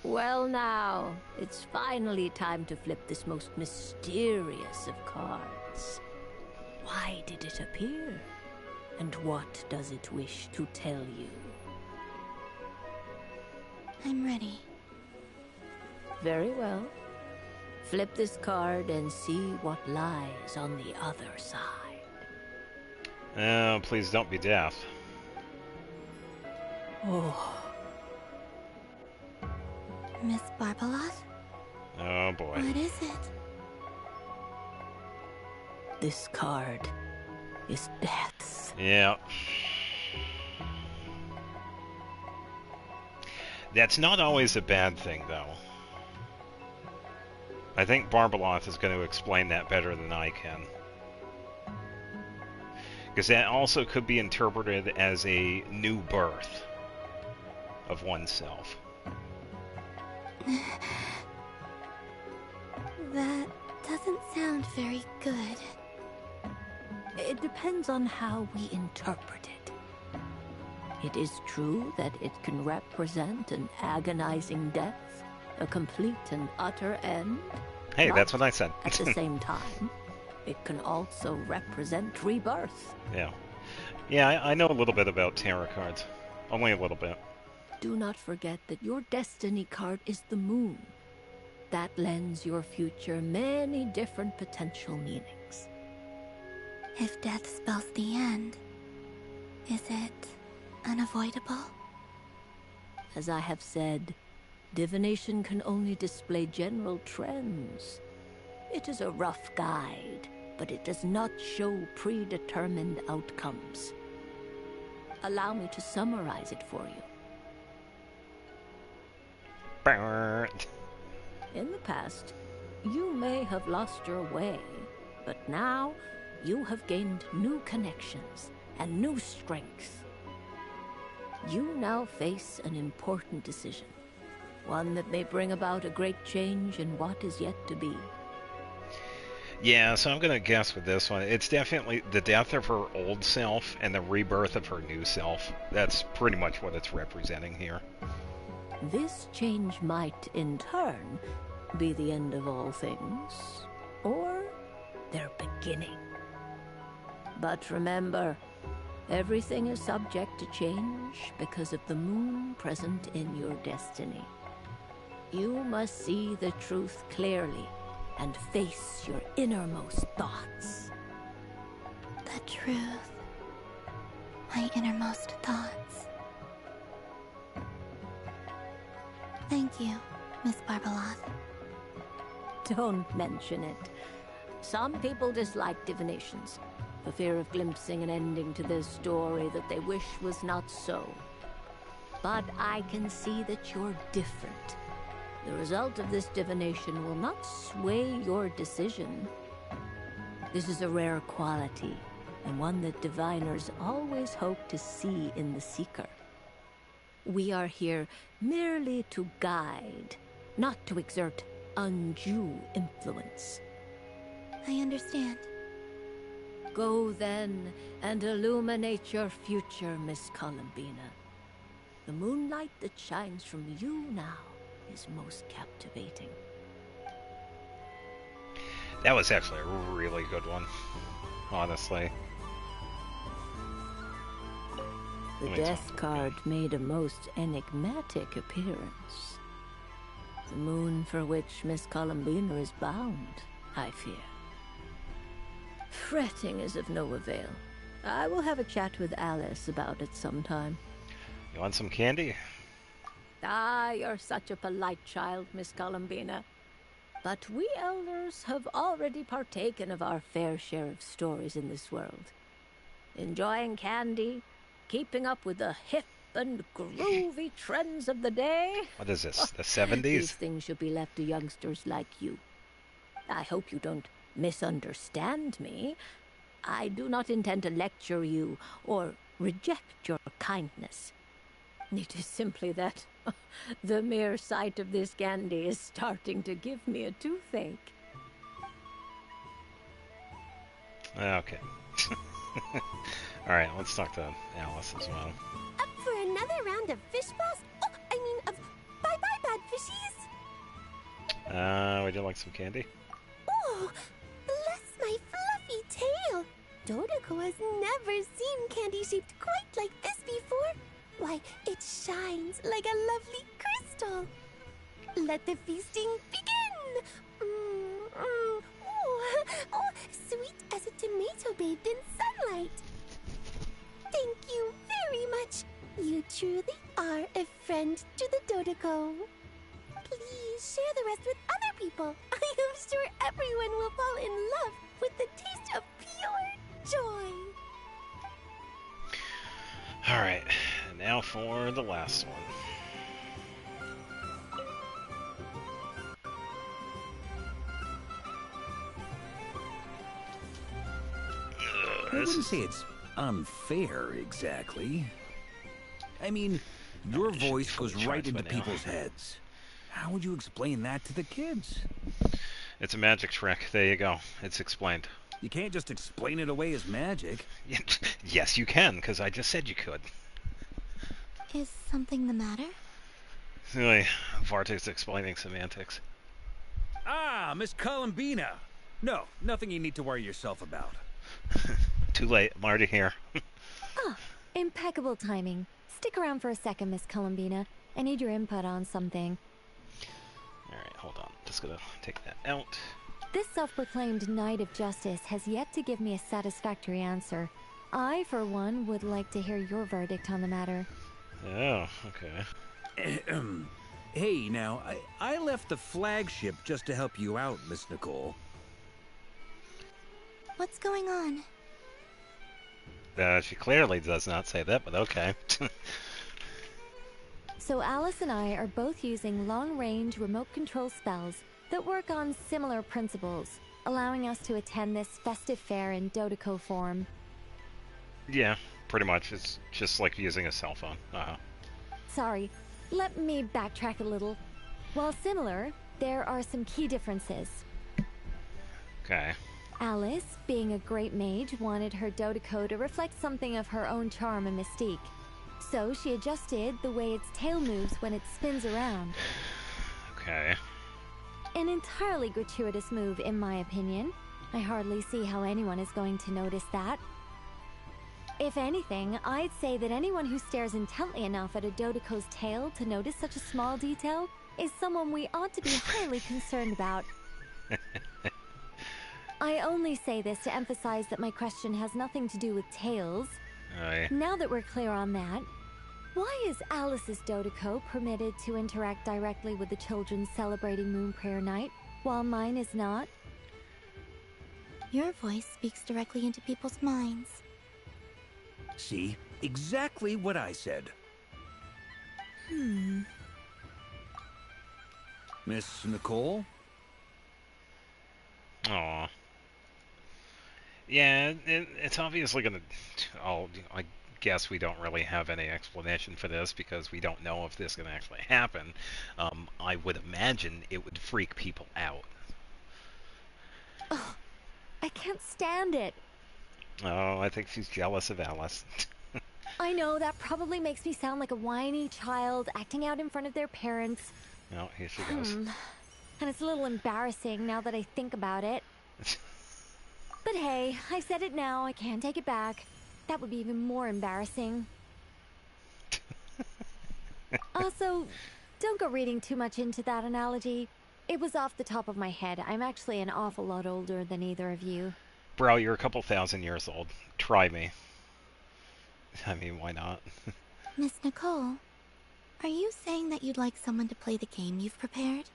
Well now, it's finally time to flip this most mysterious of cards. Why did it appear? And what does it wish to tell you? I'm ready. Very well. Flip this card and see what lies on the other side. Oh, please don't be deaf. Oh. Miss Barbeloth? Oh boy. What is it? This card is death's. Yeah. That's not always a bad thing, though. I think Barbeloth is going to explain that better than I can. Because that also could be interpreted as a new birth of oneself. That doesn't sound very good. It depends on how we interpret it. It is true that it can represent an agonizing death, a complete and utter end. Hey, that's what I said. At the same time, it can also represent rebirth. Yeah. Yeah, I know a little bit about tarot cards. Only a little bit. Do not forget that your destiny card is the moon. That lends your future many different potential meanings. If death spells the end, is it unavoidable? As I have said, divination can only display general trends. It is a rough guide, but it does not show predetermined outcomes. Allow me to summarize it for you. In the past, you may have lost your way, but now you have gained new connections and new strength. You now face an important decision, one that may bring about a great change in what is yet to be. Yeah, so I'm going to guess with this one, it's definitely the death of her old self and the rebirth of her new self. That's pretty much what it's representing here. This change might, in turn, be the end of all things, or their beginning. But remember, everything is subject to change because of the moon present in your destiny. You must see the truth clearly and face your innermost thoughts. The truth. My innermost thoughts. Thank you, Miss Barbeloth. Don't mention it. Some people dislike divinations, for fear of glimpsing an ending to their story that they wish was not so. But I can see that you're different. The result of this divination will not sway your decision. This is a rare quality, and one that diviners always hope to see in the seeker. We are here merely to guide, not to exert undue influence. I understand. Go then and illuminate your future, Miss Columbina. The moonlight that shines from you now is most captivating. That was actually a really good one, honestly. The death card made a most enigmatic appearance. The moon for which Miss Columbina is bound, I fear. Fretting is of no avail. I will have a chat with Alice about it sometime. You want some candy? Ah, you're such a polite child, Miss Columbina. But we elders have already partaken of our fair share of stories in this world. Enjoying candy, keeping up with the hip and groovy trends of the day. What is this, the 70s? These things should be left to youngsters like you. I hope you don't misunderstand me. I do not intend to lecture you or reject your kindness. It is simply that the mere sight of this candy is starting to give me a toothache. Okay. Alright, let's talk to Alice as well. Up for another round of fish balls? Oh, I mean, of bye-bye, bad fishies. Would you like some candy? Oh, bless my fluffy tail. Dodoko has never seen candy shaped quite like this before. Why, it shines like a lovely crystal. Let the feasting begin. Oh, sweet as a tomato bathed in sunlight. Thank you very much. You truly are a friend to the Dodoko. Please share the rest with other people. I am sure everyone will fall in love with the taste of pure joy. Alright, now for the last one. I wouldn't say it's unfair, exactly. I mean, your voice goes right into people's heads. How would you explain that to the kids? It's a magic trick. There you go. It's explained. You can't just explain it away as magic. Yes, you can, because I just said you could. Is something the matter? Anyway, Vartig's explaining semantics. Ah, Miss Columbina! No, nothing you need to worry yourself about. Too late. I'm already here. Oh, impeccable timing. Stick around for a second, Miss Columbina. I need your input on something. Alright, hold on. Just gonna take that out. This self-proclaimed Knight of Justice has yet to give me a satisfactory answer. I, for one, would like to hear your verdict on the matter. Oh, okay. Hey, now, I left the flagship just to help you out, Miss Nicole. What's going on? She clearly does not say that, but okay. So Alice and I are both using long-range remote control spells that work on similar principles, allowing us to attend this festive fair in Dodoko form. Yeah, pretty much. It's just like using a cell phone. Sorry, let me backtrack a little. While similar, there are some key differences. Okay. Alice, being a great mage, wanted her Dodoko to reflect something of her own charm and mystique. So she adjusted the way its tail moves when it spins around. Okay. An entirely gratuitous move, in my opinion. I hardly see how anyone is going to notice that. If anything, I'd say that anyone who stares intently enough at a Dodoko's tail to notice such a small detail is someone we ought to be highly concerned about. I only say this to emphasize that my question has nothing to do with tails. Now that we're clear on that, why is Alice's Dodoko permitted to interact directly with the children celebrating Moon Prayer Night, while mine is not? Your voice speaks directly into people's minds. See? Exactly what I said. Miss Nicole? Aw. Yeah, it's obviously gonna... I guess we don't really have any explanation for this because we don't know if this is gonna actually happen. I would imagine it would freak people out. Ugh, I can't stand it. Oh, I think she's jealous of Alice. I know that probably makes me sound like a whiny child acting out in front of their parents. No, here she goes. And it's a little embarrassing now that I think about it. But hey, I said it now, I can't take it back. That would be even more embarrassing. Also, don't go reading too much into that analogy. It was off the top of my head. I'm actually an awful lot older than either of you. Bro, you're a couple thousand years old. Try me. I mean, why not? Miss Nicole, are you saying that you'd like someone to play the game you've prepared?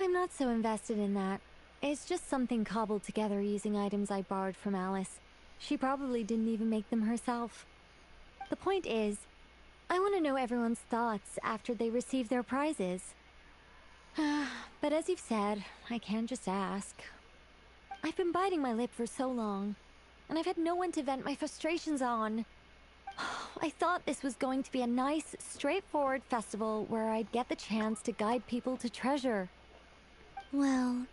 I'm not so invested in that. It's just something cobbled together using items I borrowed from Alice. She probably didn't even make them herself. The point is, I want to know everyone's thoughts after they receive their prizes. But as you've said, I can't just ask. I've been biting my lip for so long, and I've had no one to vent my frustrations on. I thought this was going to be a nice, straightforward festival where I'd get the chance to guide people to treasure. Well,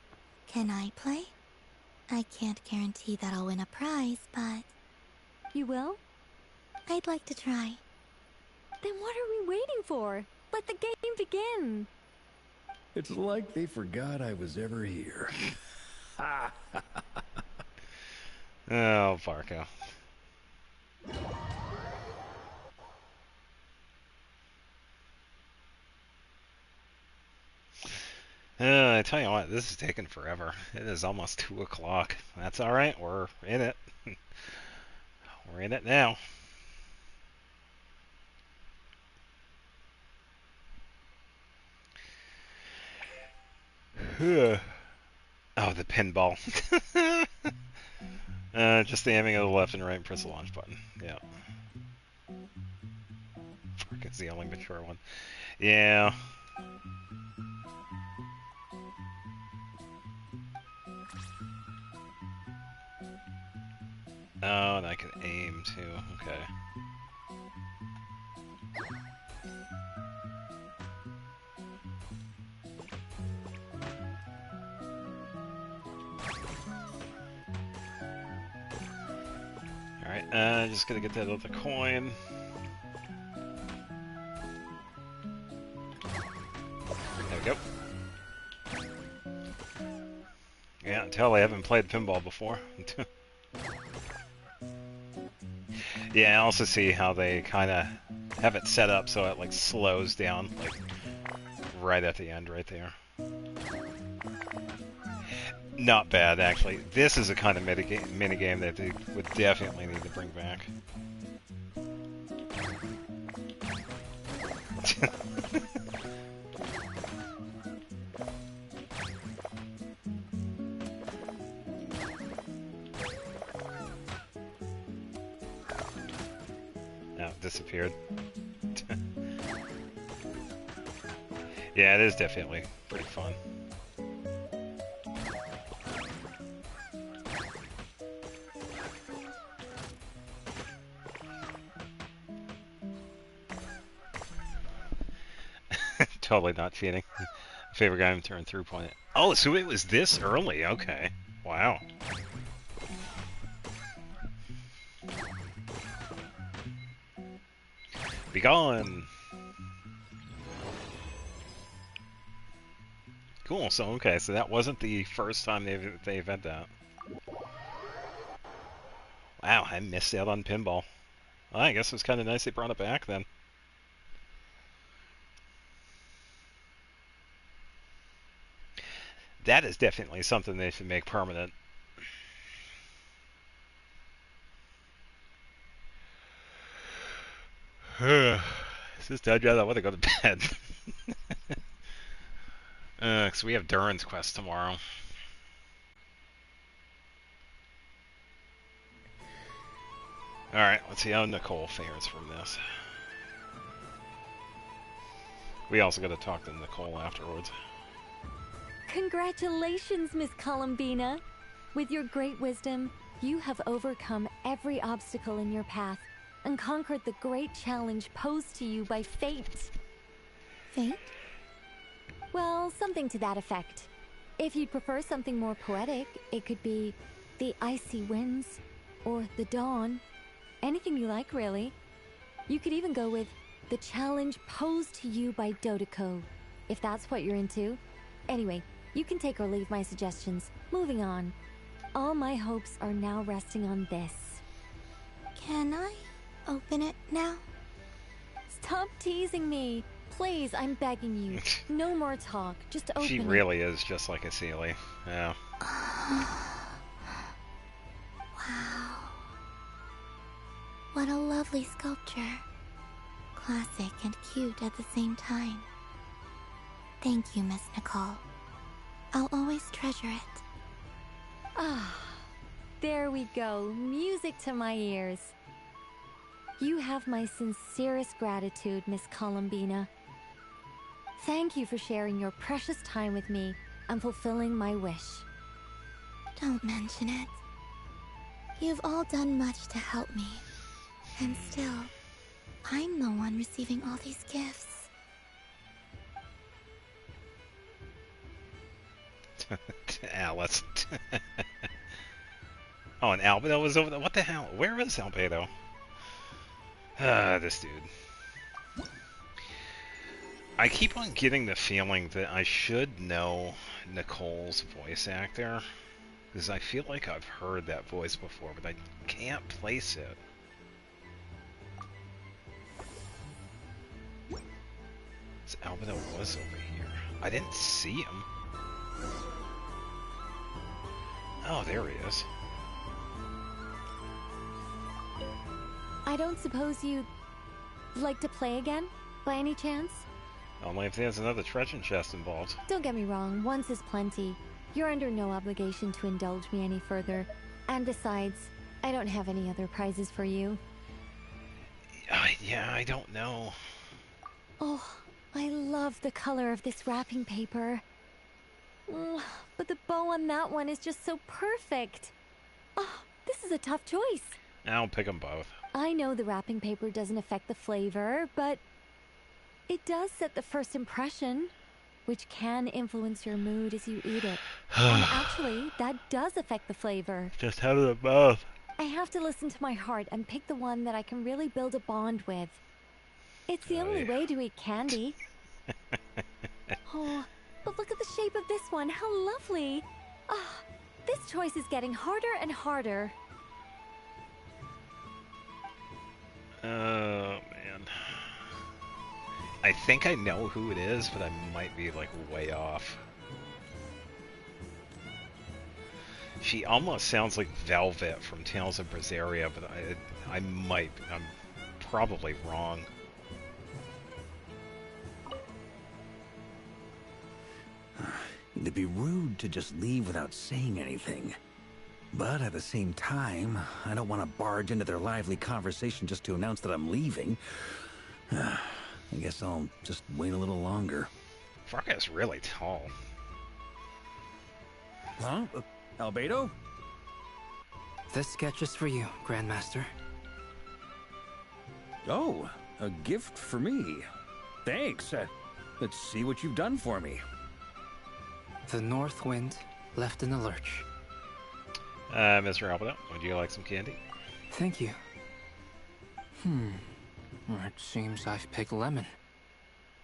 can I play? I can't guarantee that I'll win a prize, but... You will? I'd like to try. Then what are we waiting for? Let the game begin! It's like they forgot I was ever here. Oh, Barco. I tell you what, this is taking forever. It is almost 2 o'clock. That's alright, we're in it. We're in it now. Oh, the pinball. Just the aiming of the left and right and press the launch button. Yeah. It's the only mature one. Yeah. Oh, and I can aim too. Okay. Alright, just gonna get that other coin. There we go. Yeah, tell I haven't played pinball before. Yeah, I also see how they kind of have it set up so it like slows down, like right at the end, right there. Not bad, actually. This is a kind of minigame that they would definitely need to bring back. Oh, disappeared. Yeah, it is definitely pretty fun. Totally not cheating. Favorite game turn through point. Oh, so it was this early. Okay. Wow. Be gone. Cool. So okay. So that wasn't the first time they've had that. Wow, I missed out on pinball. Well, I guess it was kind of nice they brought it back then. That is definitely something they should make permanent. It's just I'd rather want to go to bed. Because we have Duran's Quest tomorrow. Alright, let's see how Nicole fares from this. We also got to talk to Nicole afterwards. Congratulations, Miss Columbina. With your great wisdom, you have overcome every obstacle in your path and conquered the great challenge posed to you by fate. Fate? Well, something to that effect. If you'd prefer something more poetic, it could be the icy winds or the dawn. Anything you like, really. You could even go with the challenge posed to you by Dodeko, if that's what you're into. Anyway, you can take or leave my suggestions. Moving on. All my hopes are now resting on this. Can I open it now? Stop teasing me. Please, I'm begging you. No more talk. Just open it. She really is just like a Sealy. Yeah. Wow. What a lovely sculpture. Classic and cute at the same time. Thank you, Miss Nicole. I'll always treasure it. Ah, there we go. Music to my ears. You have my sincerest gratitude, Miss Columbina. Thank you for sharing your precious time with me and fulfilling my wish. Don't mention it. You've all done much to help me. And still, I'm the one receiving all these gifts. Alice. Oh, and Albedo was over there. What the hell? Where is Albedo? This dude. I keep on getting the feeling that I should know Nicole's voice actor, because I feel like I've heard that voice before, but I can't place it. So Albedo was over here. I didn't see him. Oh, there he is. I don't suppose you'd like to play again, by any chance? Only if there's another treasure chest involved. Don't get me wrong, once is plenty. You're under no obligation to indulge me any further. And besides, I don't have any other prizes for you. Yeah, I don't know. Oh, I love the color of this wrapping paper. But the bow on that one is just so perfect. Oh, this is a tough choice. I'll pick them both. I know the wrapping paper doesn't affect the flavor, but it does set the first impression, which can influence your mood as you eat it. And actually, that does affect the flavor. Just have them both. I have to listen to my heart and pick the one that I can really build a bond with. It's the only way to eat candy. Oh, but look at the shape of this one. How lovely. Ah, this choice is getting harder and harder. Oh, man. I think I know who it is, but I might be, like, way off. She almost sounds like Velvet from Tales of Berseria, but I'm probably wrong. It'd be rude to just leave without saying anything. But at the same time, I don't want to barge into their lively conversation just to announce that I'm leaving. I guess I'll just wait a little longer. Farka's really tall. Huh? Albedo? This sketch is for you, Grandmaster. Oh, a gift for me. Thanks. Let's see what you've done for me. The North Wind left in the lurch. Mr. Albedo, would you like some candy? Thank you. It seems I've picked lemon.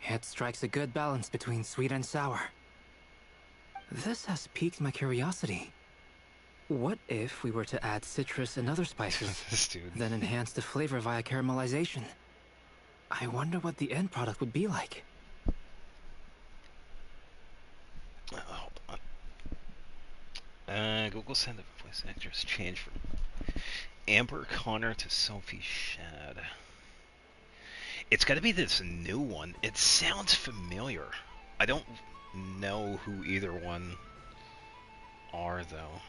It strikes a good balance between sweet and sour. This has piqued my curiosity. What if we were to add citrus and other spices, then enhance the flavor via caramelization? I wonder what the end product would be like. Hold on. Google send a voice actress change from Amber Connor to Sophie Shad. It's got to be this new one. It sounds familiar. I don't know who either one are, though.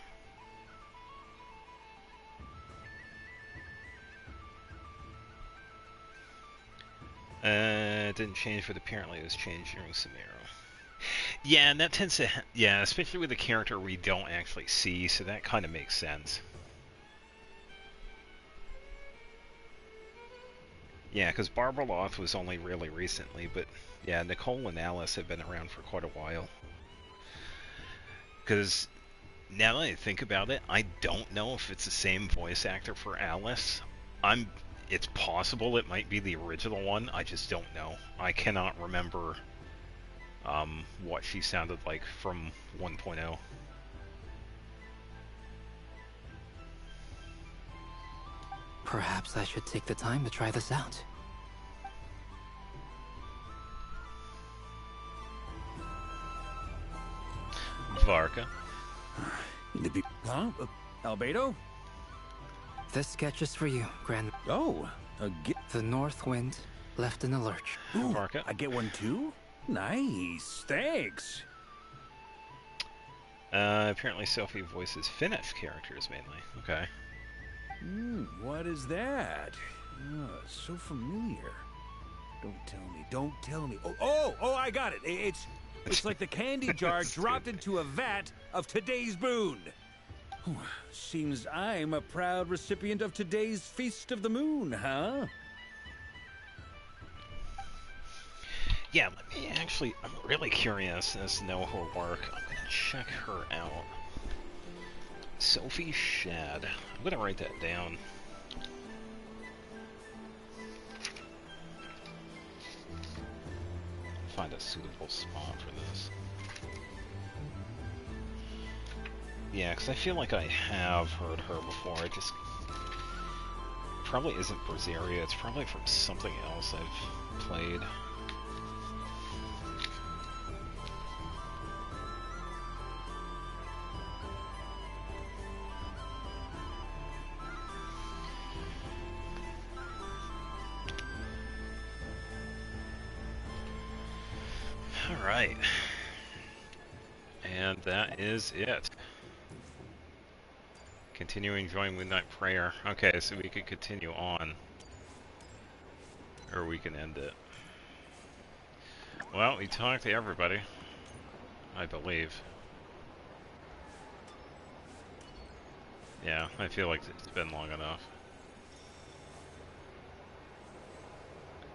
didn't change, but apparently it was changed during Samira. Yeah, and that tends to... Yeah, especially with a character we don't actually see, so that kind of makes sense. Yeah, because Barbara Loth was only really recently, but yeah, Nicole and Alice have been around for quite a while. Because now that I think about it, I don't know if it's the same voice actor for Alice. It's possible it might be the original one, I just don't know. I cannot remember what she sounded like from 1.0. Perhaps I should take the time to try this out. Varka. Huh? Albedo? This sketch is for you, Grand. Oh, the North Wind left in the lurch. Ooh, Varka. I get one too? Nice, thanks. Apparently Sophie voices Finnish characters mainly. Okay. What is that? So familiar. Don't tell me. Oh, I got it. It's like the candy jar dropped into a vat of today's boon. Seems I'm a proud recipient of today's Feast of the Moon, huh? Yeah, let me actually... I'm really curious as to know her work. I'm gonna check her out. Sophie Shad. I'm gonna write that down. Find a suitable spot for this. Yeah, because I feel like I have heard her before. It just probably isn't Berseria. It's probably from something else I've played. Alright. And that is it. Continuing enjoying Midnight Prayer. Okay, so we can continue on. Or we can end it. Well, we talked to everybody. I believe. Yeah, I feel like it's been long enough.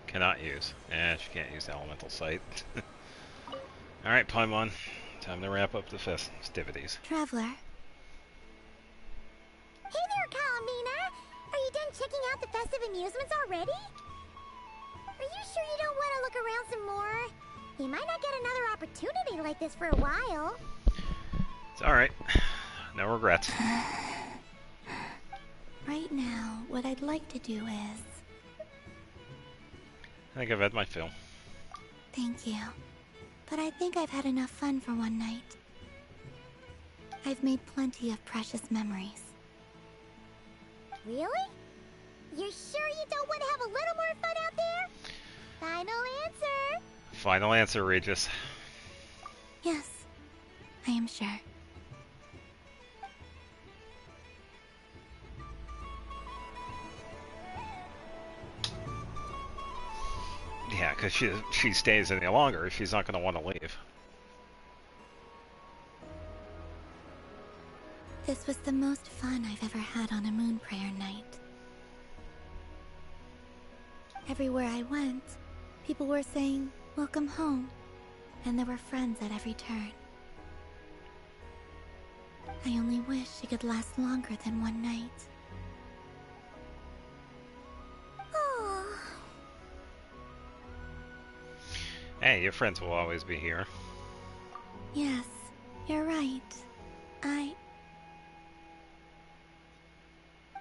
Cannot use. She can't use Elemental Sight. Alright, Paimon. Time to wrap up the festivities. Traveler. Hey there, Kalamina! Are you done checking out the festive amusements already? Are you sure you don't want to look around some more? You might not get another opportunity like this for a while. It's alright. No regrets. Right now, what I'd like to do is... I think I've had my fill. Thank you. But I think I've had enough fun for one night. I've made plenty of precious memories. Really? You're sure you don't want to have a little more fun out there? Final answer! Final answer, Regis. Yes, I am sure. Yeah, because she stays any longer, she's not going to want to leave. This was the most fun I've ever had on a moon prayer night. Everywhere I went, people were saying, "Welcome home," and there were friends at every turn. I only wish it could last longer than one night. Hey, your friends will always be here. Yes, you're right.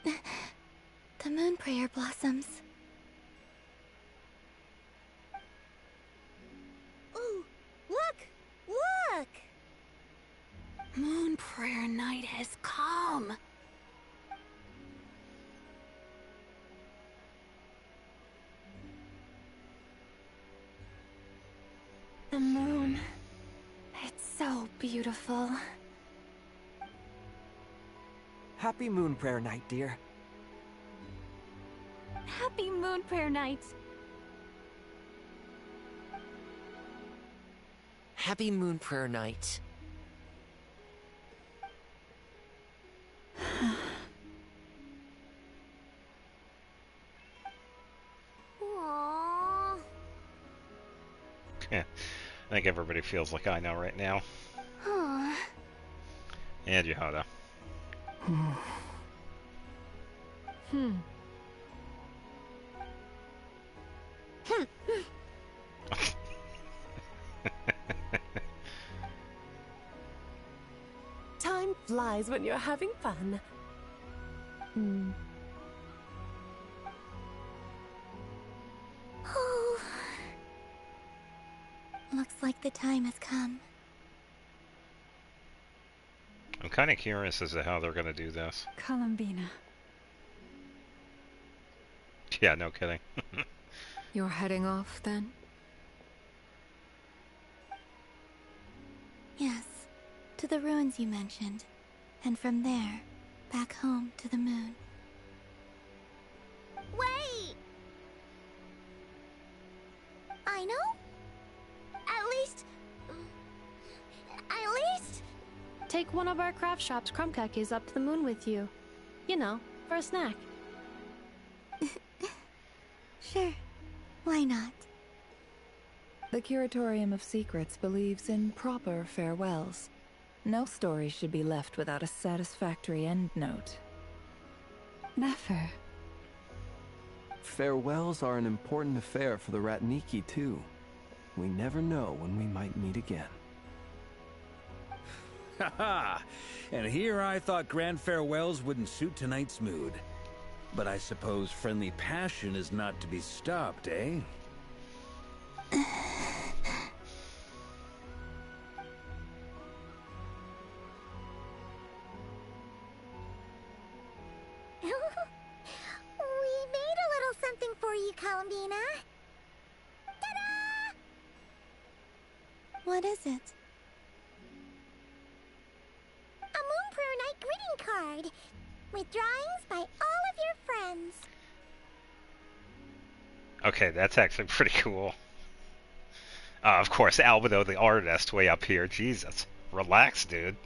The moon prayer blossoms. Ooh, look! Look! Moon prayer night has come. The moon. It's so beautiful. Happy Moon Prayer Night, dear. Happy Moon Prayer Night. Happy Moon Prayer Night. Aww. I think everybody feels like I know right now. Huh. And Yehoda. Time flies when you're having fun. Oh. Looks like the time has come. I'm kind of curious as to how they're going to do this. Columbina. Yeah, no kidding. You're heading off, then? Yes, to the ruins you mentioned. And from there, back home to the moon. Wait! I know? At least... Take one of our craft shop's crumb cookies up to the moon with you. You know, for a snack. Sure. Why not? The Curatorium of Secrets believes in proper farewells. No story should be left without a satisfactory endnote. Never. Farewells are an important affair for the Ratniki, too. We never know when we might meet again. Haha! And here I thought grand farewells wouldn't suit tonight's mood. But I suppose friendly passion is not to be stopped, eh? We made a little something for you, Columbina. Ta-da! What is it? A Moon Prayer Night greeting card with drawings by all of your friends. Okay, that's actually pretty cool. Of course, Albedo the artist way up here. Jesus. Relax, dude.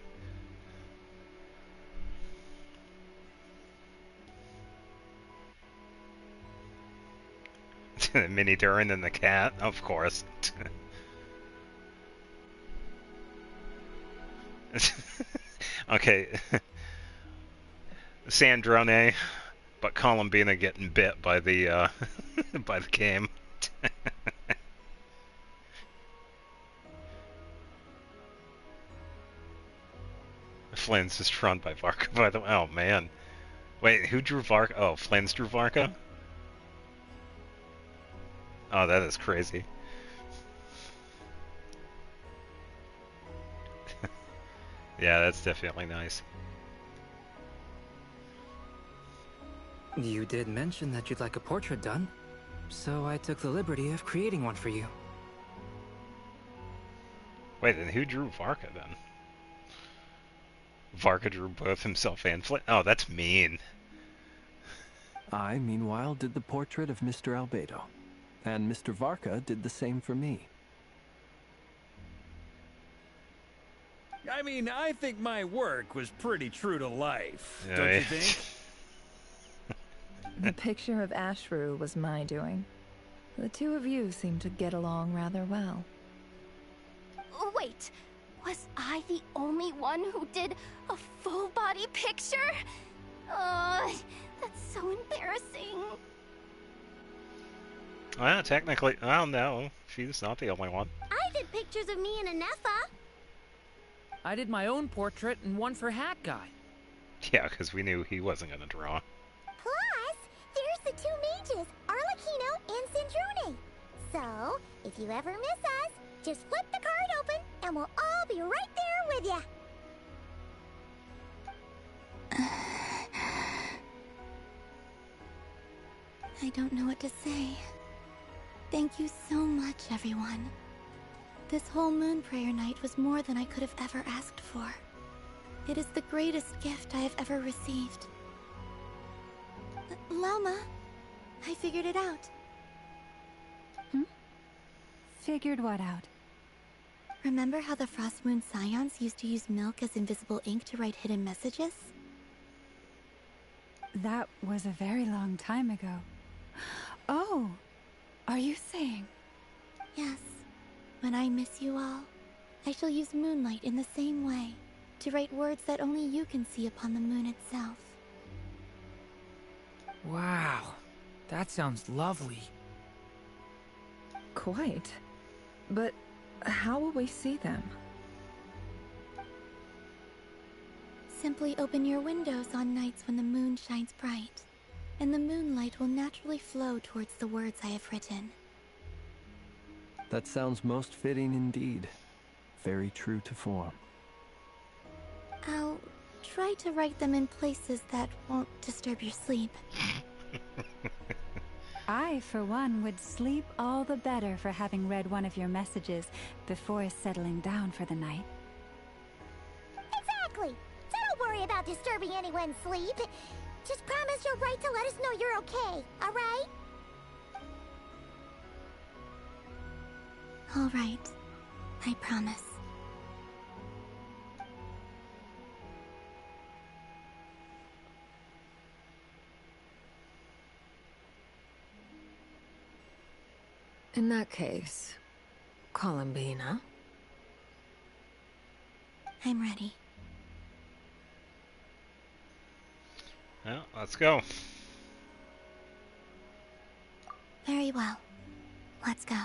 Mini Durin and the cat, of course. Okay. Sandrone, but Columbina getting bit by the by the game. Flynn's is drawn by Varka, by the way. Oh man. Wait, who drew Varka? Oh, Flynn's drew Varka? Oh, that is crazy. Yeah, that's definitely nice. You did mention that you'd like a portrait done, so I took the liberty of creating one for you. Wait, then who drew Varka then? Varka drew both himself and Flynn? Oh, that's mean. I, meanwhile, did the portrait of Mr. Albedo. And Mr. Varka did the same for me. I mean, I think my work was pretty true to life, don't you think? The picture of Ashru was my doing. The two of you seem to get along rather well. Wait, was I the only one who did a full body picture? That's so embarrassing. Well, technically, I don't know. She's not the only one. I did pictures of me and Anefa. I did my own portrait and one for Hat Guy. Yeah, because we knew he wasn't going to draw. Plus, there's the two mages, Arlecchino and Sandrone. So, if you ever miss us, just flip the card open and we'll all be right there with you. I don't know what to say. Thank you so much, everyone. This whole Moon Prayer Night was more than I could have ever asked for. It is the greatest gift I have ever received. Lama, I figured it out. Figured what out? Remember how the Frost Moon Scions used to use milk as invisible ink to write hidden messages? That was a very long time ago. Oh, are you saying? Yes. When I miss you all, I shall use moonlight in the same way, to write words that only you can see upon the moon itself. Wow, that sounds lovely. Quite. But how will we see them? Simply open your windows on nights when the moon shines bright, and the moonlight will naturally flow towards the words I have written. That sounds most fitting indeed. Very true to form. I'll try to write them in places that won't disturb your sleep. I, for one, would sleep all the better for having read one of your messages before settling down for the night. Exactly! So don't worry about disturbing anyone's sleep. Just promise you'll write to let us know you're okay, alright? All right. I promise. In that case, Columbina. I'm ready. Well, let's go. Very well. Let's go.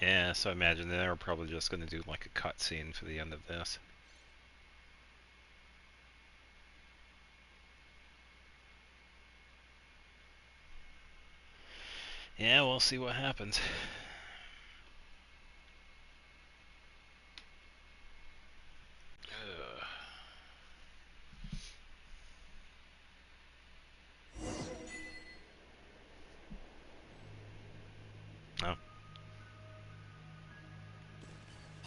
Yeah, so I imagine they're probably just going to do like a cutscene for the end of this. Yeah, we'll see what happens. Oh.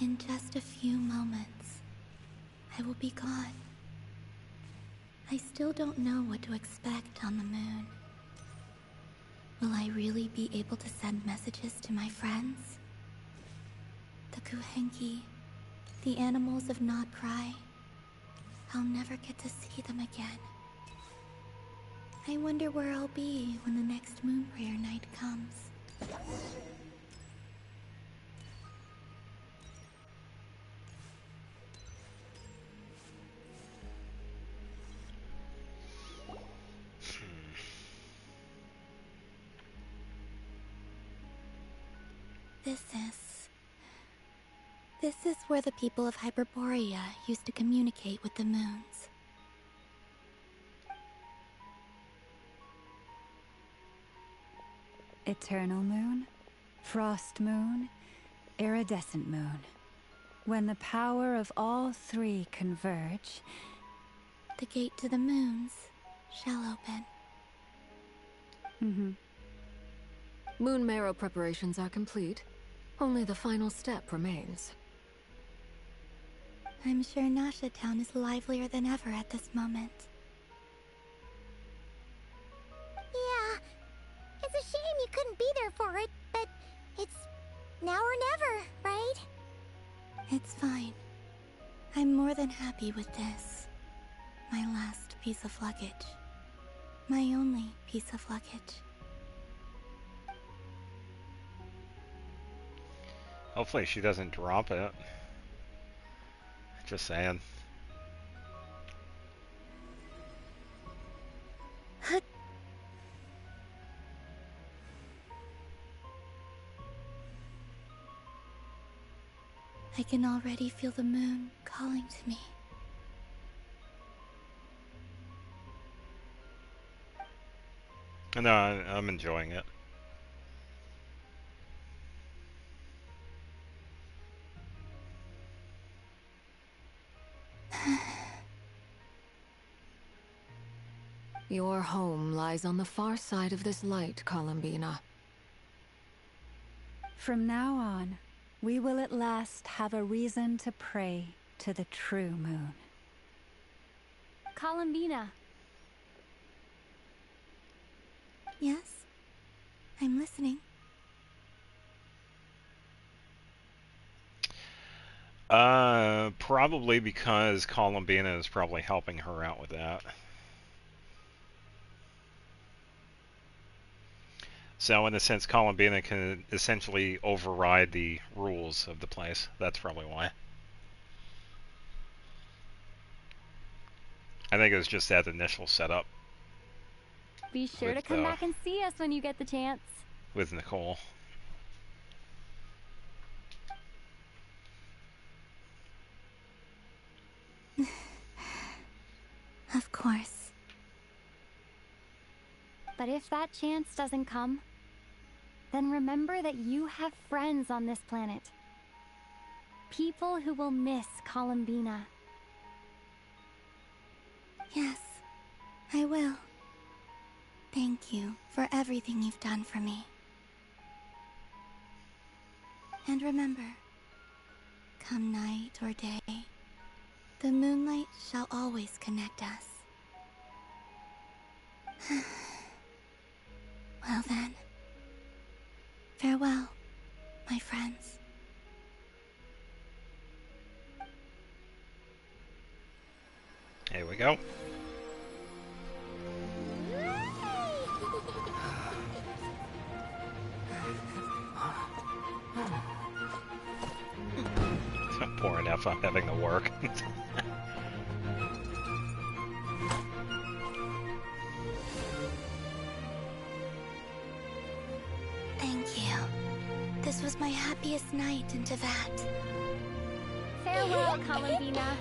In just a few moments, I will be gone. I still don't know what to expect on the moon. Will I really be able to send messages to my friends? The Kuhenki, the animals of Not Cry. I'll never get to see them again. I wonder where I'll be when the next moon prayer night comes. This is where the people of Hyperborea used to communicate with the moons. Eternal moon, frost moon, iridescent moon. When the power of all three converge, the gate to the moons shall open. Moon marrow preparations are complete. Only the final step remains. I'm sure Nasha Town is livelier than ever at this moment. Yeah, it's a shame you couldn't be there for it, but it's now or never, right? It's fine. I'm more than happy with this. My last piece of luggage. My only piece of luggage. Hopefully she doesn't drop it. Just saying. I can already feel the moon calling to me. No, I'm enjoying it. Your home lies on the far side of this light, Columbina. From now on, we will at last have a reason to pray to the true moon. Columbina. Yes? I'm listening. Probably because Columbina is probably helping her out with that. So in a sense, Columbina can essentially override the rules of the place. That's probably why. I think it was just that initial setup. Be sure to come back and see us when you get the chance. With Nicole. Of course. But if that chance doesn't come, then remember that you have friends on this planet. People who will miss Columbina. Yes, I will. Thank you for everything you've done for me. And remember, come night or day, the moonlight shall always connect us. Well then, farewell, my friends. Here we go. Poor enough I'm having to work. Thank you. This was my happiest night in Teyvat. Farewell, Columbina.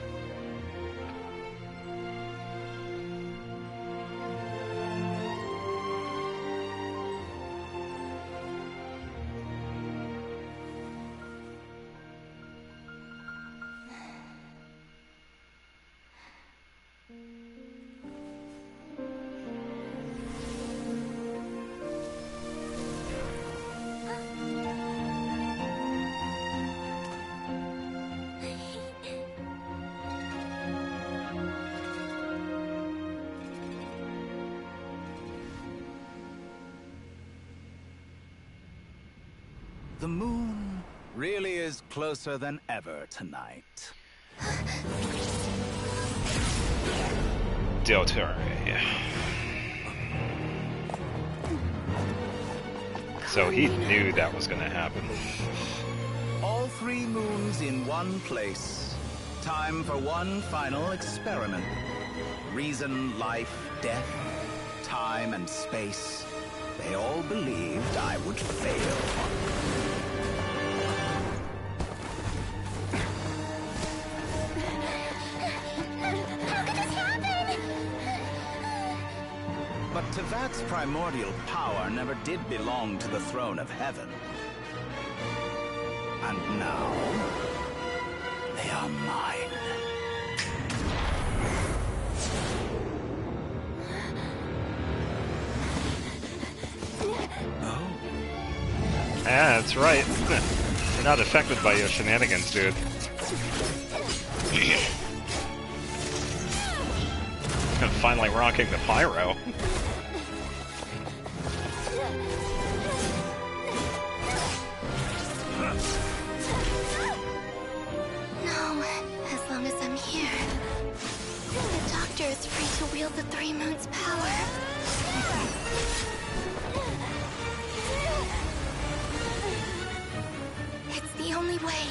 The moon really is closer than ever tonight. Deltare. So he knew that was going to happen. All 3 moons in one place. Time for one final experiment. Reason, life, death, time and space. They all believed I would fail. But Teyvat's primordial power never did belong to the throne of heaven. And now, they are mine. Ah, that's right. You're not affected by your shenanigans, dude. I'm finally rocking the pyro. No, as long as I'm here. The Doctor is free to wield the 3 moons' power. It's the only way.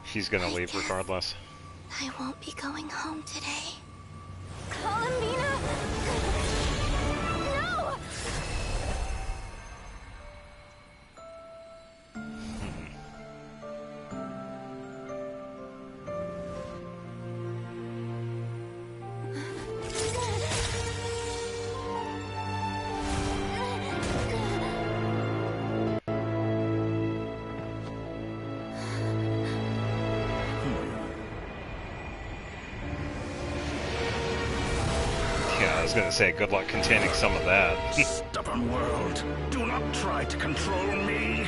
She's gonna leave regardless. I won't be going home today. Columbina! No! was gonna say, good luck containing some of that. Stubborn world, do not try to control me.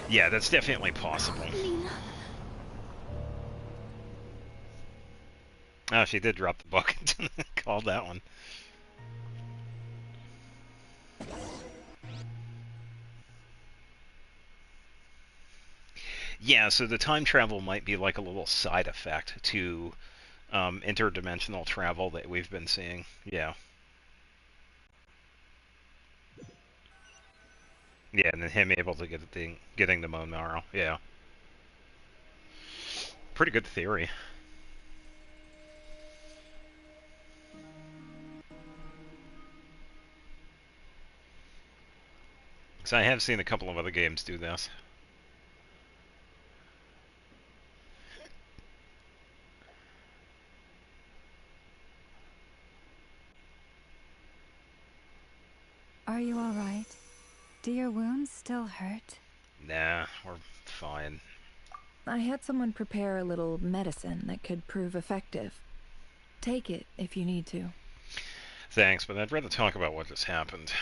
Yeah, that's definitely possible. Oh, she did drop the book. Called that one. Yeah, so the time travel might be like a little side effect to interdimensional travel that we've been seeing. Yeah. Yeah, and then him able to get getting the bone marrow. Yeah. Pretty good theory. So I have seen a couple of other games do this. Are you all right? Do your wounds still hurt? Nah, we're fine. I had someone prepare a little medicine that could prove effective. Take it if you need to. Thanks, but I'd rather talk about what just happened.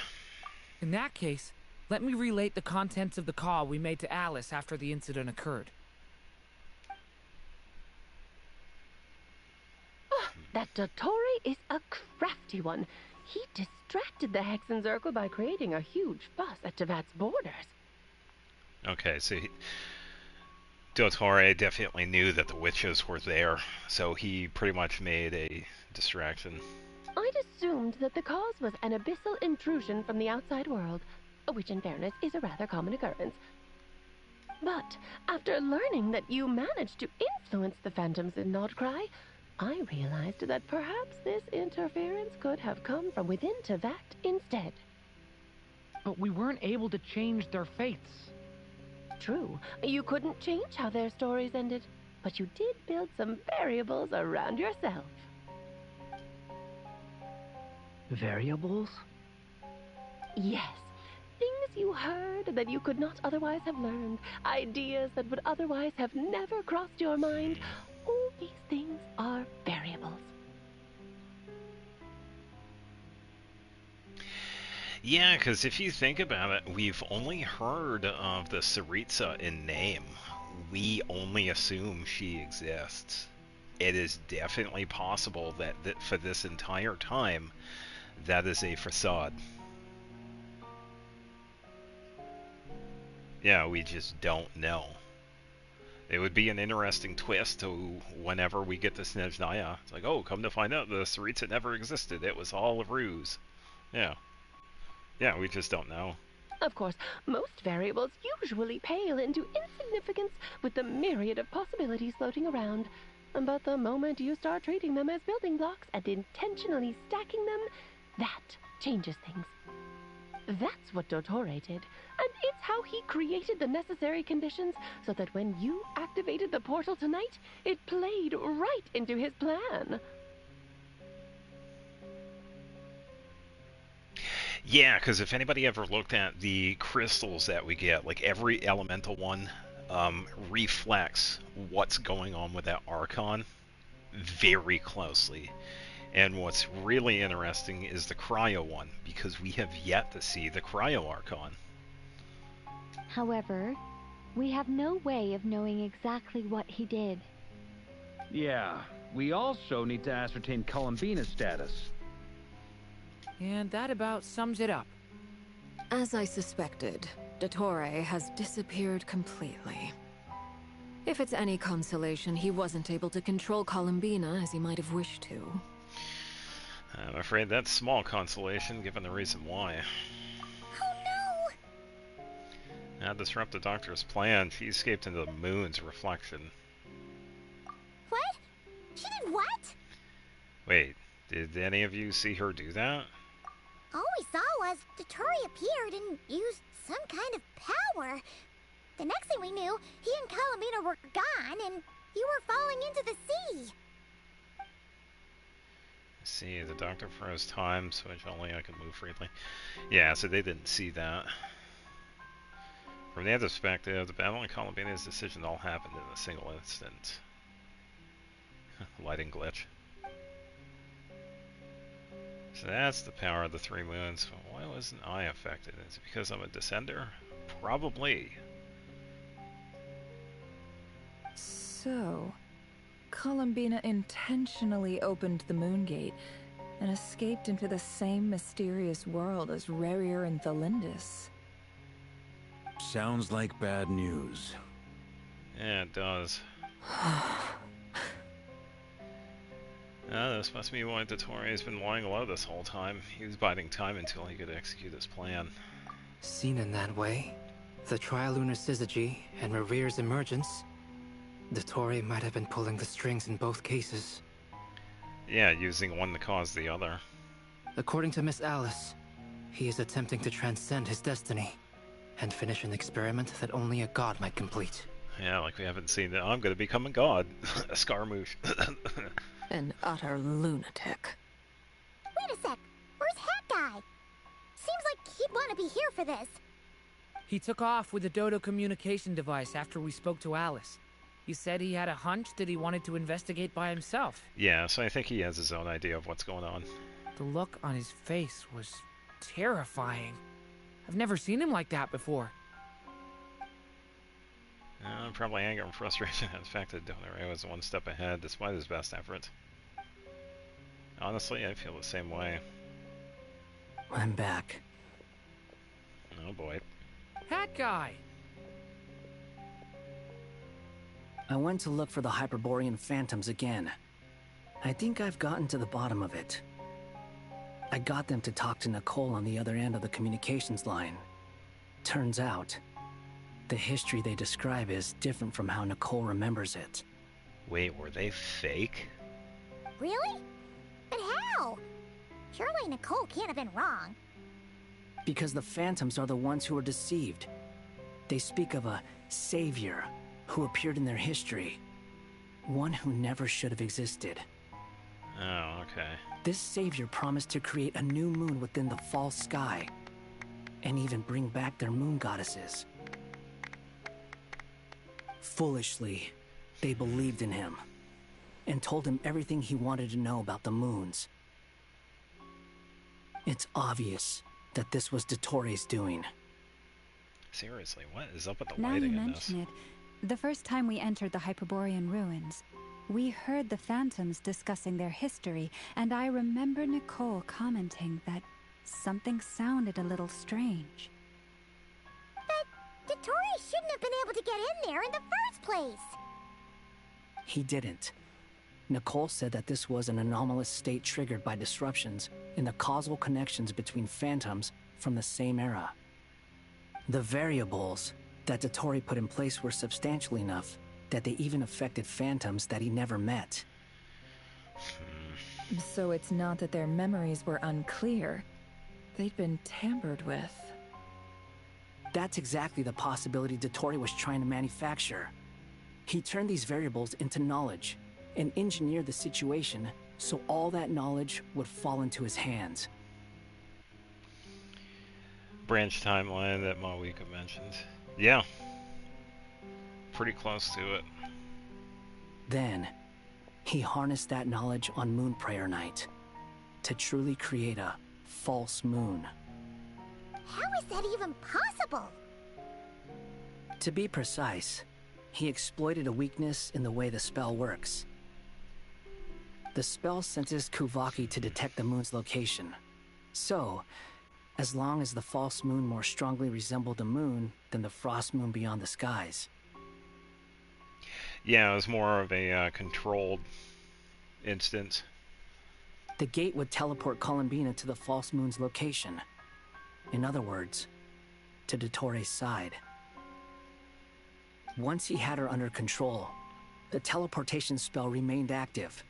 In that case, let me relate the contents of the call we made to Alice after the incident occurred. Oh, that Dottore is a crafty one. He distracted the Hexenzirkel by creating a huge fuss at Tevat's borders. Okay, so Dottore definitely knew that the witches were there, so he pretty much made a distraction. I'd assumed that the cause was an abyssal intrusion from the outside world, which in fairness is a rather common occurrence. But after learning that you managed to influence the phantoms in Nodcry, I realized that perhaps this interference could have come from within Tevat instead. But we weren't able to change their fates. True, you couldn't change how their stories ended, but you did build some variables around yourself. Variables? Yes. Things you heard that you could not otherwise have learned. Ideas that would otherwise have never crossed your mind. All these things are variables. Yeah, because if you think about it, we've only heard of the Tsaritsa in name. We only assume she exists. It is definitely possible that for this entire time, that is a facade. Yeah, we just don't know. It would be an interesting twist to whenever we get to Snezhnaya. It's like, oh, come to find out the Tsaritsa never existed. It was all a ruse. Yeah. Yeah, we just don't know. Of course, most variables usually pale into insignificance with the myriad of possibilities floating around. But the moment you start treating them as building blocks and intentionally stacking them, that changes things. That's what Dottore did, and it's how he created the necessary conditions so that when you activated the portal tonight, it played right into his plan. Yeah, because if anybody ever looked at the crystals that we get, like every elemental one reflects what's going on with that Archon very closely. And what's really interesting is the Cryo one, because we have yet to see the Cryo Archon. However, we have no way of knowing exactly what he did. Yeah, we also need to ascertain Columbina's status. And that about sums it up. As I suspected, Dottore has disappeared completely. If it's any consolation, he wasn't able to control Columbina as he might have wished to. I'm afraid that's small consolation, given the reason why. Oh no! Now disrupt the Doctor's plan. She escaped into the moon's reflection. What? She did what? Wait, did any of you see her do that? All we saw was Dottore appeared and used some kind of power. The next thing we knew, he and Columbina were gone, and you were falling into the sea. See, the Doctor froze time, so if only I could move freely. Yeah, so they didn't see that. From the other perspective, the battle in Columbina's decision all happened in a single instant. Lighting glitch. So that's the power of the 3 moons. Why wasn't I affected? Is it because I'm a descender? Probably. So, Columbina intentionally opened the moon gate and escaped into the same mysterious world as Rarier and Thalindis. Sounds like bad news. Yeah, it does. This must be why Dottore has been lying low this whole time. He was biding time until he could execute his plan. Seen in that way, the Trilunar Syzygy and Rarier's emergence, Dottore might have been pulling the strings in both cases. Yeah, using one to cause the other. According to Miss Alice, he is attempting to transcend his destiny and finish an experiment that only a god might complete. Yeah, like we haven't seen that. I'm going to become a god. A Scaramouche. An utter lunatic. Wait a sec. Where's Hat Guy? Seems like he'd want to be here for this. He took off with the Dodo communication device after we spoke to Alice. He said he had a hunch that he wanted to investigate by himself. Yeah, so I think he has his own idea of what's going on. The look on his face was terrifying. I've never seen him like that before. Probably anger and frustration at the fact that Dottore was one step ahead despite his best efforts. Honestly, I feel the same way. I'm back. Oh boy. Hat Guy! I went to look for the Hyperborean phantoms again. I think I've gotten to the bottom of it. I got them to talk to Nicole on the other end of the communications line. Turns out, the history they describe is different from how Nicole remembers it. Wait, were they fake? Really? But how? Surely Nicole can't have been wrong. Because the phantoms are the ones who are deceived. They speak of a savior who appeared in their history. One who never should have existed. Oh, okay. This savior promised to create a new moon within the false sky, and even bring back their moon goddesses. Foolishly, they believed in him, and told him everything he wanted to know about the moons. It's obvious that this was Dottore's doing. Seriously, what is up with the Now lighting you in this? mention it, the first time we entered the Hyperborean ruins, we heard the phantoms discussing their history, and I remember Nicole commenting that something sounded a little strange. But Dottore shouldn't have been able to get in there in the first place. He didn't. Nicole said that this was an anomalous state triggered by disruptions in the causal connections between phantoms from the same era. The variables that Dottore put in place were substantial enough that they even affected phantoms that he never met. So it's not that their memories were unclear. They'd been tampered with. That's exactly the possibility Dottore was trying to manufacture. He turned these variables into knowledge and engineered the situation so all that knowledge would fall into his hands. Branch timeline that Mawika mentioned. Yeah. Pretty close to it. Then, he harnessed that knowledge on Moon Prayer Night to truly create a false moon. How is that even possible? To be precise, he exploited a weakness in the way the spell works. The spell senses Kuvaki to detect the moon's location. So, as long as the false moon more strongly resembled the moon than the frost moon beyond the skies. Yeah, it was more of a controlled instance. The gate would teleport Columbina to the false moon's location. In other words, to Dottore's side. Once he had her under control, the teleportation spell remained active,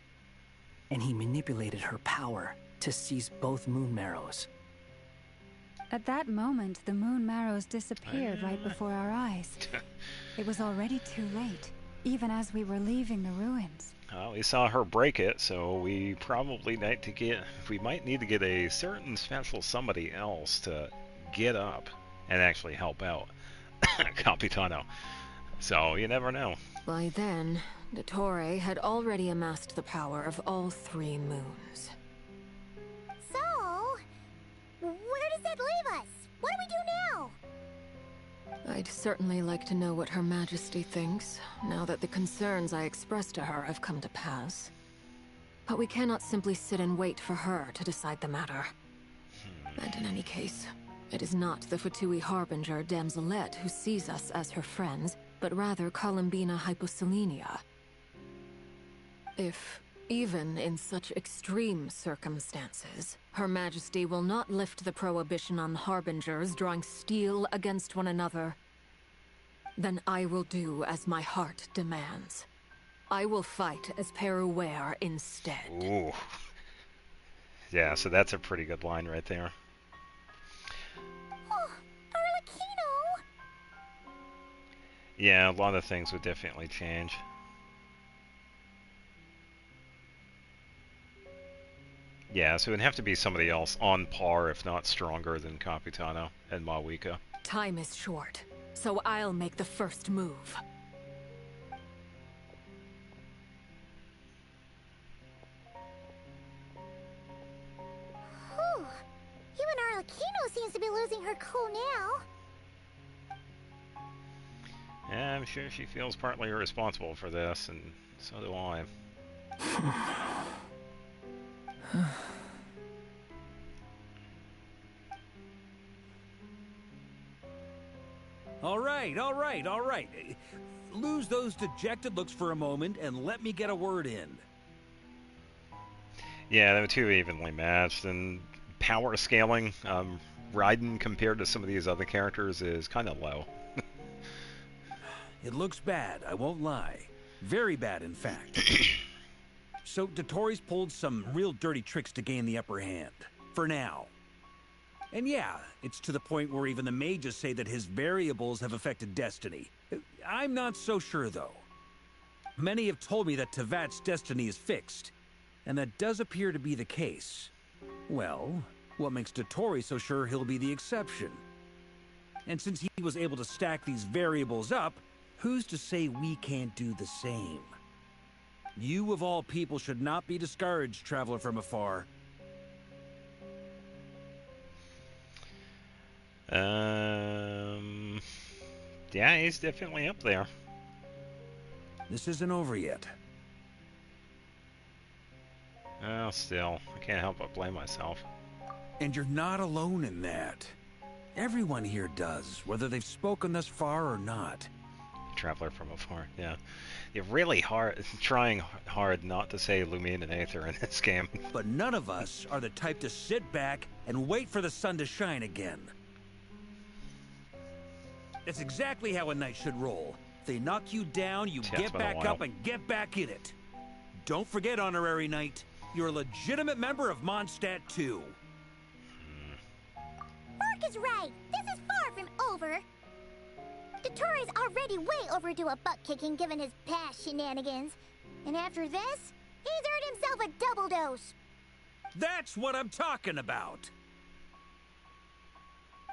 and he manipulated her power to seize both moon marrows. At that moment, the moon marrows disappeared right before our eyes. It was already too late, even as we were leaving the ruins. Well, we saw her break it, so we probably might need to get a certain special somebody else to get up and actually help out. Capitano. So, you never know. By then, Dottore had already amassed the power of all 3 moons. So, where does that leave us? What do we do now? I'd certainly like to know what Her Majesty thinks, now that the concerns I expressed to her have come to pass. But we cannot simply sit and wait for her to decide the matter. And in any case, it is not the Fatui Harbinger Damselette who sees us as her friends, but rather Columbina Hyposelenia. If, even in such extreme circumstances, Her Majesty will not lift the prohibition on Harbingers drawing steel against one another, then I will do as my heart demands. I will fight as Peruware instead. Ooh. Yeah, so that's a pretty good line right there. Oh, Arlecchino! Yeah, a lot of things would definitely change. Yeah, so it would have to be somebody else on par, if not stronger, than Capitano and Mawika. Time is short, so I'll make the first move. Whew. Even Arlecchino seems to be losing her cool now. Yeah, I'm sure she feels partly responsible for this, and so do I. All right. Lose those dejected looks for a moment and let me get a word in. Yeah, they were too evenly matched, and power scaling, Raiden compared to some of these other characters is kind of low. It looks bad, I won't lie. Very bad, in fact. So Dottori's pulled some real dirty tricks to gain the upper hand. For now. And yeah, it's to the point where even the mages say that his variables have affected destiny. I'm not so sure, though. Many have told me that Tevat's destiny is fixed, and that does appear to be the case. Well, what makes Dottori so sure he'll be the exception? And since he was able to stack these variables up, who's to say we can't do the same? You, of all people, should not be discouraged, traveler from afar. Yeah, he's definitely up there. This isn't over yet. Well, still, I can't help but blame myself. And you're not alone in that. Everyone here does, whether they've spoken thus far or not. Traveler from afar, yeah. You're really trying hard not to say Lumine and Aether in this game. But none of us are the type to sit back and wait for the sun to shine again. That's exactly how a knight should roll. If they knock you down, you get back up and get back in it. Don't forget, Honorary Knight, you're a legitimate member of Mondstadt too. Mark is right. This is far from over. Dottori's already way overdue a butt-kicking given his past shenanigans. And after this, he's earned himself a double dose. That's what I'm talking about.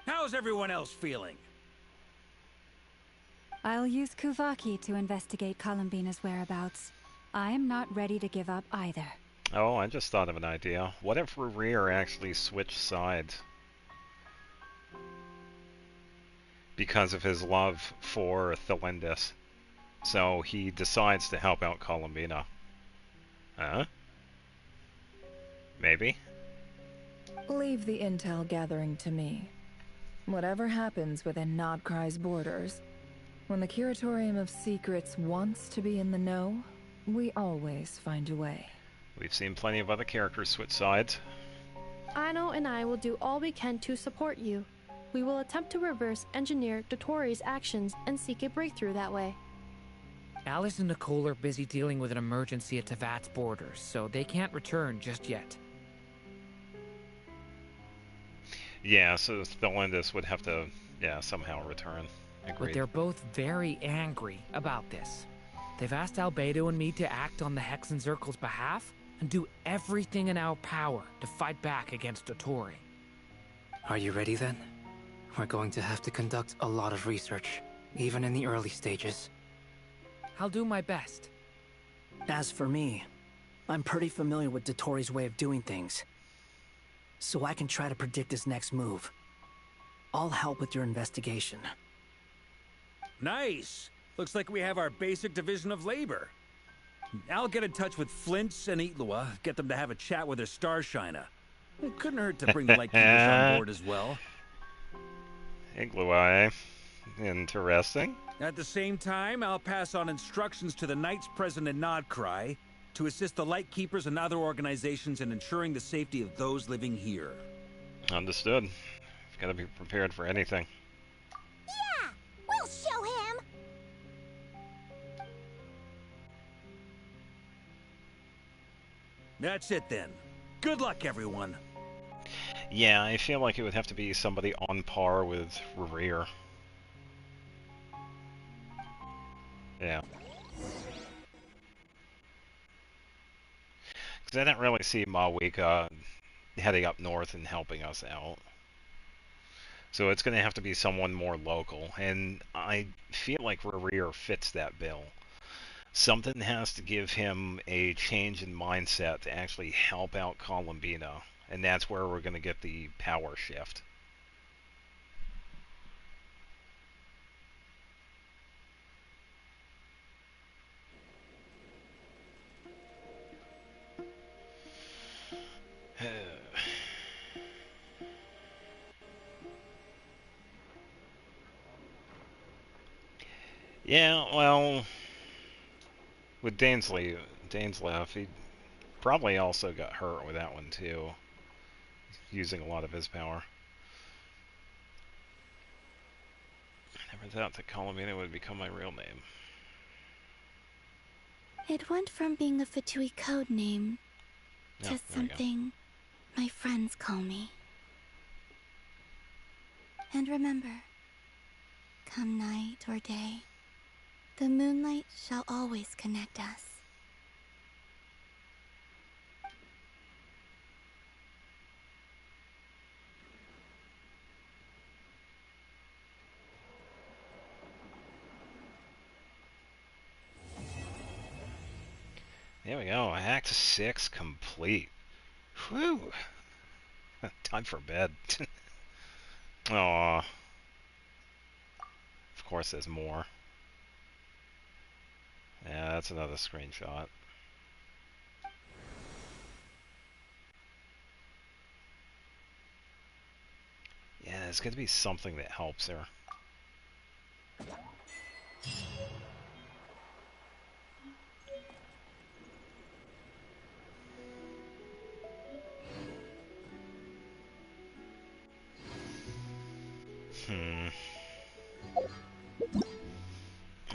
How's everyone else feeling? I'll use Kuvaki to investigate Columbina's whereabouts. I am not ready to give up either. Oh, I just thought of an idea. What if Rear actually switched sides? Because of his love for Thelindis. So he decides to help out Columbina. Huh? Maybe? Leave the intel gathering to me. Whatever happens within Nodcry's borders, when the Curatorium of Secrets wants to be in the know, we always find a way. We've seen plenty of other characters switch sides. Anno and I will do all we can to support you. We will attempt to reverse engineer Dottori's actions and seek a breakthrough that way. Alice and Nicole are busy dealing with an emergency at Tevat's borders, so they can't return just yet. Yeah, so Thelindis would have to, somehow return. Agreed. But they're both very angry about this. They've asked Albedo and me to act on the Hexen Circle's behalf and do everything in our power to fight back against Dottori. Are you ready then? We're going to have to conduct a lot of research. even in the early stages. I'll do my best. As for me, I'm pretty familiar with Dotori's way of doing things, so I can try to predict his next move. I'll help with your investigation. Nice! Looks like we have our basic division of labor. I'll get in touch with Flint's and Itlua, get them to have a chat with their Starshiner. It couldn't hurt to bring the Lightkeepers on board as well. Iglua, interesting. At the same time, I'll pass on instructions to the Knights present in Nodcry to assist the Lightkeepers and other organizations in ensuring the safety of those living here. Understood. Gotta be prepared for anything. Yeah, we'll show him. That's it then. Good luck, everyone. Yeah, I feel like it would have to be somebody on par with Reverie. Yeah. Because I didn't really see Mawika heading up north and helping us out. So it's going to have to be someone more local. And I feel like Reverie fits that bill. Something has to give him a change in mindset to actually help out Columbina. And that's where we're going to get the power shift. Yeah, well, with Danesley left, he probably also got hurt with that one too, using a lot of his power. I never thought that Columbina would become my real name. It went from being a Fatui code name to something my friends call me. And remember, come night or day, the moonlight shall always connect us. There we go, Act 6 complete. Whew. Time for bed. Aww. Of course there's more. Yeah, that's another screenshot. Yeah, there's got to be something that helps her.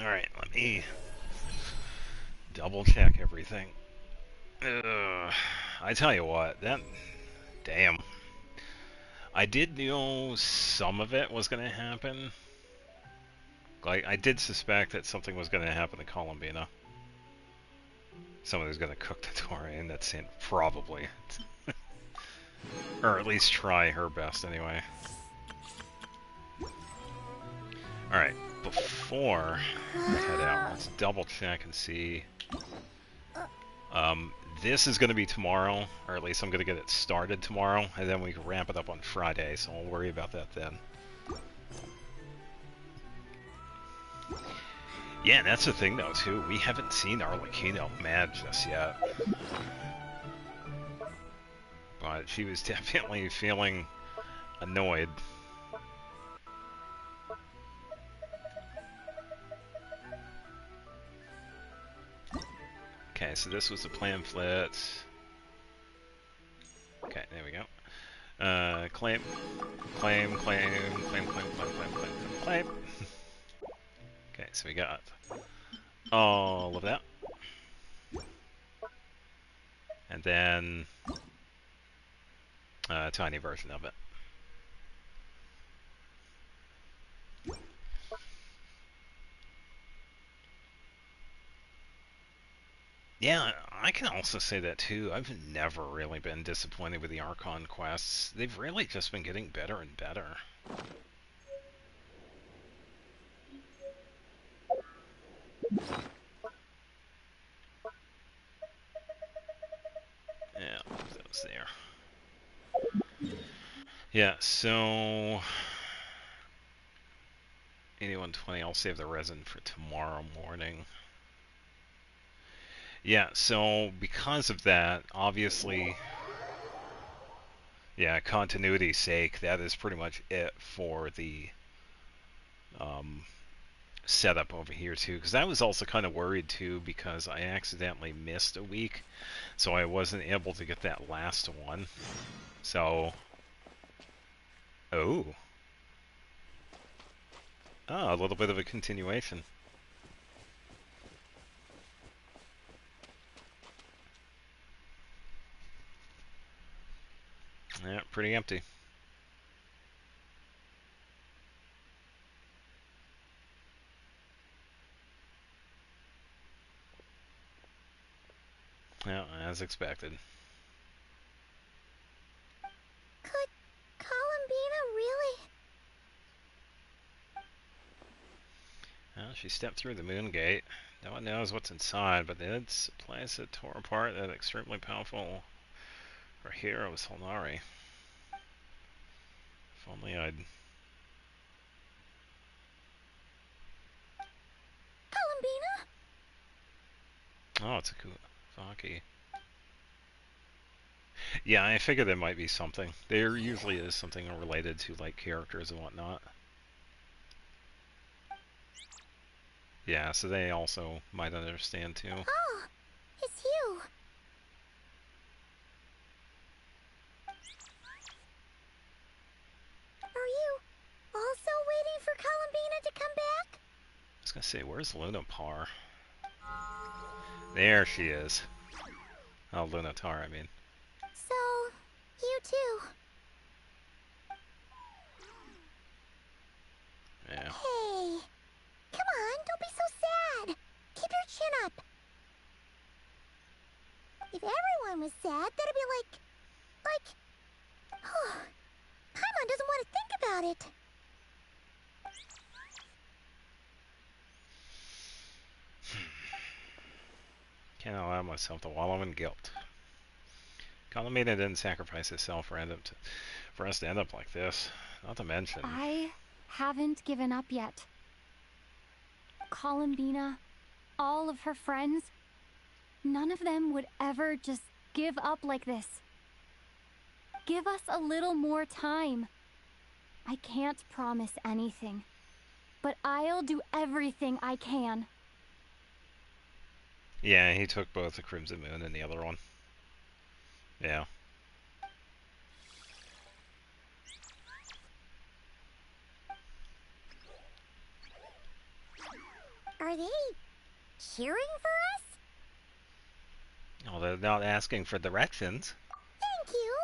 Alright, let me double check everything. I tell you what, damn. I did know some of it was going to happen. Like, I did suspect that something was going to happen to Columbina. Somebody was going to cook the Tori, and that's it, probably. Or at least try her best, anyway. Alright, before I head out, let's double check and see. This is going to be tomorrow, or at least I'm going to get it started tomorrow, and then we can ramp it up on Friday, so I'll worry about that then. Yeah, and that's the thing though, too. We haven't seen Arlecchino mad just yet. But she was definitely feeling annoyed. Okay, so this was the pamphlet. Okay, there we go. Claim. Okay, so we got all of that. And then a tiny version of it. Yeah, I can also say that too. I've never really been disappointed with the Archon quests. They've really just been getting better and better. Yeah, that was there. Yeah, so 8120, I'll save the resin for tomorrow morning. Yeah, so because of that, obviously, yeah, continuity's sake, that is pretty much it for the setup over here too, because I was also kind of worried too because I accidentally missed a week, so I wasn't able to get that last one. So, oh, a little bit of a continuation. Yeah, pretty empty. Yeah, as expected. Could Columbina really? Well, she stepped through the moon gate. No one knows what's inside, but it supplies that tore apart that extremely powerful for hero Solnari. If only I'd... Columbina? Oh, it's a Kuvaki. Yeah, I figured there might be something. There usually is something related to, like, characters and whatnot. Yeah, so they also might understand, too. Oh, it's you. Are you also waiting for Columbina to come back? I was gonna say, where's Lunapar? There she is. Oh, Lunatar, I mean. So, you too. Yeah. Hey, come on, don't be so sad. Keep your chin up. If everyone was sad, that'd be like, Paimon doesn't want to think about it. Can't allow myself to wallow in guilt. Columbina didn't sacrifice herself for us to end up like this. Not to mention... I haven't given up yet. Columbina, all of her friends, none of them would ever just give up like this. Give us a little more time. I can't promise anything, but I'll do everything I can. Yeah, he took both the Crimson Moon and the other one. Yeah. Are they cheering for us? Oh, they're not asking for directions. Thank you.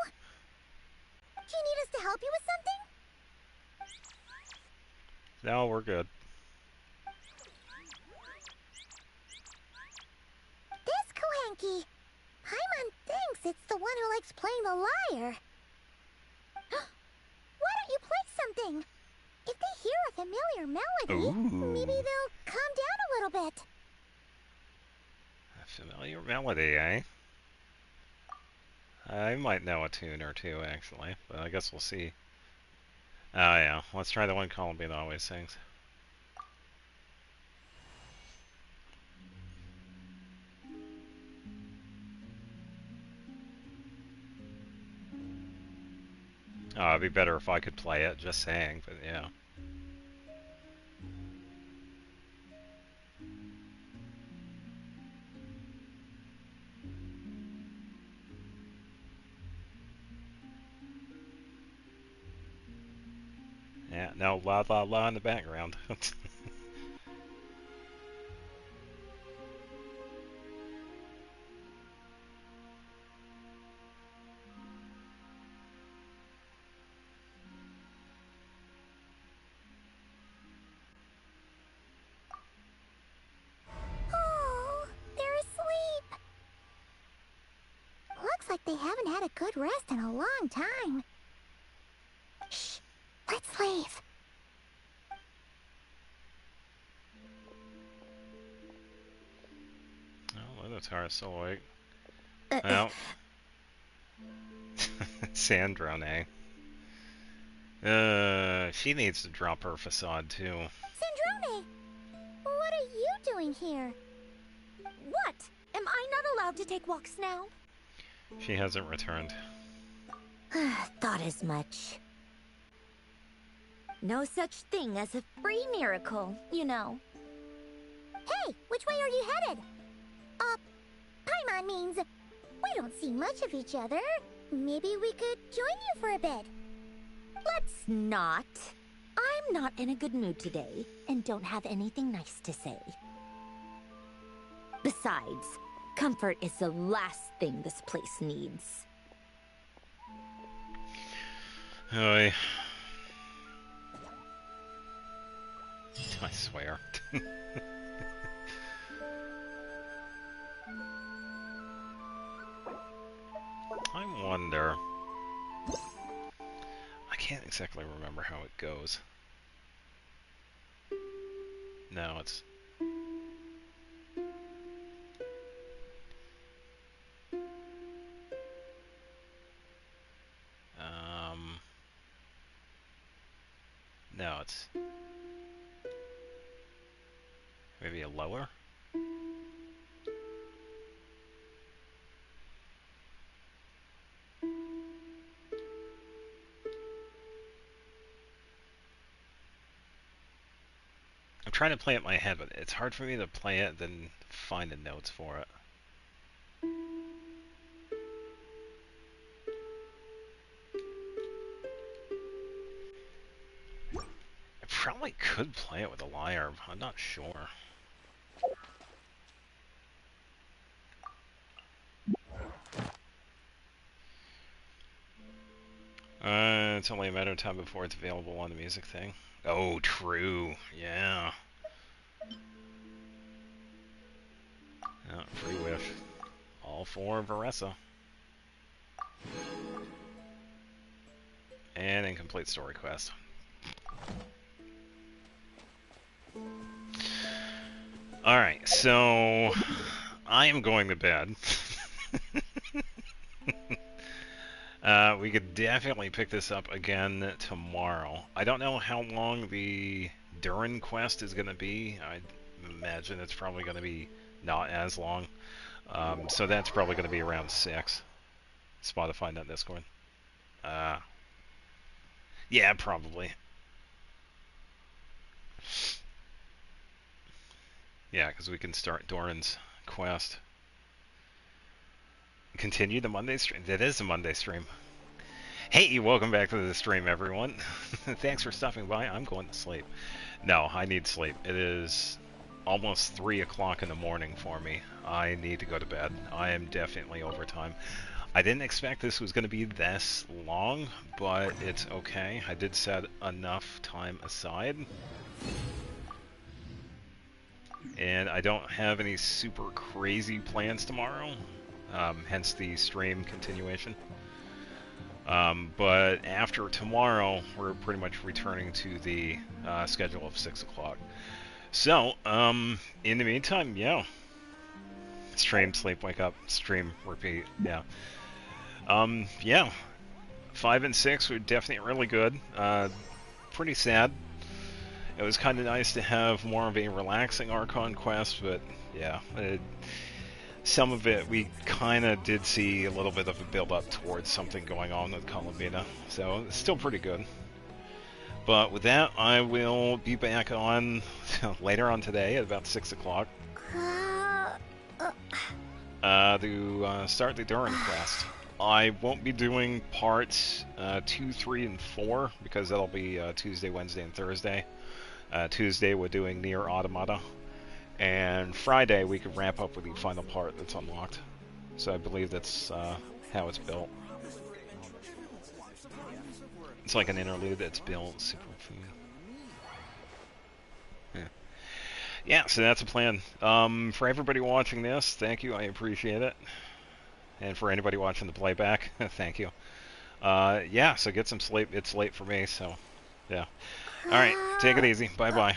Do you need us to help you with something? No, we're good. This Kohanki. Paimon thinks it's the one who likes playing the liar. Why don't you play something? If they hear a familiar melody, maybe they'll calm down a little bit. A familiar melody, eh? I might know a tune or two, actually, but I guess we'll see. Oh, yeah. Let's try the one Columbina always sings. Oh, it'd be better if I could play it, just saying, but yeah. Yeah, no, la la la in the background. Oh, they're asleep. Looks like they haven't had a good rest in a long time. Shh, let's leave. Minotaur still awake. Well. Sandrone. She needs to drop her facade too. Sandrone! What are you doing here? What? Am I not allowed to take walks now? She hasn't returned. Thought as much. No such thing as a free miracle, you know. Hey, which way are you headed? Paimon means we don't see much of each other. Maybe we could join you for a bit. Let's not. I'm not in a good mood today, and don't have anything nice to say. Besides, comfort is the last thing this place needs. Oy. I swear. I wonder... I can't exactly remember how it goes. No, it's... No, it's... Maybe a lower? I'm trying to play it in my head, but it's hard for me to play it than find the notes for it. I probably could play it with a lyre, I'm not sure. It's only a matter of time before it's available on the music thing. Oh, true. Yeah. Free wish. All for Varessa. And incomplete story quest. Alright, so I am going to bed. We could definitely pick this up again tomorrow. I don't know how long the Durin quest is going to be. I imagine it's probably going to be not as long. So that's probably going to be around 6. Spotify, not Discord. Yeah, probably. Yeah, because we can start Doran's quest. Continue the Monday stream. That is a Monday stream. Hey, welcome back to the stream, everyone. Thanks for stopping by. I'm going to sleep. No, I need sleep. It is almost 3 o'clock in the morning for me. I need to go to bed. I am definitely overtime. I didn't expect this was going to be this long, but it's okay. I did set enough time aside. And I don't have any super crazy plans tomorrow, hence the stream continuation. But after tomorrow, we're pretty much returning to the schedule of 6 o'clock. So, in the meantime, yeah. Stream, sleep, wake up, stream, repeat, yeah. Yeah. 5 and 6 were definitely really good. Pretty sad. It was kind of nice to have more of a relaxing Archon Quest, but yeah, some of it we kind of did see a little bit of a build-up towards something going on with Columbina, so it's still pretty good. But with that, I will be back on later on today at about 6 o'clock to start the Durin quest. I won't be doing parts 2, 3, and 4 because that'll be Tuesday, Wednesday, and Thursday. Tuesday we're doing Nier Automata, and Friday we could wrap up with the final part that's unlocked. So I believe that's how it's built. It's like an interlude that's built super food. Yeah, so that's a plan. For everybody watching this, thank you, I appreciate it. And for anybody watching the playback, thank you. Yeah, so get some sleep. It's late for me, so yeah. Alright, take it easy. Bye-bye.